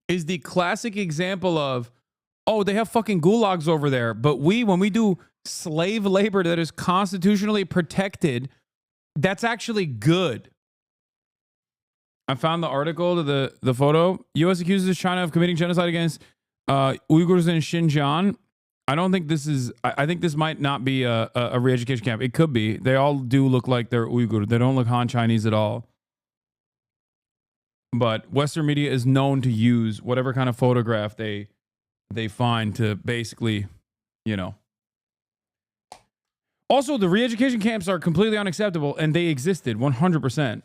is the classic example of, oh, they have fucking gulags over there. But when we do slave labor that is constitutionally protected, that's actually good. I found the article, the photo. U.S. accuses China of committing genocide against Uyghurs in Xinjiang. I don't think this is, I think this might not be a re-education camp. It could be. They all do look like they're Uyghur. They don't look Han Chinese at all. But Western media is known to use whatever kind of photograph they find to basically, you know. Also, the re-education camps are completely unacceptable, and they existed 100%,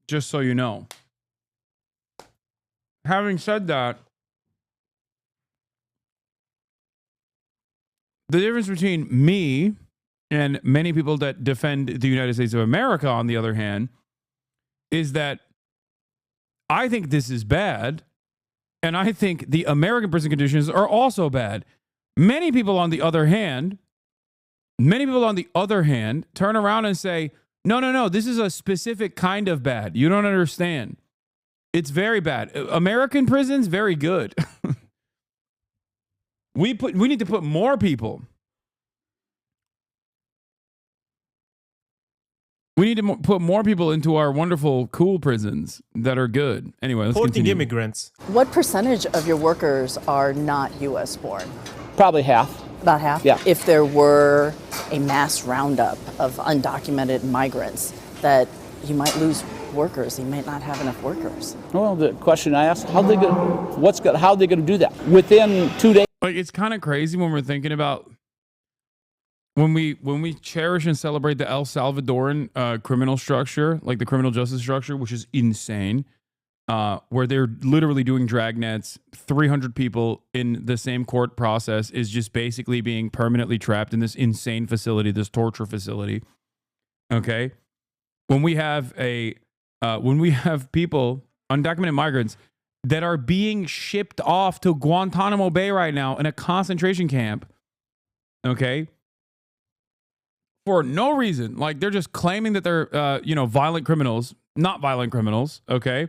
just so you know. Having said that, the difference between me and many people that defend the United States of America, on the other hand, is that I think this is bad, and I think the American prison conditions are also bad. Many people on the other hand turn around and say, no, this is a specific kind of bad. You don't understand. It's very bad. American prisons, very good. We need to put more people. We need to put more people into our wonderful, cool prisons that are good. Anyway, let's continue. Immigrants. What percentage of your workers are not U.S. born? Probably half. About half? Yeah. If there were a mass roundup of undocumented migrants, that you might lose workers. You might not have enough workers. Well, the question I asked, how are they going to do that? Within 2 days? Like, it's kind of crazy when we're thinking about when we cherish and celebrate the El Salvadoran criminal structure, like the criminal justice structure, which is insane. where they're literally doing dragnets. 300 people in the same court process is just basically being permanently trapped in this insane facility, this torture facility. Okay, when we have people, undocumented migrants, that are being shipped off to Guantanamo Bay right now in a concentration camp. Okay, for no reason, like they're just claiming that they're violent criminals, not violent criminals. Okay.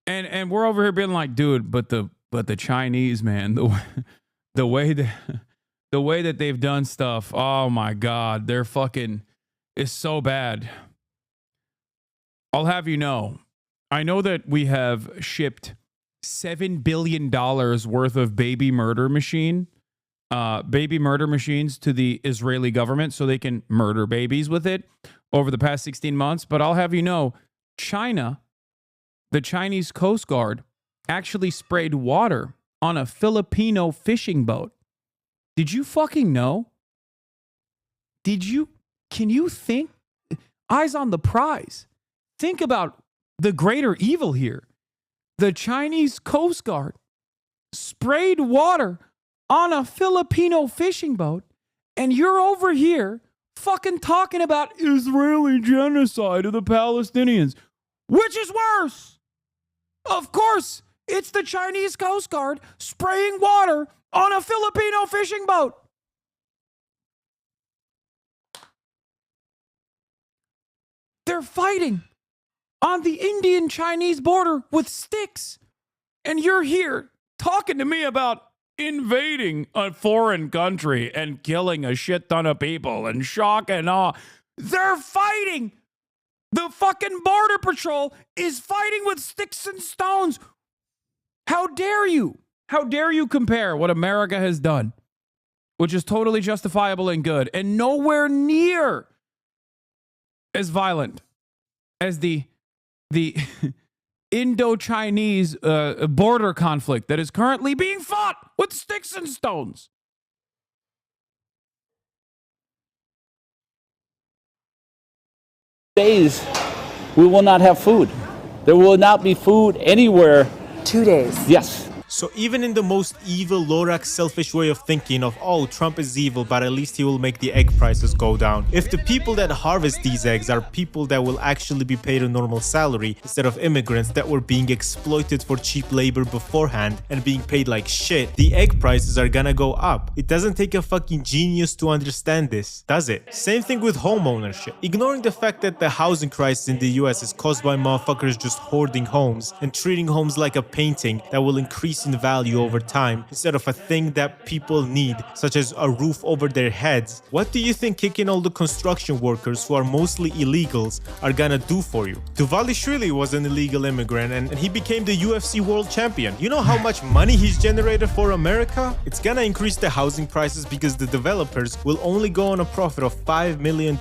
And we're over here being like, dude, but the Chinese, man, the way that they've done stuff, oh my God, they're fucking, it's so bad. I'll have you know, I know that we have shipped $7 billion worth of baby murder machines to the Israeli government so they can murder babies with it over the past 16 months. But I'll have you know, the Chinese Coast Guard actually sprayed water on a Filipino fishing boat. Did you fucking know? Can you think? Eyes on the prize. Think about the greater evil here. The Chinese Coast Guard sprayed water on a Filipino fishing boat, and you're over here fucking talking about Israeli genocide of the Palestinians. Which is worse? Of course, it's the Chinese Coast Guard spraying water on a Filipino fishing boat. They're fighting on the Indian-Chinese border with sticks. And you're here talking to me about invading a foreign country and killing a shit ton of people and shock and awe. They're fighting. The fucking border patrol is fighting with sticks and stones. How dare you? How dare you compare what America has done, which is totally justifiable and good, and nowhere near as violent as the Indo-Chinese border conflict that is currently being fought with sticks and stones. Days we will not have food. There will not be food anywhere. 2 days. Yes. So even in the most evil, Lorax, selfish way of thinking of, oh, Trump is evil, but at least he will make the egg prices go down. If the people that harvest these eggs are people that will actually be paid a normal salary instead of immigrants that were being exploited for cheap labor beforehand and being paid like shit, the egg prices are gonna go up. It doesn't take a fucking genius to understand this, does it? Same thing with home ownership. Ignoring the fact that the housing crisis in the US is caused by motherfuckers just hoarding homes and treating homes like a painting that will increase in value over time instead of a thing that people need, such as a roof over their heads. What do you think kicking all the construction workers who are mostly illegals are gonna do for you? Duvalishvili was an illegal immigrant and he became the UFC world champion. You know how much money he's generated for America? It's gonna increase the housing prices because the developers will only go on a profit of $5 million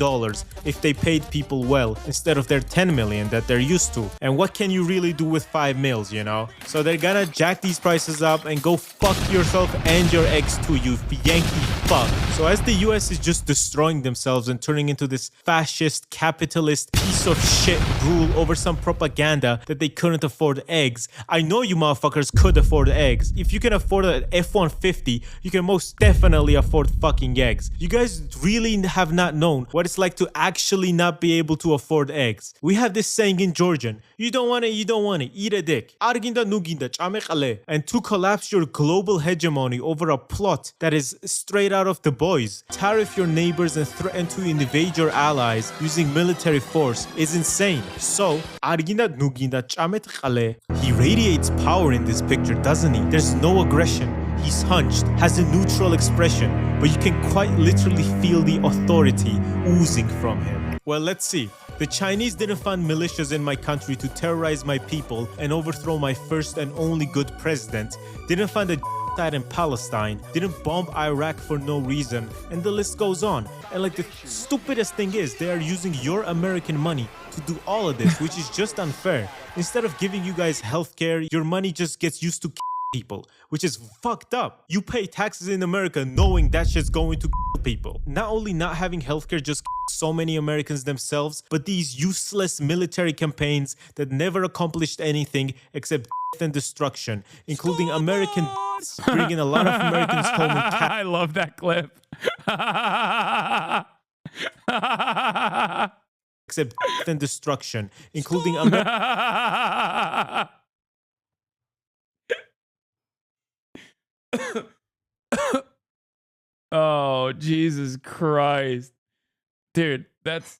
if they paid people well instead of their $10 million that they're used to. And what can you really do with 5 mils, you know? So they're gonna jack these prices up and go fuck yourself and your ex too, you Yankee fuck. So as the US is just destroying themselves and turning into this fascist, capitalist piece of shit rule over some propaganda that they couldn't afford eggs, I know you motherfuckers could afford eggs. If you can afford an F-150, you can most definitely afford fucking eggs. You guys really have not known what it's like to actually not be able to afford eggs. We have this saying in Georgian, you don't want it, you don't want it, eat a dick. And to collapse your global hegemony over a plot that is straight out of The Boys, tariff your neighbors and threaten to invade your allies using military force is insane. So, he radiates power in this picture, doesn't he? There's no aggression. He's hunched, has a neutral expression, but you can quite literally feel the authority oozing from him. Well, let's see. The Chinese didn't fund militias in my country to terrorize my people and overthrow my first and only good president, didn't fund a genocide in Palestine, didn't bomb Iraq for no reason, and the list goes on. And like the stupidest thing is, they are using your American money to do all of this, which is just unfair. Instead of giving you guys healthcare, your money just gets used to people, which is fucked up. You pay taxes in America knowing that shit's going to people. Not only not having healthcare just so many Americans themselves, but these useless military campaigns that never accomplished anything except and destruction, including American bringing a lot of Americans home in I love that clip. except and destruction, including Oh, Jesus Christ. Dude, that's...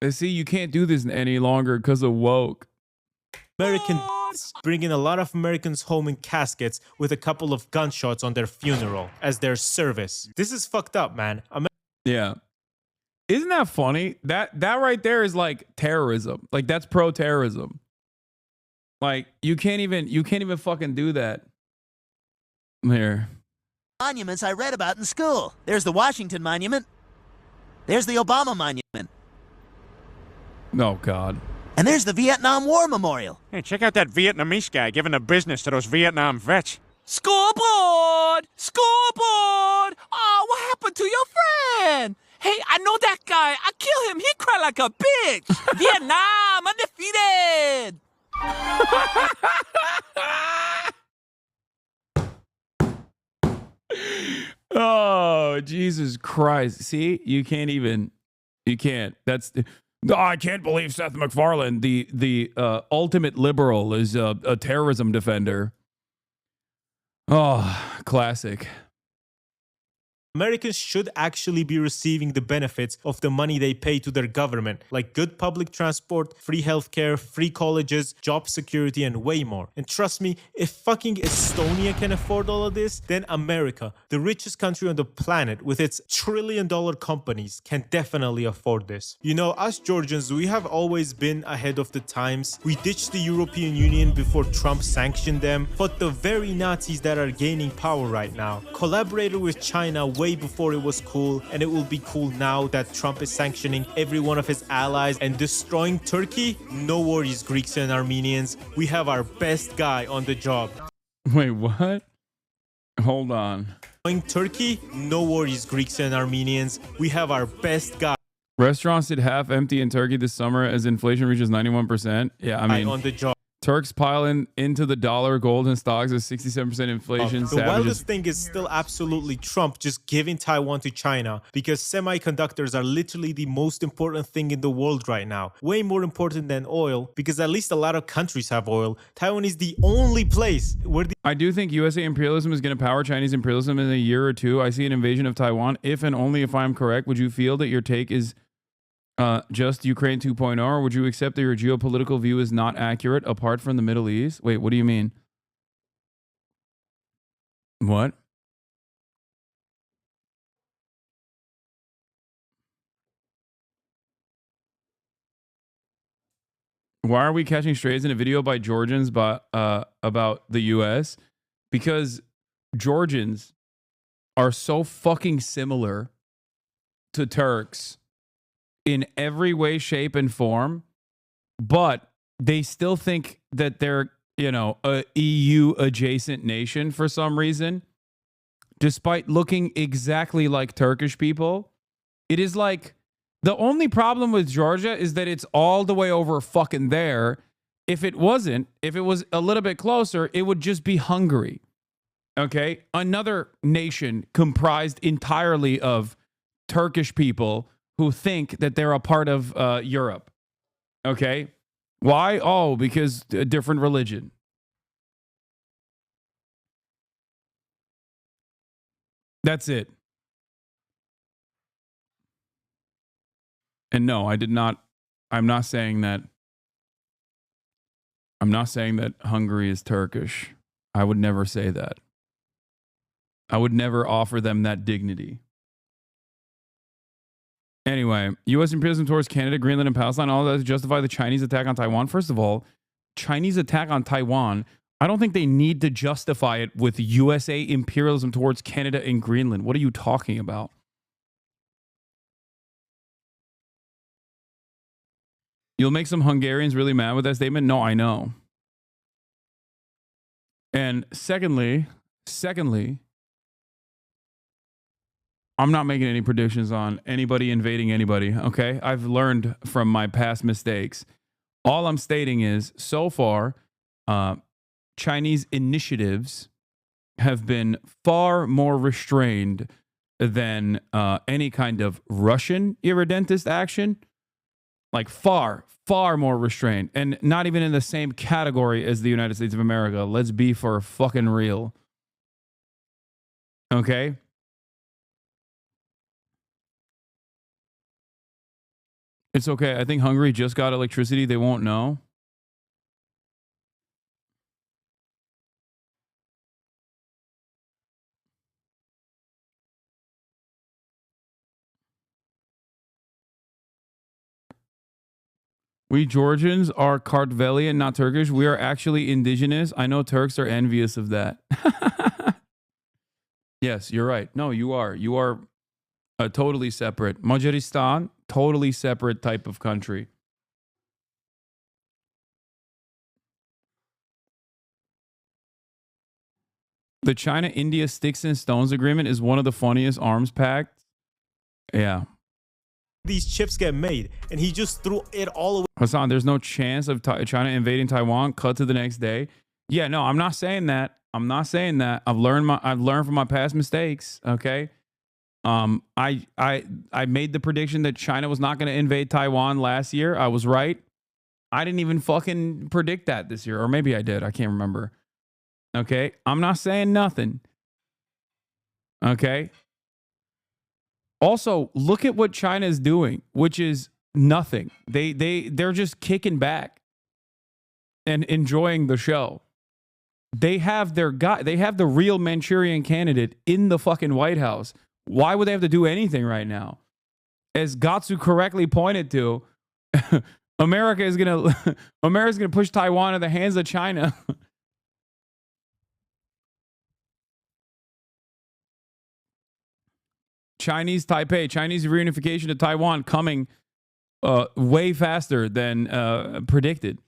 See, you can't do this any longer because of woke. American bringing a lot of Americans home in caskets with a couple of gunshots on their funeral as their service. This is fucked up, man. Yeah. Isn't that funny? That right there is like terrorism. Like that's pro-terrorism. Like you can't even fucking do that. Here. Monuments I read about in school. There's the Washington Monument. There's the Obama Monument. Oh, God. And there's the Vietnam War Memorial. Hey, check out that Vietnamese guy giving the business to those Vietnam vets. Scoreboard! Scoreboard! Oh, what happened to your friend? Hey, I know that guy. I kill him. He cried like a bitch. Vietnam undefeated. Oh, Jesus Christ. See, you can't. That's... Oh, I can't believe Seth MacFarlane, the ultimate liberal, is a terrorism defender. Oh, classic. Americans should actually be receiving the benefits of the money they pay to their government, like good public transport, free healthcare, free colleges, job security, and way more. And trust me, if fucking Estonia can afford all of this, then America, the richest country on the planet with its trillion-dollar companies, can definitely afford this. You know, us Georgians, we have always been ahead of the times. We ditched the European Union before Trump sanctioned them, fought the very Nazis that are gaining power right now, collaborated with China way before it was cool, and it will be cool now that Trump is sanctioning every one of his allies and destroying Turkey. No worries, Greeks and Armenians. We have our best guy on the job. Wait, what? Hold on. Turkey? No worries, Greeks and Armenians. We have our best guy. Restaurants sit half empty in Turkey this summer as inflation reaches 91%. Yeah, I mean, on the job. Turks piling into the dollar, gold, and stocks at 67% inflation. The wildest thing is still absolutely Trump just giving Taiwan to China, because semiconductors are literally the most important thing in the world right now. Way more important than oil, because at least a lot of countries have oil. Taiwan is the only place where I do think USA imperialism is going to power Chinese imperialism in a year or two. I see an invasion of Taiwan. If and only if I'm correct, would you feel that your take is just Ukraine 2.0, or would you accept that your geopolitical view is not accurate apart from the Middle East? Wait, what do you mean? What? Why are we catching strays in a video by Georgians about the US? Because Georgians are so fucking similar to Turks in every way, shape, and form, but they still think that they're, you know, a EU adjacent nation for some reason, despite looking exactly like Turkish people. It is like the only problem with Georgia is that it's all the way over fucking there. If it wasn't, if it was a little bit closer, it would just be Hungary. Okay? Another nation comprised entirely of Turkish people who think that they're a part of Europe. Okay? Why? Oh, because a different religion. That's it. And no, I did not. I'm not saying that. I'm not saying that Hungary is Turkish. I would never say that. I would never offer them that dignity. Anyway, U.S. imperialism towards Canada, Greenland, and Palestine, all that to justify the Chinese attack on Taiwan. First of all, Chinese attack on Taiwan, I don't think they need to justify it with USA imperialism towards Canada and Greenland. What are you talking about? You'll make some Hungarians really mad with that statement? No, I know. And secondly, I'm not making any predictions on anybody invading anybody, okay? I've learned from my past mistakes. All I'm stating is, so far, Chinese initiatives have been far more restrained than any kind of Russian irredentist action. Like far more restrained, and not even in the same category as the United States of America. Let's be for fucking real. Okay? It's okay. I think Hungary just got electricity. They won't know. We Georgians are Kartvelian, not Turkish. We are actually indigenous. I know Turks are envious of that. Yes, you're right. No, you are. You are a totally separate. Majaristan, totally separate type of country. The China-India Sticks and Stones Agreement is one of the funniest arms pacts. Yeah. These chips get made, and he just threw it all away. Hasan, there's no chance of China invading Taiwan. Cut to the next day. Yeah, no, I'm not saying that. I'm not saying that. I've learned from my past mistakes. Okay. I made the prediction that China was not going to invade Taiwan last year. I was right. I didn't even fucking predict that this year, or maybe I did. I can't remember. Okay. I'm not saying nothing. Okay. Also, look at what China is doing, which is nothing. They're just kicking back and enjoying the show. They have their guy. They have the real Manchurian candidate in the fucking White House. Why would they have to do anything right now? As Gatsu correctly pointed to, America's gonna push Taiwan in the hands of China. Chinese Taipei, Chinese reunification of Taiwan coming way faster than predicted.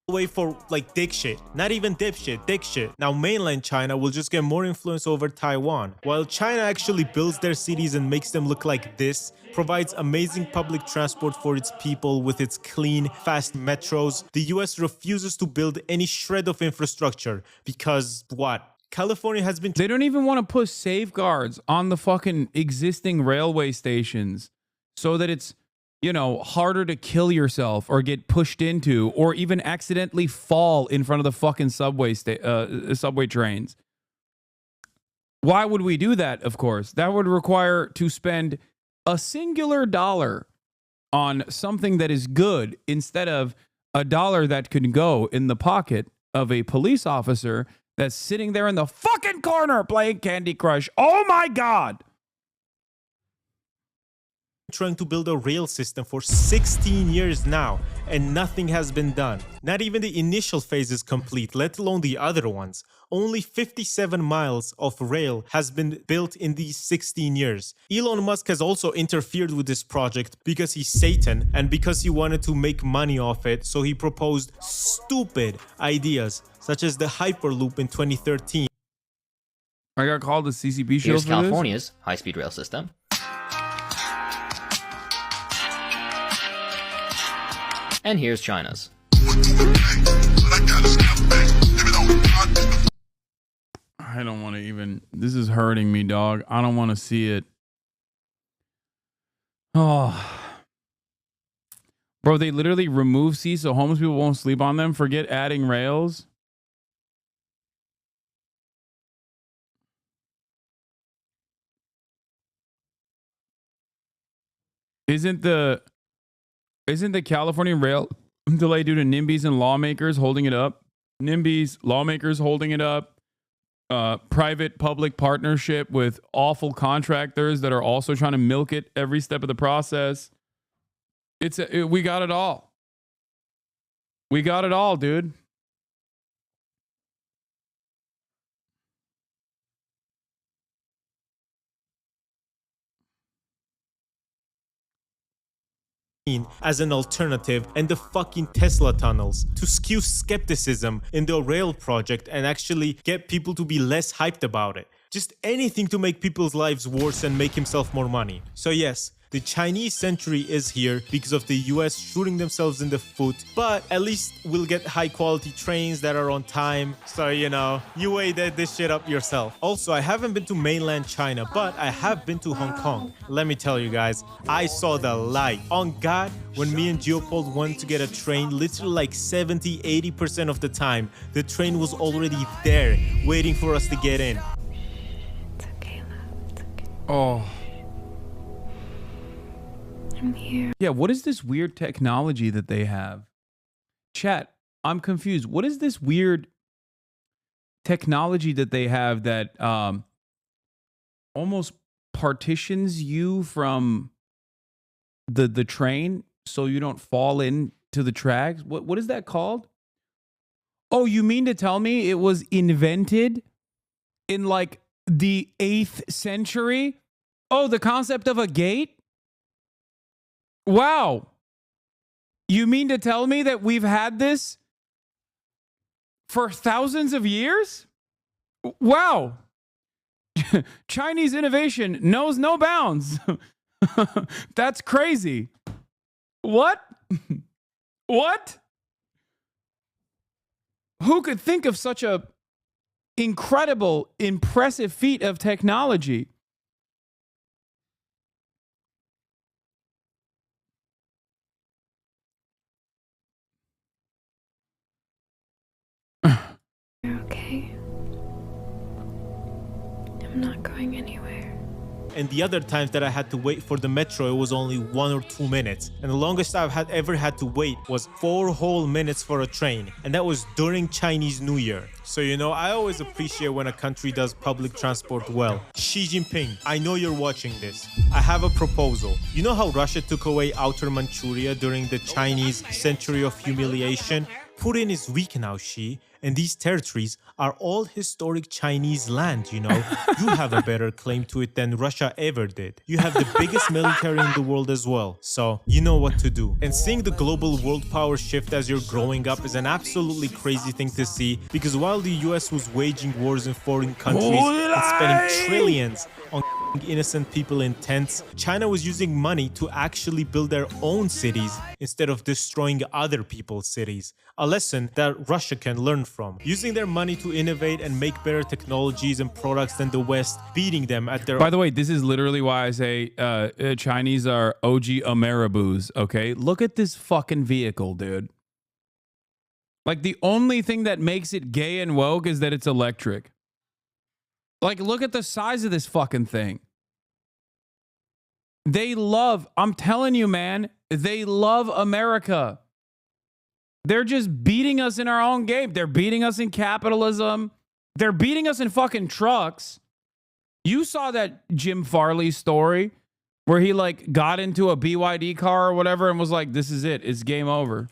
Away for like dick shit. Not even dip shit, dick shit. Now mainland China will just get more influence over Taiwan. While China actually builds their cities and makes them look like this, provides amazing public transport for its people with its clean, fast metros, the US refuses to build any shred of infrastructure because what? California has been... They don't even want to put safeguards on the fucking existing railway stations so that it's, you know, harder to kill yourself or get pushed into or even accidentally fall in front of the fucking subway trains. Why would we do that? Of course, that would require to spend a singular dollar on something that is good instead of a dollar that could go in the pocket of a police officer that's sitting there in the fucking corner playing Candy Crush. Oh my God. Trying to build a rail system for 16 years now, and nothing has been done. Not even the initial phase is complete, let alone the other ones. Only 57 miles of rail has been built in these 16 years. Elon Musk has also interfered with this project because he's Satan and because he wanted to make money off it, so he proposed stupid ideas, such as the Hyperloop in 2013. I got called the CCP show. Here's for California's high-speed rail system. And here's China's. I don't want to even... This is hurting me, dog. I don't want to see it. Oh. Bro, they literally remove seats so homeless people won't sleep on them. Forget adding rails. Isn't the California rail delay due to NIMBYs and lawmakers holding it up? NIMBYs, lawmakers holding it up. Private public partnership with awful contractors that are also trying to milk it every step of the process. We got it all. We got it all, dude. as an alternative, and the fucking Tesla tunnels to skew skepticism in the rail project and actually get people to be less hyped about it. Just anything to make people's lives worse and make himself more money. So yes, the Chinese century is here because of the US shooting themselves in the foot, but at least we'll get high quality trains that are on time. So, you know, you weigh this shit up yourself. Also, I haven't been to mainland China, but I have been to Hong Kong. Let me tell you guys, I saw the light. On God, when me and Geopold went to get a train, literally like 70-80% of the time, the train was already there, waiting for us to get in. Oh. I'm here. Yeah, what is this weird technology that they have? Chat, I'm confused. What is this weird technology that they have that almost partitions you from the train so you don't fall into the tracks? What is that called? Oh, you mean to tell me it was invented in like the 8th century? Oh, the concept of a gate? Wow. You mean to tell me that we've had this for thousands of years? Wow. Chinese innovation knows no bounds. That's crazy. What? What? Who could think of such a incredible, impressive feat of technology? You're okay. I'm not going anywhere. And the other times that I had to wait for the metro, it was only 1 or 2 minutes. And the longest I've ever had to wait was 4 whole minutes for a train. And that was during Chinese New Year. So, you know, I always appreciate when a country does public transport well. Xi Jinping, I know you're watching this. I have a proposal. You know how Russia took away Outer Manchuria during the Chinese Century of Humiliation? Putin is weak now, Xi, and these territories are all historic Chinese land, you know. You have a better claim to it than Russia ever did. You have the biggest military in the world as well, so you know what to do. And seeing the global world power shift as you're growing up is an absolutely crazy thing to see, because while the US was waging wars in foreign countries and spending trillions on innocent people in tents, China was using money to actually build their own cities instead of destroying other people's cities. A lesson that Russia can learn from. Using their money to innovate and make better technologies and products than the West, beating them at their... By the way, this is literally why I say Chinese are OG Ameriboos, okay? Look at this fucking vehicle, dude. Like, the only thing that makes it gay and woke is that it's electric. Like, look at the size of this fucking thing. They love, I'm telling you, man, they love America. They're just beating us in our own game. They're beating us in capitalism. They're beating us in fucking trucks. You saw that Jim Farley story where he like got into a BYD car or whatever and was like, this is it. It's game over.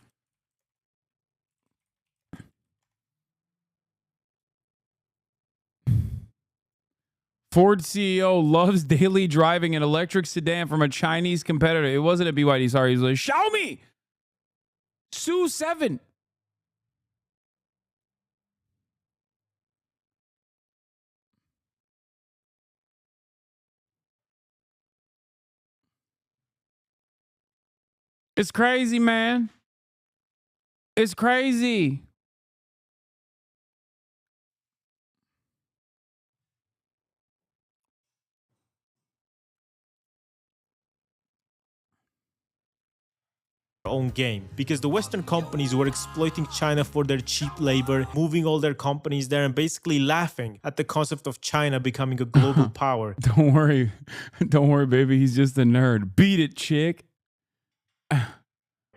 Ford CEO loves daily driving an electric sedan from a Chinese competitor. It wasn't a BYD, sorry. He was like, Xiaomi! Su7! It's crazy, man. It's crazy. Own game, because the Western companies were exploiting China for their cheap labor, moving all their companies there and basically laughing at the concept of China becoming a global power. Don't worry, baby. He's just a nerd. Beat it, chick.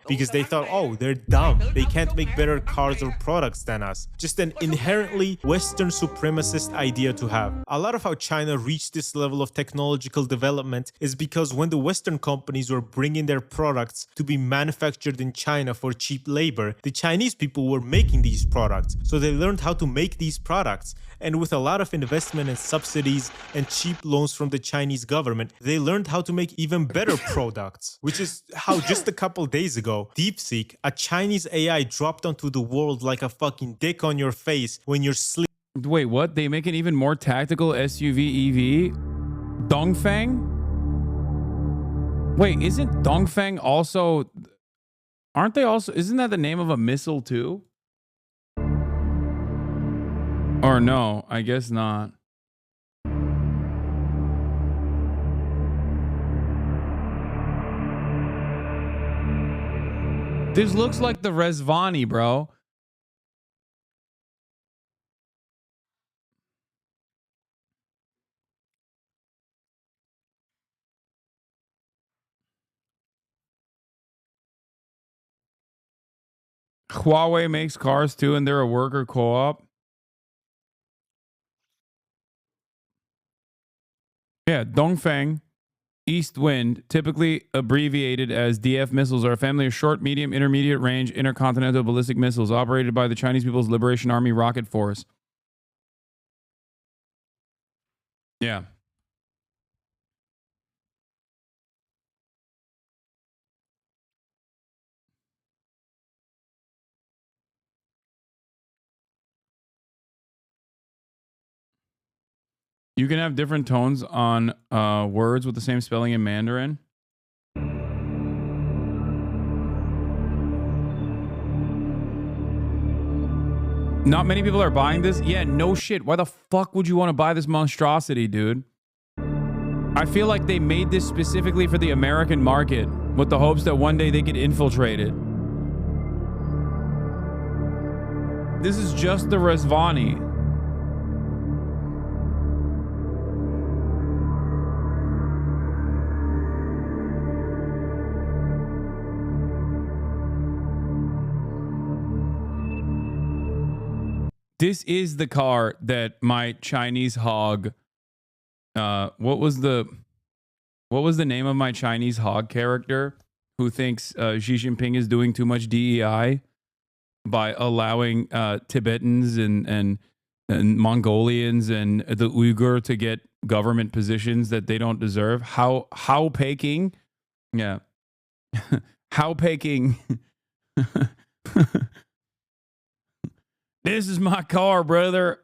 because they thought, oh, they're dumb. They can't make better cars or products than us. Just an inherently Western supremacist idea to have. A lot of how China reached this level of technological development is because when the Western companies were bringing their products to be manufactured in China for cheap labor, the Chinese people were making these products. So they learned how to make these products. And with a lot of investment and subsidies and cheap loans from the Chinese government, they learned how to make even better products. Which is how just a couple days ago, DeepSeek, a Chinese AI, dropped onto the world like a fucking dick on your face when you're sleeping. Wait, what? They make an even more tactical SUV EV? Dongfeng? Wait, isn't Dongfeng also... Aren't they also... Isn't that the name of a missile too? Or no, I guess not. This looks like the Rezvani, bro. Huawei makes cars too, and they're a worker co-op. Yeah, Dongfeng, East Wind, typically abbreviated as DF missiles, are a family of short, medium, intermediate range intercontinental ballistic missiles operated by the Chinese People's Liberation Army Rocket Force. Yeah. You can have different tones on words with the same spelling in Mandarin. Not many people are buying this. Yeah, no shit. Why the fuck would you want to buy this monstrosity, dude? I feel like they made this specifically for the American market with the hopes that one day they could infiltrate it. This is just the Rezvani. This is the car that my Chinese hog. What was the name of my Chinese hog character who thinks Xi Jinping is doing too much DEI by allowing Tibetans and Mongolians and the Uyghur to get government positions that they don't deserve? How Peking? Yeah. How Peking? This is my car, brother.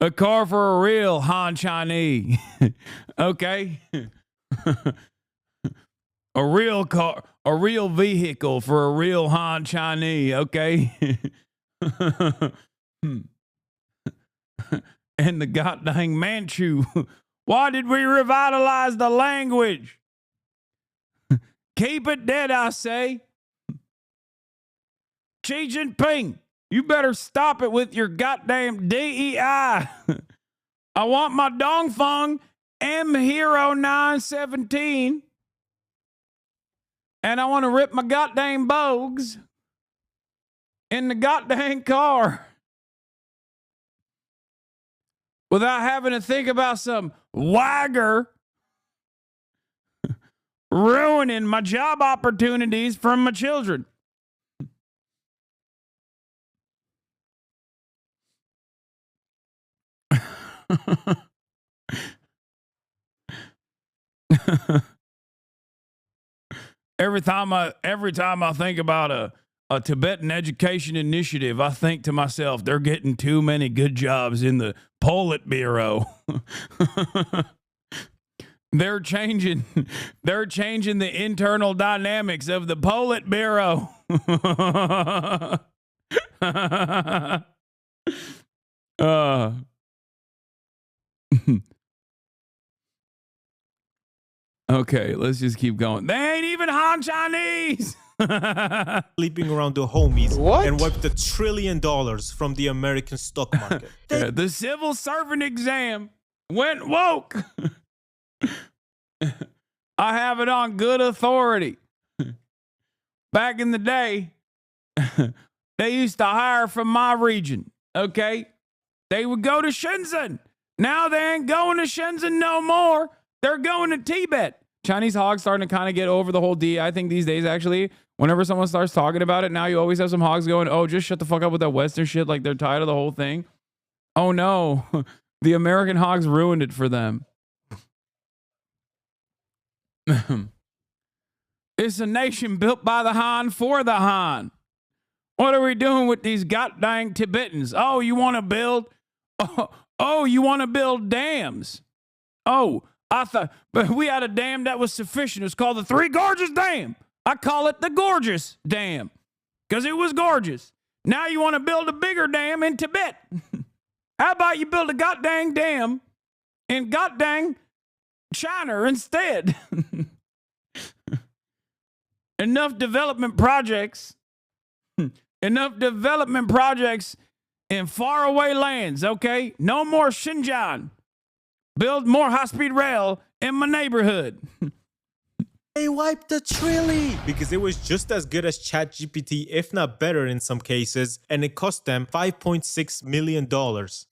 A car for a real Han Chinese. Okay? A real car, a real vehicle for a real Han Chinese, okay? And the goddamn Manchu. Why did we revitalize the language? Keep it dead, I say. Xi Jinping. You better stop it with your goddamn DEI. I want my Dongfeng M Hero 917. And I want to rip my goddamn bogues in the goddamn car without having to think about some wagger ruining my job opportunities from my children. Every time I think about a Tibetan education initiative, I think to myself, they're getting too many good jobs in the Politburo. They're changing the internal dynamics of the Politburo. Okay, let's just keep going. They ain't even Han Chinese. Sleeping around the homies and wiped $1 trillion from the American stock market. Yeah, the civil servant exam went woke. I have it on good authority. back in the day, they used to hire from my region, okay? They would go to Shenzhen. Now they ain't going to Shenzhen no more. They're going to Tibet. Chinese hogs starting to kind of get over the whole I think these days, actually, whenever someone starts talking about it, now you always have some hogs going, oh, just shut the fuck up with that Western shit. Like they're tired of the whole thing. Oh, no. The American hogs ruined it for them. It's a nation built by the Han for the Han. What are we doing with these goddamn Tibetans? Oh, you want to build? Oh, you want to build dams? Oh, I thought, but we had a dam that was sufficient. It was called the Three Gorges Dam. I call it the Gorgeous Dam because it was gorgeous. Now you want to build a bigger dam in Tibet. How about you build a goddamn dam in goddamn China instead? Enough development projects. Enough development projects in faraway lands, okay? No more Xinjiang. Build more high-speed rail in my neighborhood. They wiped the Trilly because it was just as good as ChatGPT, if not better in some cases, and it cost them $5.6 million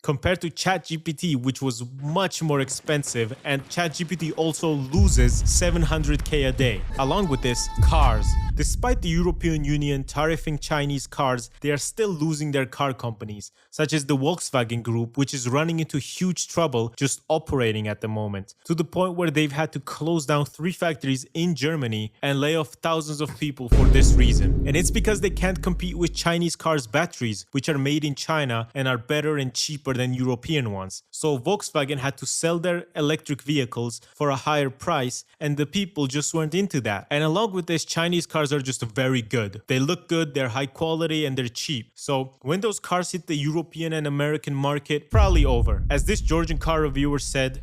compared to ChatGPT, which was much more expensive, and ChatGPT also loses $700K a day. Along with this, cars. Despite the European Union tariffing Chinese cars, they are still losing their car companies, such as the Volkswagen Group, which is running into huge trouble just operating at the moment, to the point where they've had to close down 3 factories in Germany and lay off thousands of people for this reason. And it's because they can't compete with Chinese cars' batteries, which are made in China and are better and cheaper than European ones. So Volkswagen had to sell their electric vehicles for a higher price, and the people just weren't into that. And along with this, Chinese cars are just very good. They look good, they're high quality, and they're cheap. So when those cars hit the European and American market, probably over. As this Georgian car reviewer said,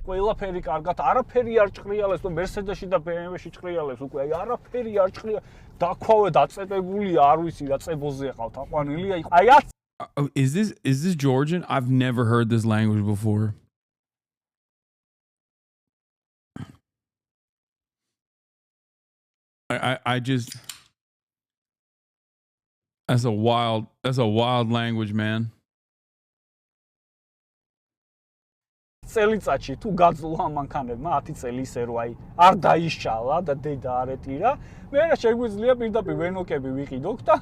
is this Georgian? I've never heard this language before. I just, that's a wild language, man. წელიწადში თუ გაძლო ამ მანქანებმა 10 წელი ისე რომ აი არ დაიშალა და დედა არ ეტირა, მე რა შეგვიძლია პირდაპირ ვენოკები ვიყიდოთ და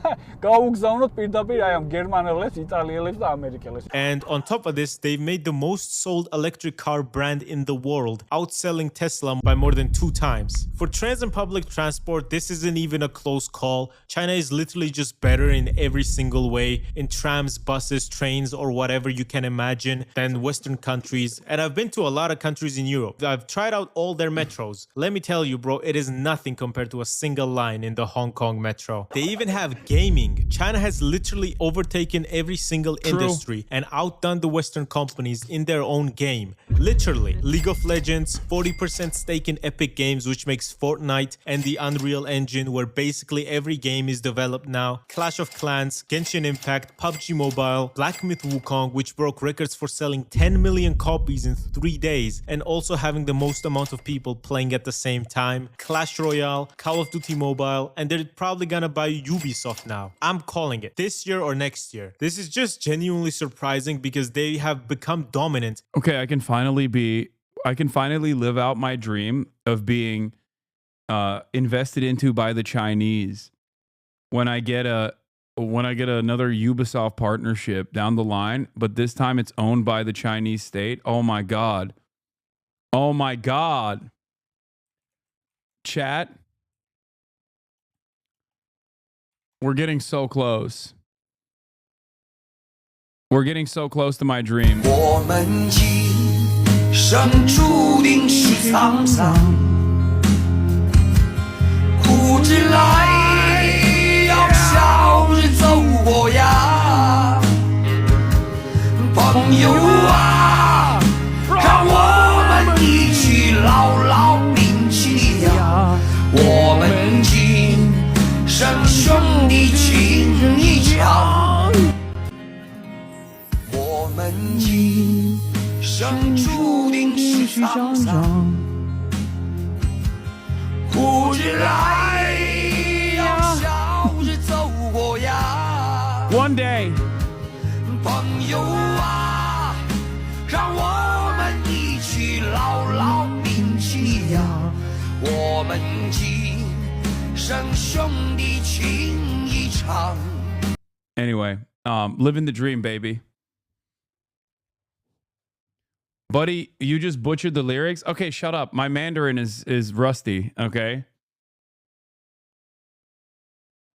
გავუგზავნოთ პირდაპირ აი ამ გერმანელებს, იტალიელებს და ამერიკელებს. And on top of this, they've made the most sold electric car brand in the world, outselling Tesla by more than 2 times. For trans and public transport, this isn't even a close call. China is literally just better in every single way, in trams, buses, trains, or whatever you can imagine, than Western countries. And I've been to a lot of countries in Europe. I've tried out all their metros. Let me tell you, bro, it is nothing compared to a single line in the Hong Kong metro. They even have gaming. China has literally overtaken every single industry and outdone the Western companies in their own game. Literally. League of Legends, 40% stake in Epic Games, which makes Fortnite and the Unreal Engine, where basically every game is developed now. Clash of Clans, Genshin Impact, PUBG Mobile, Black Myth Wukong, which broke records for selling 10 million copies in 3 days, and also having the most amount of people playing at the same time. Clash Royale, Call of Duty Mobile, and they're probably gonna buy Ubisoft now. I'm calling it. This year or next year. This is just genuinely surprising because they have become dominant. Okay, I can finally live out my dream of being invested into by the Chinese when I get another Ubisoft partnership down the line, but this time it's owned by the Chinese state. Oh my God. Oh my God. Chat. We're getting so close. We're getting so close to my dream. 我们一生注定是沧桑，苦之来要笑着走过呀，朋友啊，让我们一起牢牢铭记呀，我们今生兄弟情一场，我们一生注定是沧桑，苦之来要笑。生兄弟情一场。 Anyway, living the dream, baby. Buddy, you just butchered the lyrics? Okay, shut up. My Mandarin is rusty, okay?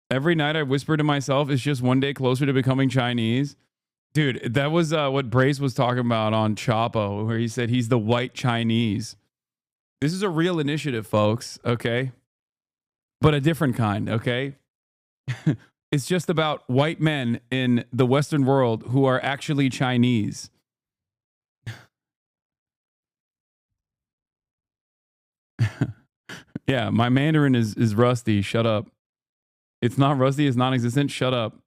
Every night I whisper to myself, it's just one day closer to becoming Chinese. Dude, that was what Brace was talking about on Chapo, where he said he's the white Chinese. This is a real initiative, folks, okay? But a different kind, okay? It's just about white men in the Western world who are actually Chinese. Yeah, my Mandarin is rusty. Shut up. It's not rusty. It's non-existent. Shut up.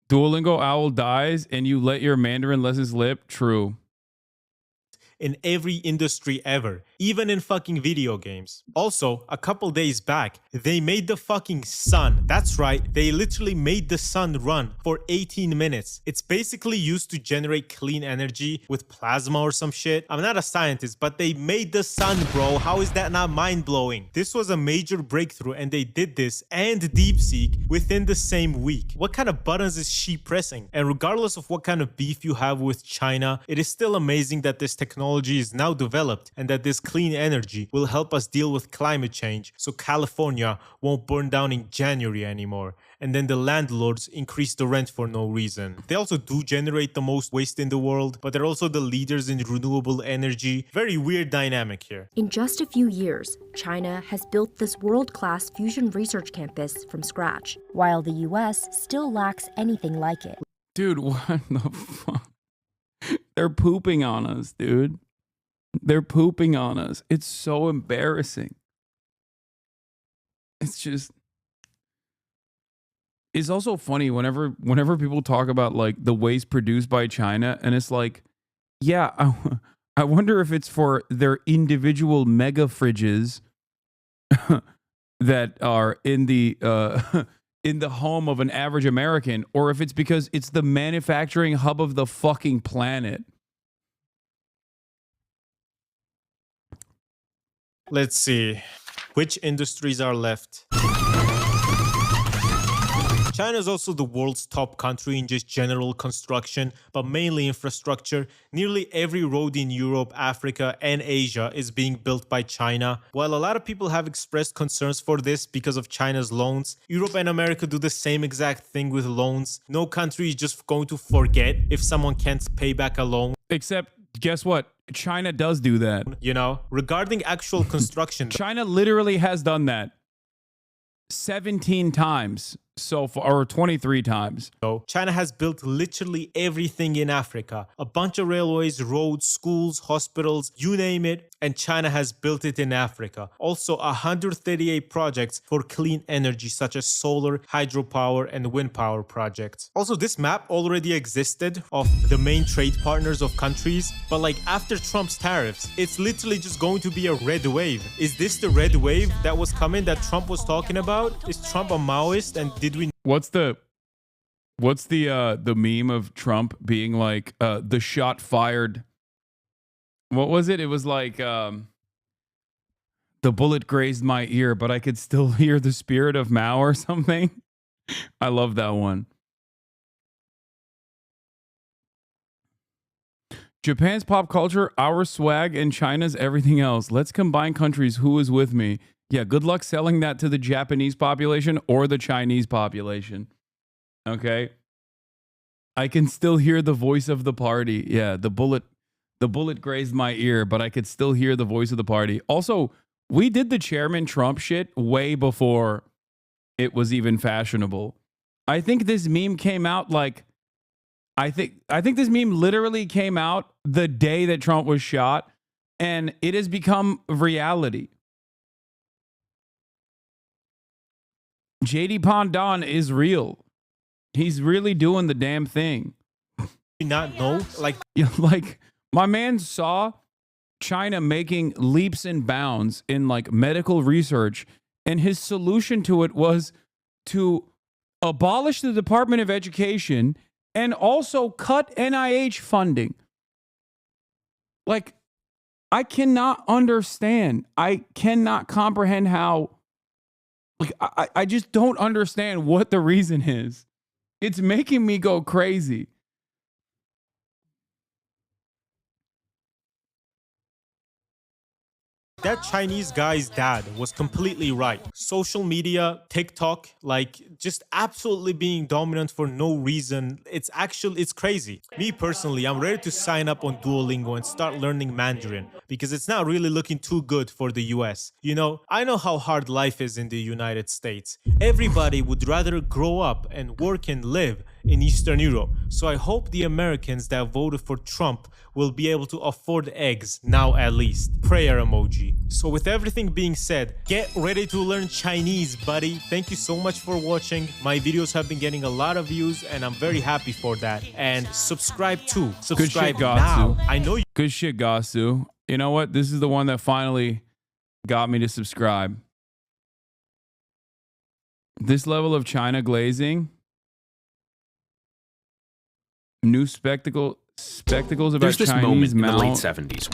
Duolingo owl dies and you let your Mandarin lessons slip. True. In every industry ever, even in fucking video games. Also, a couple days back, they made the fucking sun. That's right, they literally made the sun run for 18 minutes. It's basically used to generate clean energy with plasma or some shit. I'm not a scientist, but they made the sun, bro. How is that not mind-blowing? This was a major breakthrough and they did this and DeepSeek within the same week. What kind of buttons is she pressing? And regardless of what kind of beef you have with China, it is still amazing that this technology is now developed and that this clean energy will help us deal with climate change so California won't burn down in January anymore. And then the landlords increase the rent for no reason. They also do generate the most waste in the world, but they're also the leaders in renewable energy. Very weird dynamic here. In just a few years, China has built this world-class fusion research campus from scratch, while the US still lacks anything like it. Dude, what the fuck? They're pooping on us, dude. They're pooping on us. It's so embarrassing. It's just... It's also funny whenever people talk about like the waste produced by China, and it's like, yeah, I wonder if it's for their individual mega fridges that are in the home of an average American, or if it's because it's the manufacturing hub of the fucking planet. Let's see. Which industries are left? China is also the world's top country in just general construction, but mainly infrastructure. Nearly every road in Europe, Africa, and Asia is being built by China. While a lot of people have expressed concerns for this because of China's loans, Europe and America do the same exact thing with loans. No country is just going to forget if someone can't pay back a loan. Except, guess what? China does do that. You know, regarding actual construction, China literally has done that 17 times so far, or 23 times. So China has built literally everything in Africa. A bunch of railways, roads, schools, hospitals, you name it. And China has built it in Africa. Also 138 projects for clean energy such as solar, hydropower, and wind power projects. Also, this map already existed of the main trade partners of countries. But like after Trump's tariffs, it's literally just going to be a red wave. Is this the red wave that was coming that Trump was talking about? Is Trump a Maoist, and did we... What's the meme of Trump being like the shot fired? What was it? It was like the bullet grazed my ear, but I could still hear the spirit of Mao or something. I love that one. Japan's pop culture, our swag, and China's everything else. Let's combine countries. Who is with me? Yeah, good luck selling that to the Japanese population or the Chinese population. Okay? I can still hear the voice of the party. Yeah, the bullet grazed my ear, but I could still hear the voice of the party. Also, we did the Chairman Trump shit way before it was even fashionable. I think this meme came out like... I think this meme literally came out the day that Trump was shot, and it has become reality. JD Pandon is real. He's really doing the damn thing. Not know, like my man saw China making leaps and bounds in like medical research, and his solution to it was to abolish the Department of Education and also cut NIH funding. Like, I cannot understand. I cannot comprehend how, like, I just don't understand what the reason is. It's making me go crazy. That Chinese guy's dad was completely right. Social media, TikTok, like just absolutely being dominant for no reason. It's crazy. Me personally, I'm ready to sign up on Duolingo and start learning Mandarin because it's not really looking too good for the US. You know, I know how hard life is in the United States. Everybody would rather grow up and work and live in Eastern Europe. So I hope the Americans that voted for Trump will be able to afford eggs now at least. Prayer emoji. So with everything being said, get ready to learn Chinese, buddy. Thank you so much for watching. My videos have been getting a lot of views and I'm very happy for that. And subscribe too. Subscribe now. I know you. Good shit, Gasu. You know what? This is the one that finally got me to subscribe. This level of China glazing. New spectacles about There's this Chinese moment in the late mount. 70s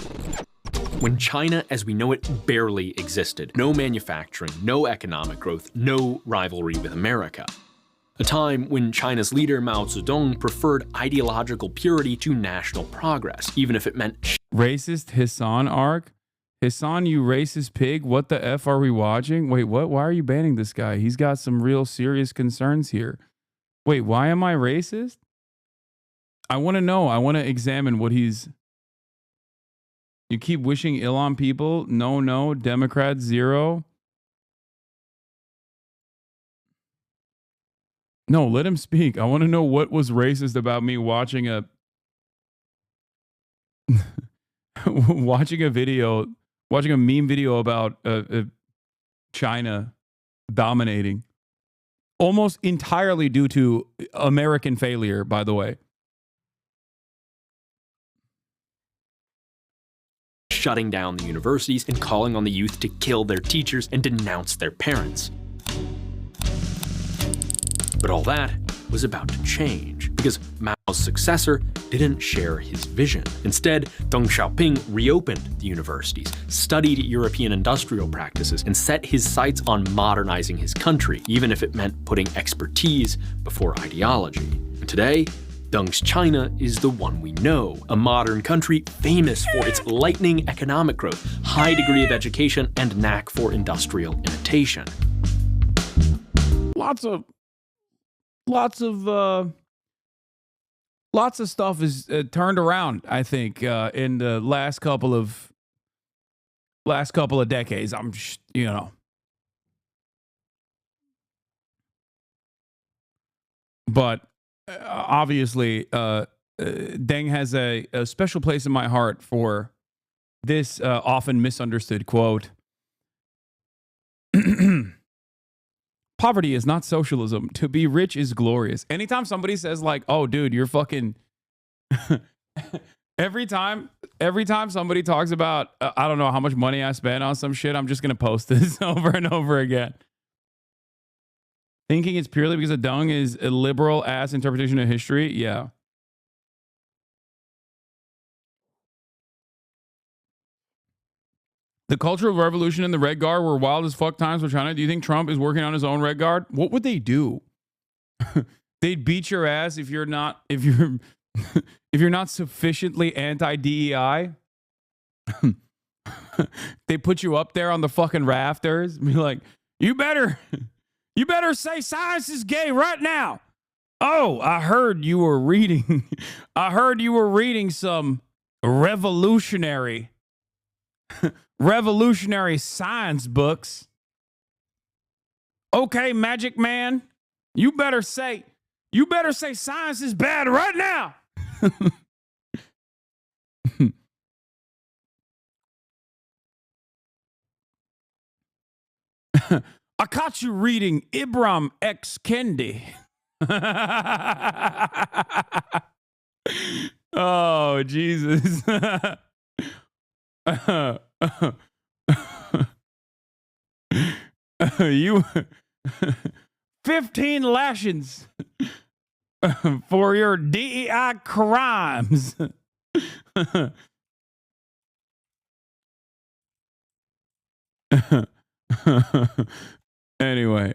when China as we know it barely existed. No manufacturing, no economic growth, no rivalry with America. A time when China's leader Mao Zedong preferred ideological purity to national progress, even if it meant Racist Hasan arc? Hasan, you racist pig, what the F are we watching? Wait, what? Why are you banning this guy? He's got some real serious concerns here. Wait, why am I racist? I want to know. I want to examine what he's... You keep wishing ill on people? No. Democrats, 0. No, let him speak. I want to know what was racist about me watching a... watching a meme video about China dominating. Almost entirely due to American failure, by the way. shutting down the universities and calling on the youth to kill their teachers and denounce their parents. But all that was about to change, because Mao's successor didn't share his vision. Instead, Deng Xiaoping reopened the universities, studied European industrial practices, and set his sights on modernizing his country, even if it meant putting expertise before ideology. And today, Deng's China is the one we know, a modern country famous for its lightning economic growth, high degree of education, and knack for industrial imitation. Lots of stuff is turned around, I think, in the last couple of decades. But obviously, Deng has a special place in my heart for this often misunderstood quote. Poverty is not socialism. To be rich is glorious. Anytime somebody says like, oh, dude, you're fucking... every time somebody talks about, I don't know how much money I spent on some shit, I'm just going to post this over and over again. Thinking it's purely because a Deng is a liberal ass interpretation of history? Yeah. The Cultural Revolution and the Red Guard were wild as fuck times for China. Do you think Trump is working on his own Red Guard? What would they do? They'd beat your ass if you're not sufficiently anti-DEI. They put you up there on the fucking rafters. Be like, you better say science is gay right now. Oh, I heard you were reading some revolutionary science books. Okay, Magic Man, you better say science is bad right now. I caught you reading Ibram X. Kendi. Oh, Jesus. You 15 lashings for your DEI crimes. Anyway.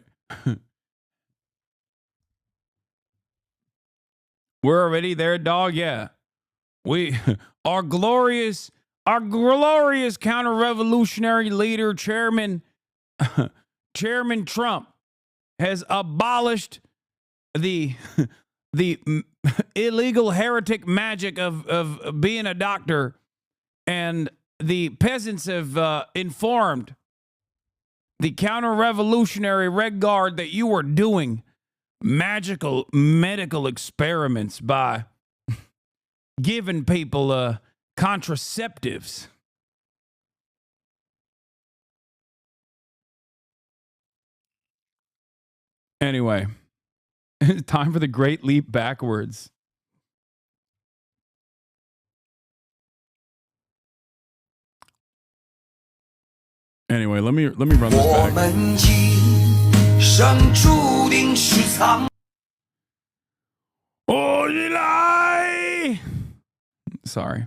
We're already there, dog. Yeah. Our glorious counter-revolutionary leader, Chairman Trump, has abolished the illegal heretic magic of being a doctor, and the peasants have informed the counter-revolutionary Red Guard that you were doing magical medical experiments by giving people contraceptives. Anyway, it's time for the great leap backwards. Anyway, let me run this back. Sorry.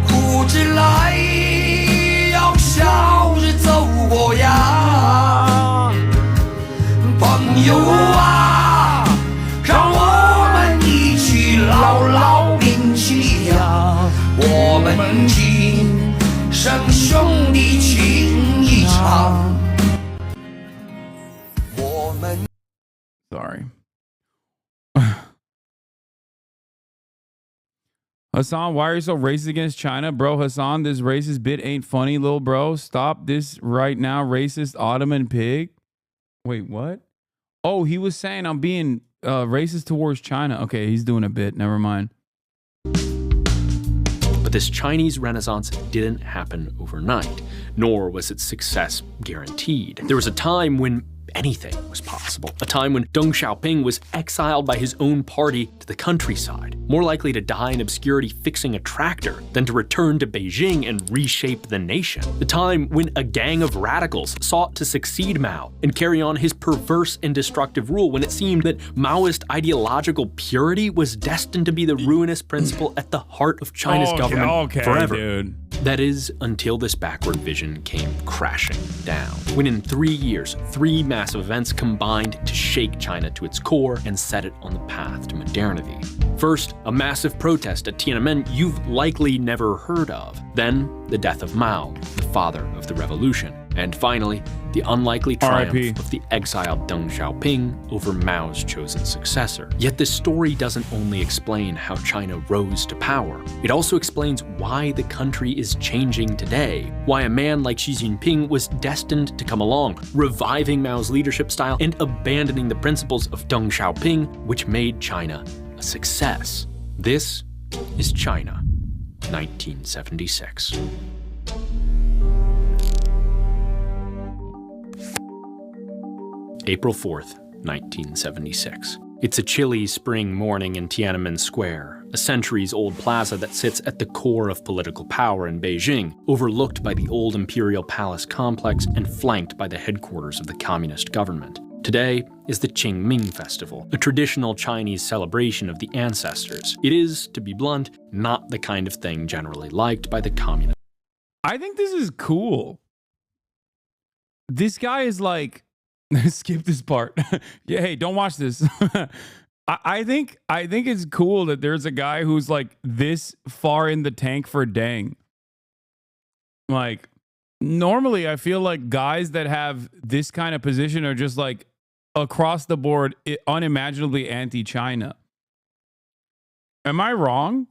苦之来要笑着走过呀，朋友啊，让我们一起牢牢铭记呀，我们今生兄弟情一场。我们 Sorry. Hasan, why are you so racist against China? Bro, Hasan, this racist bit ain't funny, little bro. Stop this right now, racist Ottoman pig. Wait, what? Oh, he was saying I'm being racist towards China. Okay, he's doing a bit. Never mind. But this Chinese Renaissance didn't happen overnight, nor was its success guaranteed. There was a time when anything was possible. A time when Deng Xiaoping was exiled by his own party to the countryside, more likely to die in obscurity fixing a tractor than to return to Beijing and reshape the nation. The time when a gang of radicals sought to succeed Mao and carry on his perverse and destructive rule, when it seemed that Maoist ideological purity was destined to be the ruinous principle at the heart of China's government forever. Dude. That is, until this backward vision came crashing down. When in 3 years, 3 massive events combined to shake China to its core and set it on the path to modernity. First, a massive protest at Tiananmen you've likely never heard of. Then, the death of Mao, the father of the revolution. And finally, the unlikely triumph of the exiled Deng Xiaoping over Mao's chosen successor. Yet this story doesn't only explain how China rose to power, it also explains why the country is changing today, why a man like Xi Jinping was destined to come along, reviving Mao's leadership style and abandoning the principles of Deng Xiaoping, which made China a success. This is China, 1976. April 4th, 1976. It's a chilly spring morning in Tiananmen Square, a centuries-old plaza that sits at the core of political power in Beijing, overlooked by the old imperial palace complex and flanked by the headquarters of the communist government. Today is the Qingming Festival, a traditional Chinese celebration of the ancestors. It is, to be blunt, not the kind of thing generally liked by the communists. I think this is cool. This guy is like, skip this part. Yeah, hey, don't watch this. I think it's cool that there's a guy who's like this far in the tank for Deng. Like, normally I feel like guys that have this kind of position are just like across the board unimaginably anti-China. Am I wrong?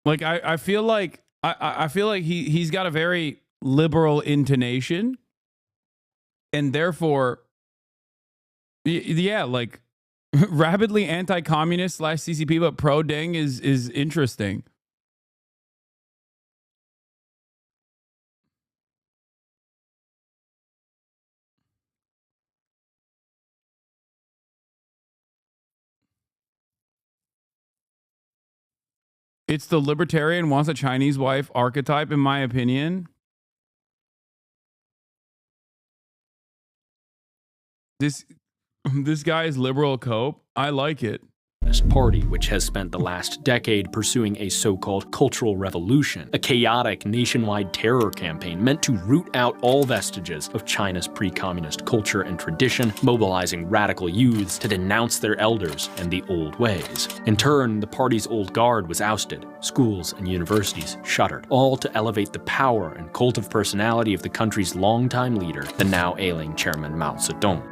Like I feel like I feel like he's got a very liberal intonation, and therefore, yeah, like rapidly anti-communist / CCP, but pro Deng is interesting. It's the libertarian wants a Chinese wife archetype, in my opinion. This This guy's liberal cope. I like it. Party, which has spent the last decade pursuing a so-called cultural revolution, a chaotic nationwide terror campaign meant to root out all vestiges of China's pre-communist culture and tradition, mobilizing radical youths to denounce their elders and the old ways. In turn, the party's old guard was ousted, schools and universities shuttered, all to elevate the power and cult of personality of the country's longtime leader, the now ailing Chairman Mao Zedong.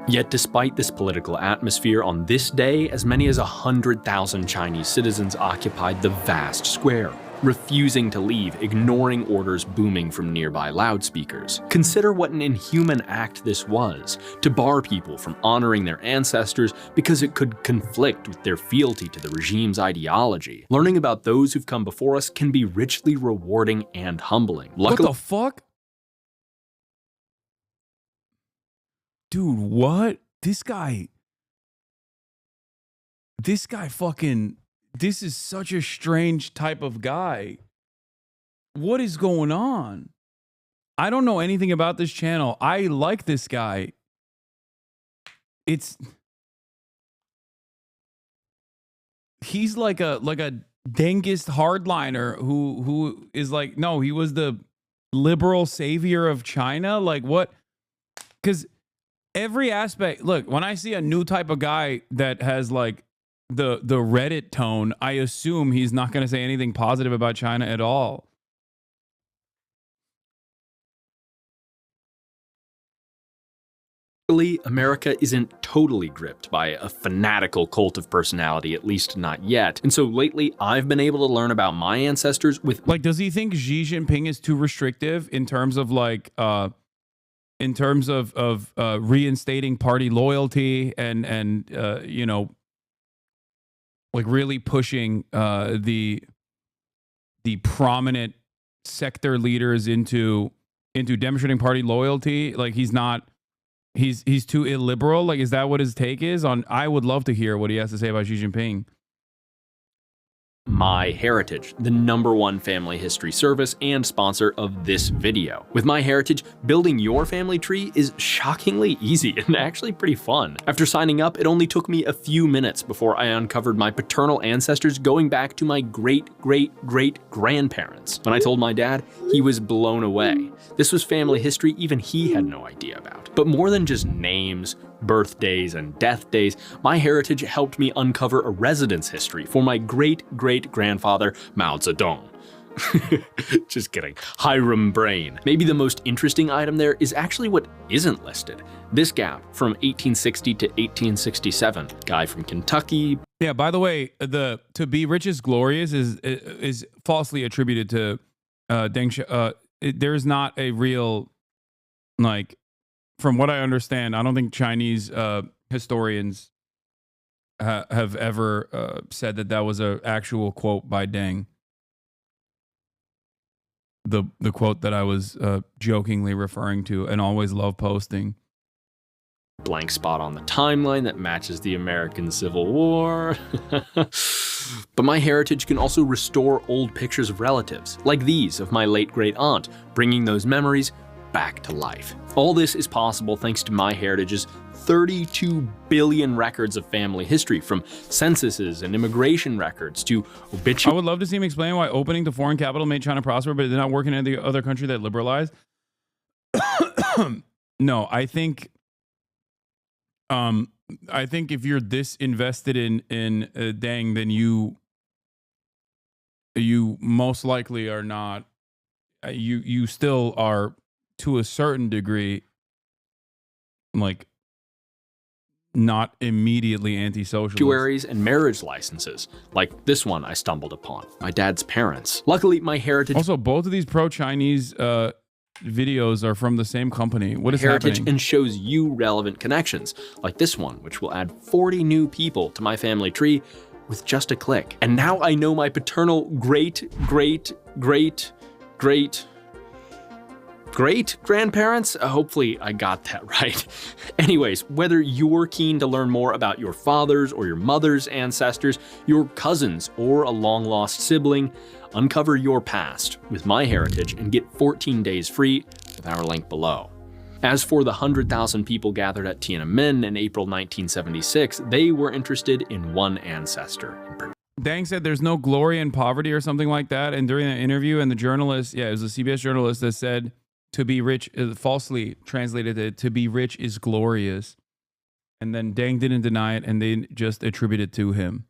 Yet despite this political atmosphere, on this day, as many as 100,000 Chinese citizens occupied the vast square, refusing to leave, ignoring orders booming from nearby loudspeakers. Consider what an inhuman act this was, to bar people from honoring their ancestors because it could conflict with their fealty to the regime's ideology. Learning about those who've come before us can be richly rewarding and humbling. Luckily, what the fuck? Dude, what? This guy fucking, this is such a strange type of guy. What is going on? I don't know anything about this channel. I like this guy. He's like a dengist hardliner who is like, no, he was the liberal savior of China. Like what? Because every aspect, look, when I see a new type of guy that has like the Reddit tone, I assume he's not going to say anything positive about China at all. America isn't totally gripped by a fanatical cult of personality, at least not yet. And so lately, I've been able to learn about my ancestors with... Like, does he think Xi Jinping is too restrictive in terms of like... reinstating party loyalty and you know, like really pushing the prominent sector leaders into demonstrating party loyalty? Like he's too illiberal. Like, is that what his take is on? I would love to hear what he has to say about Xi Jinping. My Heritage, the #1 family history service and sponsor of this video. With My Heritage, building your family tree is shockingly easy and actually pretty fun. After signing up, it only took me a few minutes before I uncovered my paternal ancestors going back to my great-great-great-grandparents. When I told my dad, he was blown away. This was family history even he had no idea about. But more than just names, birthdays, and death days, My Heritage helped me uncover a residence history for my great-great-grandfather, Mao Zedong. Just kidding. Hiram Brain. Maybe the most interesting item there is actually what isn't listed. This gap from 1860 to 1867. Guy from Kentucky. Yeah, by the way, the to be rich is glorious is falsely attributed to Deng Xiaoping. There's not a real, like, from what I understand, I don't think Chinese historians have ever said that was an actual quote by Deng. The quote that I was jokingly referring to and always love posting. Blank spot on the timeline that matches the American Civil War. But My Heritage can also restore old pictures of relatives, like these of my late great aunt, bringing those memories back to life. All this is possible thanks to My Heritage's 32 billion records of family history, from censuses and immigration records to obituaries. I would love to see him explain why opening to foreign capital made China prosper, but they're not working in the other country that liberalized. No, I think if you're this invested in Deng, then you most likely are not. You still are, to a certain degree, like, not immediately anti-socialist. And marriage licenses, like this one I stumbled upon. My dad's parents. Luckily, My Heritage. Also, both of these pro-Chinese videos are from the same company. What is happening? And shows you relevant connections, like this one, which will add 40 new people to my family tree with just a click. And now I know my paternal great-grandparents? Hopefully I got that right. Anyways, whether you're keen to learn more about your father's or your mother's ancestors, your cousins, or a long-lost sibling, uncover your past with My Heritage and get 14 days free with our link below. As for the 100,000 people gathered at Tiananmen in April 1976, they were interested in one ancestor in particular. Deng said there's no glory in poverty or something like that. And during the interview, and the journalist, it was a CBS journalist that said to be rich, falsely translated it, to be rich is glorious. And then Deng didn't deny it, and they just attributed it to him.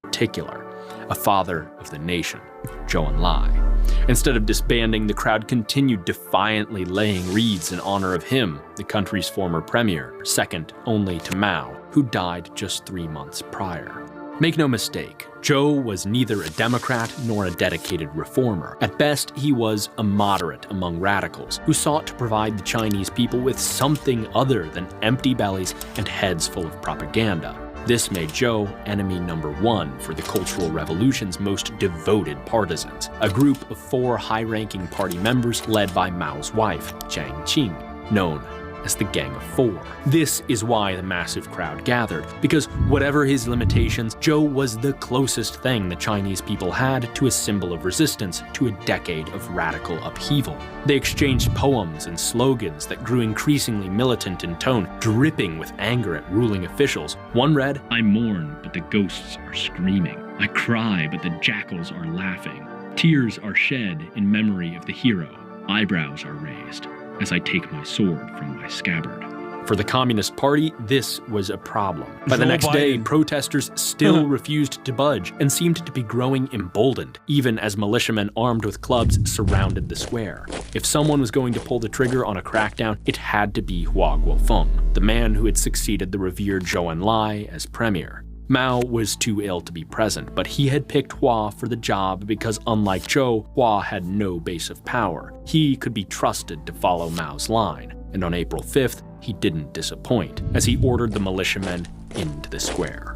Particular, a father of the nation, Zhou Enlai. Instead of disbanding, the crowd continued defiantly laying wreaths in honor of him, the country's former premier, second only to Mao, who died just 3 months prior. Make no mistake, Zhou was neither a Democrat nor a dedicated reformer. At best, he was a moderate among radicals who sought to provide the Chinese people with something other than empty bellies and heads full of propaganda. This made Zhou enemy number one for the Cultural Revolution's most devoted partisans, a group of 4 high-ranking party members led by Mao's wife, Jiang Qing, known as the Gang of Four. This is why the massive crowd gathered, because whatever his limitations, Zhou was the closest thing the Chinese people had to a symbol of resistance to a decade of radical upheaval. They exchanged poems and slogans that grew increasingly militant in tone, dripping with anger at ruling officials. One read, "I mourn, but the ghosts are screaming. I cry, but the jackals are laughing. Tears are shed in memory of the hero. Eyebrows are raised as I take my sword from my scabbard." For the Communist Party, this was a problem. By the next day, protesters still refused to budge and seemed to be growing emboldened, even as militiamen armed with clubs surrounded the square. If someone was going to pull the trigger on a crackdown, it had to be Hua Guofeng, the man who had succeeded the revered Zhou Enlai as premier. Mao was too ill to be present, but he had picked Hua for the job because, unlike Zhou, Hua had no base of power. He could be trusted to follow Mao's line, and on April 5th, he didn't disappoint, as he ordered the militiamen into the square.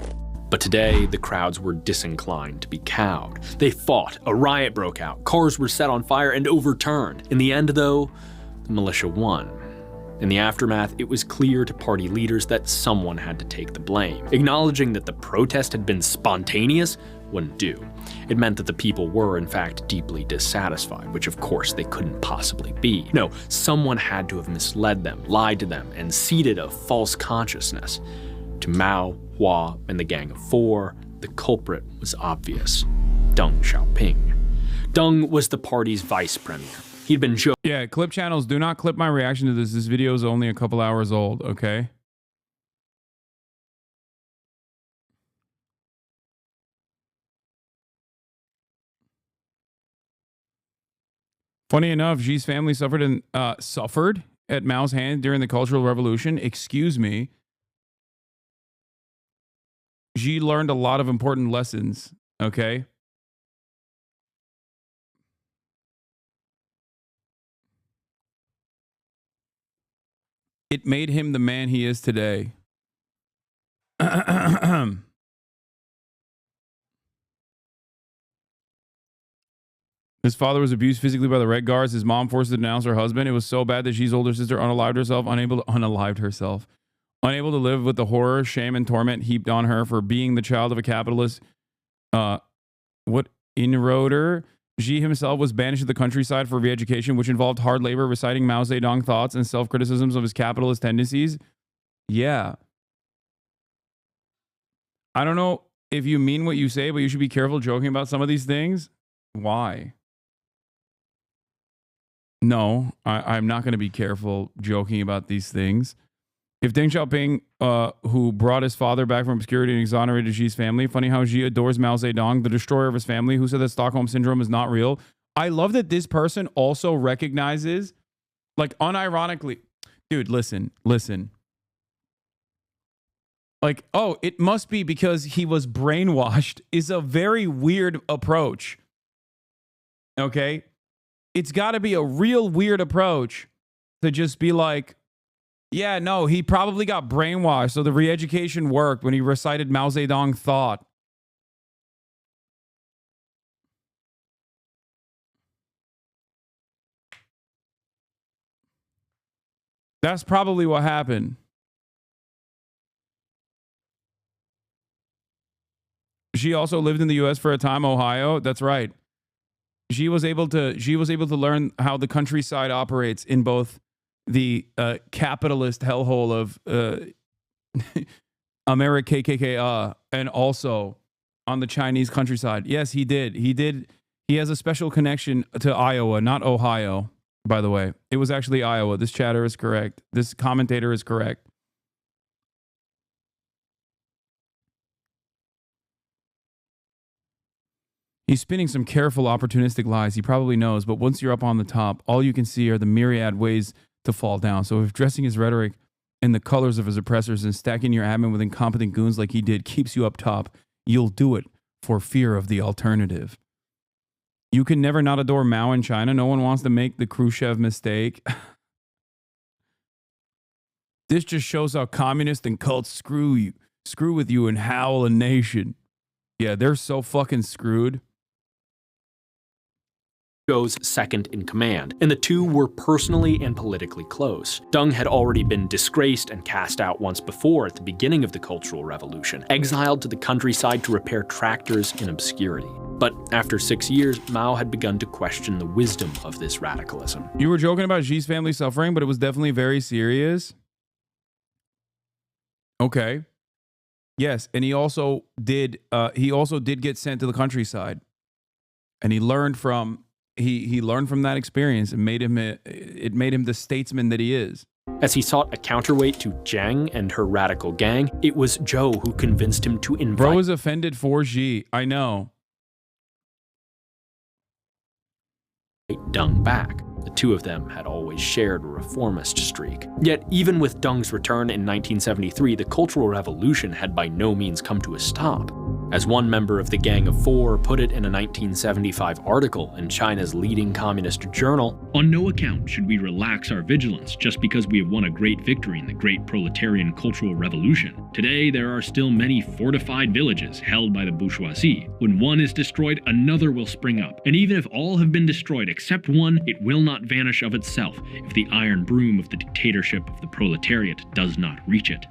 But today, the crowds were disinclined to be cowed. They fought, a riot broke out, cars were set on fire and overturned. In the end, though, the militia won. In the aftermath, it was clear to party leaders that someone had to take the blame. Acknowledging that the protest had been spontaneous wouldn't do. It meant that the people were, in fact, deeply dissatisfied, which of course they couldn't possibly be. No, someone had to have misled them, lied to them, and seeded a false consciousness. To Mao, Hua, and the Gang of Four, the culprit was obvious: Deng Xiaoping. Deng was the party's vice premier. He'd been Yeah, clip channels, do not clip my reaction to this. This video is only a couple hours old, okay? Funny enough, Xi's family suffered at Mao's hand during the Cultural Revolution. Excuse me. Xi learned a lot of important lessons, okay? It made him the man he is today. His father was abused physically by the Red Guards. His mom forced to denounce her husband. It was so bad that Xi's older sister unalived herself, unable to live with the horror, shame, and torment heaped on her for being the child of a capitalist inroader. Xi himself was banished to the countryside for re-education, which involved hard labor, reciting Mao Zedong thoughts and self-criticisms of his capitalist tendencies. Yeah. I don't know if you mean what you say, but you should be careful joking about some of these things. Why? No, I'm not going to be careful joking about these things. If Deng Xiaoping, who brought his father back from obscurity and exonerated Xi's family, funny how Xi adores Mao Zedong, the destroyer of his family, who said that Stockholm Syndrome is not real. I love that this person also recognizes, like, unironically, dude, listen. Like, oh, it must be because he was brainwashed is a very weird approach. Okay? It's got to be a real weird approach to just be like, yeah, no, he probably got brainwashed, so the re-education worked when he recited Mao Zedong thought. That's probably what happened. She also lived in the US for a time, Ohio. That's right. She was able to learn how the countryside operates in both the capitalist hellhole of America KKK, and also on the Chinese countryside. Yes, he did. He has a special connection to Iowa, not Ohio, by the way. It was actually Iowa. This chatter is correct. This commentator is correct. He's spinning some careful, opportunistic lies. He probably knows, but once you're up on the top, all you can see are the myriad ways to fall down. So if dressing his rhetoric in the colors of his oppressors and stacking your admin with incompetent goons like he did keeps you up top, you'll do it for fear of the alternative. You can never not adore Mao in China. No one wants to make the Khrushchev mistake. This just shows how communists and cults screw with you and howl a nation. Yeah, they're so fucking screwed. Goes second in command, and the two were personally and politically close. Deng had already been disgraced and cast out once before at the beginning of the Cultural Revolution, exiled to the countryside to repair tractors in obscurity. But after 6 years, Mao had begun to question the wisdom of this radicalism. You were joking about Xi's family suffering, but it was definitely very serious. Okay. Yes, and he also did get sent to the countryside. And he learned from that experience and made him the statesman that he is. As he sought a counterweight to Jiang and her radical gang, it was Zhou who convinced him to invite. Bro is offended for Xi. I know. Deng back. The two of them had always shared a reformist streak. Yet, even with Deng's return in 1973, the Cultural Revolution had by no means come to a stop. As one member of the Gang of Four put it in a 1975 article in China's leading communist journal, "On no account should we relax our vigilance just because we have won a great victory in the great proletarian cultural revolution. Today there are still many fortified villages held by the bourgeoisie. When one is destroyed, another will spring up. And even if all have been destroyed except one, it will not vanish of itself if the iron broom of the dictatorship of the proletariat does not reach it."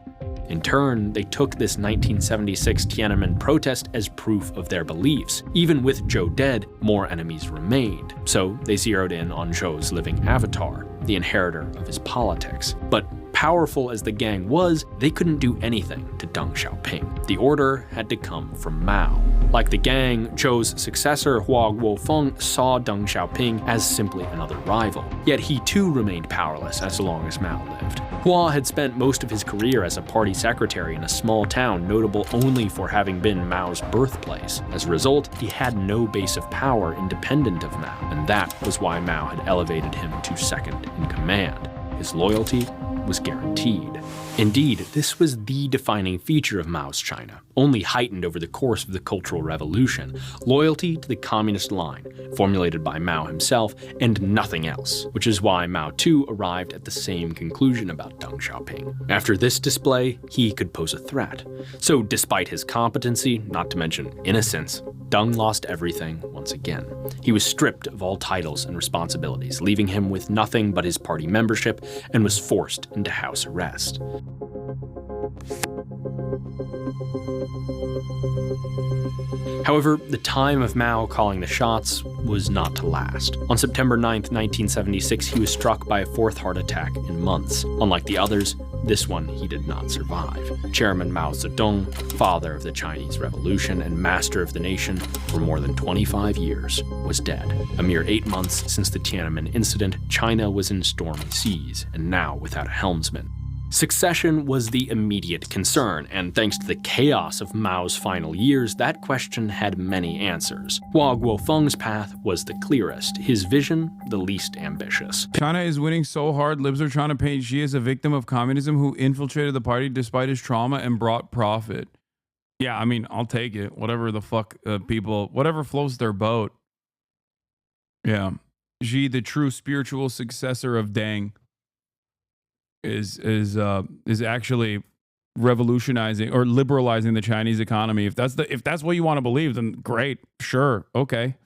In turn, they took this 1976 Tiananmen protest as proof of their beliefs. Even with Zhou dead, more enemies remained. So they zeroed in on Zhou's living avatar, the inheritor of his politics. But powerful as the gang was, they couldn't do anything to Deng Xiaoping. The order had to come from Mao. Like the gang, Zhou's successor Hua Guofeng saw Deng Xiaoping as simply another rival. Yet he too remained powerless as long as Mao lived. Hua had spent most of his career as a party secretary in a small town notable only for having been Mao's birthplace. As a result, he had no base of power independent of Mao, and that was why Mao had elevated him to second in command. His loyalty was guaranteed. Indeed, this was the defining feature of Mao's China, only heightened over the course of the Cultural Revolution: loyalty to the communist line, formulated by Mao himself, and nothing else, which is why Mao too arrived at the same conclusion about Deng Xiaoping. After this display, he could pose a threat. So despite his competency, not to mention innocence, Deng lost everything once again. He was stripped of all titles and responsibilities, leaving him with nothing but his party membership, and was forced into house arrest. However, the time of Mao calling the shots was not to last. On September 9th, 1976, he was struck by a fourth heart attack in months. Unlike the others, this one he did not survive. Chairman Mao Zedong, father of the Chinese Revolution and master of the nation for more than 25 years, was dead. A mere 8 months since the Tiananmen incident, China was in stormy seas, and now without a helmsman. Succession was the immediate concern, and thanks to the chaos of Mao's final years, that question had many answers. Hua Guofeng's path was the clearest, his vision the least ambitious. China is winning so hard, libs are trying to paint Xi as a victim of communism who infiltrated the party despite his trauma and brought profit. Yeah, I mean, I'll take it. Whatever the fuck people, whatever floats their boat. Yeah. Xi, the true spiritual successor of Deng, is actually revolutionizing or liberalizing the Chinese economy. If that's what you want to believe, then great, sure, okay.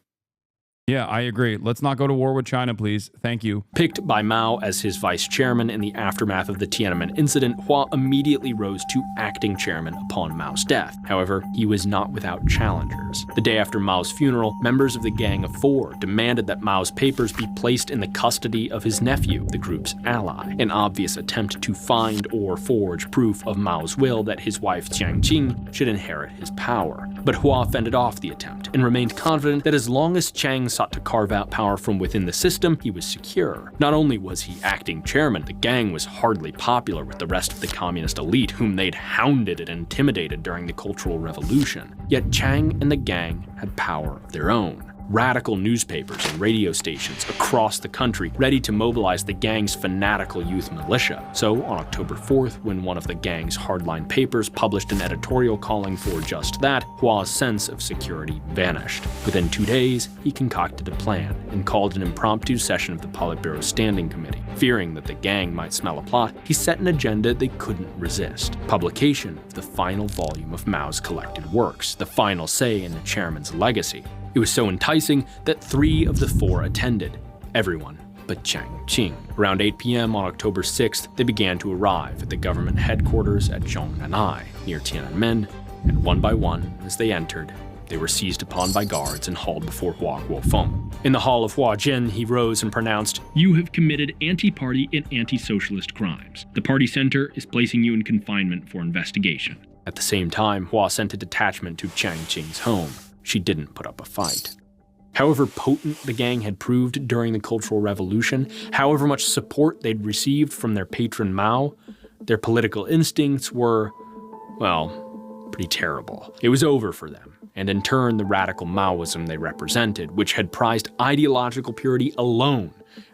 Yeah, I agree. Let's not go to war with China, please. Thank you. Picked by Mao as his vice chairman in the aftermath of the Tiananmen incident, Hua immediately rose to acting chairman upon Mao's death. However, he was not without challengers. The day after Mao's funeral, members of the Gang of Four demanded that Mao's papers be placed in the custody of his nephew, the group's ally, an obvious attempt to find or forge proof of Mao's will that his wife Jiang Qing should inherit his power. But Hua fended off the attempt and remained confident that as long as Chiang sought to carve out power from within the system, he was secure. Not only was he acting chairman, the gang was hardly popular with the rest of the communist elite, whom they'd hounded and intimidated during the Cultural Revolution. Yet Chiang and the gang had power of their own. Radical newspapers and radio stations across the country ready to mobilize the gang's fanatical youth militia. So on October 4th, when one of the gang's hardline papers published an editorial calling for just that, Hua's sense of security vanished. Within 2 days, he concocted a plan and called an impromptu session of the Politburo Standing Committee. Fearing that the gang might smell a plot, he set an agenda they couldn't resist: publication of the final volume of Mao's collected works, the final say in the chairman's legacy. It was so enticing that 3 of the 4 attended, everyone but Jiang Qing. Around 8 p.m. on October 6th, they began to arrive at the government headquarters at Zhongnanhai, near Tiananmen, and one by one, as they entered, they were seized upon by guards and hauled before Hua Guofeng. In the hall of Huajin, he rose and pronounced, "You have committed anti-party and anti-socialist crimes. The party center is placing you in confinement for investigation." At the same time, Hua sent a detachment to Jiang Qing's home. She didn't put up a fight. However potent the gang had proved during the Cultural Revolution, however much support they'd received from their patron Mao, their political instincts were, well, pretty terrible. It was over for them, and in turn the radical Maoism they represented, which had prized ideological purity alone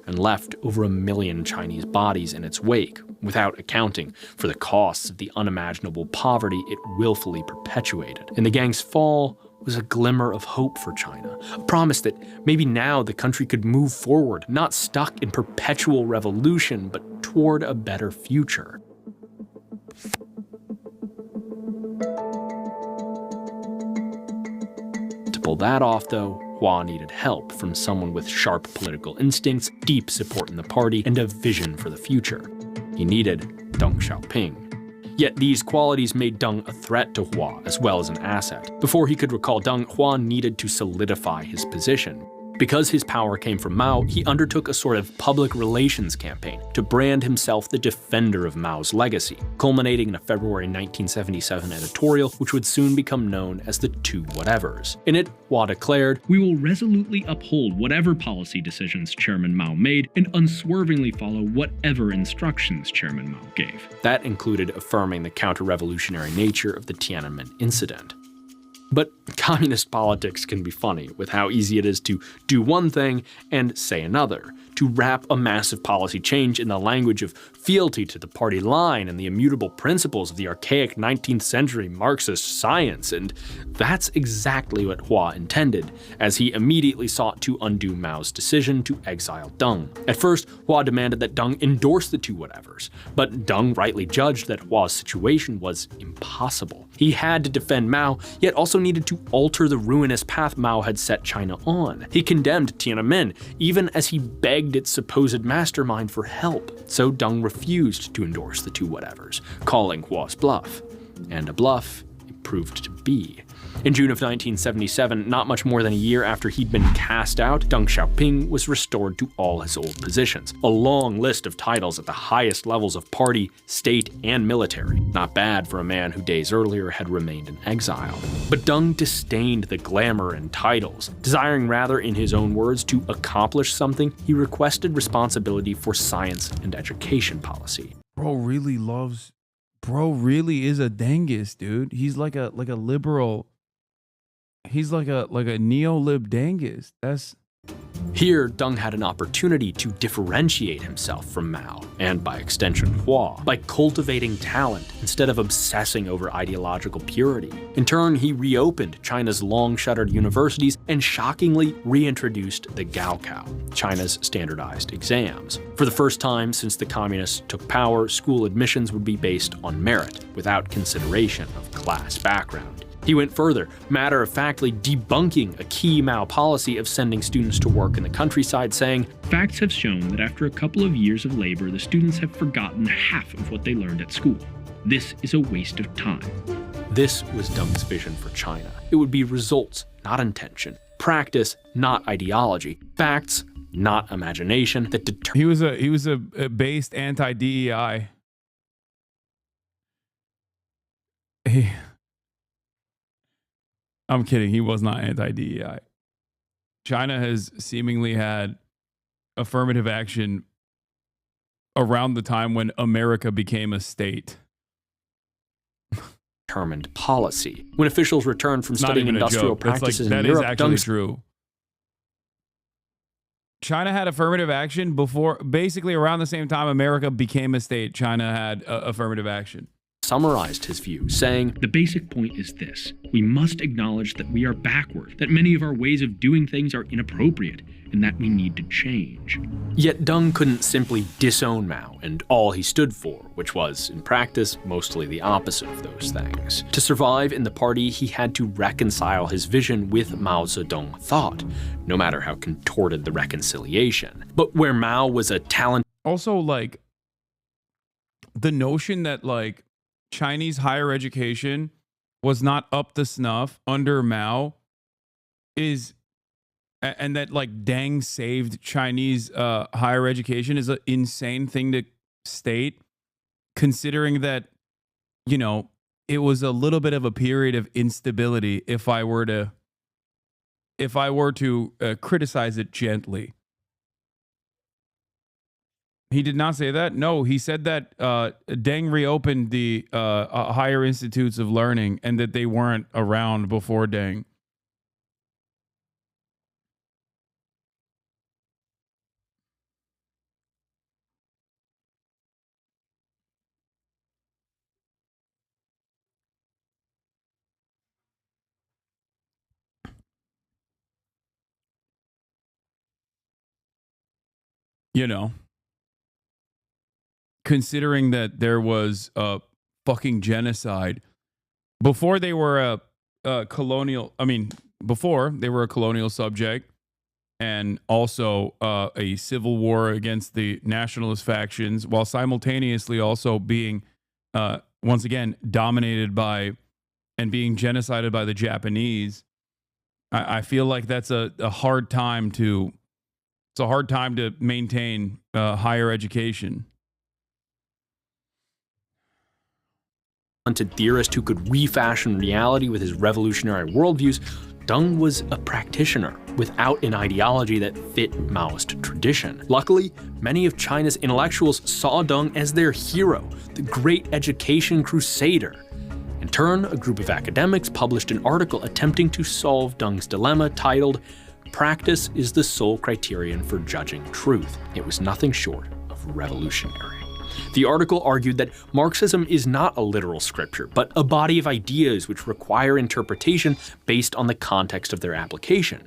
and left over 1 million Chinese bodies in its wake, without accounting for the costs of the unimaginable poverty it willfully perpetuated. And the gang's fall was a glimmer of hope for China, a promise that maybe now the country could move forward, not stuck in perpetual revolution, but toward a better future. To pull that off, though, Hua needed help from someone with sharp political instincts, deep support in the party, and a vision for the future. He needed Deng Xiaoping. Yet these qualities made Deng a threat to Hua as well as an asset. Before he could recall Deng, Hua needed to solidify his position. Because his power came from Mao, he undertook a sort of public relations campaign to brand himself the defender of Mao's legacy, culminating in a February 1977 editorial which would soon become known as the Two Whatevers. In it, Hua declared, "We will resolutely uphold whatever policy decisions Chairman Mao made and unswervingly follow whatever instructions Chairman Mao gave." That included affirming the counter-revolutionary nature of the Tiananmen incident. But communist politics can be funny, with how easy it is to do one thing and say another, to wrap a massive policy change in the language of fealty to the party line and the immutable principles of the archaic 19th century Marxist science, and that's exactly what Hua intended, as he immediately sought to undo Mao's decision to exile Deng. At first, Hua demanded that Deng endorse the Two Whatevers, but Deng rightly judged that Hua's situation was impossible. He had to defend Mao, yet also needed to alter the ruinous path Mao had set China on. He condemned Tiananmen, even as he begged its supposed mastermind for help. So Deng refused to endorse the Two Whatevers, calling Hua's bluff. And a bluff it proved to be. In June of 1977, not much more than a year after he'd been cast out, Deng Xiaoping was restored to all his old positions. A long list of titles at the highest levels of party, state, and military. Not bad for a man who days earlier had remained in exile. But Deng disdained the glamour and titles. Desiring rather, in his own words, to accomplish something, he requested responsibility for science and education policy. Bro really is a Dengist, dude. He's like a liberal. He's like a neo-lib Dengist. Here, Deng had an opportunity to differentiate himself from Mao, and by extension Hua, by cultivating talent instead of obsessing over ideological purity. In turn, he reopened China's long-shuttered universities and shockingly reintroduced the Gaokao, China's standardized exams. For the first time since the communists took power, school admissions would be based on merit, without consideration of class background. He went further, matter-of-factly debunking a key Mao policy of sending students to work in the countryside, saying, "Facts have shown that after a couple of years of labor, the students have forgotten half of what they learned at school. This is a waste of time." This was Deng's vision for China. It would be results, not intention. Practice, not ideology. Facts, not imagination that He was a based anti-DEI. I'm kidding. He was not anti-DEI. China has seemingly had affirmative action around the time when America became a state. Determined policy. When officials returned from studying industrial practices in Europe, that is actually true. China had affirmative action before, basically around the same time America became a state. China had affirmative action. Summarized his view, saying, "The basic point is this. We must acknowledge that we are backward, that many of our ways of doing things are inappropriate, and that we need to change." Yet Deng couldn't simply disown Mao and all he stood for, which was, in practice, mostly the opposite of those things. To survive in the party, he had to reconcile his vision with Mao Zedong thought, no matter how contorted the reconciliation. But where Mao was a talent... Also, like, the notion that, like, Chinese higher education was not up to snuff under Mao is, and that like Deng saved Chinese higher education is an insane thing to state, considering that, you know, it was a little bit of a period of instability if I were to criticize it gently. He did not say that. No, he said that Deng reopened the higher institutes of learning and that they weren't around before Deng. You know, considering that there was a fucking genocide before they were a colonial, before they were a colonial subject, and also a civil war against the nationalist factions, while simultaneously also being, once again, dominated by and being genocided by the Japanese. I feel like that's a hard time to... It's a hard time to maintain higher education. Talented theorist who could refashion reality with his revolutionary worldviews, Deng was a practitioner without an ideology that fit Maoist tradition. Luckily, many of China's intellectuals saw Deng as their hero, the great education crusader. In turn, a group of academics published an article attempting to solve Deng's dilemma titled, "Practice is the sole criterion for judging truth." It was nothing short of revolutionary. The article argued that Marxism is not a literal scripture, but a body of ideas which require interpretation based on the context of their application.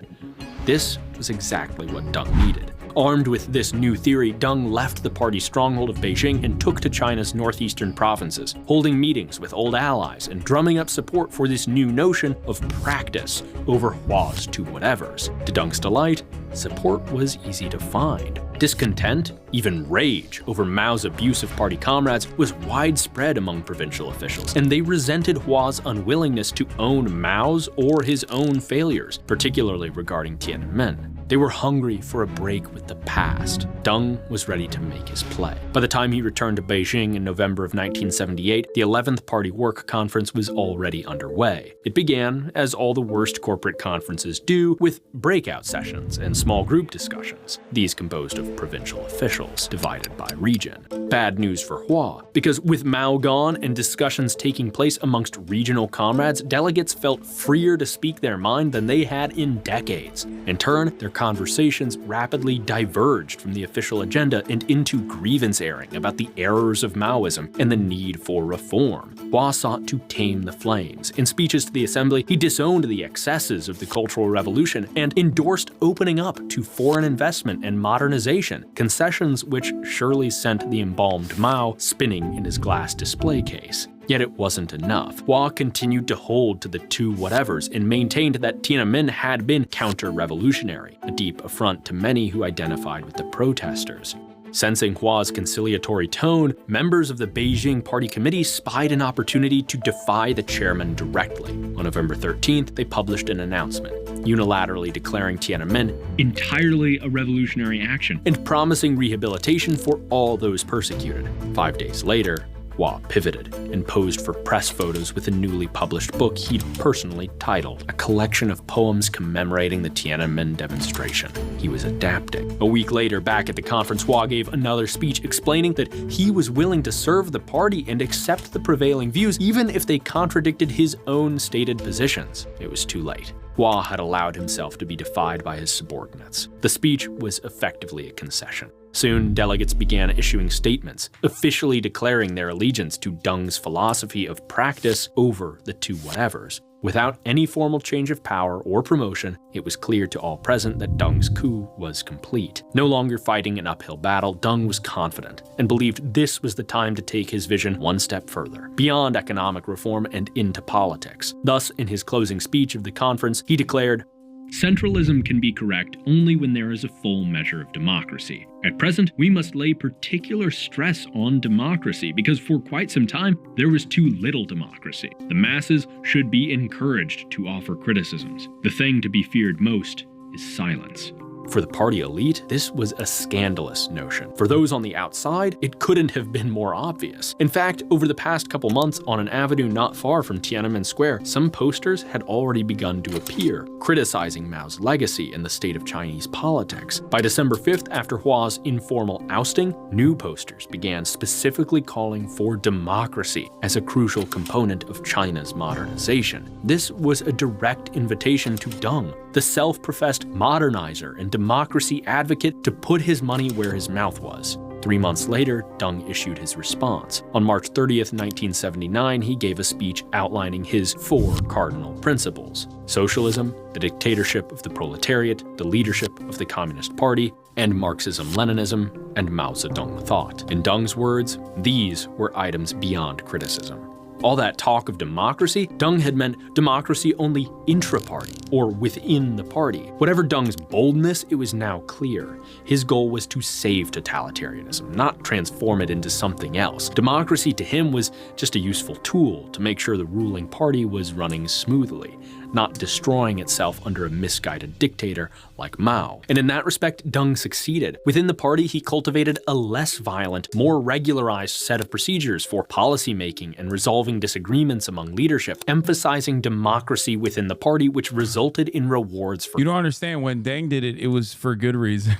This was exactly what Deng needed. Armed with this new theory, Deng left the party's stronghold of Beijing and took to China's northeastern provinces, holding meetings with old allies and drumming up support for this new notion of practice over Hua's two whatevers. To Deng's delight, support was easy to find. Discontent, even rage, over Mao's abuse of party comrades was widespread among provincial officials, and they resented Hua's unwillingness to own Mao's or his own failures, particularly regarding Tiananmen. They were hungry for a break with the past. Deng was ready to make his play. By the time he returned to Beijing in November of 1978, the 11th Party Work Conference was already underway. It began, as all the worst corporate conferences do, with breakout sessions and small group discussions. These composed of provincial officials, divided by region. Bad news for Hua, because with Mao gone and discussions taking place amongst regional comrades, delegates felt freer to speak their mind than they had in decades. In turn, their conversations rapidly diverged from the official agenda and into grievance airing about the errors of Maoism and the need for reform. Hua sought to tame the flames. In speeches to the assembly, he disowned the excesses of the Cultural Revolution and endorsed opening up to foreign investment and modernization, concessions which surely sent the embalmed Mao spinning in his glass display case. Yet it wasn't enough. Hua continued to hold to the two whatevers and maintained that Tiananmen had been counter-revolutionary, a deep affront to many who identified with the protesters. Sensing Hua's conciliatory tone, members of the Beijing Party Committee spied an opportunity to defy the chairman directly. On November 13th, they published an announcement, unilaterally declaring Tiananmen entirely a revolutionary action and promising rehabilitation for all those persecuted. 5 days later, Hua pivoted and posed for press photos with a newly published book he'd personally titled, a collection of poems commemorating the Tiananmen demonstration. He was adapting. A week later, back at the conference, Hua gave another speech explaining that he was willing to serve the party and accept the prevailing views, even if they contradicted his own stated positions. It was too late. Hua had allowed himself to be defied by his subordinates. The speech was effectively a concession. Soon, delegates began issuing statements, officially declaring their allegiance to Deng's philosophy of practice over the two whatevers. Without any formal change of power or promotion, it was clear to all present that Deng's coup was complete. No longer fighting an uphill battle, Deng was confident and believed this was the time to take his vision one step further, beyond economic reform and into politics. Thus, in his closing speech of the conference, he declared, "Centralism can be correct only when there is a full measure of democracy. At present, we must lay particular stress on democracy because for quite some time, there was too little democracy. The masses should be encouraged to offer criticisms. The thing to be feared most is silence." For the party elite, this was a scandalous notion. For those on the outside, it couldn't have been more obvious. In fact, over the past couple months, on an avenue not far from Tiananmen Square, some posters had already begun to appear, criticizing Mao's legacy and the state of Chinese politics. By December 5th, after Hua's informal ousting, new posters began specifically calling for democracy as a crucial component of China's modernization. This was a direct invitation to Deng, the self-professed modernizer and democracy advocate, to put his money where his mouth was. 3 months later, Deng issued his response. On March 30th, 1979, he gave a speech outlining his 4 cardinal principles: socialism, the dictatorship of the proletariat, the leadership of the Communist Party, and Marxism-Leninism and Mao Zedong thought. In Deng's words, these were items beyond criticism. All that talk of democracy, Deng had meant democracy only intra-party, or within the party. Whatever Deng's boldness, it was now clear. His goal was to save totalitarianism, not transform it into something else. Democracy to him was just a useful tool to make sure the ruling party was running smoothly, not destroying itself under a misguided dictator like Mao. And in that respect, Deng succeeded. Within the party, he cultivated a less violent, more regularized set of procedures for policymaking and resolving disagreements among leadership, emphasizing democracy within the party, which resulted in rewards for— You don't understand, when Deng did it, it was for good reason.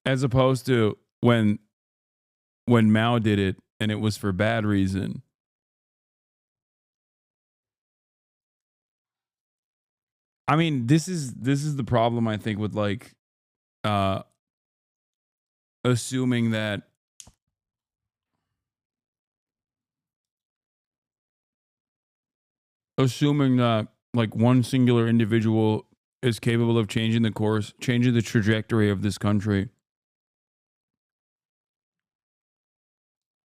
As opposed to when Mao did it and it was for bad reason. I mean, this is the problem, I think, with like assuming that like one singular individual is capable of changing the course, changing the trajectory of this country.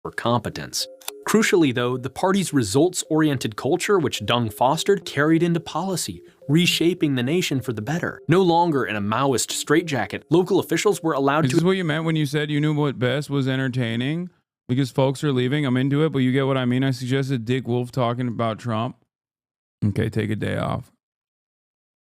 For competence. Crucially, though, the party's results-oriented culture, which Deng fostered, carried into policy, reshaping the nation for the better. No longer in a Maoist straitjacket, local officials were allowed to— Is this what you meant when you said you knew what best was entertaining? Because folks are leaving, I'm into it, but you get what I mean? I suggested Dick Wolf talking about Trump. Okay, take a day off.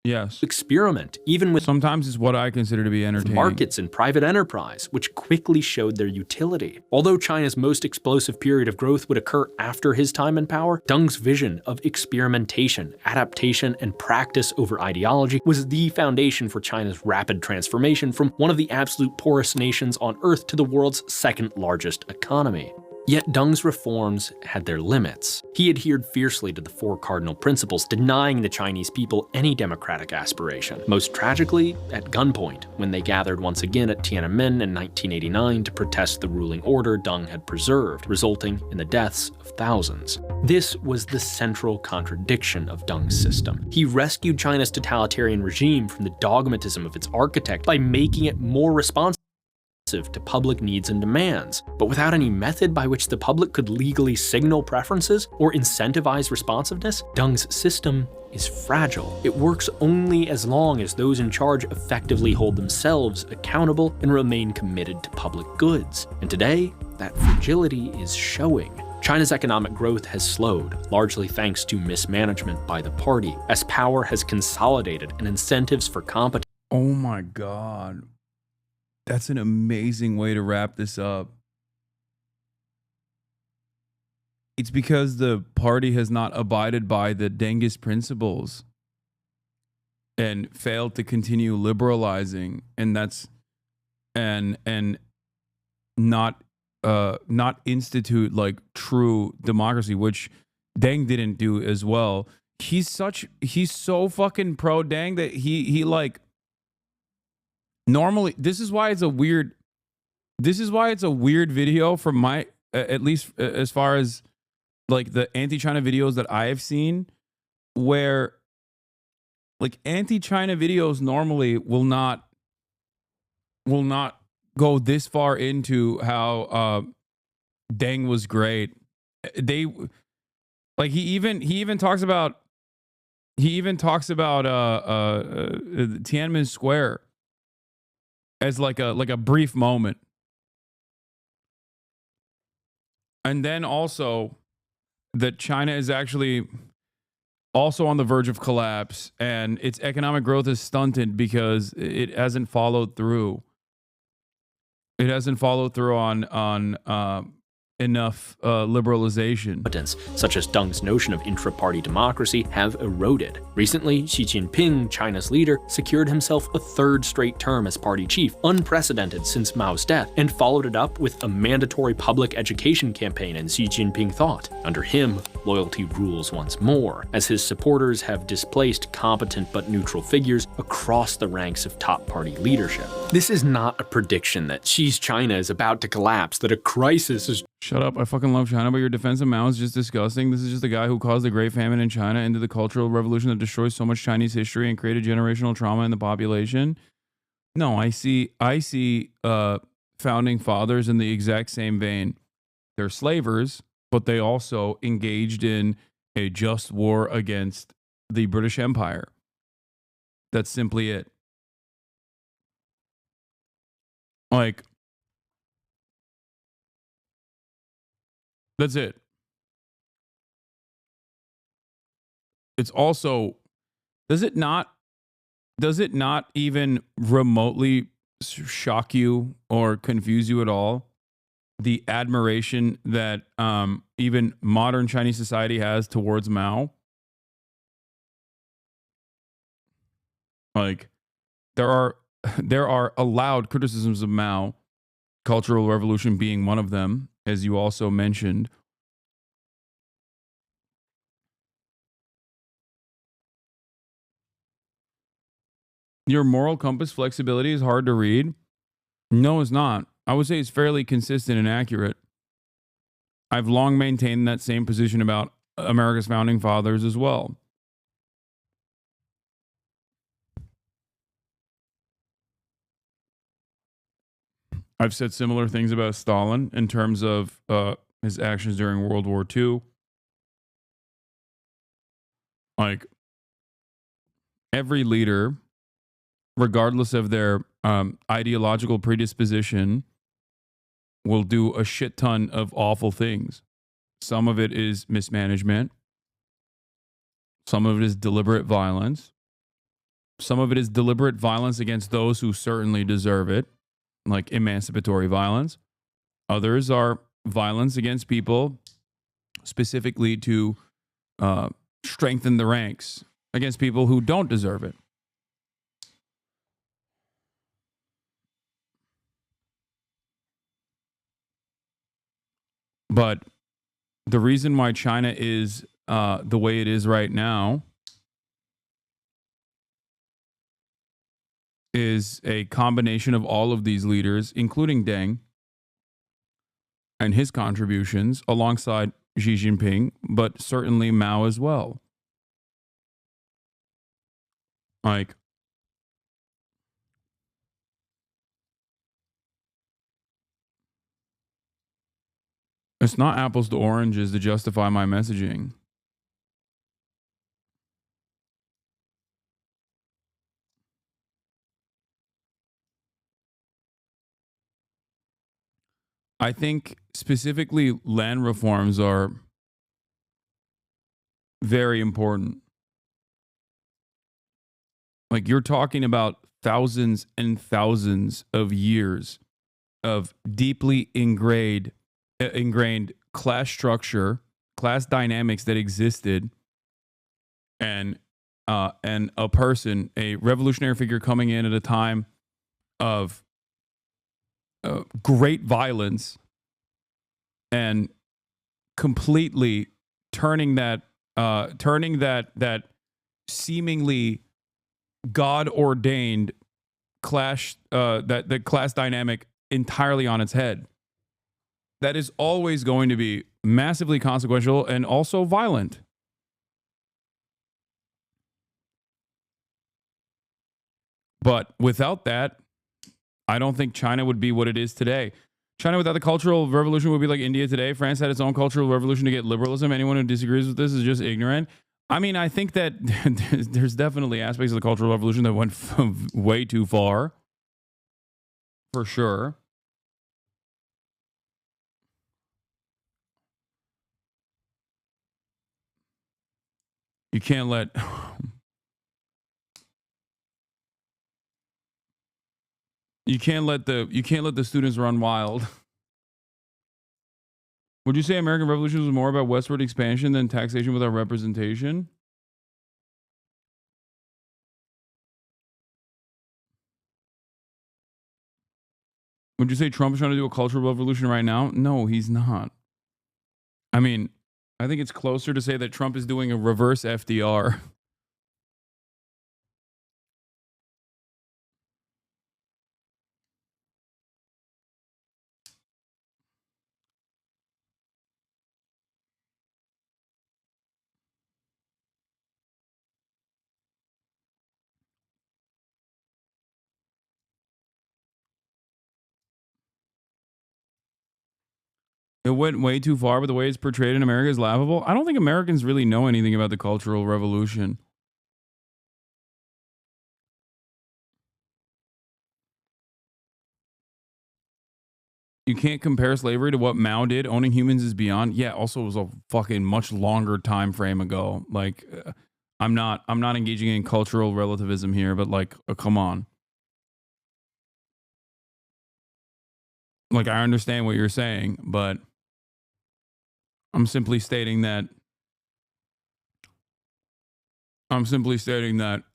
Yes. Experiment, even with— Sometimes it's what I consider to be entertaining. Markets and private enterprise, which quickly showed their utility. Although China's most explosive period of growth would occur after his time in power, Deng's vision of experimentation, adaptation, and practice over ideology was the foundation for China's rapid transformation from one of the absolute poorest nations on Earth to the world's second largest economy. Yet Deng's reforms had their limits. He adhered fiercely to the 4 cardinal principles, denying the Chinese people any democratic aspiration. Most tragically, at gunpoint, when they gathered once again at Tiananmen in 1989 to protest the ruling order Deng had preserved, resulting in the deaths of thousands. This was the central contradiction of Deng's system. He rescued China's totalitarian regime from the dogmatism of its architect by making it more responsive to public needs and demands, but without any method by which the public could legally signal preferences or incentivize responsiveness, Deng's system is fragile. It works only as long as those in charge effectively hold themselves accountable and remain committed to public goods. And today, that fragility is showing. China's economic growth has slowed, largely thanks to mismanagement by the party, as power has consolidated and incentives for competition. Oh my God. That's an amazing way to wrap this up. It's because the party has not abided by the Dengist principles and failed to continue liberalizing, and that's and not institute like true democracy, which Deng didn't do as well. He's so fucking pro Deng that he like normally this is why it's a weird video from my at least as far as like the anti-China videos that I have seen, where like anti-China videos normally will not go this far into how Deng was great. They like he even talks about Tiananmen Square as like a brief moment. And then also that China is actually also on the verge of collapse, and its economic growth is stunted because it hasn't followed through. It hasn't followed through on enough liberalization. Such as Deng's notion of intra-party democracy have eroded. Recently, Xi Jinping, China's leader, secured himself a third straight term as party chief, unprecedented since Mao's death, and followed it up with a mandatory public education campaign in Xi Jinping thought. Under him, loyalty rules once more, as his supporters have displaced competent but neutral figures across the ranks of top party leadership. This is not a prediction that Xi's China is about to collapse, that a crisis is... Shut up. I fucking love China, but your defense of Mao is just disgusting. This is just the guy who caused the Great Famine in China into the Cultural Revolution that destroys so much Chinese history and created generational trauma in the population. No, I see founding fathers in the exact same vein. They're slavers, but they also engaged in a just war against the British Empire. That's simply it. Like, that's it. It's also, does it not even remotely shock you or confuse you at all? The admiration that even modern Chinese society has towards Mao? Like, there are allowed criticisms of Mao, Cultural Revolution being one of them, as you also mentioned. Your moral compass flexibility is hard to read? No, it's not. I would say it's fairly consistent and accurate. I've long maintained that same position about America's founding fathers as well. I've said similar things about Stalin in terms of his actions during World War II. Like, every leader, regardless of their ideological predisposition, will do a shit ton of awful things. Some of it is mismanagement. Some of it is deliberate violence. Some of it is deliberate violence against those who certainly deserve it, like emancipatory violence. Others are violence against people specifically to strengthen the ranks against people who don't deserve it. But the reason why China is the way it is right now is a combination of all of these leaders, including Deng and his contributions, alongside Xi Jinping, but certainly Mao as well. Like, It's not apples to oranges to justify my messaging. I think specifically land reforms are very important. Like, you're talking about thousands and thousands of years of deeply ingrained class structure, class dynamics that existed, and a person, a revolutionary figure coming in at a time of great violence and completely turning that seemingly God-ordained clash, that class dynamic entirely on its head. That is always going to be massively consequential and also violent. But without that, I don't think China would be what it is today. China without the Cultural Revolution would be like India today. France had its own Cultural Revolution to get liberalism. Anyone who disagrees with this is just ignorant. I mean, I think that there's definitely aspects of the Cultural Revolution that went way too far. For sure. You can't let... You can't let the students run wild. Would you say American Revolution was more about westward expansion than taxation without representation? Would you say Trump is trying to do a cultural revolution right now? No, he's not. I mean, I think it's closer to say that Trump is doing a reverse FDR. It went way too far, but the way it's portrayed in America is laughable. I don't think Americans really know anything about the Cultural Revolution. You can't compare slavery to what Mao did. Owning humans is beyond. Yeah, also it was a fucking much longer time frame ago. Like, I'm not engaging in cultural relativism here, but like, come on. Like, I understand what you're saying, but I'm simply stating that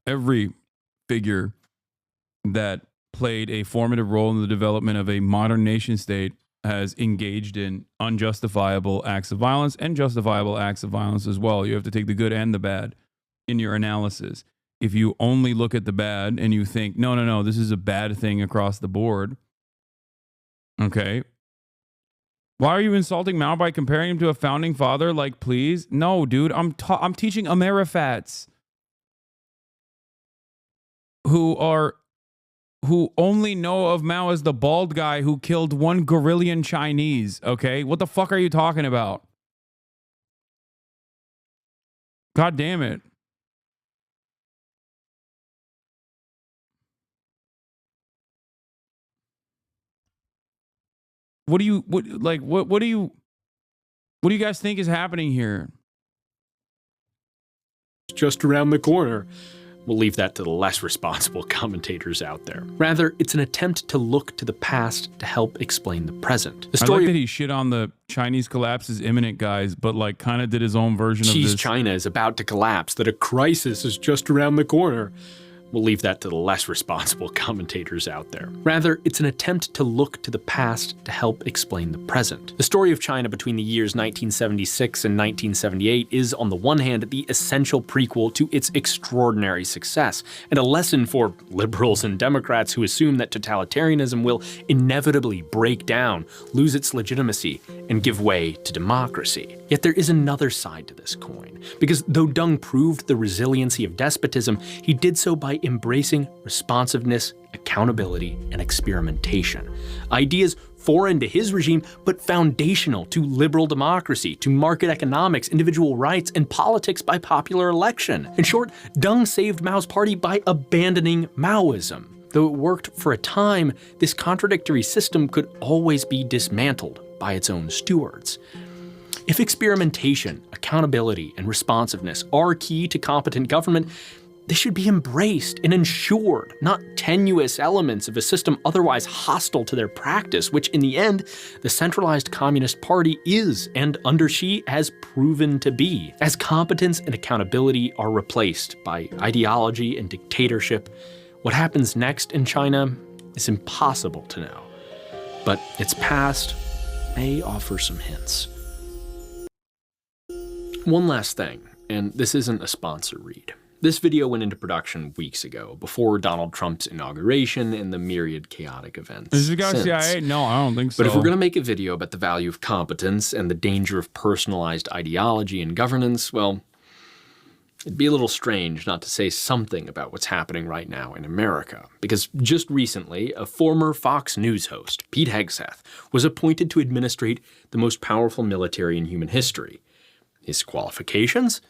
every figure that played a formative role in the development of a modern nation state has engaged in unjustifiable acts of violence and justifiable acts of violence as well. You have to take the good and the bad in your analysis. If you only look at the bad and you think, no, this is a bad thing across the board. Okay. Why are you insulting Mao by comparing him to a founding father? Like, please? No, dude, I'm teaching Amerifats who only know of Mao as the bald guy who killed 1 gorillion Chinese, okay? What the fuck are you talking about? God damn it. What do you guys think is happening here? Just around the corner. We'll leave that to the less responsible commentators out there. Rather, it's an attempt to look to the past to help explain the present. The story I like that he shit on the Chinese collapse is imminent, guys, but like kind of did his own version of this. China is about to collapse, that a crisis is just around the corner. We'll leave that to the less responsible commentators out there. Rather, it's an attempt to look to the past to help explain the present. The story of China between the years 1976 and 1978 is, on the one hand, the essential prequel to its extraordinary success, and a lesson for liberals and Democrats who assume that totalitarianism will inevitably break down, lose its legitimacy, and give way to democracy. Yet there is another side to this coin, because though Deng proved the resiliency of despotism, he did so by embracing responsiveness, accountability, and experimentation. Ideas foreign to his regime, but foundational to liberal democracy, to market economics, individual rights, and politics by popular election. In short, Deng saved Mao's party by abandoning Maoism. Though it worked for a time, this contradictory system could always be dismantled by its own stewards. If experimentation, accountability, and responsiveness are key to competent government, they should be embraced and ensured, not tenuous elements of a system otherwise hostile to their practice, which in the end, the centralized Communist Party is, and under Xi has proven to be. As competence and accountability are replaced by ideology and dictatorship, what happens next in China is impossible to know. But its past may offer some hints. One last thing, and this isn't a sponsor read. This video went into production weeks ago, before Donald Trump's inauguration and the myriad chaotic events. Is it got CIA? No, I don't think so. But if we're going to make a video about the value of competence and the danger of personalized ideology and governance, well, it'd be a little strange not to say something about what's happening right now in America. Because just recently, a former Fox News host, Pete Hegseth, was appointed to administrate the most powerful military in human history. His qualifications?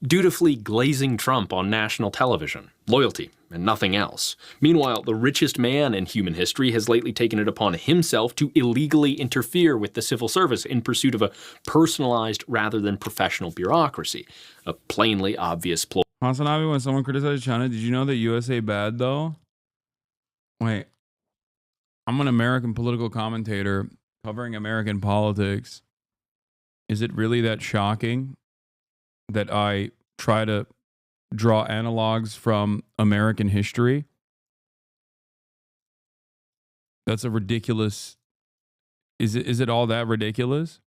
Dutifully glazing Trump on national television, loyalty, and nothing else. Meanwhile, the richest man in human history has lately taken it upon himself to illegally interfere with the civil service in pursuit of a personalized rather than professional bureaucracy. A plainly obvious ploy. HasanAbi, when someone criticized China, did you know that USA bad though? Wait, I'm an American political commentator covering American politics. Is it really that shocking that I try to draw analogs from American history? That's a ridiculous. Is it all that ridiculous?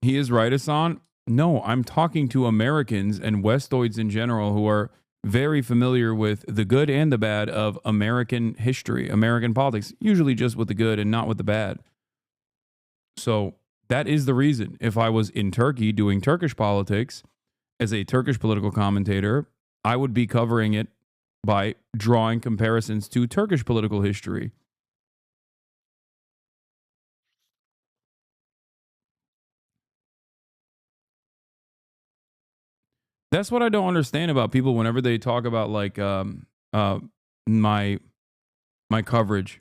He is right, Hasan. No, I'm talking to Americans and Westoids in general who are very familiar with the good and the bad of American history, American politics, usually just with the good and not with the bad. So that is the reason. If I was in Turkey doing Turkish politics as a Turkish political commentator, I would be covering it by drawing comparisons to Turkish political history. That's what I don't understand about people whenever they talk about like my coverage.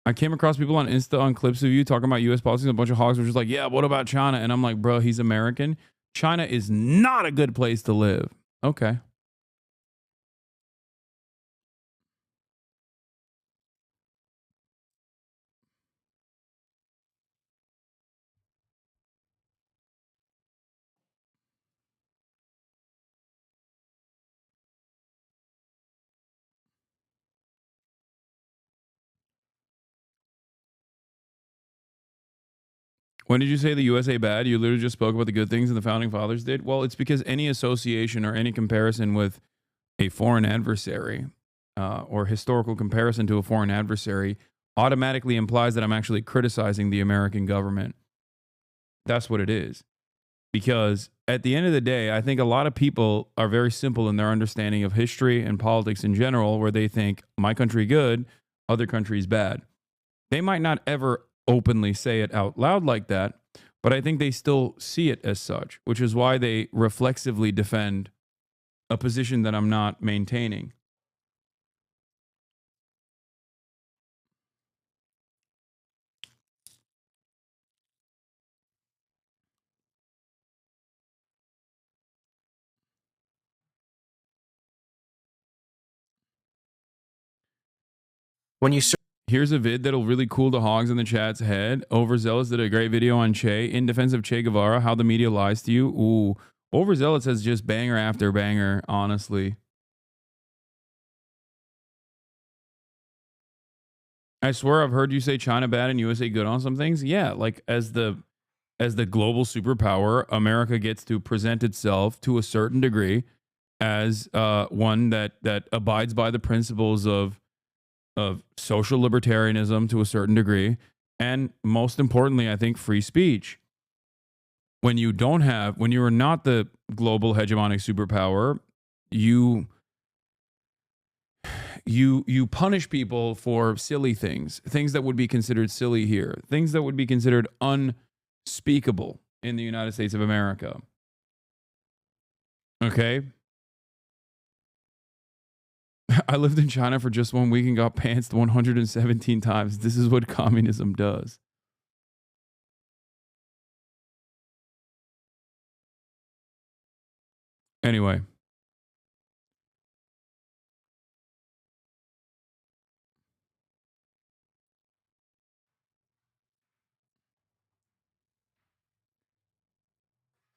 I came across people on Insta on clips of you talking about U.S. policies. A bunch of hogs were just like, yeah, what about China? And I'm like, bro, he's American. China is not a good place to live. Okay. When did you say the USA bad? You literally just spoke about the good things and the founding fathers did. Well, it's because any association or any comparison with a foreign adversary or historical comparison to a foreign adversary automatically implies that I'm actually criticizing the American government. That's what it is. Because at the end of the day, I think a lot of people are very simple in their understanding of history and politics in general, where they think my country good, other countries bad. They might not ever openly say it out loud like that, but I think they still see it as such, which is why they reflexively defend a position that I'm not maintaining. When you Here's a vid that'll really cool the hogs in the chat's head. Overzealous did a great video on Che, in defense of Che Guevara, how the media lies to you. Ooh, Overzealous says just banger after banger, honestly. I swear I've heard you say China bad and USA good on some things. Yeah, like as the global superpower, America gets to present itself to a certain degree as one that abides by the principles of social libertarianism to a certain degree, and most importantly, I think free speech. when you are not the global hegemonic superpower, you punish people for silly things that would be considered silly here, things that would be considered unspeakable in the United States of America. Okay? I lived in China for just 1 week and got pantsed 117 times. This is what communism does. Anyway.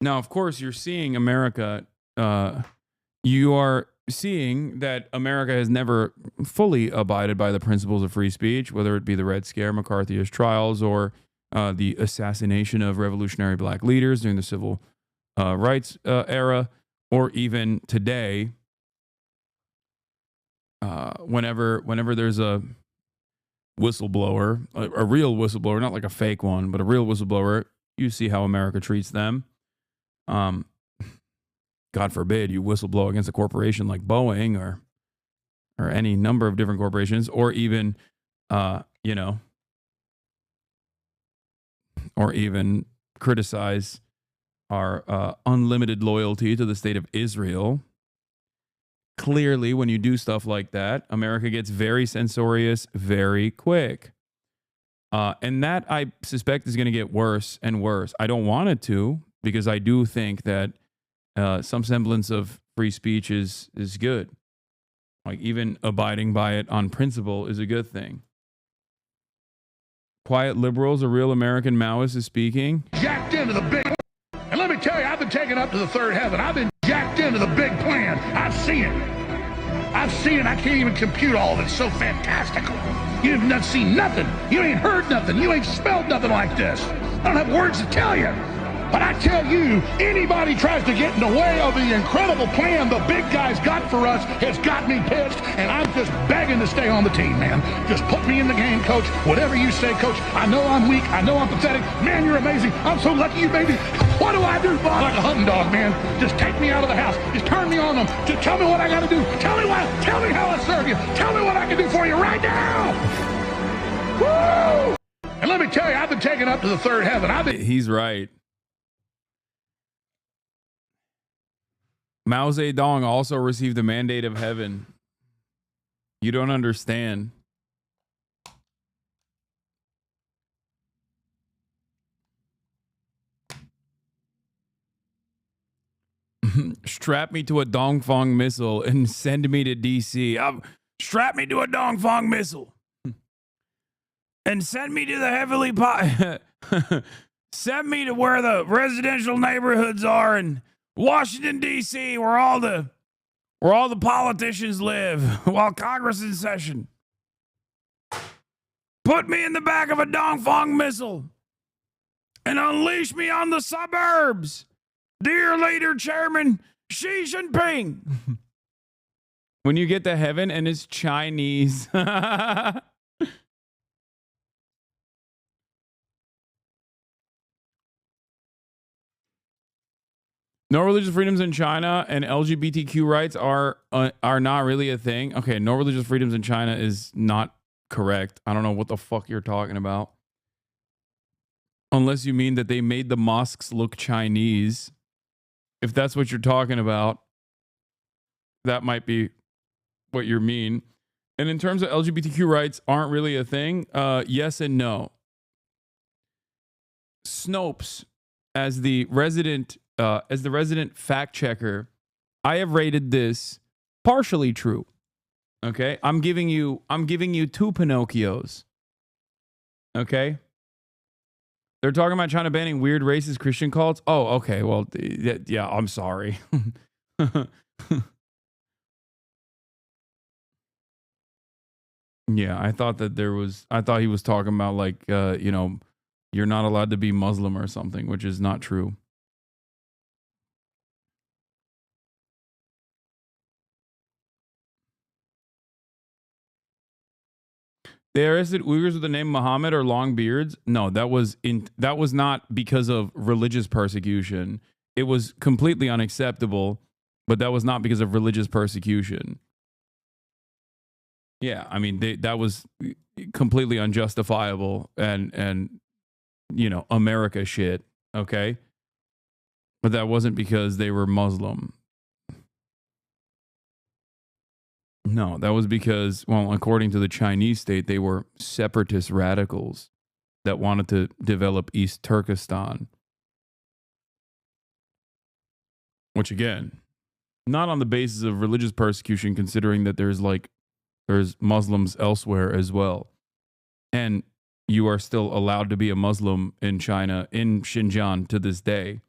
Now, of course, you're seeing America, you are seeing that America has never fully abided by the principles of free speech, whether it be the Red Scare, McCarthyist trials, or the assassination of revolutionary black leaders during the civil rights era, or even today, whenever there's a whistleblower, a real whistleblower, not like a fake one, but a real whistleblower, you see how America treats them. God forbid you whistleblow against a corporation like Boeing or any number of different corporations, or even, or even criticize our unlimited loyalty to the state of Israel. Clearly, when you do stuff like that, America gets very censorious very quick. And that, I suspect, is going to get worse and worse. I don't want it to, because I do think that some semblance of free speech is good. Like, even abiding by it on principle is a good thing. Quiet liberals, a real American Maoist is speaking. Jacked into the big... And let me tell you, I've been taken up to the third heaven. I've been jacked into the big plan. I've seen it. I can't even compute all of it. It's so fantastical. You've not seen nothing. You ain't heard nothing. You ain't smelled nothing like this. I don't have words to tell you. But I tell you, anybody tries to get in the way of the incredible plan the big guys got for us has got me pissed, and I'm just begging to stay on the team, man. Just put me in the game, coach. Whatever you say, coach. I know I'm weak. I know I'm pathetic. Man, you're amazing. I'm so lucky you made me. What do I do, Bob? Like a hunting dog, man. Just take me out of the house. Just turn me on them. Just tell me what I got to do. Tell me what. Tell me how I serve you. Tell me what I can do for you right now. Woo! And let me tell you, I've been taken up to the third heaven. He's right. Mao Zedong also received the mandate of heaven. You don't understand. Strap me to a Dongfeng missile and send me to DC. Strap me to a Dongfeng missile and send me to the heavenly send me to where the residential neighborhoods are in Washington, D.C., where all the politicians live while Congress is in session. Put me in the back of a Dongfeng missile and unleash me on the suburbs. Dear Leader Chairman Xi Jinping. When you get to heaven and it's Chinese. No religious freedoms in China and LGBTQ rights are not really a thing. Okay, no religious freedoms in China is not correct. I don't know what the fuck you're talking about. Unless you mean that they made the mosques look Chinese. If that's what you're talking about, that might be what you mean. And in terms of LGBTQ rights aren't really a thing, yes and no. Snopes, as the resident fact checker, I have rated this partially true. Okay, I'm giving you two Pinocchios. Okay, they're talking about China banning weird racist Christian cults. Oh, okay. Well, yeah, I'm sorry. Yeah, I thought he was talking about like you're not allowed to be Muslim or something, which is not true. They arrested Uyghurs with the name Muhammad or long beards. No, that was not because of religious persecution. It was completely unacceptable, but that was not because of religious persecution. Yeah, I mean that was completely unjustifiable and you know, America shit, okay? But that wasn't because they were Muslim. No, that was because, well, according to the Chinese state, they were separatist radicals that wanted to develop East Turkestan. Which, again, not on the basis of religious persecution, considering that there's Muslims elsewhere as well. And you are still allowed to be a Muslim in China, in Xinjiang to this day.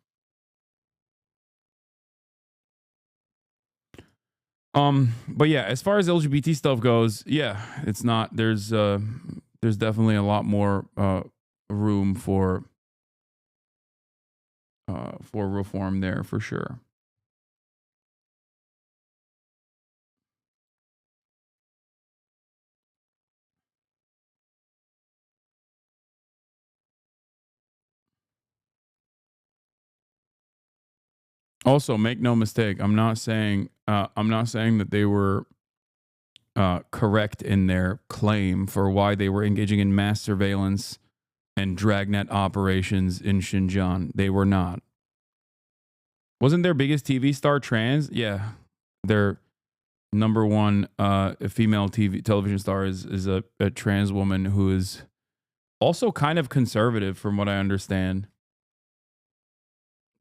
But yeah, as far as LGBT stuff goes, yeah, it's not. There's definitely a lot more room for reform there for sure. Also, make no mistake, I'm not saying that they were correct in their claim for why they were engaging in mass surveillance and dragnet operations in Xinjiang. They were not. Wasn't their biggest TV star trans? Yeah, their number one female television star is a trans woman who is also kind of conservative, from what I understand.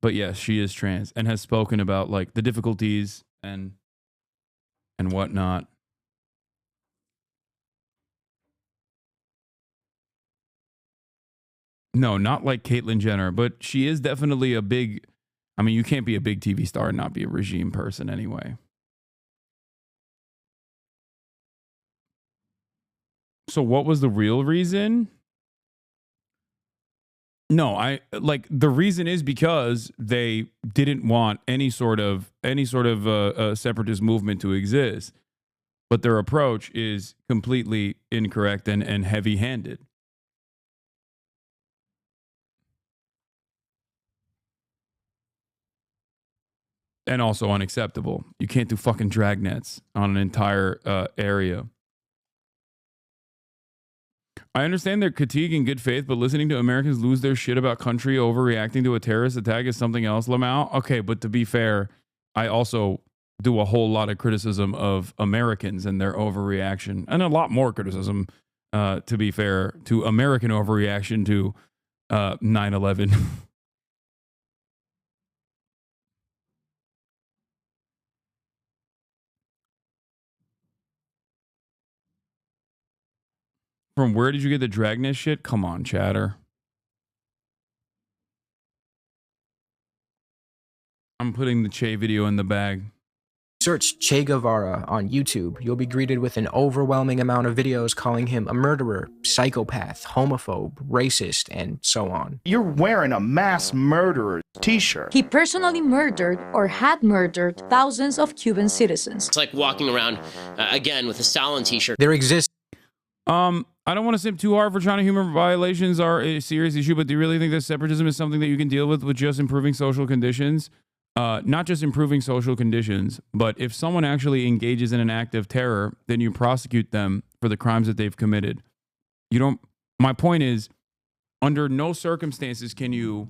But yes, she is trans and has spoken about like the difficulties and whatnot. No, not like Caitlyn Jenner, but she is definitely a big. I mean, you can't be a big TV star and not be a regime person anyway. So what was the real reason? No, the reason is because they didn't want any sort of separatist movement to exist. But their approach is completely incorrect and heavy-handed. And also unacceptable. You can't do fucking dragnets on an entire area. I understand their critique in good faith, but listening to Americans lose their shit about country overreacting to a terrorist attack is something else, Lamau. Okay, but to be fair, I also do a whole lot of criticism of Americans and their overreaction, and a lot more criticism, to be fair, to American overreaction to 9/11. From where did you get the dragnet shit? Come on, chatter. I'm putting the Che video in the bag. Search Che Guevara on YouTube. You'll be greeted with an overwhelming amount of videos calling him a murderer, psychopath, homophobe, racist, and so on. You're wearing a mass murderer t-shirt. He personally murdered or had murdered thousands of Cuban citizens. It's like walking around, again, with a Stalin t-shirt. There exists. I don't want to simp too hard for China. Human violations are a serious issue, but do you really think that separatism is something that you can deal with just improving social conditions? Not just improving social conditions, but if someone actually engages in an act of terror, then you prosecute them for the crimes that they've committed. My point is, under no circumstances can you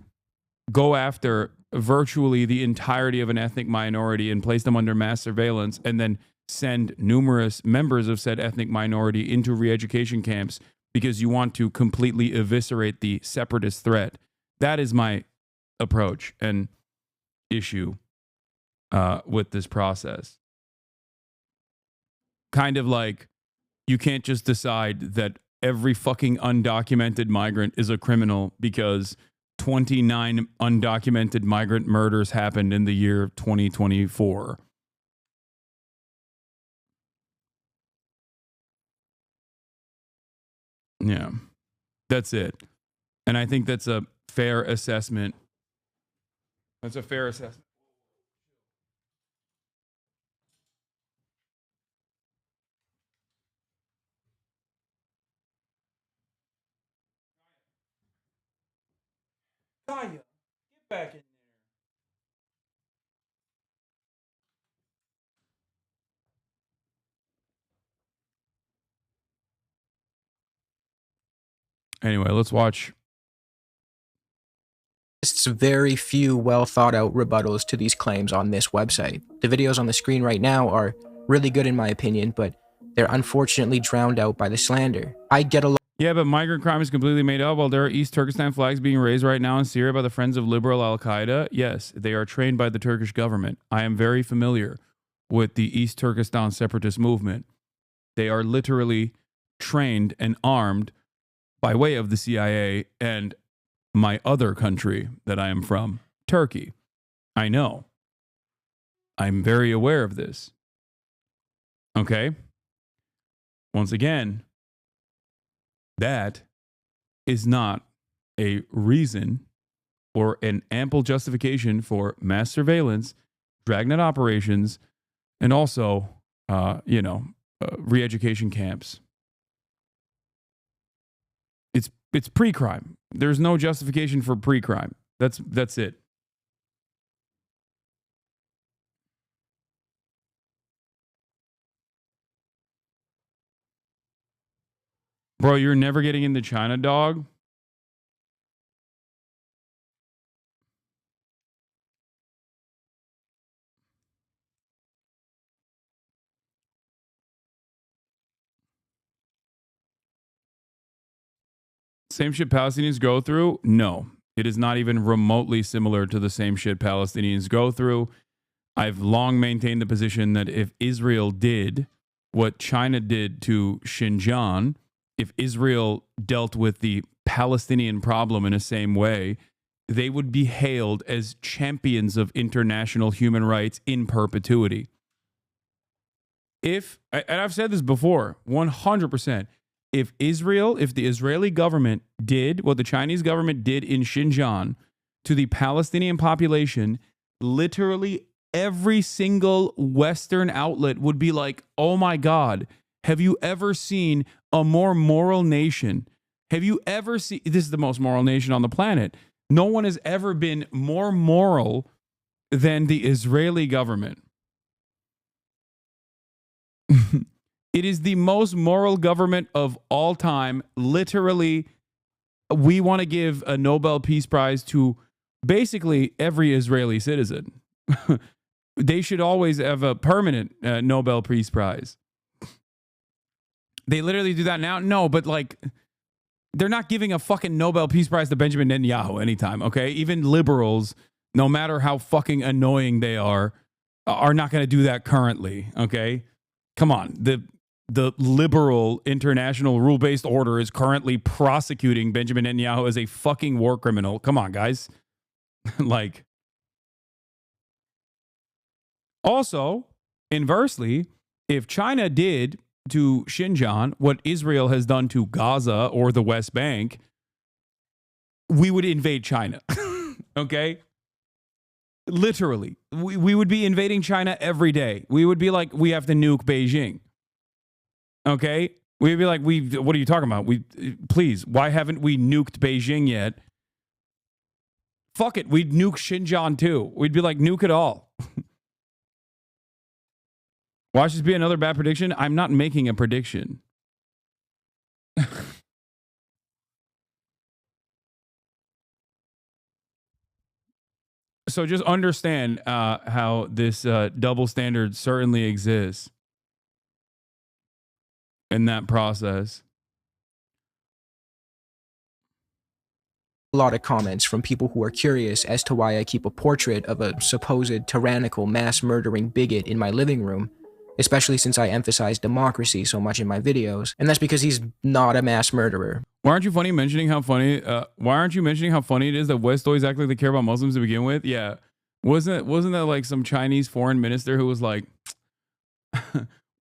go after virtually the entirety of an ethnic minority and place them under mass surveillance and then send numerous members of said ethnic minority into re-education camps because you want to completely eviscerate the separatist threat. That is my approach and issue with this process. Kind of like you can't just decide that every fucking undocumented migrant is a criminal because 29 undocumented migrant murders happened in the year 2024. Yeah, that's it. And I think that's a fair assessment. That's a fair assessment. back in. Anyway, let's watch. There's very few well thought out rebuttals to these claims on this website. The videos on the screen right now are really good in my opinion, but they're unfortunately drowned out by the slander. I get a lot. Yeah, but migrant crime is completely made up. While there are East Turkestan flags being raised right now in Syria by the Friends of Liberal Al-Qaeda, yes, they are trained by the Turkish government. I am very familiar with the East Turkestan separatist movement. They are literally trained and armed by way of the CIA and my other country that I am from, Turkey. I know. I'm very aware of this. Okay? Once again, that is not a reason or an ample justification for mass surveillance, dragnet operations, and also, re-education camps. It's pre-crime. There's no justification for pre-crime. That's it. Bro, you're never getting into China, dog? Same shit Palestinians go through? No. It is not even remotely similar to the same shit Palestinians go through. I've long maintained the position that if Israel did what China did to Xinjiang, if Israel dealt with the Palestinian problem in the same way, they would be hailed as champions of international human rights in perpetuity. And I've said this before, 100%, if the Israeli government did what the Chinese government did in Xinjiang to the Palestinian population, literally every single Western outlet would be like, oh my God, have you ever seen a more moral nation? Have you ever seen, this is the most moral nation on the planet. No one has ever been more moral than the Israeli government. It is the most moral government of all time. Literally, we want to give a Nobel Peace Prize to basically every Israeli citizen. They should always have a permanent Nobel Peace Prize. They literally do that now? No, but like, they're not giving a fucking Nobel Peace Prize to Benjamin Netanyahu anytime, okay? Even liberals, no matter how fucking annoying they are not going to do that currently, okay? Come on. The liberal international rule-based order is currently prosecuting Benjamin Netanyahu as a fucking war criminal. Come on, guys. Like, also, inversely, if China did to Xinjiang what Israel has done to Gaza or the West Bank, we would invade China. Okay? Literally. We would be invading China every day. We would be like, we have to nuke Beijing. Okay? We'd be like, what are you talking about? Please, why haven't we nuked Beijing yet? Fuck it. We'd nuke Xinjiang too. We'd be like, nuke it all. Watch this be another bad prediction. I'm not making a prediction. So just understand how this double standard certainly exists in that process. A lot of comments from people who are curious as to why I keep a portrait of a supposed tyrannical mass murdering bigot in my living room, especially since I emphasize democracy so much in my videos, and that's because he's not a mass murderer. Why aren't you mentioning how funny it is that West always act like they care about Muslims to begin with? Yeah. Wasn't that like some Chinese foreign minister who was like,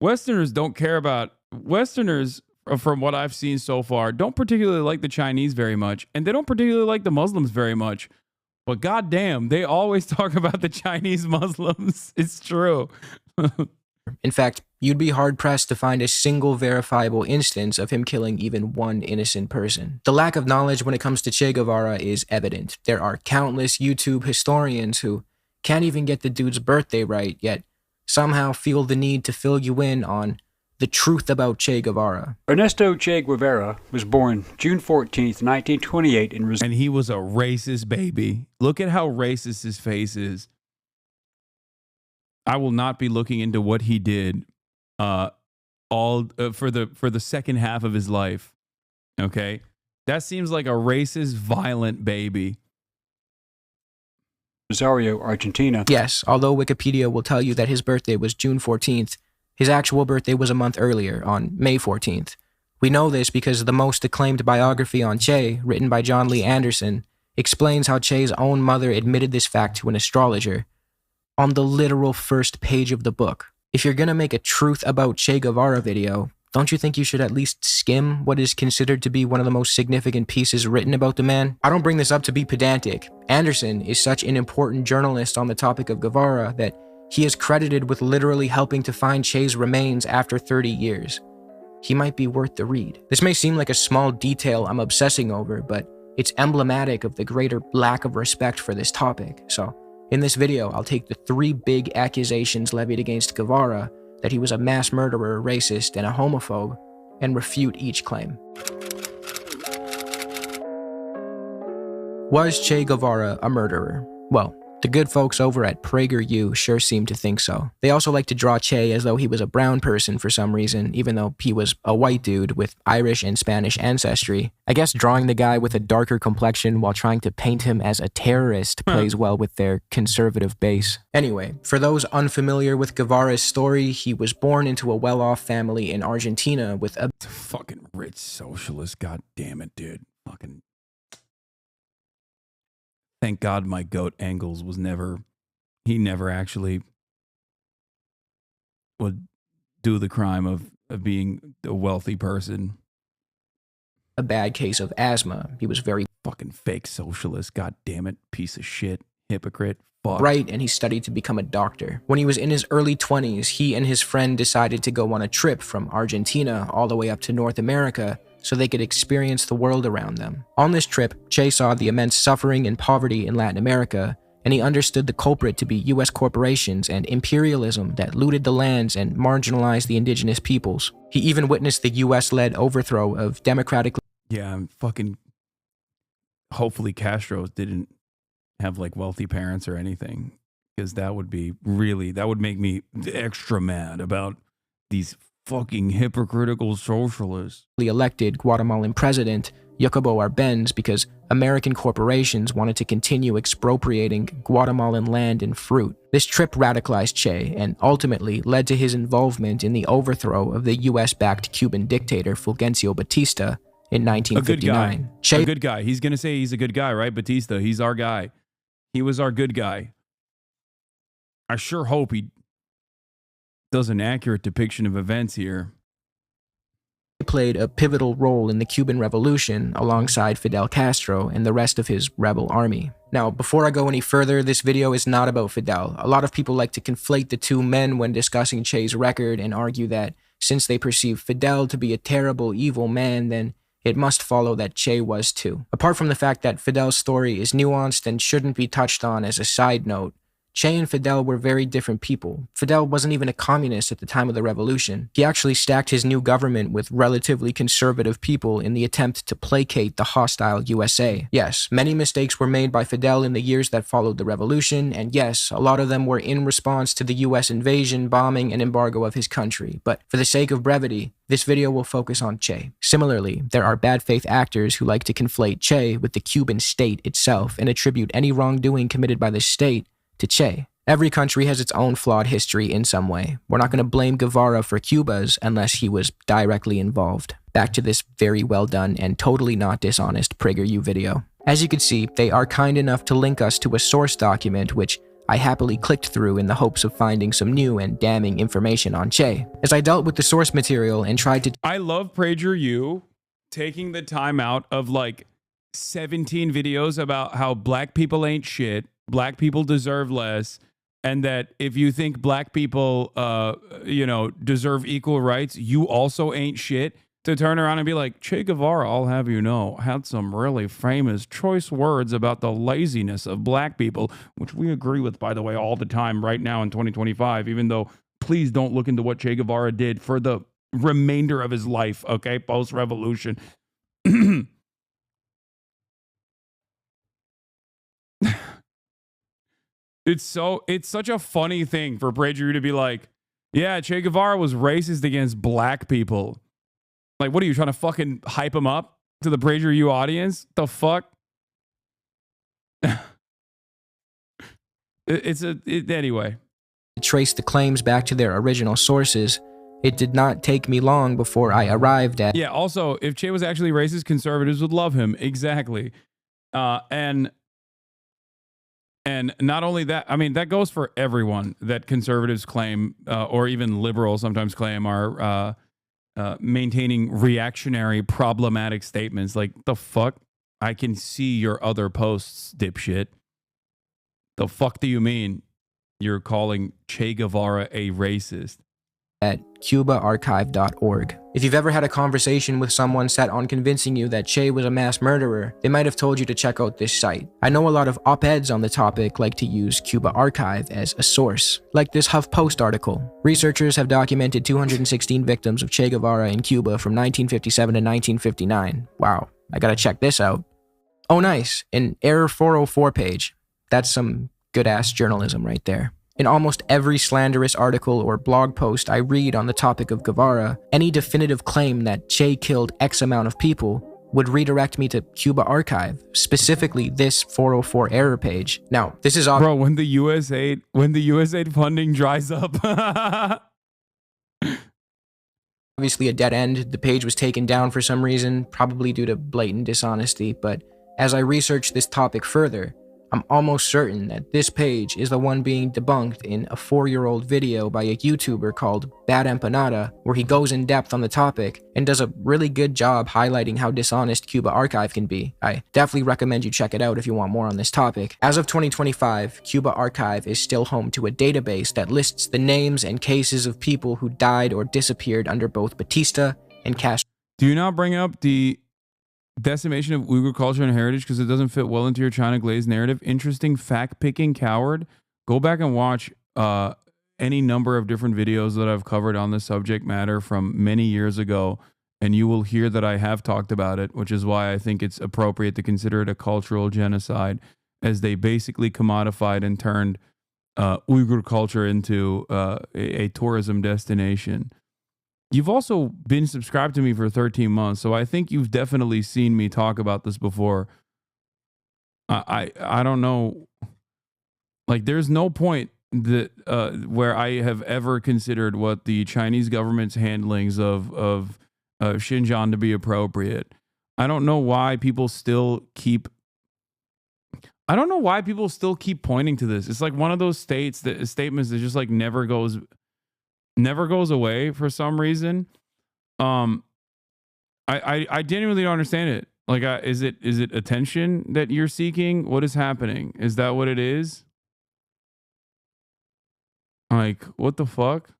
Westerners don't care about Westerners, from what I've seen so far, don't particularly like the Chinese very much, and they don't particularly like the Muslims very much. But goddamn, they always talk about the Chinese Muslims. It's true. In fact, you'd be hard-pressed to find a single verifiable instance of him killing even one innocent person. The lack of knowledge when it comes to Che Guevara is evident. There are countless YouTube historians who can't even get the dude's birthday right, yet somehow feel the need to fill you in on the truth about Che Guevara. Ernesto Che Guevara was born June 14th, 1928 in And he was a racist baby. Look at how racist his face is. I will not be looking into what he did for the second half of his life. Okay? That seems like a racist, violent baby. Rosario, Argentina. Yes, although Wikipedia will tell you that his birthday was June 14th, his actual birthday was a month earlier, on May 14th. We know this because the most acclaimed biography on Che, written by John Lee Anderson, explains how Che's own mother admitted this fact to an astrologer on the literal first page of the book. If you're gonna make a truth about Che Guevara video, don't you think you should at least skim what is considered to be one of the most significant pieces written about the man? I don't bring this up to be pedantic. Anderson is such an important journalist on the topic of Guevara that he is credited with literally helping to find Che's remains after 30 years. He might be worth the read. This may seem like a small detail I'm obsessing over, but it's emblematic of the greater lack of respect for this topic. So, in this video, I'll take the 3 big accusations levied against Guevara, that he was a mass murderer, racist, and a homophobe, and refute each claim. Was Che Guevara a murderer? Well, the good folks over at PragerU sure seem to think so. They also like to draw Che as though he was a brown person for some reason, even though he was a white dude with Irish and Spanish ancestry. I guess drawing the guy with a darker complexion while trying to paint him as a terrorist plays well with their conservative base. Anyway, for those unfamiliar with Guevara's story, he was born into a well-off family in Argentina with a fucking rich socialist. God damn it, dude. Fucking. Thank God my goat Engels was never actually would do the crime of being a wealthy person. A bad case of asthma. He was very fucking fake socialist. God damn it. Piece of shit. Hypocrite. Fuck. Bright, and he studied to become a doctor. When he was in his early 20s, he and his friend decided to go on a trip from Argentina all the way up to North America so they could experience the world around them. On this trip, Che saw the immense suffering and poverty in Latin America, and he understood the culprit to be US corporations and imperialism that looted the lands and marginalized the indigenous peoples. He even witnessed the US-led overthrow of democratic... Yeah, I'm fucking... Hopefully Castro didn't have like wealthy parents or anything, because that would be really... That would make me extra mad about these fucking hypocritical socialists. Elected Guatemalan president Jacobo Arbenz because American corporations wanted to continue expropriating Guatemalan land and fruit. This trip radicalized Che and ultimately led to his involvement in the overthrow of the US-backed Cuban dictator Fulgencio Batista in 1959. A good guy. He's going to say he's a good guy, right? Batista, he's our guy. He was our good guy. I sure hope he does an accurate depiction of events here. He played a pivotal role in the Cuban Revolution alongside Fidel Castro and the rest of his rebel army. Now, before I go any further, this video is not about Fidel. A lot of people like to conflate the two men when discussing Che's record and argue that since they perceive Fidel to be a terrible, evil man, then it must follow that Che was too. Apart from the fact that Fidel's story is nuanced and shouldn't be touched on as a side note, Che and Fidel were very different people. Fidel wasn't even a communist at the time of the revolution. He actually stacked his new government with relatively conservative people in the attempt to placate the hostile USA. Yes, many mistakes were made by Fidel in the years that followed the revolution, and yes, a lot of them were in response to the US invasion, bombing, and embargo of his country. But for the sake of brevity, this video will focus on Che. Similarly, there are bad faith actors who like to conflate Che with the Cuban state itself and attribute any wrongdoing committed by the state to Che. Every country has its own flawed history in some way. We're not going to blame Guevara for Cuba's unless he was directly involved. Back to this very well done and totally not dishonest PragerU video. As you can see, they are kind enough to link us to a source document which I happily clicked through in the hopes of finding some new and damning information on Che. As I dealt with the source material and tried to... I love PragerU taking the time out of like 17 videos about how black people ain't shit, black people deserve less, and that if you think black people, deserve equal rights, you also ain't shit, to turn around and be like, Che Guevara, I'll have you know, had some really famous choice words about the laziness of black people, which we agree with, by the way, all the time right now in 2025, even though please don't look into what Che Guevara did for the remainder of his life, okay, post-revolution. It's such a funny thing for PragerU to be like, yeah, Che Guevara was racist against black people. Like, what are you trying to fucking hype him up to the PragerU audience? The fuck? Anyway. To trace the claims back to their original sources, it did not take me long before I arrived at. Yeah, also, if Che was actually racist, conservatives would love him. Exactly. And not only that, I mean, that goes for everyone that conservatives claim, or even liberals sometimes claim, are maintaining reactionary, problematic statements. Like, the fuck? I can see your other posts, dipshit. The fuck do you mean you're calling Che Guevara a racist? At cubaarchive.org. If you've ever had a conversation with someone set on convincing you that Che was a mass murderer, they might have told you to check out this site. I know a lot of op-eds on the topic like to use Cuba Archive as a source, like this HuffPost article. Researchers have documented 216 victims of Che Guevara in Cuba from 1957 to 1959. Wow, I gotta check this out. Oh nice, an Error 404 page. That's some good-ass journalism right there. In almost every slanderous article or blog post I read on the topic of Guevara, any definitive claim that Che killed X amount of people would redirect me to Cuba Archive, specifically this 404 error page. Now, this is bro, when the USAID funding dries up. Obviously a dead end. The page was taken down for some reason, probably due to blatant dishonesty, but as I researched this topic further, I'm almost certain that this page is the one being debunked in a 4-year-old video by a YouTuber called Bad Empanada, where he goes in depth on the topic and does a really good job highlighting how dishonest Cuba Archive can be. I definitely recommend you check it out if you want more on this topic. As of 2025, Cuba Archive is still home to a database that lists the names and cases of people who died or disappeared under both Batista and Castro. Do you not bring up the decimation of Uyghur culture and heritage because it doesn't fit well into your China Glaze narrative? Interesting fact-picking coward. Go back and watch any number of different videos that I've covered on this subject matter from many years ago, and you will hear that I have talked about it, which is why I think it's appropriate to consider it a cultural genocide, as they basically commodified and turned Uyghur culture into a tourism destination. You've also been subscribed to me for 13 months, so I think you've definitely seen me talk about this before. I don't know. Like, there's no point that where I have ever considered what the Chinese government's handlings of Xinjiang to be appropriate. I don't know why people still keep. I don't know why people still keep pointing to this. It's like one of those statements that just like never goes away for some reason. I genuinely don't understand it. Like, is it attention that you're seeking? What is happening? Is that what it is? Like, what the fuck?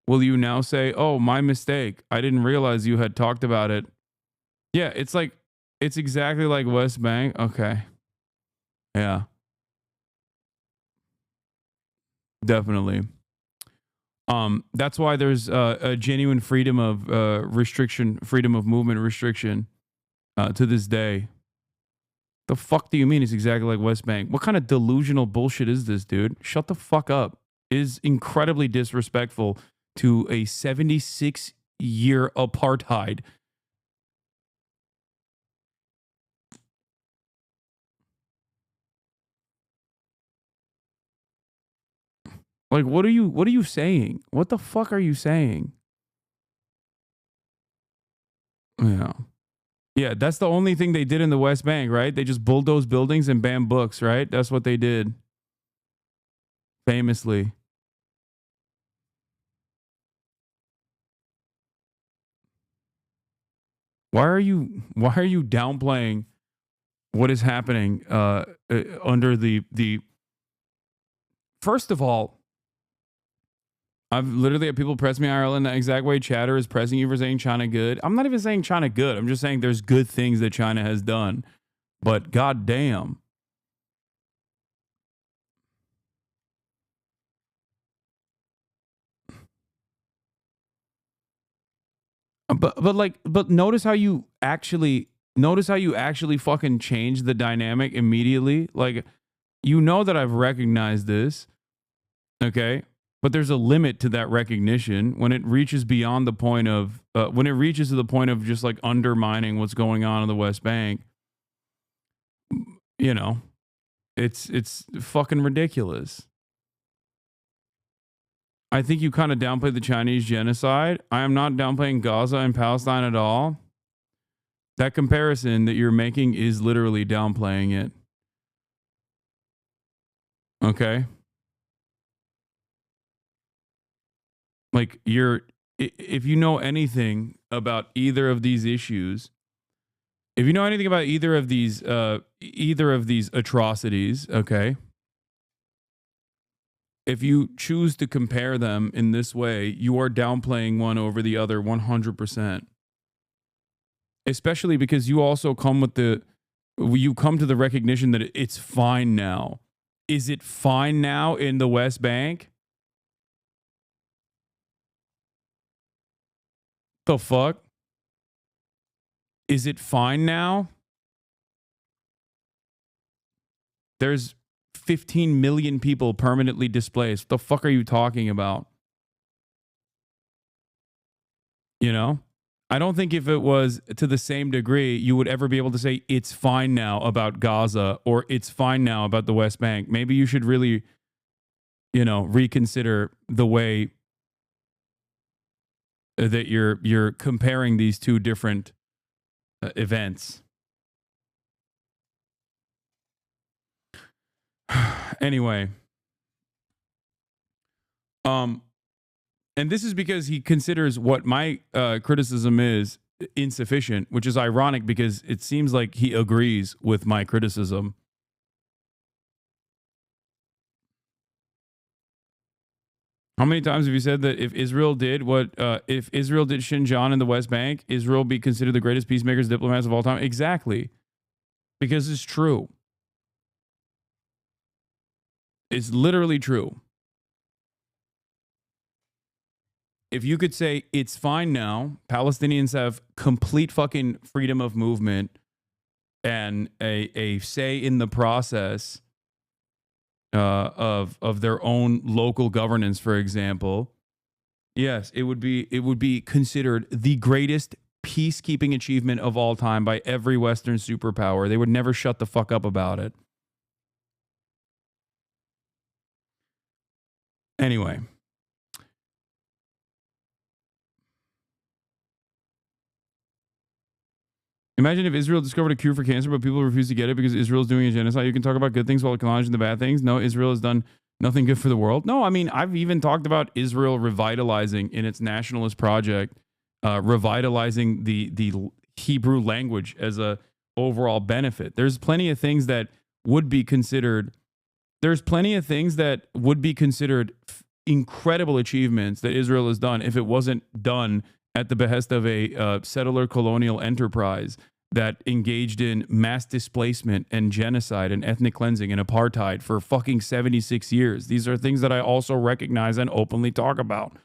Will you now say, oh, my mistake, I didn't realize you had talked about it? Yeah, it's like, it's exactly like West Bank. Okay. Yeah. Definitely. That's why there's a genuine freedom of freedom of movement restriction to this day. The fuck do you mean it's exactly like West Bank? What kind of delusional bullshit is this, dude? Shut the fuck up. It is incredibly disrespectful to a 76-year apartheid. Like, what are you saying? What the fuck are you saying? Yeah. Yeah, that's the only thing they did in the West Bank, right? They just bulldozed buildings and banned books, right? That's what they did. Famously. Why are you downplaying what is happening under the first of all, I've literally had people press me IRL in the exact way Chatter is pressing you for saying China good. I'm not even saying China good. I'm just saying there's good things that China has done. But goddamn. But notice how you actually fucking change the dynamic immediately. Like, you know that I've recognized this, okay? But there's a limit to that recognition when it reaches beyond the point of when it reaches to the point of just like undermining what's going on in the West Bank. You know, it's fucking ridiculous. I think you kind of downplay the Chinese genocide. I am not downplaying Gaza and Palestine at all. That comparison that you're making is literally downplaying it. Okay? Like, if you know anything about either of these issues, if you know anything about either of these atrocities, okay? If you choose to compare them in this way, you are downplaying one over the other 100%. Especially because you also come to the recognition that it's fine now. Is it fine now in the West Bank? The fuck? Is it fine now? There's 15 million people permanently displaced. What the fuck are you talking about? You know? I don't think if it was to the same degree, you would ever be able to say it's fine now about Gaza or it's fine now about the West Bank. Maybe you should really, reconsider the way that you're comparing these two different events. Anyway, and this is because he considers what my criticism is insufficient, which is ironic because it seems like he agrees with my criticism. How many times have you said that if Israel did Xinjiang and the West Bank, Israel be considered the greatest peacemakers, diplomats of all time? Exactly. Because it's true. It's literally true. If you could say it's fine now, Palestinians have complete fucking freedom of movement and a say in the process of their own local governance, for example. Yes, it would be considered the greatest peacekeeping achievement of all time by every Western superpower. They would never shut the fuck up about it. Anyway. Imagine if Israel discovered a cure for cancer, but people refuse to get it because Israel is doing a genocide. You can talk about good things while acknowledging the bad things. No, Israel has done nothing good for the world. No, I mean, I've even talked about Israel revitalizing in its nationalist project, revitalizing the Hebrew language as a overall benefit. There's plenty of things that would be considered. There's plenty of things that would be considered incredible achievements that Israel has done if it wasn't done at the behest of a settler colonial enterprise that engaged in mass displacement and genocide and ethnic cleansing and apartheid for fucking 76 years. These are things that I also recognize and openly talk about.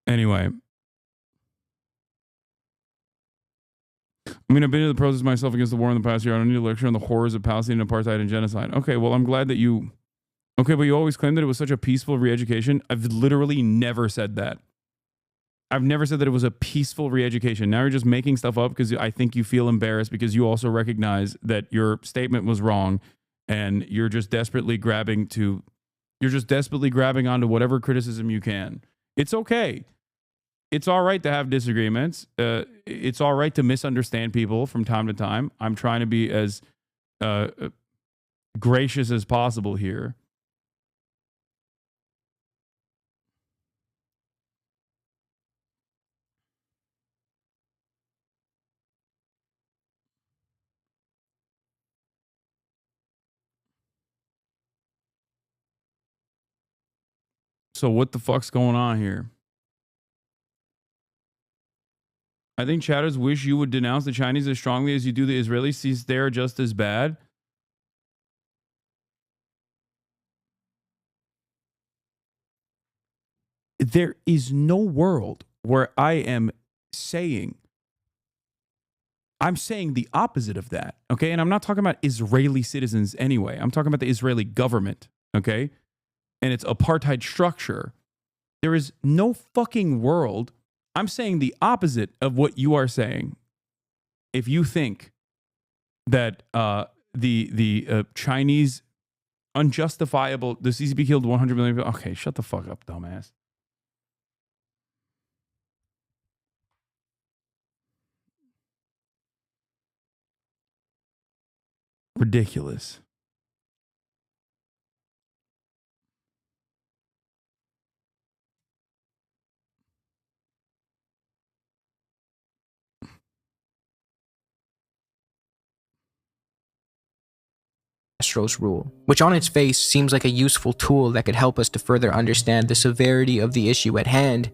Anyway. I mean, I've been in the process myself against the war in the past year. I don't need a lecture on the horrors of Palestinian apartheid and genocide. Okay, well, I'm glad that you... Okay, but you always claim that it was such a peaceful re-education. I've literally never said that. I've never said that it was a peaceful re-education. Now you're just making stuff up because I think you feel embarrassed because you also recognize that your statement was wrong and you're just desperately grabbing onto whatever criticism you can. It's okay. It's all right to have disagreements. It's all right to misunderstand people from time to time. I'm trying to be as gracious as possible here. So what the fuck's going on here? I think chatters wish you would denounce the Chinese as strongly as you do the Israelis, since they're just as bad. There is no world where I am saying, I'm saying the opposite of that, okay? And I'm not talking about Israeli citizens anyway. I'm talking about the Israeli government, okay? And its apartheid structure. There is no fucking world. I'm saying the opposite of what you are saying. If you think that the Chinese unjustifiable, the CCP killed 100 million people. Okay, shut the fuck up, dumbass. Ridiculous. Castro's rule, which on its face seems like a useful tool that could help us to further understand the severity of the issue at hand,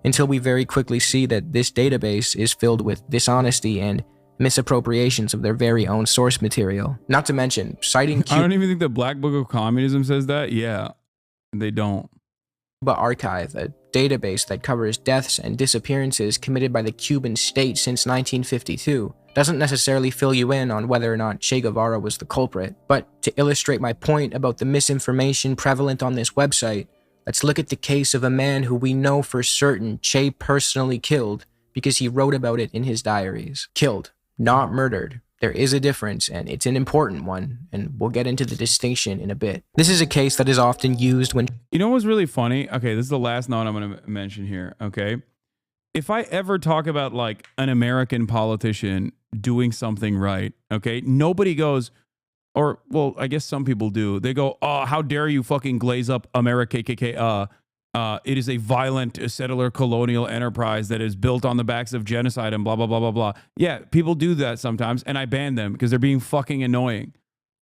until we very quickly see that this database is filled with dishonesty and misappropriations of their very own source material. Not to mention, citing I don't even think the Black Book of Communism says that. Yeah, they don't. Cuba Archive, a database that covers deaths and disappearances committed by the Cuban state since 1952, doesn't necessarily fill you in on whether or not Che Guevara was the culprit. But to illustrate my point about the misinformation prevalent on this website, let's look at the case of a man who we know for certain Che personally killed because he wrote about it in his diaries. Killed, not murdered. There is a difference, and it's an important one, and we'll get into the distinction in a bit. This is a case that is often used when... You know what's really funny? Okay, this is the last note I'm going to mention here, okay? If I ever talk about, like, an American politician doing something right, okay, nobody goes, or, well, I guess some people do. They go, oh, how dare you fucking glaze up America, KKK, it is a violent settler colonial enterprise that is built on the backs of genocide and blah, blah, blah, blah, blah. Yeah, people do that sometimes, and I ban them because they're being fucking annoying.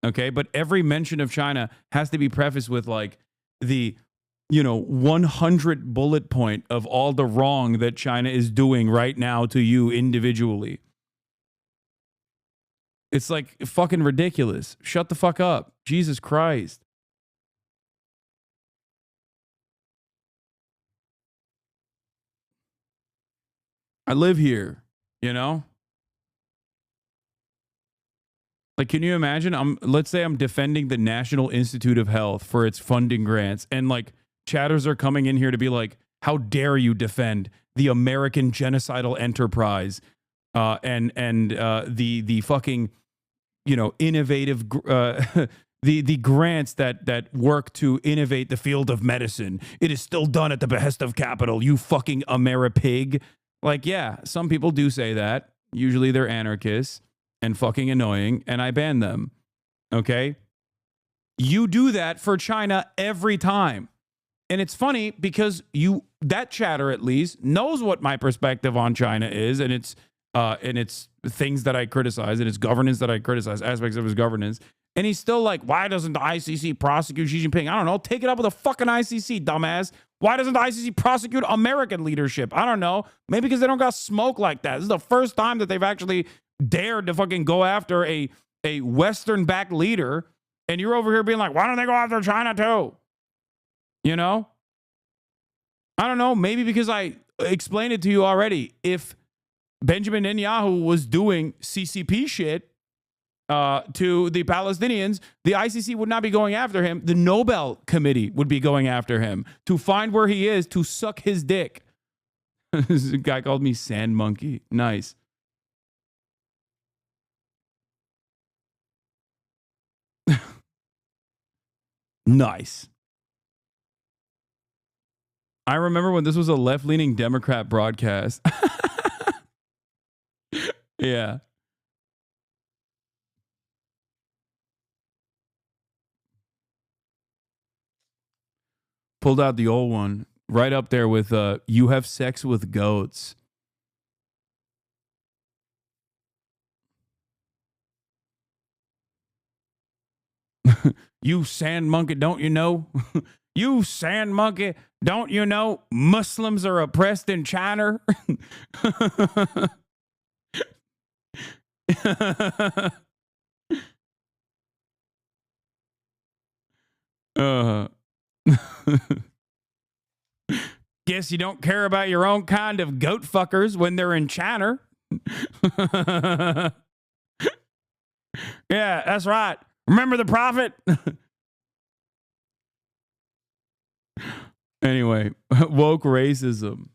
Okay, but every mention of China has to be prefaced with, like, the, 100 bullet point of all the wrong that China is doing right now to you individually. It's like fucking ridiculous. Shut the fuck up. Jesus Christ. I live here, Like, can you imagine? Let's say I'm defending the National Institute of Health for its funding grants, and like chatters are coming in here to be like, how dare you defend the American genocidal enterprise and the fucking, innovative the grants that work to innovate the field of medicine. It is still done at the behest of capital, you fucking Ameripig. Like, yeah, some people do say that. Usually they're anarchists and fucking annoying, and I ban them. Okay? You do that for China every time. And it's funny because that chatter at least knows what my perspective on China is, and it's things that I criticize, and its governance that I criticize, aspects of his governance. And he's still like, why doesn't the ICC prosecute Xi Jinping? I don't know. Take it up with the fucking ICC, dumbass. Why doesn't the ICC prosecute American leadership? I don't know. Maybe because they don't got smoke like that. This is the first time that they've actually dared to fucking go after a Western-backed leader. And you're over here being like, why don't they go after China too? I don't know. Maybe because I explained it to you already. If Benjamin Netanyahu was doing CCP shit to the Palestinians, the ICC would not be going after him. The Nobel Committee would be going after him to find where he is, to suck his dick. This guy called me Sand Monkey. Nice. Nice. I remember when this was a left-leaning Democrat broadcast. Yeah. Pulled out the old one, right up there with you have sex with goats. You sand monkey, don't you know? You sand monkey, don't you know Muslims are oppressed in China? Guess you don't care about your own kind of goat fuckers when they're in China. Yeah, that's right. Remember the prophet? Anyway, woke racism.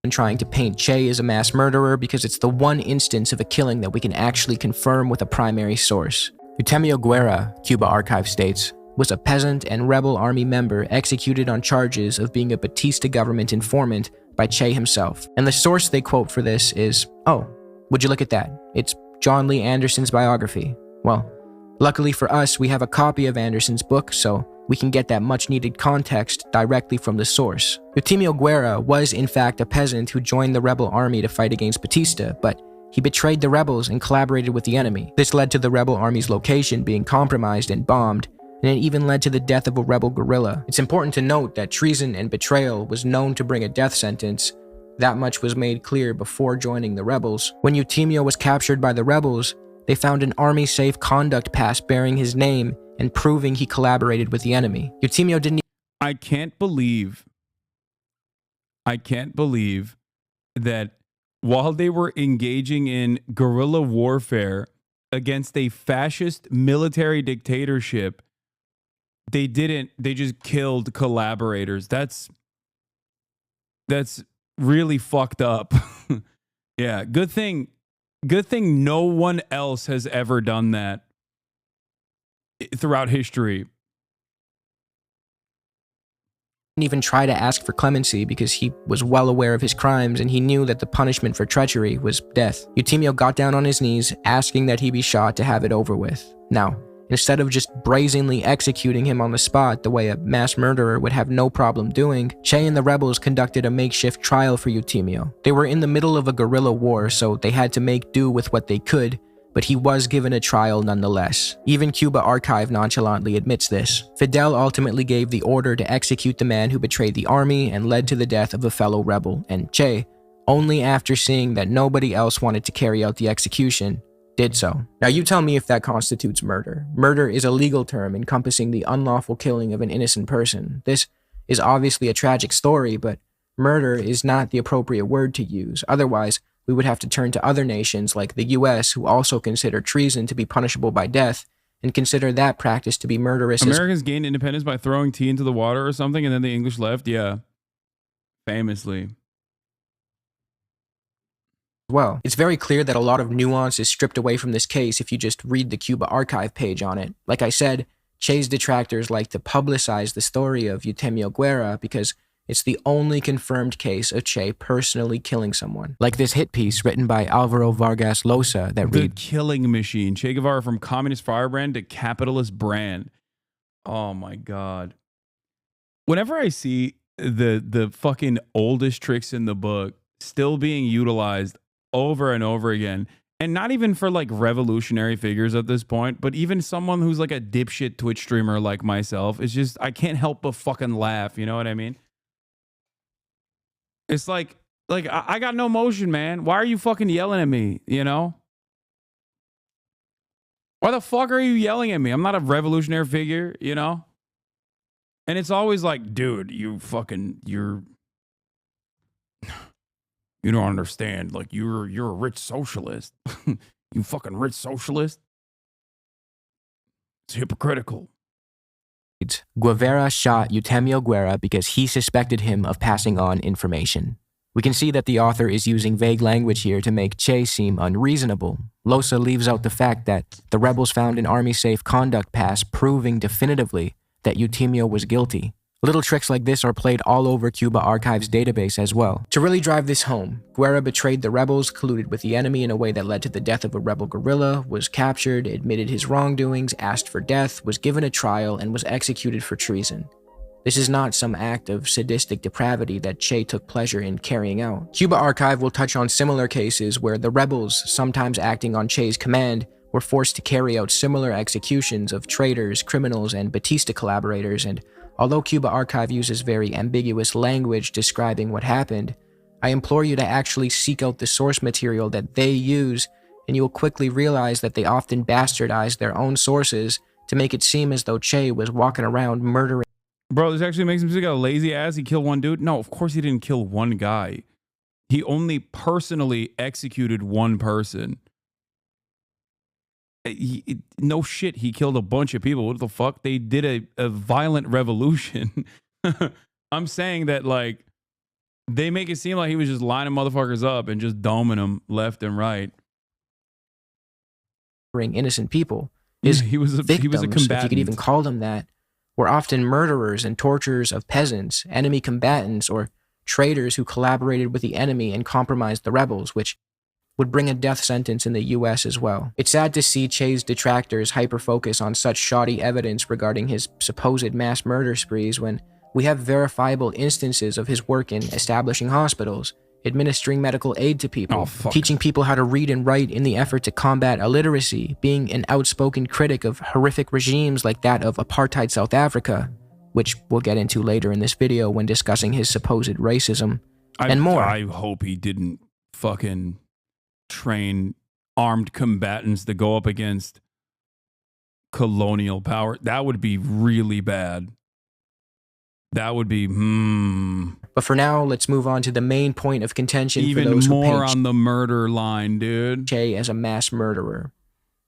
And trying to paint Che as a mass murderer because it's the one instance of a killing that we can actually confirm with a primary source. Eutemio Guerra, Cuba Archive states, was a peasant and rebel army member executed on charges of being a Batista government informant by Che himself. And the source they quote for this is, oh, would you look at that? It's John Lee Anderson's biography. Well, luckily for us, we have a copy of Anderson's book, so we can get that much-needed context directly from the source. Eutemio Guerra was in fact a peasant who joined the rebel army to fight against Batista, but he betrayed the rebels and collaborated with the enemy. This led to the rebel army's location being compromised and bombed, and it even led to the death of a rebel guerrilla. It's important to note that treason and betrayal was known to bring a death sentence. That much was made clear before joining the rebels. When Eutemio was captured by the rebels, they found an army safe conduct pass bearing his name and proving he collaborated with the enemy. Eutemio didn't. I can't believe that while they were engaging in guerrilla warfare against a fascist military dictatorship, they just killed collaborators. That's really fucked up. Yeah, good thing no one else has ever done that throughout history. Didn't even try to ask for clemency because he was well aware of his crimes and he knew that the punishment for treachery was death. Eutemio got down on his knees, asking that he be shot to have it over with. Now, instead of just brazenly executing him on the spot the way a mass murderer would have no problem doing, Che and the rebels conducted a makeshift trial for Eutemio. They were in the middle of a guerrilla war, so they had to make do with what they could, but he was given a trial nonetheless. Even Cuba Archive nonchalantly admits this. Fidel ultimately gave the order to execute the man who betrayed the army and led to the death of a fellow rebel, and Che, only after seeing that nobody else wanted to carry out the execution, did so. Now you tell me if that constitutes murder. Murder is a legal term encompassing the unlawful killing of an innocent person. This is obviously a tragic story, but murder is not the appropriate word to use. Otherwise, we would have to turn to other nations like the US who also consider treason to be punishable by death and consider that practice to be murderous. Americans gained independence by throwing tea into the water or something, and then the English left? Yeah. Famously. Well, it's very clear that a lot of nuance is stripped away from this case if you just read the Cuba Archive page on it. Like I said, Che's detractors like to publicize the story of Eutemio Guerra because it's the only confirmed case of Che personally killing someone. Like this hit piece written by Alvaro Vargas Llosa that reads, The Killing Machine. Che Guevara from communist firebrand to capitalist brand. Oh my God. Whenever I see the fucking oldest tricks in the book still being utilized over and over again, and not even for like revolutionary figures at this point, but even someone who's like a dipshit Twitch streamer like myself, it's just, I can't help but fucking laugh. You know what I mean? It's like I got no emotion, man. Why are you fucking yelling at me, you know? Why the fuck are you yelling at me? I'm not a revolutionary figure, you know? And it's always like, dude, you don't understand. Like, you're a rich socialist. You fucking rich socialist. It's hypocritical. Guevara shot Eutemio Guerra because he suspected him of passing on information. We can see that the author is using vague language here to make Che seem unreasonable. Llosa leaves out the fact that the rebels found an army-safe conduct pass proving definitively that Eutemio was guilty. Little tricks like this are played all over Cuba Archive's database as well. To really drive this home, Guerra betrayed the rebels, colluded with the enemy in a way that led to the death of a rebel guerrilla, was captured, admitted his wrongdoings, asked for death, was given a trial, and was executed for treason. This is not some act of sadistic depravity that Che took pleasure in carrying out. Cuba Archive will touch on similar cases where the rebels, sometimes acting on Che's command, were forced to carry out similar executions of traitors, criminals, and Batista collaborators, and although Cuba Archive uses very ambiguous language describing what happened, I implore you to actually seek out the source material that they use, and you will quickly realize that they often bastardize their own sources to make it seem as though Che was walking around murdering. Bro, this actually makes him seem like a lazy ass. He killed one dude. No, of course he didn't kill one guy. He only personally executed one person. No shit, he killed a bunch of people. What the fuck? They did a violent revolution. I'm saying that, like, they make it seem like he was just lining motherfuckers up and just doming them left and right. Innocent people. He was a combatant. If you could even call them that, were often murderers and torturers of peasants, enemy combatants, or traitors who collaborated with the enemy and compromised the rebels, which would bring a death sentence in the US as well. It's sad to see Che's detractors hyper-focus on such shoddy evidence regarding his supposed mass murder sprees when we have verifiable instances of his work in establishing hospitals, administering medical aid to people, teaching people how to read and write in the effort to combat illiteracy, being an outspoken critic of horrific regimes like that of apartheid South Africa, which we'll get into later in this video when discussing his supposed racism, and more. I hope he didn't fucking train armed combatants to go up against colonial power. That would be really bad. That would be, But for now, let's move on to the main point of contention even for those who more paint on the murder line, dude. Che as a mass murderer.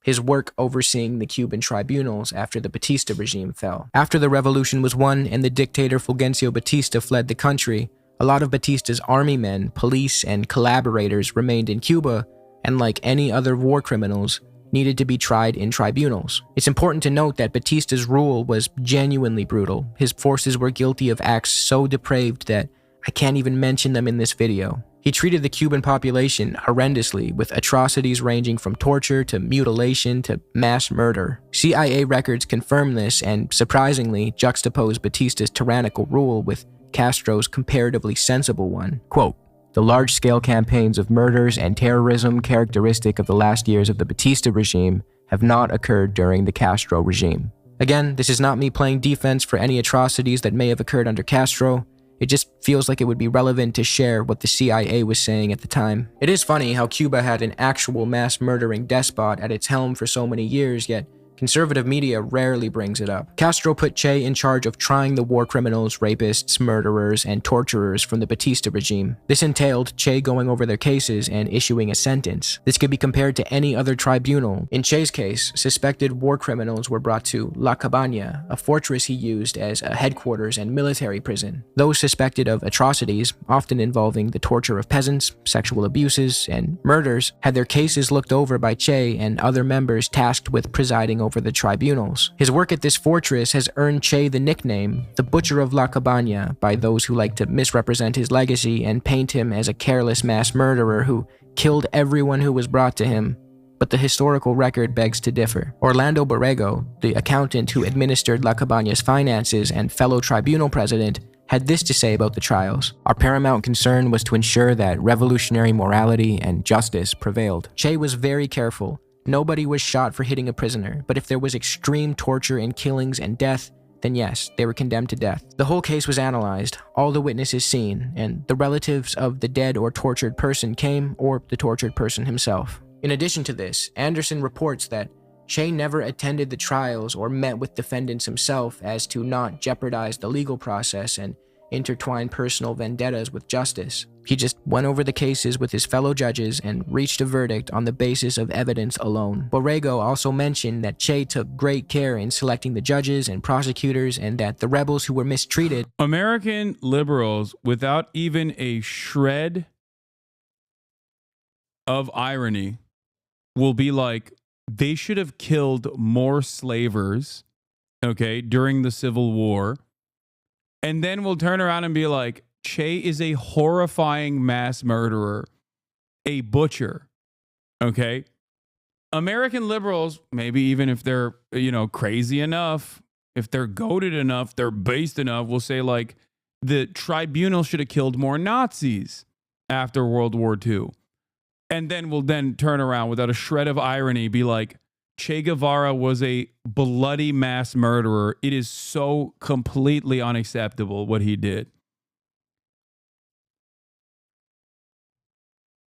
His work overseeing the Cuban tribunals after the Batista regime fell. After the revolution was won and the dictator Fulgencio Batista fled the country, a lot of Batista's army men, police, and collaborators remained in Cuba, and like any other war criminals, needed to be tried in tribunals. It's important to note that Batista's rule was genuinely brutal. His forces were guilty of acts so depraved that I can't even mention them in this video. He treated the Cuban population horrendously, with atrocities ranging from torture to mutilation to mass murder. CIA records confirm this and, surprisingly, juxtapose Batista's tyrannical rule with Castro's comparatively sensible one. Quote, "The large-scale campaigns of murders and terrorism characteristic of the last years of the Batista regime have not occurred during the Castro regime." Again, this is not me playing defense for any atrocities that may have occurred under Castro. It just feels like it would be relevant to share what the CIA was saying at the time. It is funny how Cuba had an actual mass-murdering despot at its helm for so many years, yet conservative media rarely brings it up. Castro put Che in charge of trying the war criminals, rapists, murderers, and torturers from the Batista regime. This entailed Che going over their cases and issuing a sentence. This could be compared to any other tribunal. In Che's case, suspected war criminals were brought to La Cabana, a fortress he used as a headquarters and military prison. Those suspected of atrocities, often involving the torture of peasants, sexual abuses, and murders, had their cases looked over by Che and other members tasked with presiding over the tribunals. His work at this fortress has earned Che the nickname, the Butcher of La Cabana, by those who like to misrepresent his legacy and paint him as a careless mass murderer who killed everyone who was brought to him. But the historical record begs to differ. Orlando Borrego, the accountant who administered La Cabana's finances and fellow tribunal president, had this to say about the trials. "Our paramount concern was to ensure that revolutionary morality and justice prevailed." Che was very careful. Nobody was shot for hitting a prisoner, but if there was extreme torture and killings and death, then yes, they were condemned to death. The whole case was analyzed, all the witnesses seen, and the relatives of the dead or tortured person came, or the tortured person himself. In addition to this, Anderson reports that Che never attended the trials or met with defendants himself as to not jeopardize the legal process and intertwine personal vendettas with justice. He just went over the cases with his fellow judges and reached a verdict on the basis of evidence alone. Borrego also mentioned that Che took great care in selecting the judges and prosecutors, and that the rebels who were mistreated— American liberals, without even a shred of irony, will be like, they should have killed more slavers, okay, during the Civil War. And then we'll turn around and be like, Che is a horrifying mass murderer, a butcher, okay? American liberals, maybe even if they're, crazy enough, if they're goated enough, they're based enough, will say like the tribunal should have killed more Nazis after World War II. And then we'll then turn around without a shred of irony, be like, Che Guevara was a bloody mass murderer. It is so completely unacceptable what he did.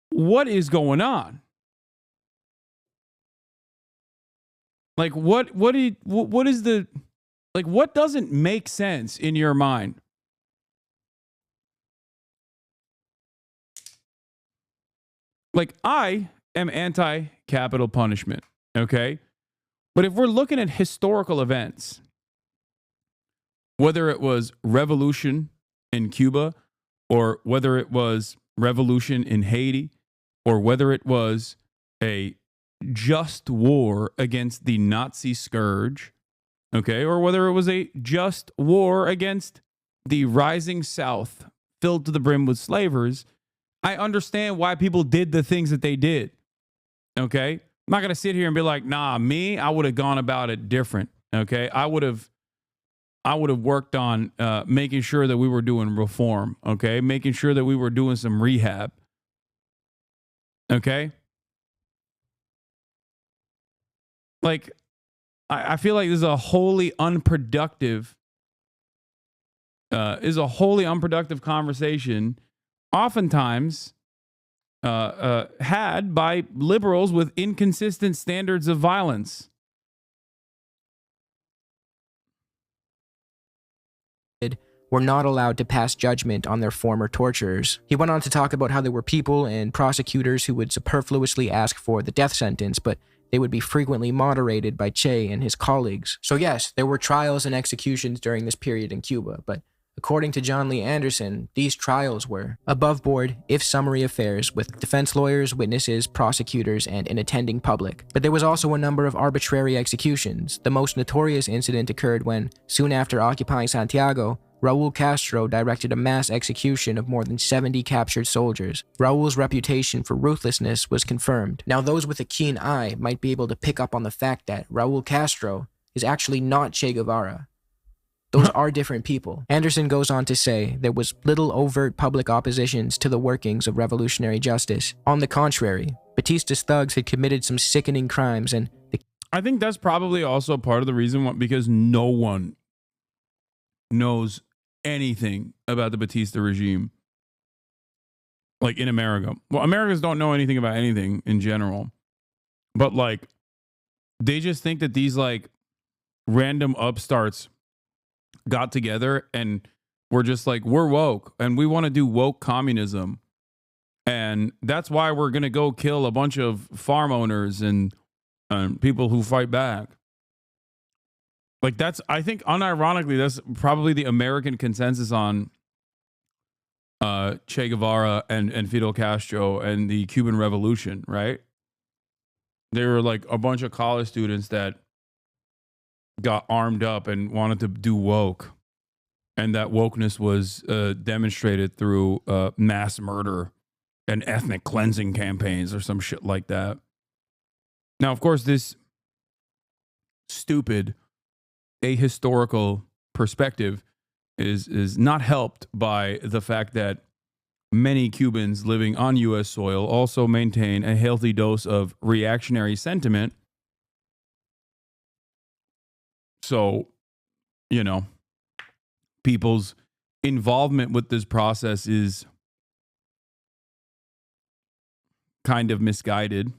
What is going on? Like what is the, like, what doesn't make sense in your mind? Like, I am anti-capital punishment, okay? But if we're looking at historical events, whether it was revolution in Cuba, or whether it was revolution in Haiti, or whether it was a just war against the Nazi scourge, okay, or whether it was a just war against the rising South filled to the brim with slavers, I understand why people did the things that they did, okay? I'm not going to sit here and be like, nah, I would have gone about it different, okay? I would have worked on making sure that we were doing reform, okay? Making sure that we were doing some rehab, okay? Like, I feel like this is a wholly unproductive conversation, oftentimes had by liberals with inconsistent standards of violence. Were not allowed to pass judgment on their former torturers. He went on to talk about how there were people and prosecutors who would superfluously ask for the death sentence, but they would be frequently moderated by Che and his colleagues. So yes, there were trials and executions during this period in Cuba, but according to John Lee Anderson, these trials were above board, if summary affairs with defense lawyers, witnesses, prosecutors, and an attending public. But there was also a number of arbitrary executions. The most notorious incident occurred when, soon after occupying Santiago, Raul Castro directed a mass execution of more than 70 captured soldiers. Raul's reputation for ruthlessness was confirmed. Now, those with a keen eye might be able to pick up on the fact that Raul Castro is actually not Che Guevara. Those are different people. Anderson goes on to say there was little overt public oppositions to the workings of revolutionary justice. On the contrary, Batista's thugs had committed some sickening crimes, and I think that's probably also part of the reason why, because no one knows anything about the Batista regime, like in America. Well, Americans don't know anything about anything in general, but like they just think that these like random upstarts got together and we're just like, we're woke and we want to do woke communism, and that's why we're gonna go kill a bunch of farm owners and people who fight back. Like that's, I think, unironically, that's probably the American consensus on Che Guevara and Fidel Castro and the Cuban Revolution, right? They were like a bunch of college students that got armed up and wanted to do woke. And that wokeness was demonstrated through mass murder and ethnic cleansing campaigns or some shit like that. Now, of course, this stupid ahistorical perspective is not helped by the fact that many Cubans living on U.S. soil also maintain a healthy dose of reactionary sentiment. So, you know, people's involvement with this process is kind of misguided.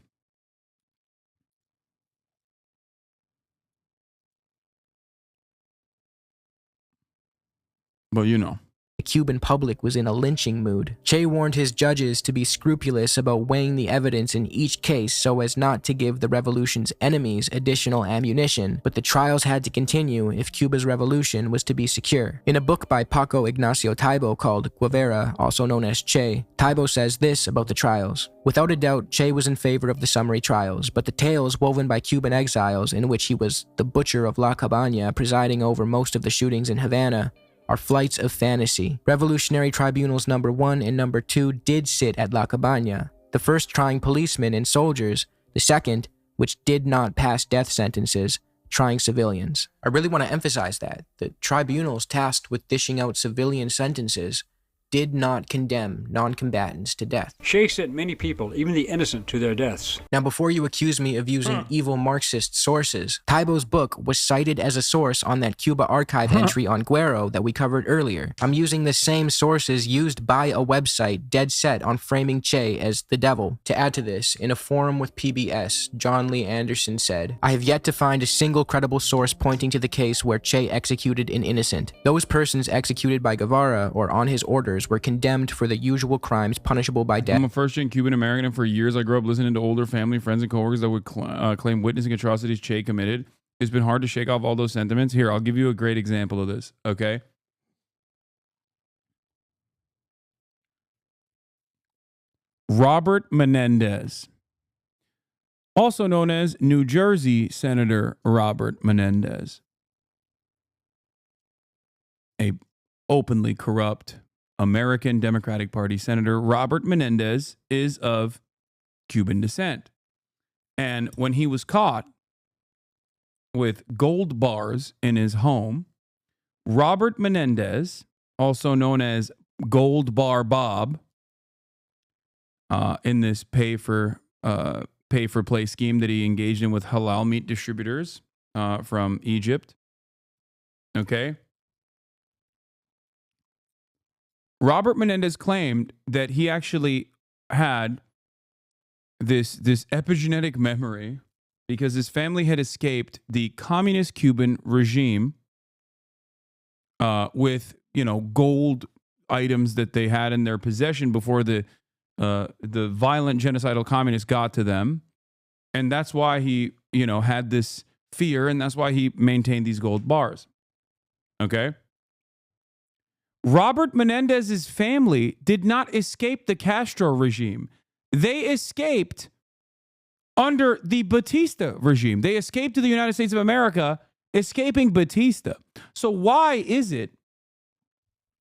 But you know, the Cuban public was in a lynching mood. Che warned his judges to be scrupulous about weighing the evidence in each case so as not to give the revolution's enemies additional ammunition, but the trials had to continue if Cuba's revolution was to be secure. In a book by Paco Ignacio Taibo called Guevara, also known as Che, Taibo says this about the trials. Without a doubt, Che was in favor of the summary trials, but the tales woven by Cuban exiles, in which he was the butcher of La Cabana presiding over most of the shootings in Havana, are flights of fantasy. Revolutionary Tribunals number 1 and number 2 did sit at La Cabana, the first trying policemen and soldiers, the second, which did not pass death sentences, trying civilians. I really want to emphasize that the tribunals tasked with dishing out civilian sentences did not condemn non-combatants to death. Sheikh sent many people, even the innocent, to their deaths. Now, before you accuse me of using evil Marxist sources, Taibo's book was cited as a source on that Cuba archive entry on Guero that we covered earlier. I'm using the same sources used by a website dead set on framing Che as the devil. To add to this, in a forum with PBS, John Lee Anderson said, "I have yet to find a single credible source pointing to the case where Che executed an innocent. Those persons executed by Guevara or on his orders were condemned for the usual crimes punishable by death." I'm a first-gen Cuban American, and for years I grew up listening to older family, friends, and coworkers that would claim witnessing atrocities Che committed. It's been hard to shake off all those sentiments. Here, I'll give you a great example of this, okay? Robert Menendez, also known as New Jersey Senator Robert Menendez, a openly corrupt American Democratic Party Senator. Robert Menendez is of Cuban descent. And when he was caught with gold bars in his home, Robert Menendez, also known as Gold Bar Bob, in this pay for play scheme that he engaged in with halal meat distributors from Egypt. Okay. Robert Menendez claimed that he actually had this epigenetic memory because his family had escaped the communist Cuban regime with, gold items that they had in their possession before the violent genocidal communists got to them. And that's why he, had this fear, and that's why he maintained these gold bars. Okay? Robert Menendez's family did not escape the Castro regime. They escaped under the Batista regime. They escaped to the United States of America, escaping Batista. So why is it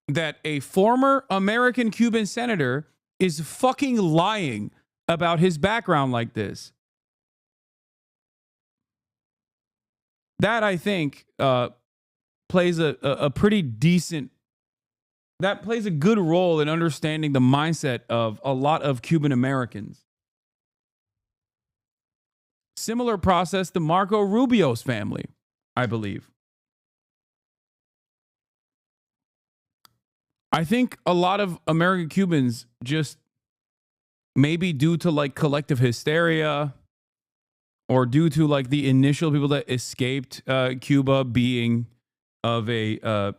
that a former American Cuban senator is fucking lying about his background like this? That, I think, plays a pretty decent... That plays a good role in understanding the mindset of a lot of Cuban Americans. Similar process to Marco Rubio's family, I believe. I think a lot of American Cubans just maybe due to collective hysteria or due to the initial people that escaped Cuba being of the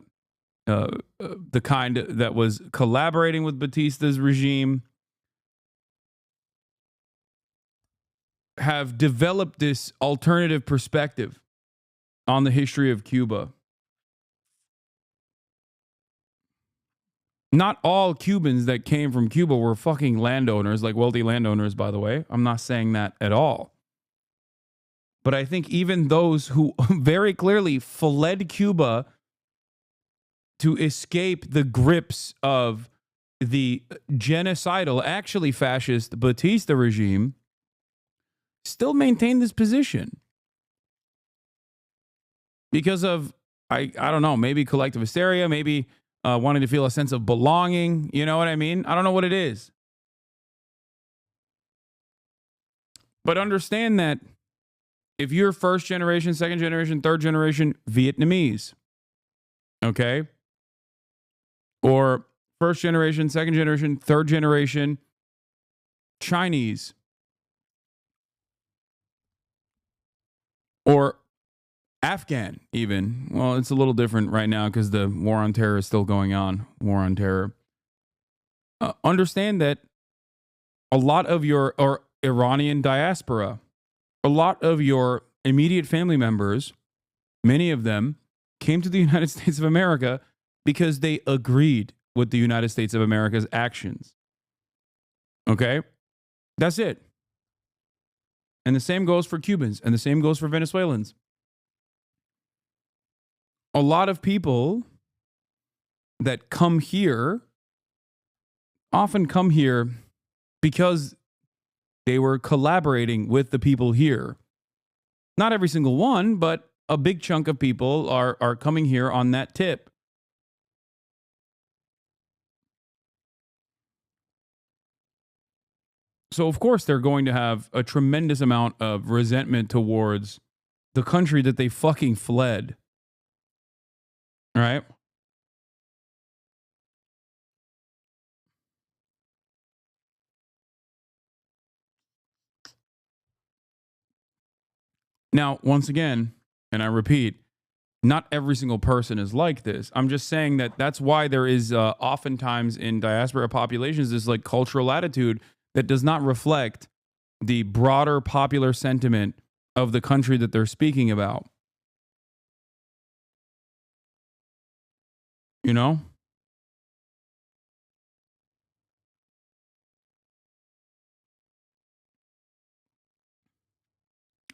kind that was collaborating with Batista's regime, have developed this alternative perspective on the history of Cuba. Not all Cubans that came from Cuba were fucking landowners, wealthy landowners, by the way. I'm not saying that at all. But I think even those who very clearly fled Cuba to escape the grips of the genocidal, actually fascist Batista regime, still maintain this position. Because of, I don't know, maybe collective hysteria, maybe wanting to feel a sense of belonging. You know what I mean? I don't know what it is. But understand that if you're first generation, second generation, third generation Vietnamese, okay? Or first generation, second generation, third generation Chinese, or Afghan even. Well, it's a little different right now because the war on terror is still going on. War on terror. Understand that a lot of your Iranian diaspora, a lot of your immediate family members, many of them came to the United States of America because they agreed with the United States of America's actions. Okay? That's it. And the same goes for Cubans, and the same goes for Venezuelans. A lot of people that come here often come here because they were collaborating with the people here. Not every single one, but a big chunk of people are coming here on that tip. So, of course, they're going to have a tremendous amount of resentment towards the country that they fucking fled. Right? Now, once again, and I repeat, not every single person is like this. I'm just saying that that's why there is oftentimes in diaspora populations this like cultural attitude that does not reflect the broader popular sentiment of the country that they're speaking about. You know?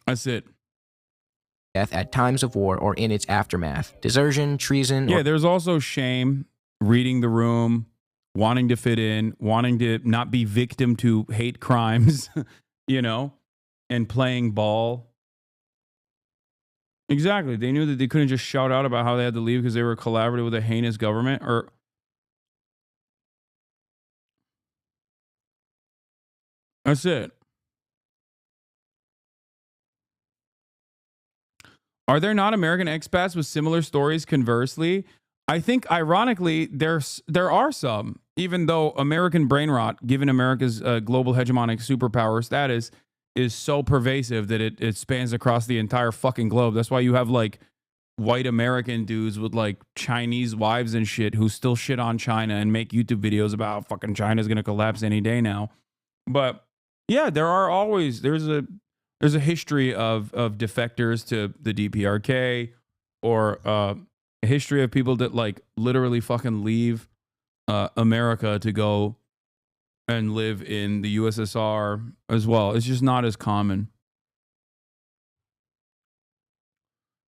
That's it. Death at times of war or in its aftermath. Desertion, treason. Yeah, there's also shame, reading the room, wanting to fit in, wanting to not be victim to hate crimes, you know, and playing ball. Exactly. They knew that they couldn't just shout out about how they had to leave because they were collaborating with a heinous government or. That's it. Are there not American expats with similar stories conversely? I think, ironically, there are some, even though American brain rot, given America's global hegemonic superpower status, is so pervasive that it spans across the entire fucking globe. That's why you have, like, white American dudes with, like, Chinese wives and shit who still shit on China and make YouTube videos about how fucking China's going to collapse any day now. But, yeah, there's a history of defectors to the DPRK or a history of people that like literally fucking leave America to go and live in the USSR as well. It's just not as common.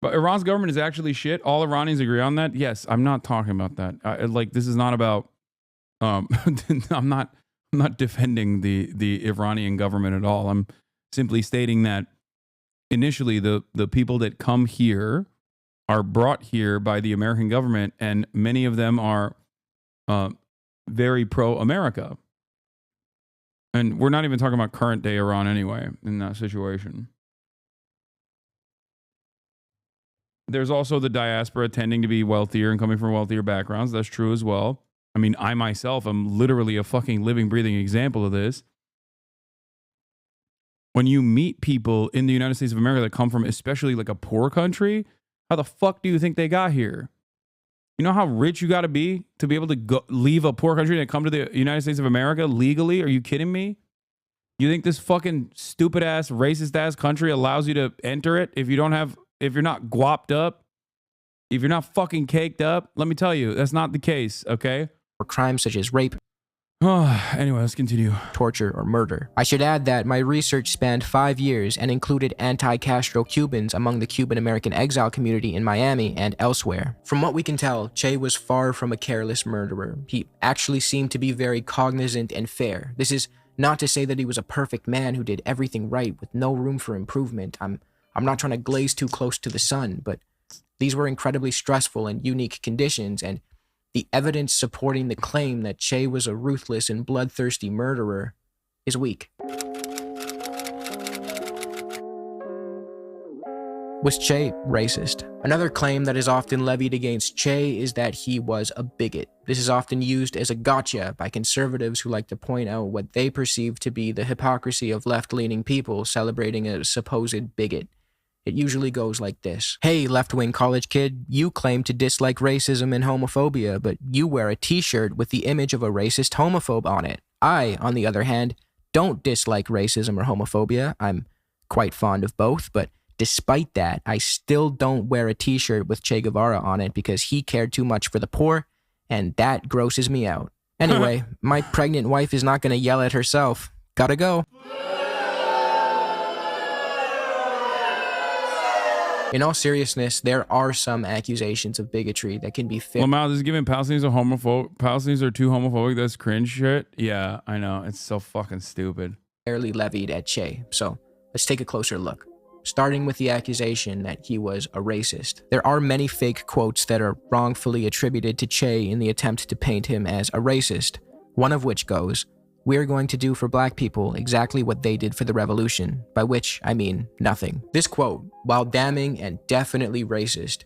But Iran's government is actually shit. All Iranians agree on that. Yes, I'm not talking about that. Like, this is not about. I'm not defending the Iranian government at all. I'm simply stating that initially the people that come here are brought here by the American government, and many of them are very pro-America. And we're not even talking about current day Iran anyway in that situation. There's also the diaspora tending to be wealthier and coming from wealthier backgrounds. That's true as well. I mean, I myself am literally a fucking living, breathing example of this. When you meet people in the United States of America that come from especially like a poor country, how the fuck do you think they got here? You know how rich you got to be able to leave a poor country and come to the United States of America legally? Are you kidding me? You think this fucking stupid ass, racist ass country allows you to enter it if you're not guapped up, if you're not fucking caked up? Let me tell you, that's not the case, okay? Or crimes such as rape. Anyway, let's continue. Torture or murder. I should add that my research spanned 5 years and included anti-Castro Cubans among the Cuban-American exile community in Miami and elsewhere. From what we can tell, Che was far from a careless murderer. He actually seemed to be very cognizant and fair. This is not to say that he was a perfect man who did everything right with no room for improvement. I'm not trying to glaze too close to the sun, but these were incredibly stressful and unique conditions, and the evidence supporting the claim that Che was a ruthless and bloodthirsty murderer is weak. Was Che racist? Another claim that is often levied against Che is that he was a bigot. This is often used as a gotcha by conservatives who like to point out what they perceive to be the hypocrisy of left-leaning people celebrating a supposed bigot. It usually goes like this. Hey, left-wing college kid, you claim to dislike racism and homophobia, but you wear a t-shirt with the image of a racist homophobe on it. I, on the other hand, don't dislike racism or homophobia. I'm quite fond of both, but despite that, I still don't wear a t-shirt with Che Guevara on it because he cared too much for the poor, and that grosses me out. Anyway, my pregnant wife is not going to yell at herself. Gotta go. In all seriousness, there are some accusations of bigotry that can be fixed. Lamau, this is giving Palestinians a homophobe. Palestinians are too homophobic. That's cringe shit. Yeah, I know. It's so fucking stupid. Fairly levied at Che. So let's take a closer look. starting with the accusation that he was a racist. There are many fake quotes that are wrongfully attributed to Che in the attempt to paint him as a racist, one of which goes, "We're going to do for black people exactly what they did for the revolution," by which I mean nothing. This quote, while damning and definitely racist,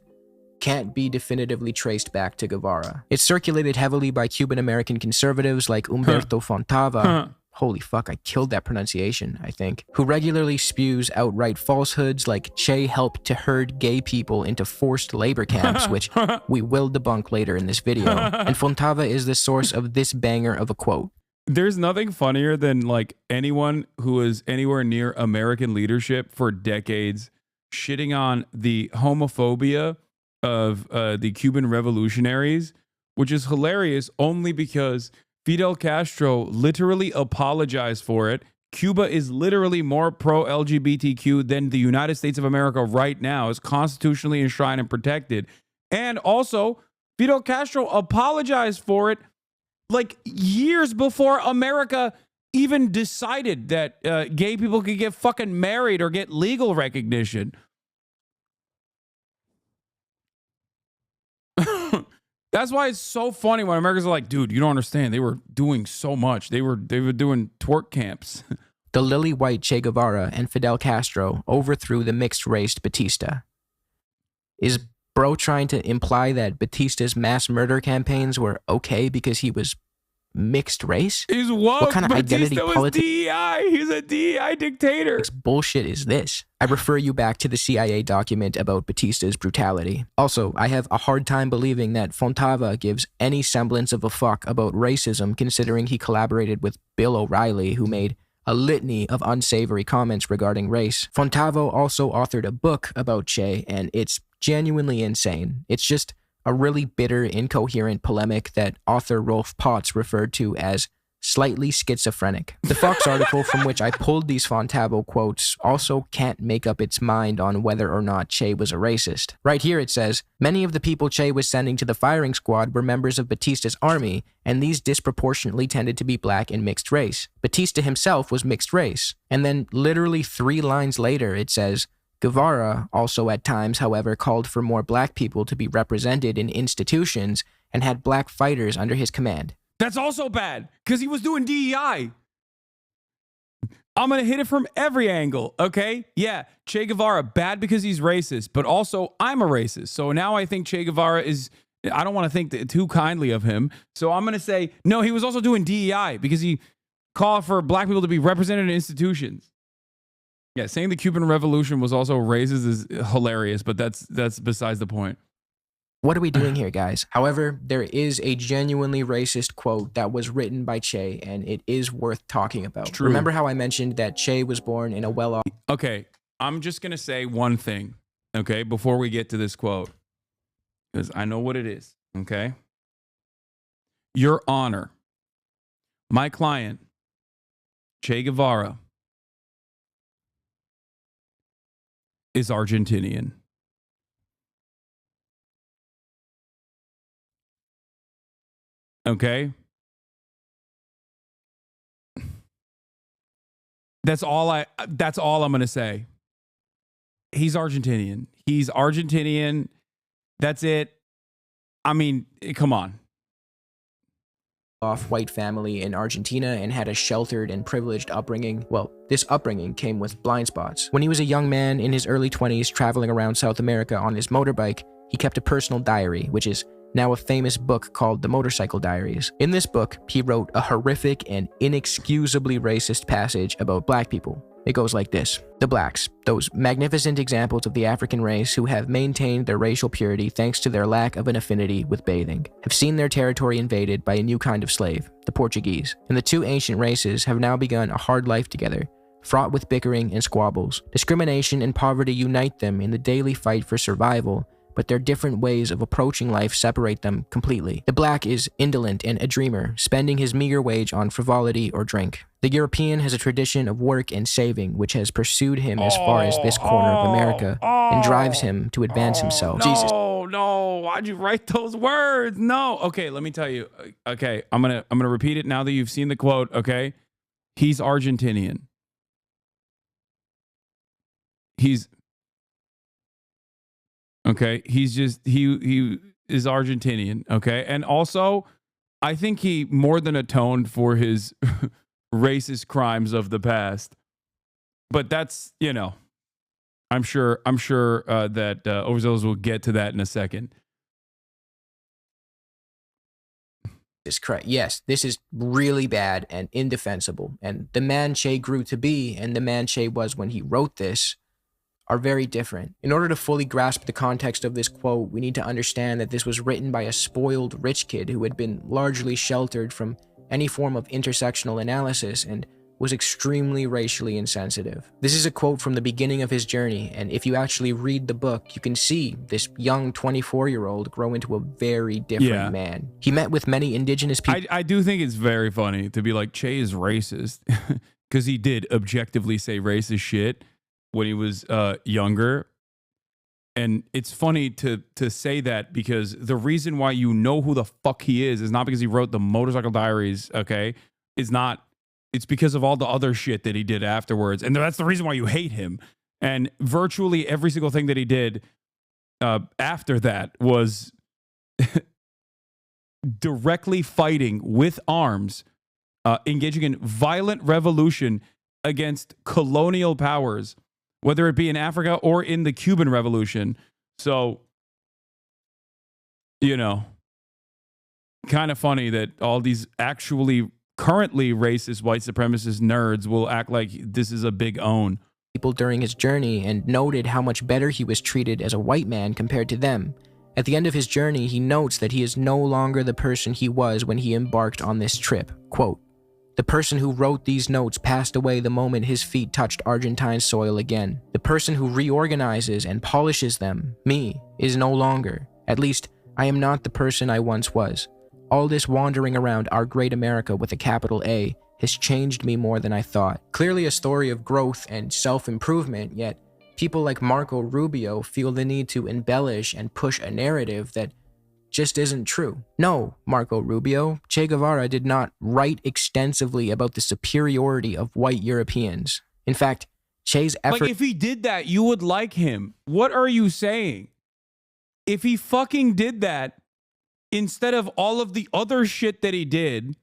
can't be definitively traced back to Guevara. It's circulated heavily by Cuban-American conservatives like Humberto Fontava, holy fuck, I killed that pronunciation, I think, who regularly spews outright falsehoods like Che helped to herd gay people into forced labor camps, which we will debunk later in this video. And Fontava is the source of this banger of a quote. There's nothing funnier than like anyone who is anywhere near American leadership for decades shitting on the homophobia of the Cuban revolutionaries, which is hilarious only because Fidel Castro literally apologized for it. Cuba is literally more pro-LGBTQ than the United States of America right now. Is constitutionally enshrined and protected. And also, Fidel Castro apologized for it like years before America even decided that gay people could get fucking married or get legal recognition. That's why it's so funny when Americans are like, dude, you don't understand. They were doing so much. They were doing twerk camps. The lily-white Che Guevara and Fidel Castro overthrew the mixed-raced Batista. Is bro trying to imply that Batista's mass murder campaigns were okay because he was mixed race? He's woke. What kind of identity politics? DEI. He's a DEI dictator. What bullshit is this? I refer you back to the CIA document about Batista's brutality. Also, I have a hard time believing that Fontava gives any semblance of a fuck about racism, considering he collaborated with Bill O'Reilly, who made a litany of unsavory comments regarding race. Fontava also authored a book about Che, and it's genuinely insane. It's just a really bitter, incoherent polemic that author Rolf Potts referred to as slightly schizophrenic. The Fox article from which I pulled these Fontava quotes also can't make up its mind on whether or not Che was a racist. Right here it says, many of the people Che was sending to the firing squad were members of Batista's army, and these disproportionately tended to be black and mixed race. Batista himself was mixed race. And then literally 3 lines later it says, Guevara also at times, however, called for more black people to be represented in institutions and had black fighters under his command. That's also bad, because he was doing DEI. I'm going to hit it from every angle, okay? Yeah, Che Guevara, bad because he's racist, but also I'm a racist. So now I think Che Guevara is, I don't want to think too kindly of him. So I'm going to say, no, he was also doing DEI because he called for black people to be represented in institutions. Yeah, saying the Cuban Revolution was also racist is hilarious, but that's besides the point. What are we doing here, guys? However, there is a genuinely racist quote that was written by Che, and it is worth talking about. True. Remember how I mentioned that Che was born in a well-off... Okay, I'm just going to say one thing, okay, before we get to this quote, because I know what it is, okay? Your Honor, my client, Che Guevara, is Argentinian. Okay? That's all I'm going to say. He's Argentinian. He's Argentinian. That's it. I mean, come on. White family in Argentina and had a sheltered and privileged upbringing. Well, this upbringing came with blind spots. When he was a young man in his early 20s traveling around South America on his motorbike, he kept a personal diary, which is now a famous book called The Motorcycle Diaries. In this book, he wrote a horrific and inexcusably racist passage about black people. It goes like this. The blacks, those magnificent examples of the African race who have maintained their racial purity thanks to their lack of an affinity with bathing, have seen their territory invaded by a new kind of slave, the Portuguese. And the two ancient races have now begun a hard life together, fraught with bickering and squabbles. Discrimination and poverty unite them in the daily fight for survival, but their different ways of approaching life separate them completely. The black is indolent and a dreamer, spending his meager wage on frivolity or drink. The European has a tradition of work and saving, which has pursued him as far as this corner of America and drives him to advance himself. Jesus. No, why'd you write those words? No. Okay, let me tell you. Okay, I'm gonna repeat it now that you've seen the quote, okay? He's Argentinian. He's okay. He's just he is Argentinian. Okay, and also I think he more than atoned for his racist crimes of the past. But that's, I'm sure that Overzealous will get to that in a second. Is correct. Yes, this is really bad and indefensible. And the man Che grew to be and the man Che was when he wrote this are very different. In order to fully grasp the context of this quote, we need to understand that this was written by a spoiled rich kid who had been largely sheltered from any form of intersectional analysis and was extremely racially insensitive. This is a quote from the beginning of his journey, and if you actually read the book, you can see this young 24-year-old grow into a very different man. He met with many indigenous people. I do think it's very funny to be like, Che is racist, because he did objectively say racist shit when he was younger. And it's funny to say that, because the reason why you know who the fuck he is not because he wrote the Motorcycle Diaries, okay? It's because of all the other shit that he did afterwards. And that's the reason why you hate him. And virtually every single thing that he did after that was directly fighting with arms, engaging in violent revolution against colonial powers, whether it be in Africa or in the Cuban Revolution. So, kind of funny that all these actually currently racist white supremacist nerds will act like this is a big own. People during his journey and noted how much better he was treated as a white man compared to them. At the end of his journey, he notes that he is no longer the person he was when he embarked on this trip. Quote, "The person who wrote these notes passed away the moment his feet touched Argentine soil again. The person who reorganizes and polishes them, me, is no longer. At least, I am not the person I once was. All this wandering around our great America with a capital A has changed me more than I thought." Clearly a story of growth and self-improvement, yet people like Marco Rubio feel the need to embellish and push a narrative that just isn't true. No, Marco Rubio, Che Guevara did not write extensively about the superiority of white Europeans. In fact, Che's effort... Like, if he did that, you would like him. What are you saying? If he fucking did that, instead of all of the other shit that he did,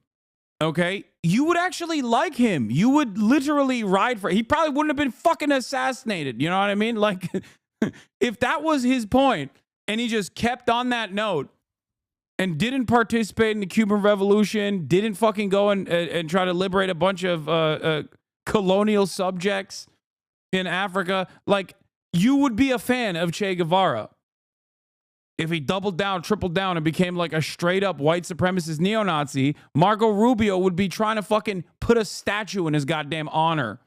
okay, you would actually like him. You would literally ride for it. He probably wouldn't have been fucking assassinated. You know what I mean? Like, if that was his point and he just kept on that note and didn't participate in the Cuban Revolution, didn't fucking go and try to liberate a bunch of colonial subjects in Africa, like, you would be a fan of Che Guevara. If he doubled down, tripled down, and became like a straight up white supremacist neo-Nazi, Marco Rubio would be trying to fucking put a statue in his goddamn honor.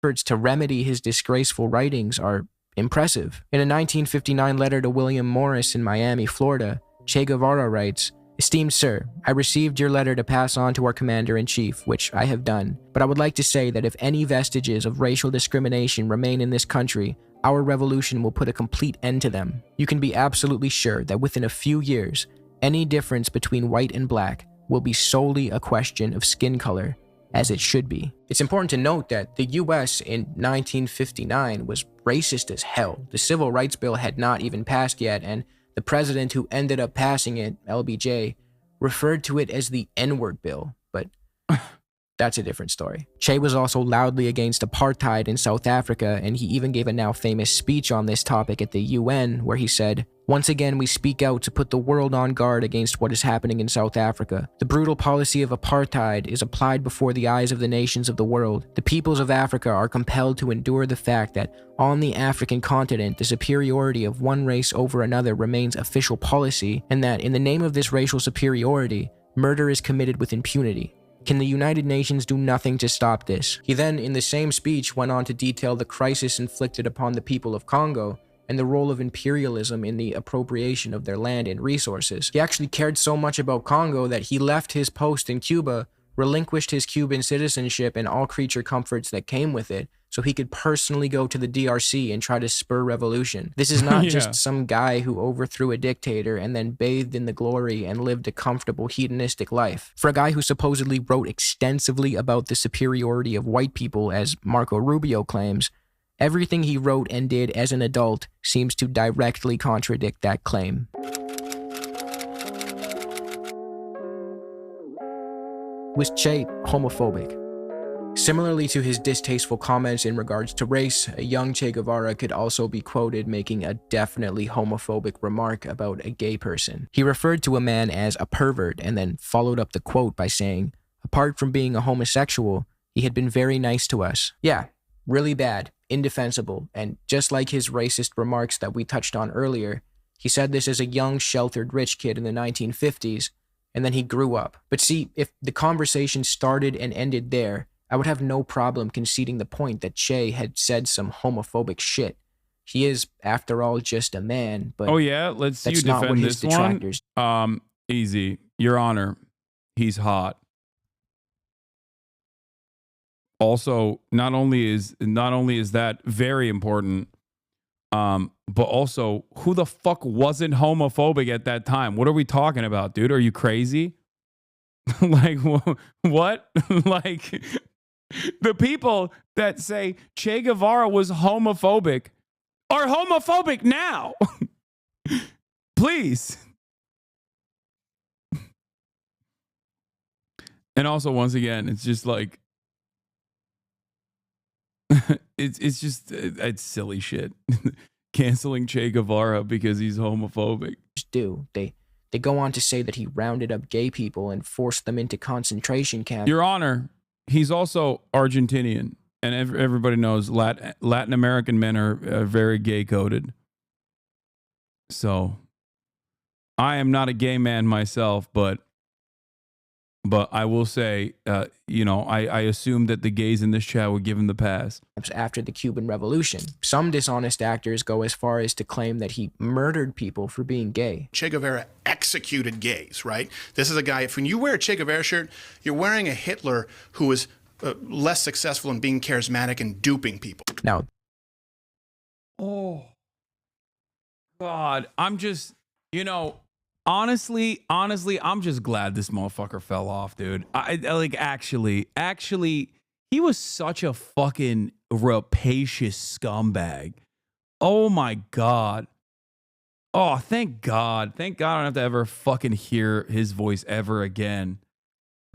Efforts to remedy his disgraceful writings are impressive. In a 1959 letter to William Morris in Miami, Florida, Che Guevara writes, "Esteemed sir, I received your letter to pass on to our commander-in-chief, which I have done. But I would like to say that if any vestiges of racial discrimination remain in this country, our revolution will put a complete end to them. You can be absolutely sure that within a few years, any difference between white and black will be solely a question of skin color, as it should be." It's important to note that the US in 1959 was racist as hell. The Civil Rights Bill had not even passed yet, and the president who ended up passing it, LBJ, referred to it as the N-word bill, but that's a different story. Che was also loudly against apartheid in South Africa, and he even gave a now famous speech on this topic at the UN, where he said, "Once again, we speak out to put the world on guard against what is happening in South Africa. The brutal policy of apartheid is applied before the eyes of the nations of the world. The peoples of Africa are compelled to endure the fact that on the African continent, the superiority of one race over another remains official policy, and that in the name of this racial superiority, murder is committed with impunity. Can the United Nations do nothing to stop this?" He then, in the same speech, went on to detail the crisis inflicted upon the people of Congo and the role of imperialism in the appropriation of their land and resources. He actually cared so much about Congo that he left his post in Cuba, relinquished his Cuban citizenship and all creature comforts that came with it, so he could personally go to the DRC and try to spur revolution. This is not just some guy who overthrew a dictator and then bathed in the glory and lived a comfortable hedonistic life. For a guy who supposedly wrote extensively about the superiority of white people, as Marco Rubio claims, Everything he wrote and did as an adult seems to directly contradict that claim. Was Che homophobic? Similarly to his distasteful comments in regards to race, a young Che Guevara could also be quoted making a definitely homophobic remark about a gay person. He referred to a man as a pervert and then followed up the quote by saying, apart from being a homosexual, he had been very nice to us. Yeah, really bad, indefensible, and just like his racist remarks that we touched on earlier, he said this as a young, sheltered, rich kid in the 1950s, and then he grew up. But see, if the conversation started and ended there, I would have no problem conceding the point that Che had said some homophobic shit. He is, after all, just a man, but oh yeah, let's that's you not what defend his this detractors. one. Easy, Your Honor, he's hot. Also, not only is that very important, but also, who the fuck wasn't homophobic at that time? What are we talking about, dude? Are you crazy? Like, what? Like, the people that say Che Guevara was homophobic are homophobic now. Please. And also, once again, it's just like, it's silly shit. Canceling Che Guevara because he's homophobic. They go on to say that he rounded up gay people and forced them into concentration camps. Your Honor, he's also Argentinian, and everybody knows Latin American men are very gay coded. So, I am not a gay man myself, but I will say, I assume that the gays in this chat would give him the pass. After the Cuban Revolution, some dishonest actors go as far as to claim that he murdered people for being gay. Che Guevara executed gays, right? This is a guy, when you wear a Che Guevara shirt, you're wearing a Hitler who was less successful in being charismatic and duping people. Now, oh, God, I'm just, honestly, I'm just glad this motherfucker fell off, dude. Actually, he was such a fucking rapacious scumbag. Oh my God. Oh, thank God. Thank God I don't have to ever fucking hear his voice ever again.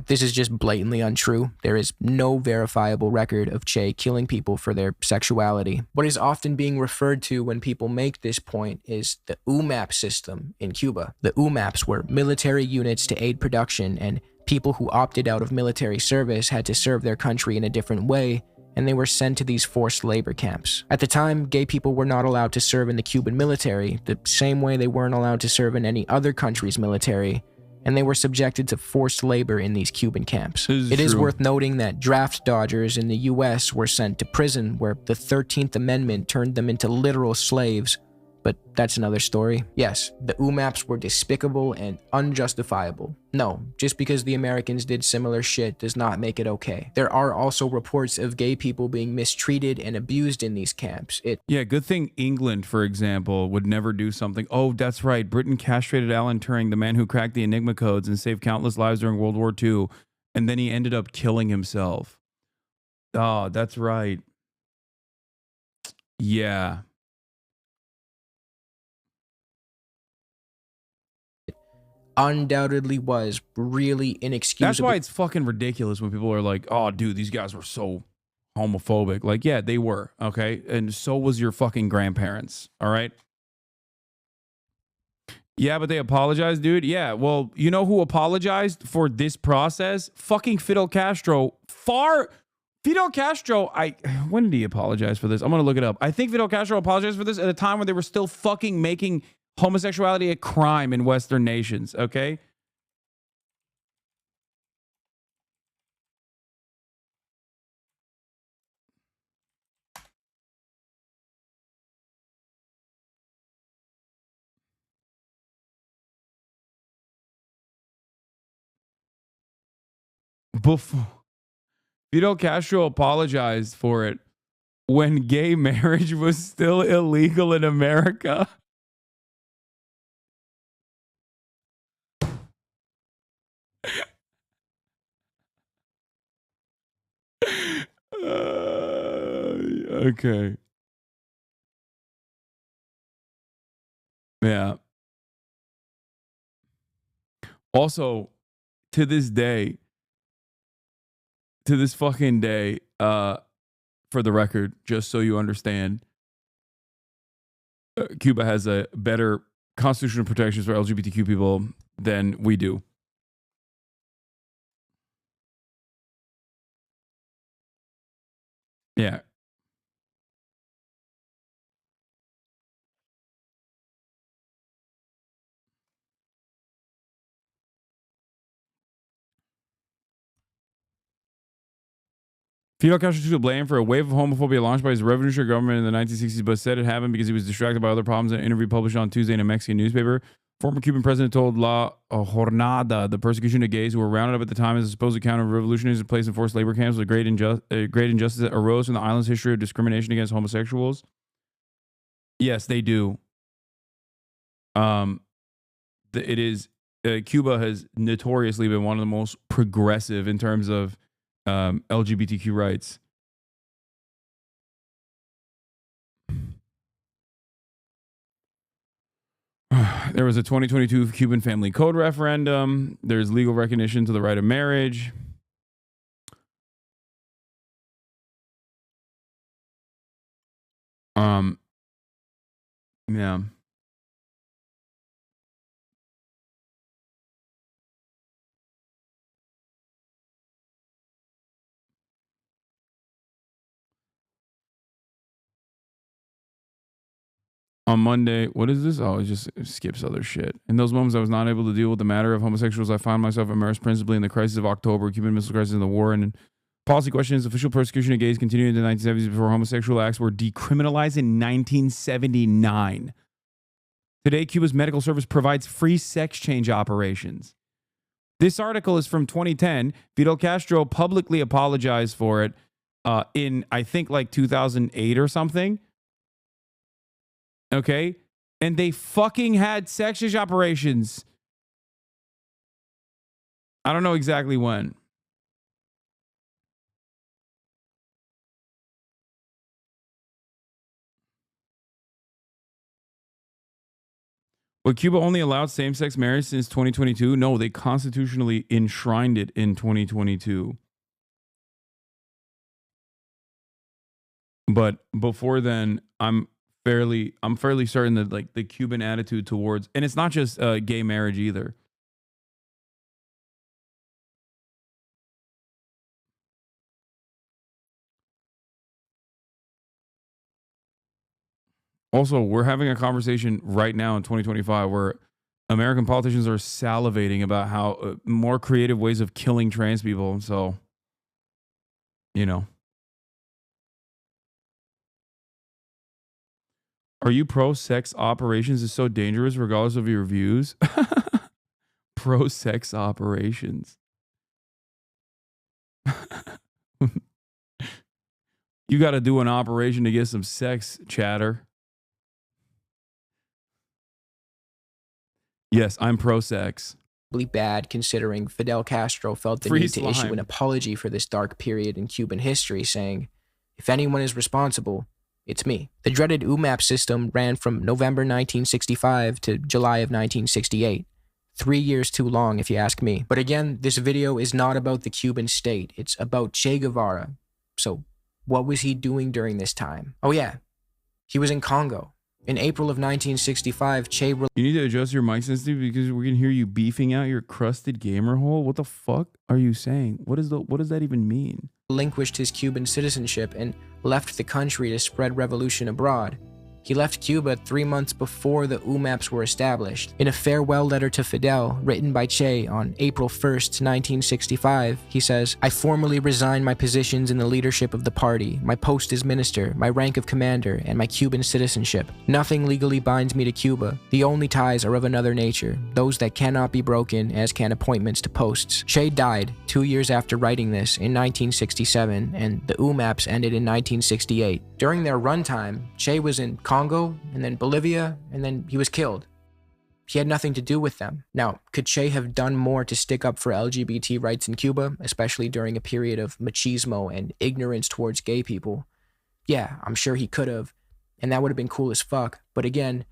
This is just blatantly untrue. There is no verifiable record of Che killing people for their sexuality. What is often being referred to when people make this point is the UMAP system in Cuba. The UMAPs were military units to aid production, and people who opted out of military service had to serve their country in a different way, and they were sent to these forced labor camps. At the time, gay people were not allowed to serve in the Cuban military, the same way they weren't allowed to serve in any other country's military, and they were subjected to forced labor in these Cuban camps. It is worth noting that draft dodgers in the US were sent to prison, where the 13th Amendment turned them into literal slaves, but that's another story. Yes, the UMAPs were despicable and unjustifiable. No, just because the Americans did similar shit does not make it okay. There are also reports of gay people being mistreated and abused in these camps. Yeah, good thing England, for example, would never do something. Oh, that's right. Britain castrated Alan Turing, the man who cracked the Enigma codes and saved countless lives during World War II, and then he ended up killing himself. Oh, that's right. Yeah. Undoubtedly was really inexcusable. That's why it's fucking ridiculous when people are like, oh, dude, these guys were so homophobic. Like, yeah, they were, okay? And so was your fucking grandparents, all right? Yeah, but they apologized, dude. Yeah, well, you know who apologized for this process? Fucking Fidel Castro. Fidel Castro, when did he apologize for this? I'm going to look it up. I think Fidel Castro apologized for this at a time when they were still fucking making homosexuality a crime in Western nations, okay? Before Fidel Castro apologized for it when gay marriage was still illegal in America. Okay. Yeah. Also, to this day, to this fucking day, for the record, just so you understand, Cuba has a better constitutional protections for LGBTQ people than we do. Yeah. Fidel Castro took blame for a wave of homophobia launched by his revolutionary government in the 1960s, but said it happened because he was distracted by other problems in an interview published on Tuesday in a Mexican newspaper. Former Cuban president told La Jornada the persecution of gays who were rounded up at the time as a supposed account of revolutionaries and placed in forced labor camps was a great injustice that arose from the island's history of discrimination against homosexuals. Yes, they do. It is Cuba has notoriously been one of the most progressive in terms of LGBTQ rights. There was a 2022 Cuban Family Code referendum. There's legal recognition to the right of marriage. Yeah. On Monday, what is this? Oh, it skips other shit. In those moments, I was not able to deal with the matter of homosexuals. I found myself immersed principally in the crisis of October, Cuban Missile Crisis, and the war. And policy questions, official persecution of gays continued in the 1970s before homosexual acts were decriminalized in 1979. Today, Cuba's medical service provides free sex change operations. This article is from 2010. Fidel Castro publicly apologized for it in, I think, like 2008 or something. Okay? And they fucking had sex change operations. I don't know exactly when. But Cuba only allowed same-sex marriage since 2022? No, they constitutionally enshrined it in 2022. But before then, I'm fairly certain that like the Cuban attitude towards, and it's not just gay marriage either. Also, we're having a conversation right now in 2025 where American politicians are salivating about how more creative ways of killing trans people. So, you know. Are you pro-sex operations is so dangerous regardless of your views? Pro-sex operations. You got to do an operation to get some sex, chatter. Yes, I'm pro-sex. Bad considering Fidel Castro felt the need to issue an apology for this dark period in Cuban history, saying, "If anyone is responsible, it's me." The dreaded UMAP system ran from November 1965 to July of 1968. 3 years too long, if you ask me. But again, this video is not about the Cuban state. It's about Che Guevara. So, what was he doing during this time? Oh yeah, he was in Congo. In April of 1965, Che... You need to adjust your mic sensitivity because we can hear you beefing out your crusted gamer hole. What the fuck are you saying? What does that even mean? Relinquished his Cuban citizenship and left the country to spread revolution abroad. He left Cuba 3 months before the UMAPs were established. In a farewell letter to Fidel, written by Che on April 1st, 1965, he says, "I formally resign my positions in the leadership of the party, my post as minister, my rank of commander, and my Cuban citizenship. Nothing legally binds me to Cuba. The only ties are of another nature, those that cannot be broken, as can appointments to posts." Che died 2 years after writing this in 1967, and the UMAPs ended in 1968. During their runtime, Che was in Congo, and then Bolivia, and then he was killed. He had nothing to do with them. Now, could Che have done more to stick up for LGBT rights in Cuba, especially during a period of machismo and ignorance towards gay people? Yeah, I'm sure he could have, and that would have been cool as fuck. But again,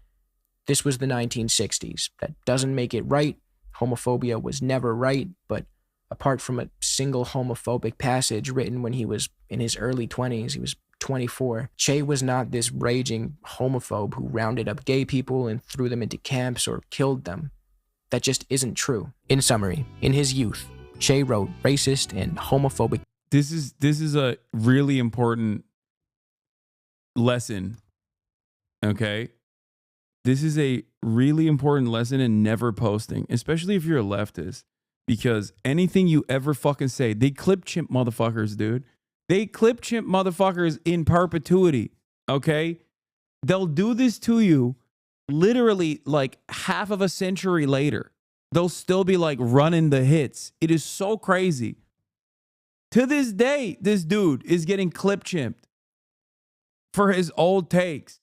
this was the 1960s. That doesn't make it right. Homophobia was never right, but apart from a single homophobic passage written when he was in his early 20s, he was 24, Che was not this raging homophobe who rounded up gay people and threw them into camps or killed them. That just isn't true. In summary, in his youth, Che wrote racist and homophobic. This is a really important lesson. Okay? This is a really important lesson in never posting, especially if you're a leftist, because anything you ever fucking say, they clip chimp motherfuckers, dude. They clip chimp motherfuckers in perpetuity. Okay? They'll do this to you literally like half of a century later. They'll still be like running the hits. It is so crazy. To this day, this dude is getting clip chimped for his old takes.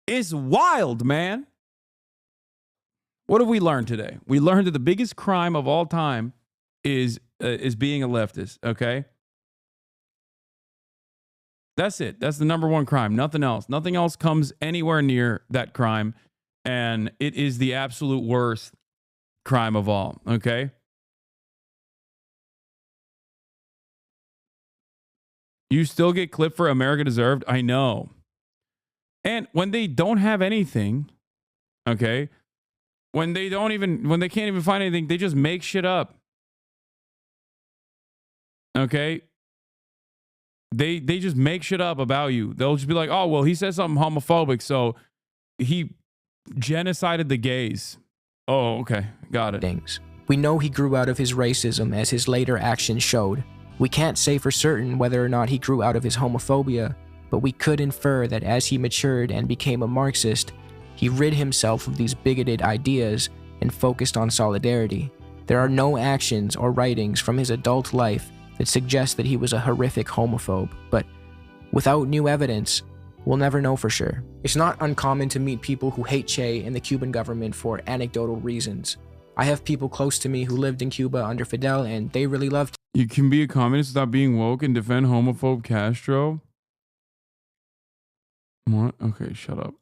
It's wild, man. What have we learned today? We learned that the biggest crime of all time is being a leftist, okay? That's it. That's the number one crime. Nothing else. Nothing else comes anywhere near that crime. And it is the absolute worst crime of all, okay? You still get clipped for America Deserved? I know. And when they don't have anything, okay? When they can't even find anything, they just make shit up. Okay? They just make shit up about you. They'll just be like, oh, well, he said something homophobic, so he genocided the gays. Oh, okay. Got it. Things. We know he grew out of his racism, as his later actions showed. We can't say for certain whether or not he grew out of his homophobia, but we could infer that as he matured and became a Marxist, he rid himself of these bigoted ideas and focused on solidarity. There are no actions or writings from his adult life that suggest that he was a horrific homophobe, but without new evidence, we'll never know for sure. It's not uncommon to meet people who hate Che and the Cuban government for anecdotal reasons. I have people close to me who lived in Cuba under Fidel, and they really loved him. You can be a communist without being woke and defend homophobe Castro? What? Okay, shut up.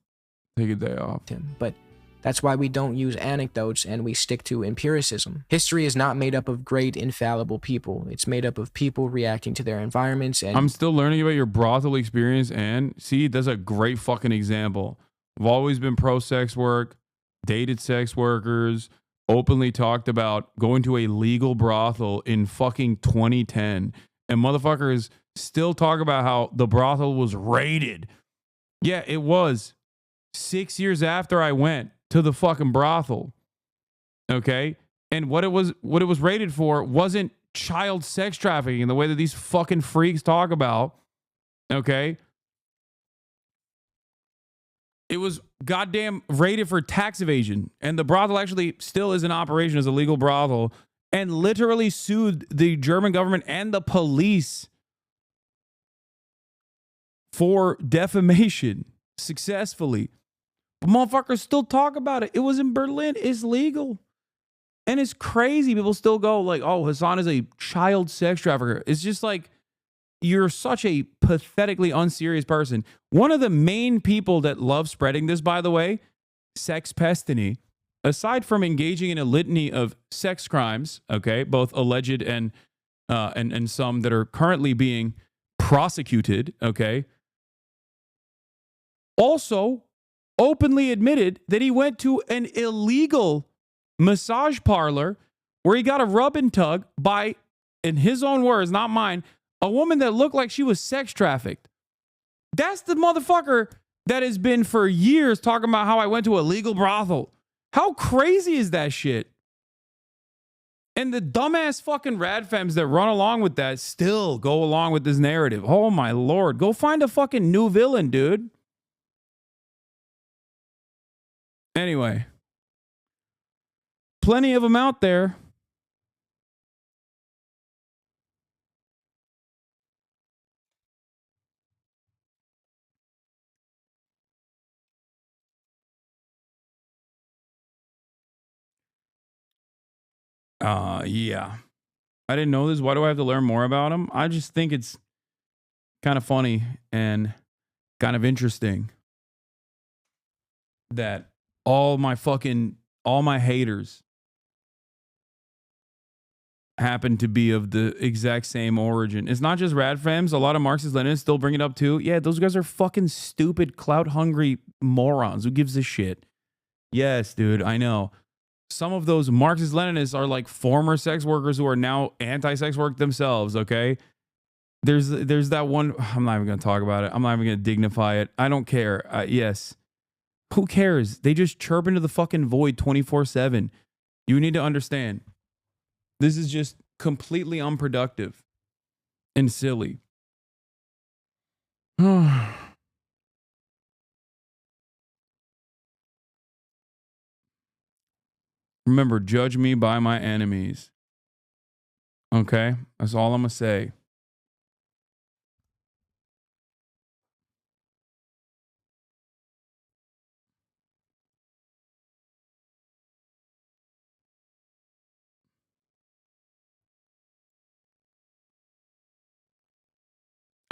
Take a day off. But that's why we don't use anecdotes and we stick to empiricism. History is not made up of great, infallible people. It's made up of people reacting to their environments. And I'm still learning about your brothel experience, and see, that's a great fucking example. I've always been pro-sex work, dated sex workers, openly talked about going to a legal brothel in fucking 2010. And motherfuckers still talk about how the brothel was raided. Yeah, it was. 6 years after I went to the fucking brothel. Okay? And what it was rated for wasn't child sex trafficking in the way that these fucking freaks talk about. Okay? It was goddamn rated for tax evasion. And the brothel actually still is in operation as a legal brothel, and literally sued the German government and the police for defamation successfully. But motherfuckers still talk about it. It was in Berlin. It's legal. And it's crazy. People still go like, oh, Hasan is a child sex trafficker. It's just like, you're such a pathetically unserious person. One of the main people that love spreading this, by the way, Sex Pestiny, aside from engaging in a litany of sex crimes, okay, both alleged and some that are currently being prosecuted, okay, also openly admitted that he went to an illegal massage parlor where he got a rub and tug by, in his own words, not mine, a woman that looked like she was sex trafficked. That's the motherfucker that has been for years talking about how I went to a legal brothel. How crazy is that shit? And the dumbass fucking radfems that run along with that still go along with this narrative. Oh my Lord. Go find a fucking new villain, dude. Anyway, plenty of them out there. Yeah. I didn't know this. Why do I have to learn more about him? I just think it's kind of funny and kind of interesting. that all my haters happen to be of the exact same origin. It's not just radfems. A lot of Marxist-Leninists still bring it up too. Yeah, those guys are fucking stupid, clout-hungry morons. Who gives a shit? Yes, dude, I know. Some of those Marxist-Leninists are like former sex workers who are now anti-sex work themselves, okay? There's that one. I'm not even going to talk about it. I'm not even going to dignify it. I don't care. Yes. Who cares? They just chirp into the fucking void 24/7. You need to understand. This is just completely unproductive and silly. Remember, judge me by my enemies. Okay? That's all I'm going to say.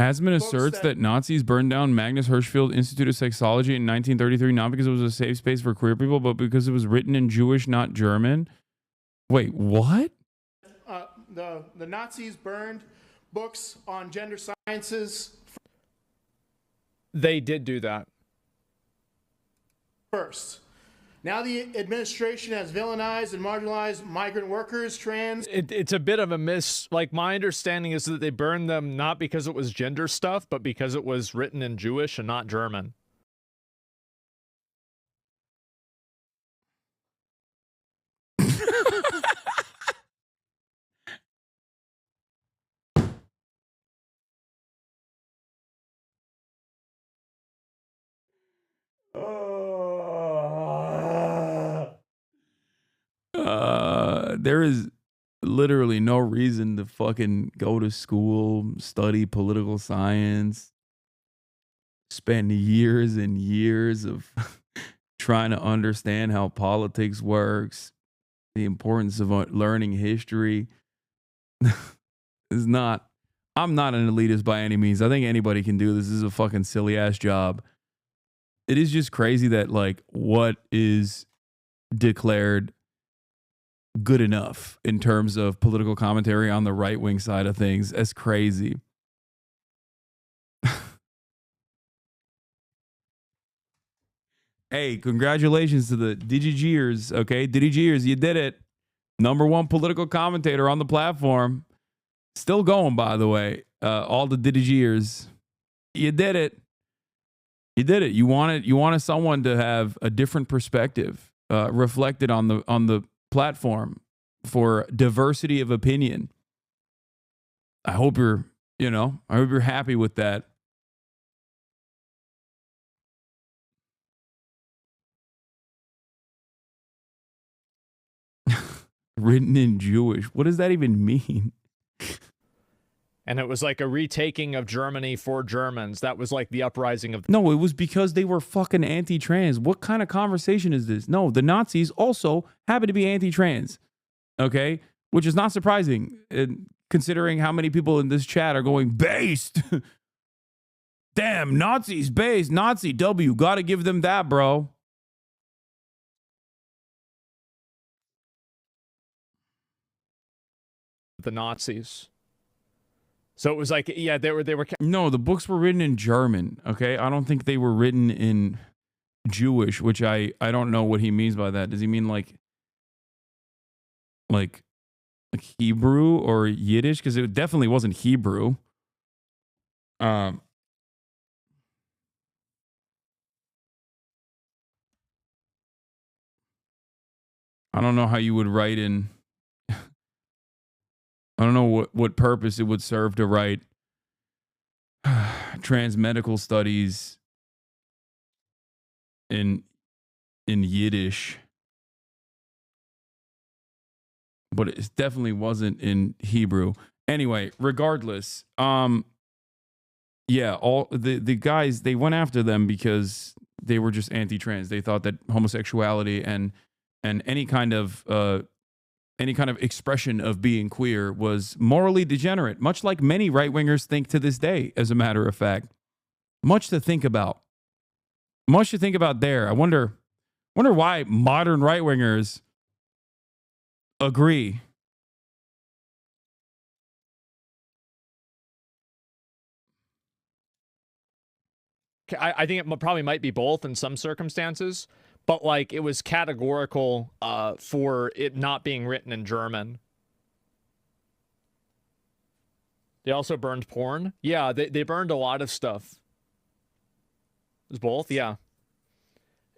Asman asserts that Nazis burned down Magnus Hirschfeld Institute of Sexology in 1933 not because it was a safe space for queer people, but because it was written in Jewish, not German. Wait, what? The Nazis burned books on gender sciences. They did do that. First. Now the administration has villainized and marginalized migrant workers, trans. It's a bit of a miss. Like, my understanding is that they burned them not because it was gender stuff, but because it was written in Jewish and not German. There is literally no reason to fucking go to school, study political science, spend years and years of trying to understand how politics works, the importance of learning history. I'm not an elitist by any means. I think anybody can do this. This is a fucking silly ass job. It is just crazy that, like, what is declared good enough in terms of political commentary on the right-wing side of things. That's crazy. Hey, congratulations to the DigiGears, okay? DigiGears, you did it. #1 political commentator on the platform. Still going, by the way. All the DigiGears. You did it. You did it. You wanted someone to have a different perspective reflected on the platform for diversity of opinion. I hope you're happy with that. Written in Jewish. What does that even mean? And it was like a retaking of Germany for Germans. That was like the uprising of... No, it was because they were fucking anti-trans. What kind of conversation is this? No, the Nazis also happen to be anti-trans. Okay? Which is not surprising, considering how many people in this chat are going, based. Damn, Nazis, based. Nazi W. Gotta give them that, bro. The Nazis. So it was like, yeah, they were. No, the books were written in German. Okay, I don't think they were written in Jewish, which I don't know what he means by that. Does he mean like Hebrew or Yiddish? Because it definitely wasn't Hebrew. I don't know how you would write in. I don't know what purpose it would serve to write transmedical studies in Yiddish, but it definitely wasn't in Hebrew. Anyway, regardless, yeah, all the guys, they went after them because they were just anti-trans. They thought that homosexuality and any kind of expression of being queer was morally degenerate, much like many right-wingers think to this day, as a matter of fact. Much to think about. Much to think about there. I wonder Wonder why modern right-wingers agree. I think it probably might be both in some circumstances, but like it was categorical for it not being written in German. They also burned porn. Yeah, they burned a lot of stuff. It was both, yeah.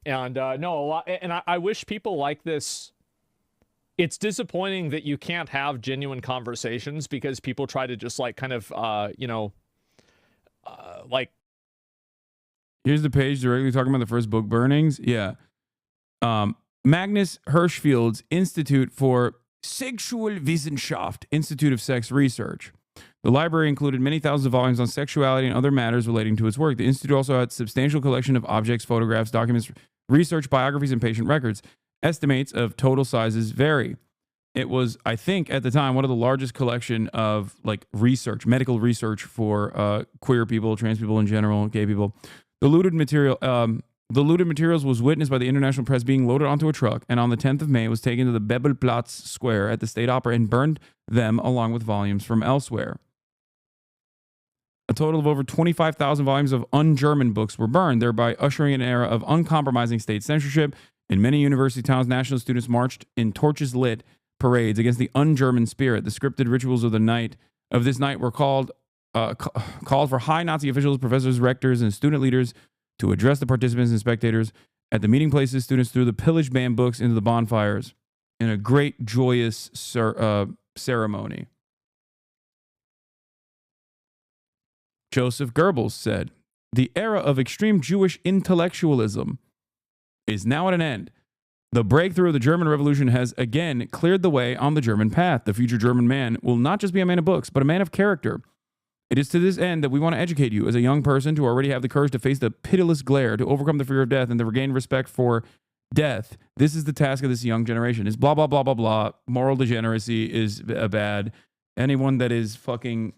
And no, a lot. And I wish people like this. It's disappointing that you can't have genuine conversations because people try to just like kind of, like. Here's the page directly talking about the first book burnings. Yeah. Magnus Hirschfeld's Institute for Sexualwissenschaft, Institute of Sex Research. The library included many thousands of volumes on sexuality and other matters relating to its work. The Institute also had a substantial collection of objects, photographs, documents, research, biographies, and patient records. Estimates of total sizes vary. It was, I think, at the time, one of the largest collection of like research, medical research for queer people, trans people in general, gay people. The looted materials was witnessed by the international press being loaded onto a truck, and on the 10th of May, it was taken to the Bebelplatz Square at the State Opera and burned them along with volumes from elsewhere. A total of over 25,000 volumes of un-German books were burned, thereby ushering in an era of uncompromising state censorship. In many university towns, national students marched in torches lit parades against the un-German spirit. The scripted rituals of this night were called for high Nazi officials, professors, rectors, and student leaders to address the participants and spectators. At the meeting places, students threw the pillaged banned books into the bonfires in a great, joyous ceremony. Joseph Goebbels said, "The era of extreme Jewish intellectualism is now at an end. The breakthrough of the German Revolution has again cleared the way on the German path. The future German man will not just be a man of books, but a man of character. It is to this end that we want to educate you as a young person to already have the courage to face the pitiless glare, to overcome the fear of death, and to regain respect for death. This is the task of this young generation." Is blah, blah, blah, blah, blah. Moral degeneracy is bad. Anyone that is fucking,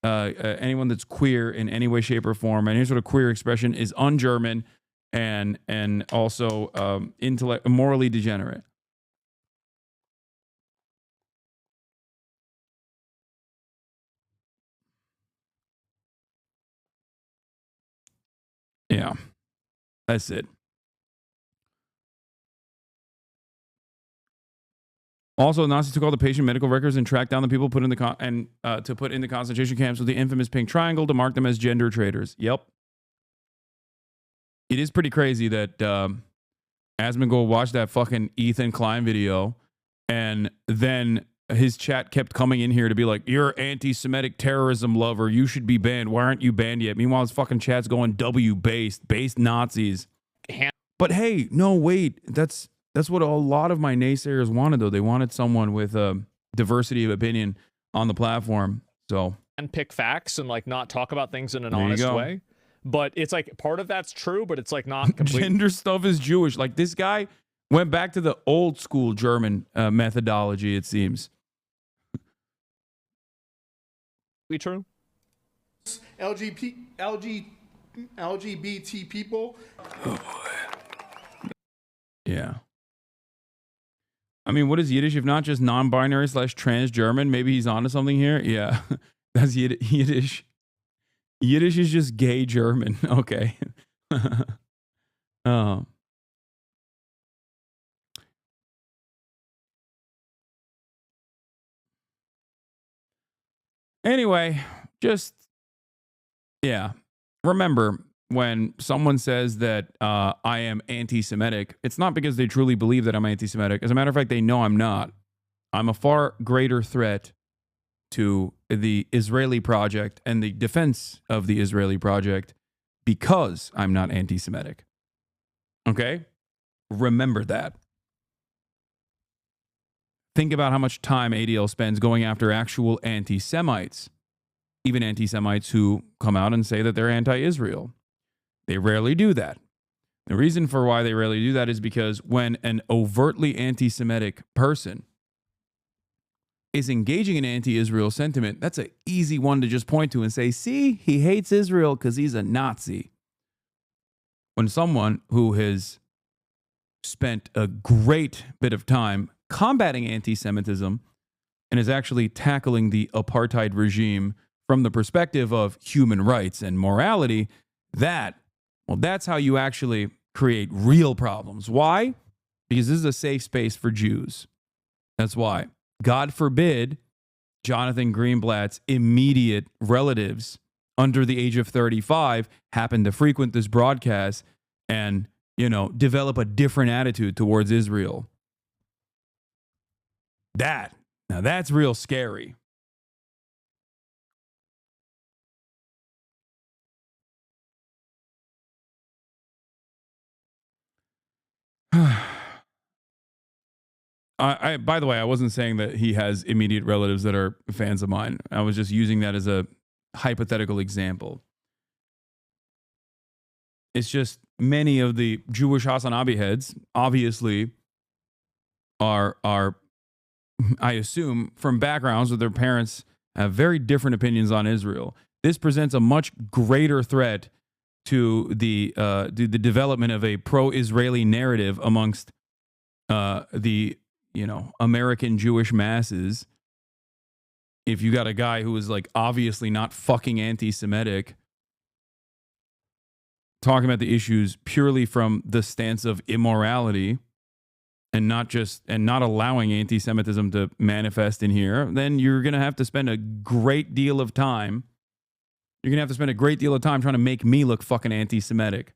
anyone that's queer in any way, shape, or form, any sort of queer expression is un-German and also morally degenerate. Yeah, that's it. Also, Nazis took all the patient medical records and tracked down the people put in to put in the concentration camps with the infamous pink triangle to mark them as gender traitors. Yep. It is pretty crazy that Asmongold watched that fucking Ethan Klein video, and then his chat kept coming in here to be like, "You're anti-Semitic terrorism lover. You should be banned. Why aren't you banned yet?" Meanwhile, his fucking chat's going based Nazis. But hey, no, wait. That's what a lot of my naysayers wanted, though. They wanted someone with a diversity of opinion on the platform. So and pick facts and like not talk about things in an honest way. But it's like part of that's true, but it's like not complete. Gender stuff is Jewish. Like this guy went back to the old school German methodology, it seems. Be true. LGBT people. Oh, yeah. I mean, what is Yiddish if not just non-binary / trans German? Maybe he's onto something here. Yeah, that's Yiddish. Yiddish is just gay German. Okay. Anyway, just, yeah. Remember, when someone says that I am anti-Semitic, it's not because they truly believe that I'm anti-Semitic. As a matter of fact, they know I'm not. I'm a far greater threat to the Israeli project and the defense of the Israeli project because I'm not anti-Semitic. Okay? Remember that. Think about how much time ADL spends going after actual anti-Semites, even anti-Semites who come out and say that they're anti-Israel. They rarely do that. The reason for why they rarely do that is because when an overtly anti-Semitic person is engaging in anti-Israel sentiment, that's an easy one to just point to and say, see, he hates Israel because he's a Nazi. When someone who has spent a great bit of time combating anti-Semitism and is actually tackling the apartheid regime from the perspective of human rights and morality, that's how you actually create real problems. Why? Because this is a safe space for Jews. That's why. God forbid Jonathan Greenblatt's immediate relatives under the age of 35 happen to frequent this broadcast and, develop a different attitude towards Israel. Now that's real scary. By the way, I wasn't saying that he has immediate relatives that are fans of mine. I was just using that as a hypothetical example. It's just many of the Jewish HasanAbi heads obviously are, I assume, from backgrounds where their parents have very different opinions on Israel. This presents a much greater threat to the development of a pro-Israeli narrative amongst the American Jewish masses. If you got a guy who is like obviously not fucking anti-Semitic talking about the issues purely from the stance of immorality and not allowing anti-Semitism to manifest in here, then you're going to have to spend a great deal of time. You're going to have to spend a great deal of time trying to make me look fucking anti-Semitic.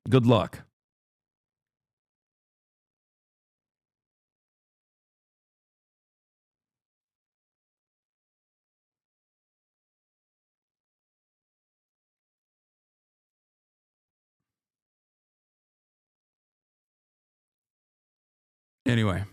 Good luck. Anyway.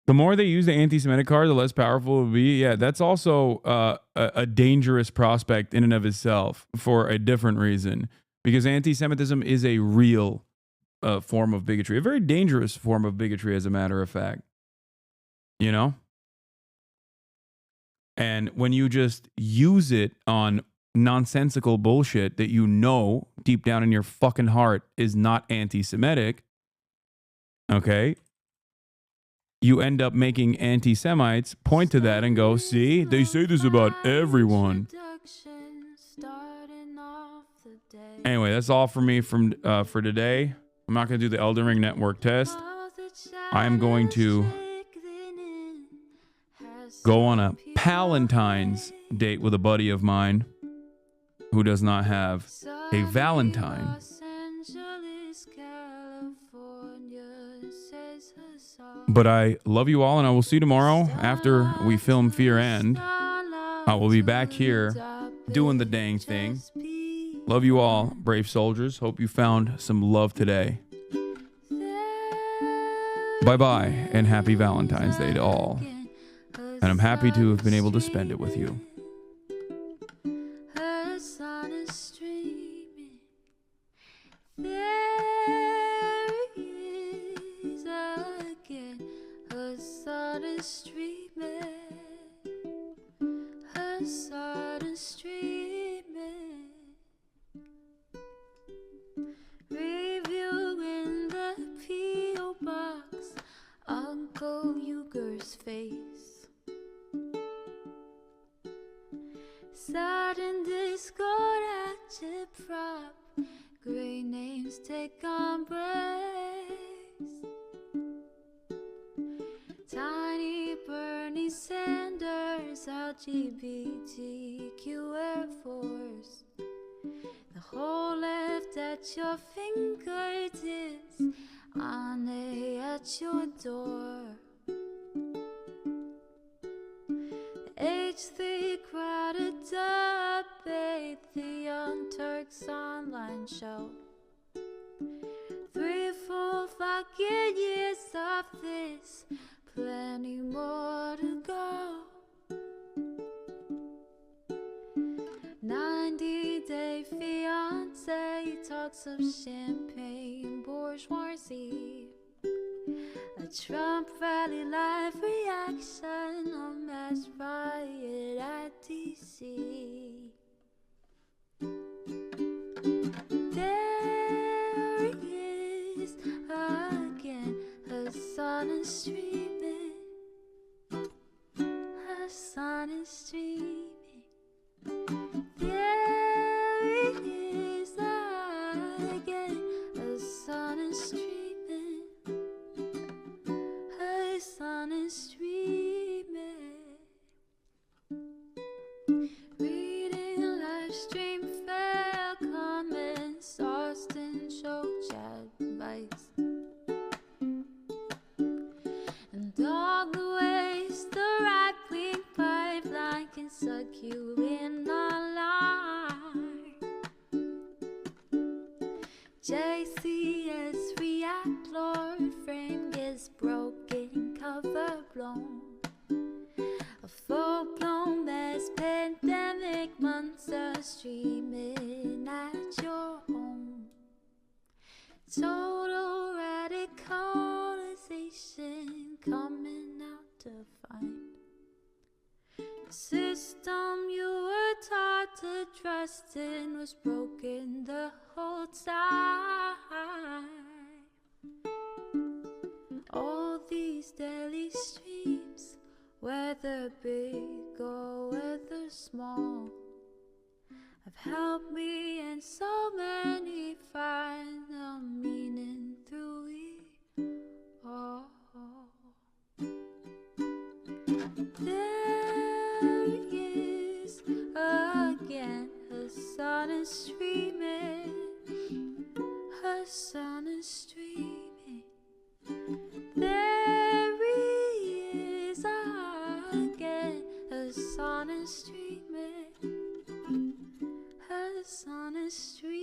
The more they use the anti-Semitic card, the less powerful it will be. Yeah, that's also a dangerous prospect in and of itself for a different reason. Because anti-Semitism is a real form of bigotry. A very dangerous form of bigotry, as a matter of fact. And when you just use it on nonsensical bullshit that deep down in your fucking heart is not anti-Semitic, okay, you end up making anti-Semites point to that and go, see, they say this about everyone. Anyway, that's all for me for today. I'm not going to do the Elden Ring Network test. I'm going to go on a Palentine's date with a buddy of mine who does not have a Valentine. But I love you all, and I will see you tomorrow after we film Fear End. I will be back here doing the dang thing. Love you all, brave soldiers. Hope you found some love today. Bye-bye, and happy Valentine's Day to all. And I'm happy to have been able to spend it with you. Reviewing the P.O. box, Uncle Uger's face. Sudden discord agitprop, great names take embrace. Tiny Bernie Sanders, LGBTQ Air Force. The whole left at your fingertips, on at your door. The H3 crowded debate, the Young Turks online show. 3 full fucking years of this, plenty more to go. 90-day fiance talks of champagne bourgeoisie. A Trump rally live reaction, a mass riot at DC. There he is again, her sun is streaming, her sun is streaming. There he is again, her sun is streaming, her sun is streaming. Reading a live stream, fair comments, Austin show chat advice, and all the ways the right-wing pipeline can suck you in online. JCS react, Lord frame gets broken, cover blown. A full-blown mass pandemic, monster streaming at your home. Total radicalization coming out to find the system you were taught to trust in was broken the whole time. All these daily streams, whether big or whether small, have helped me and so many find the meaning through it all. There he is again, her sun is streaming, her sun is streaming. There he is again, her sun is streaming,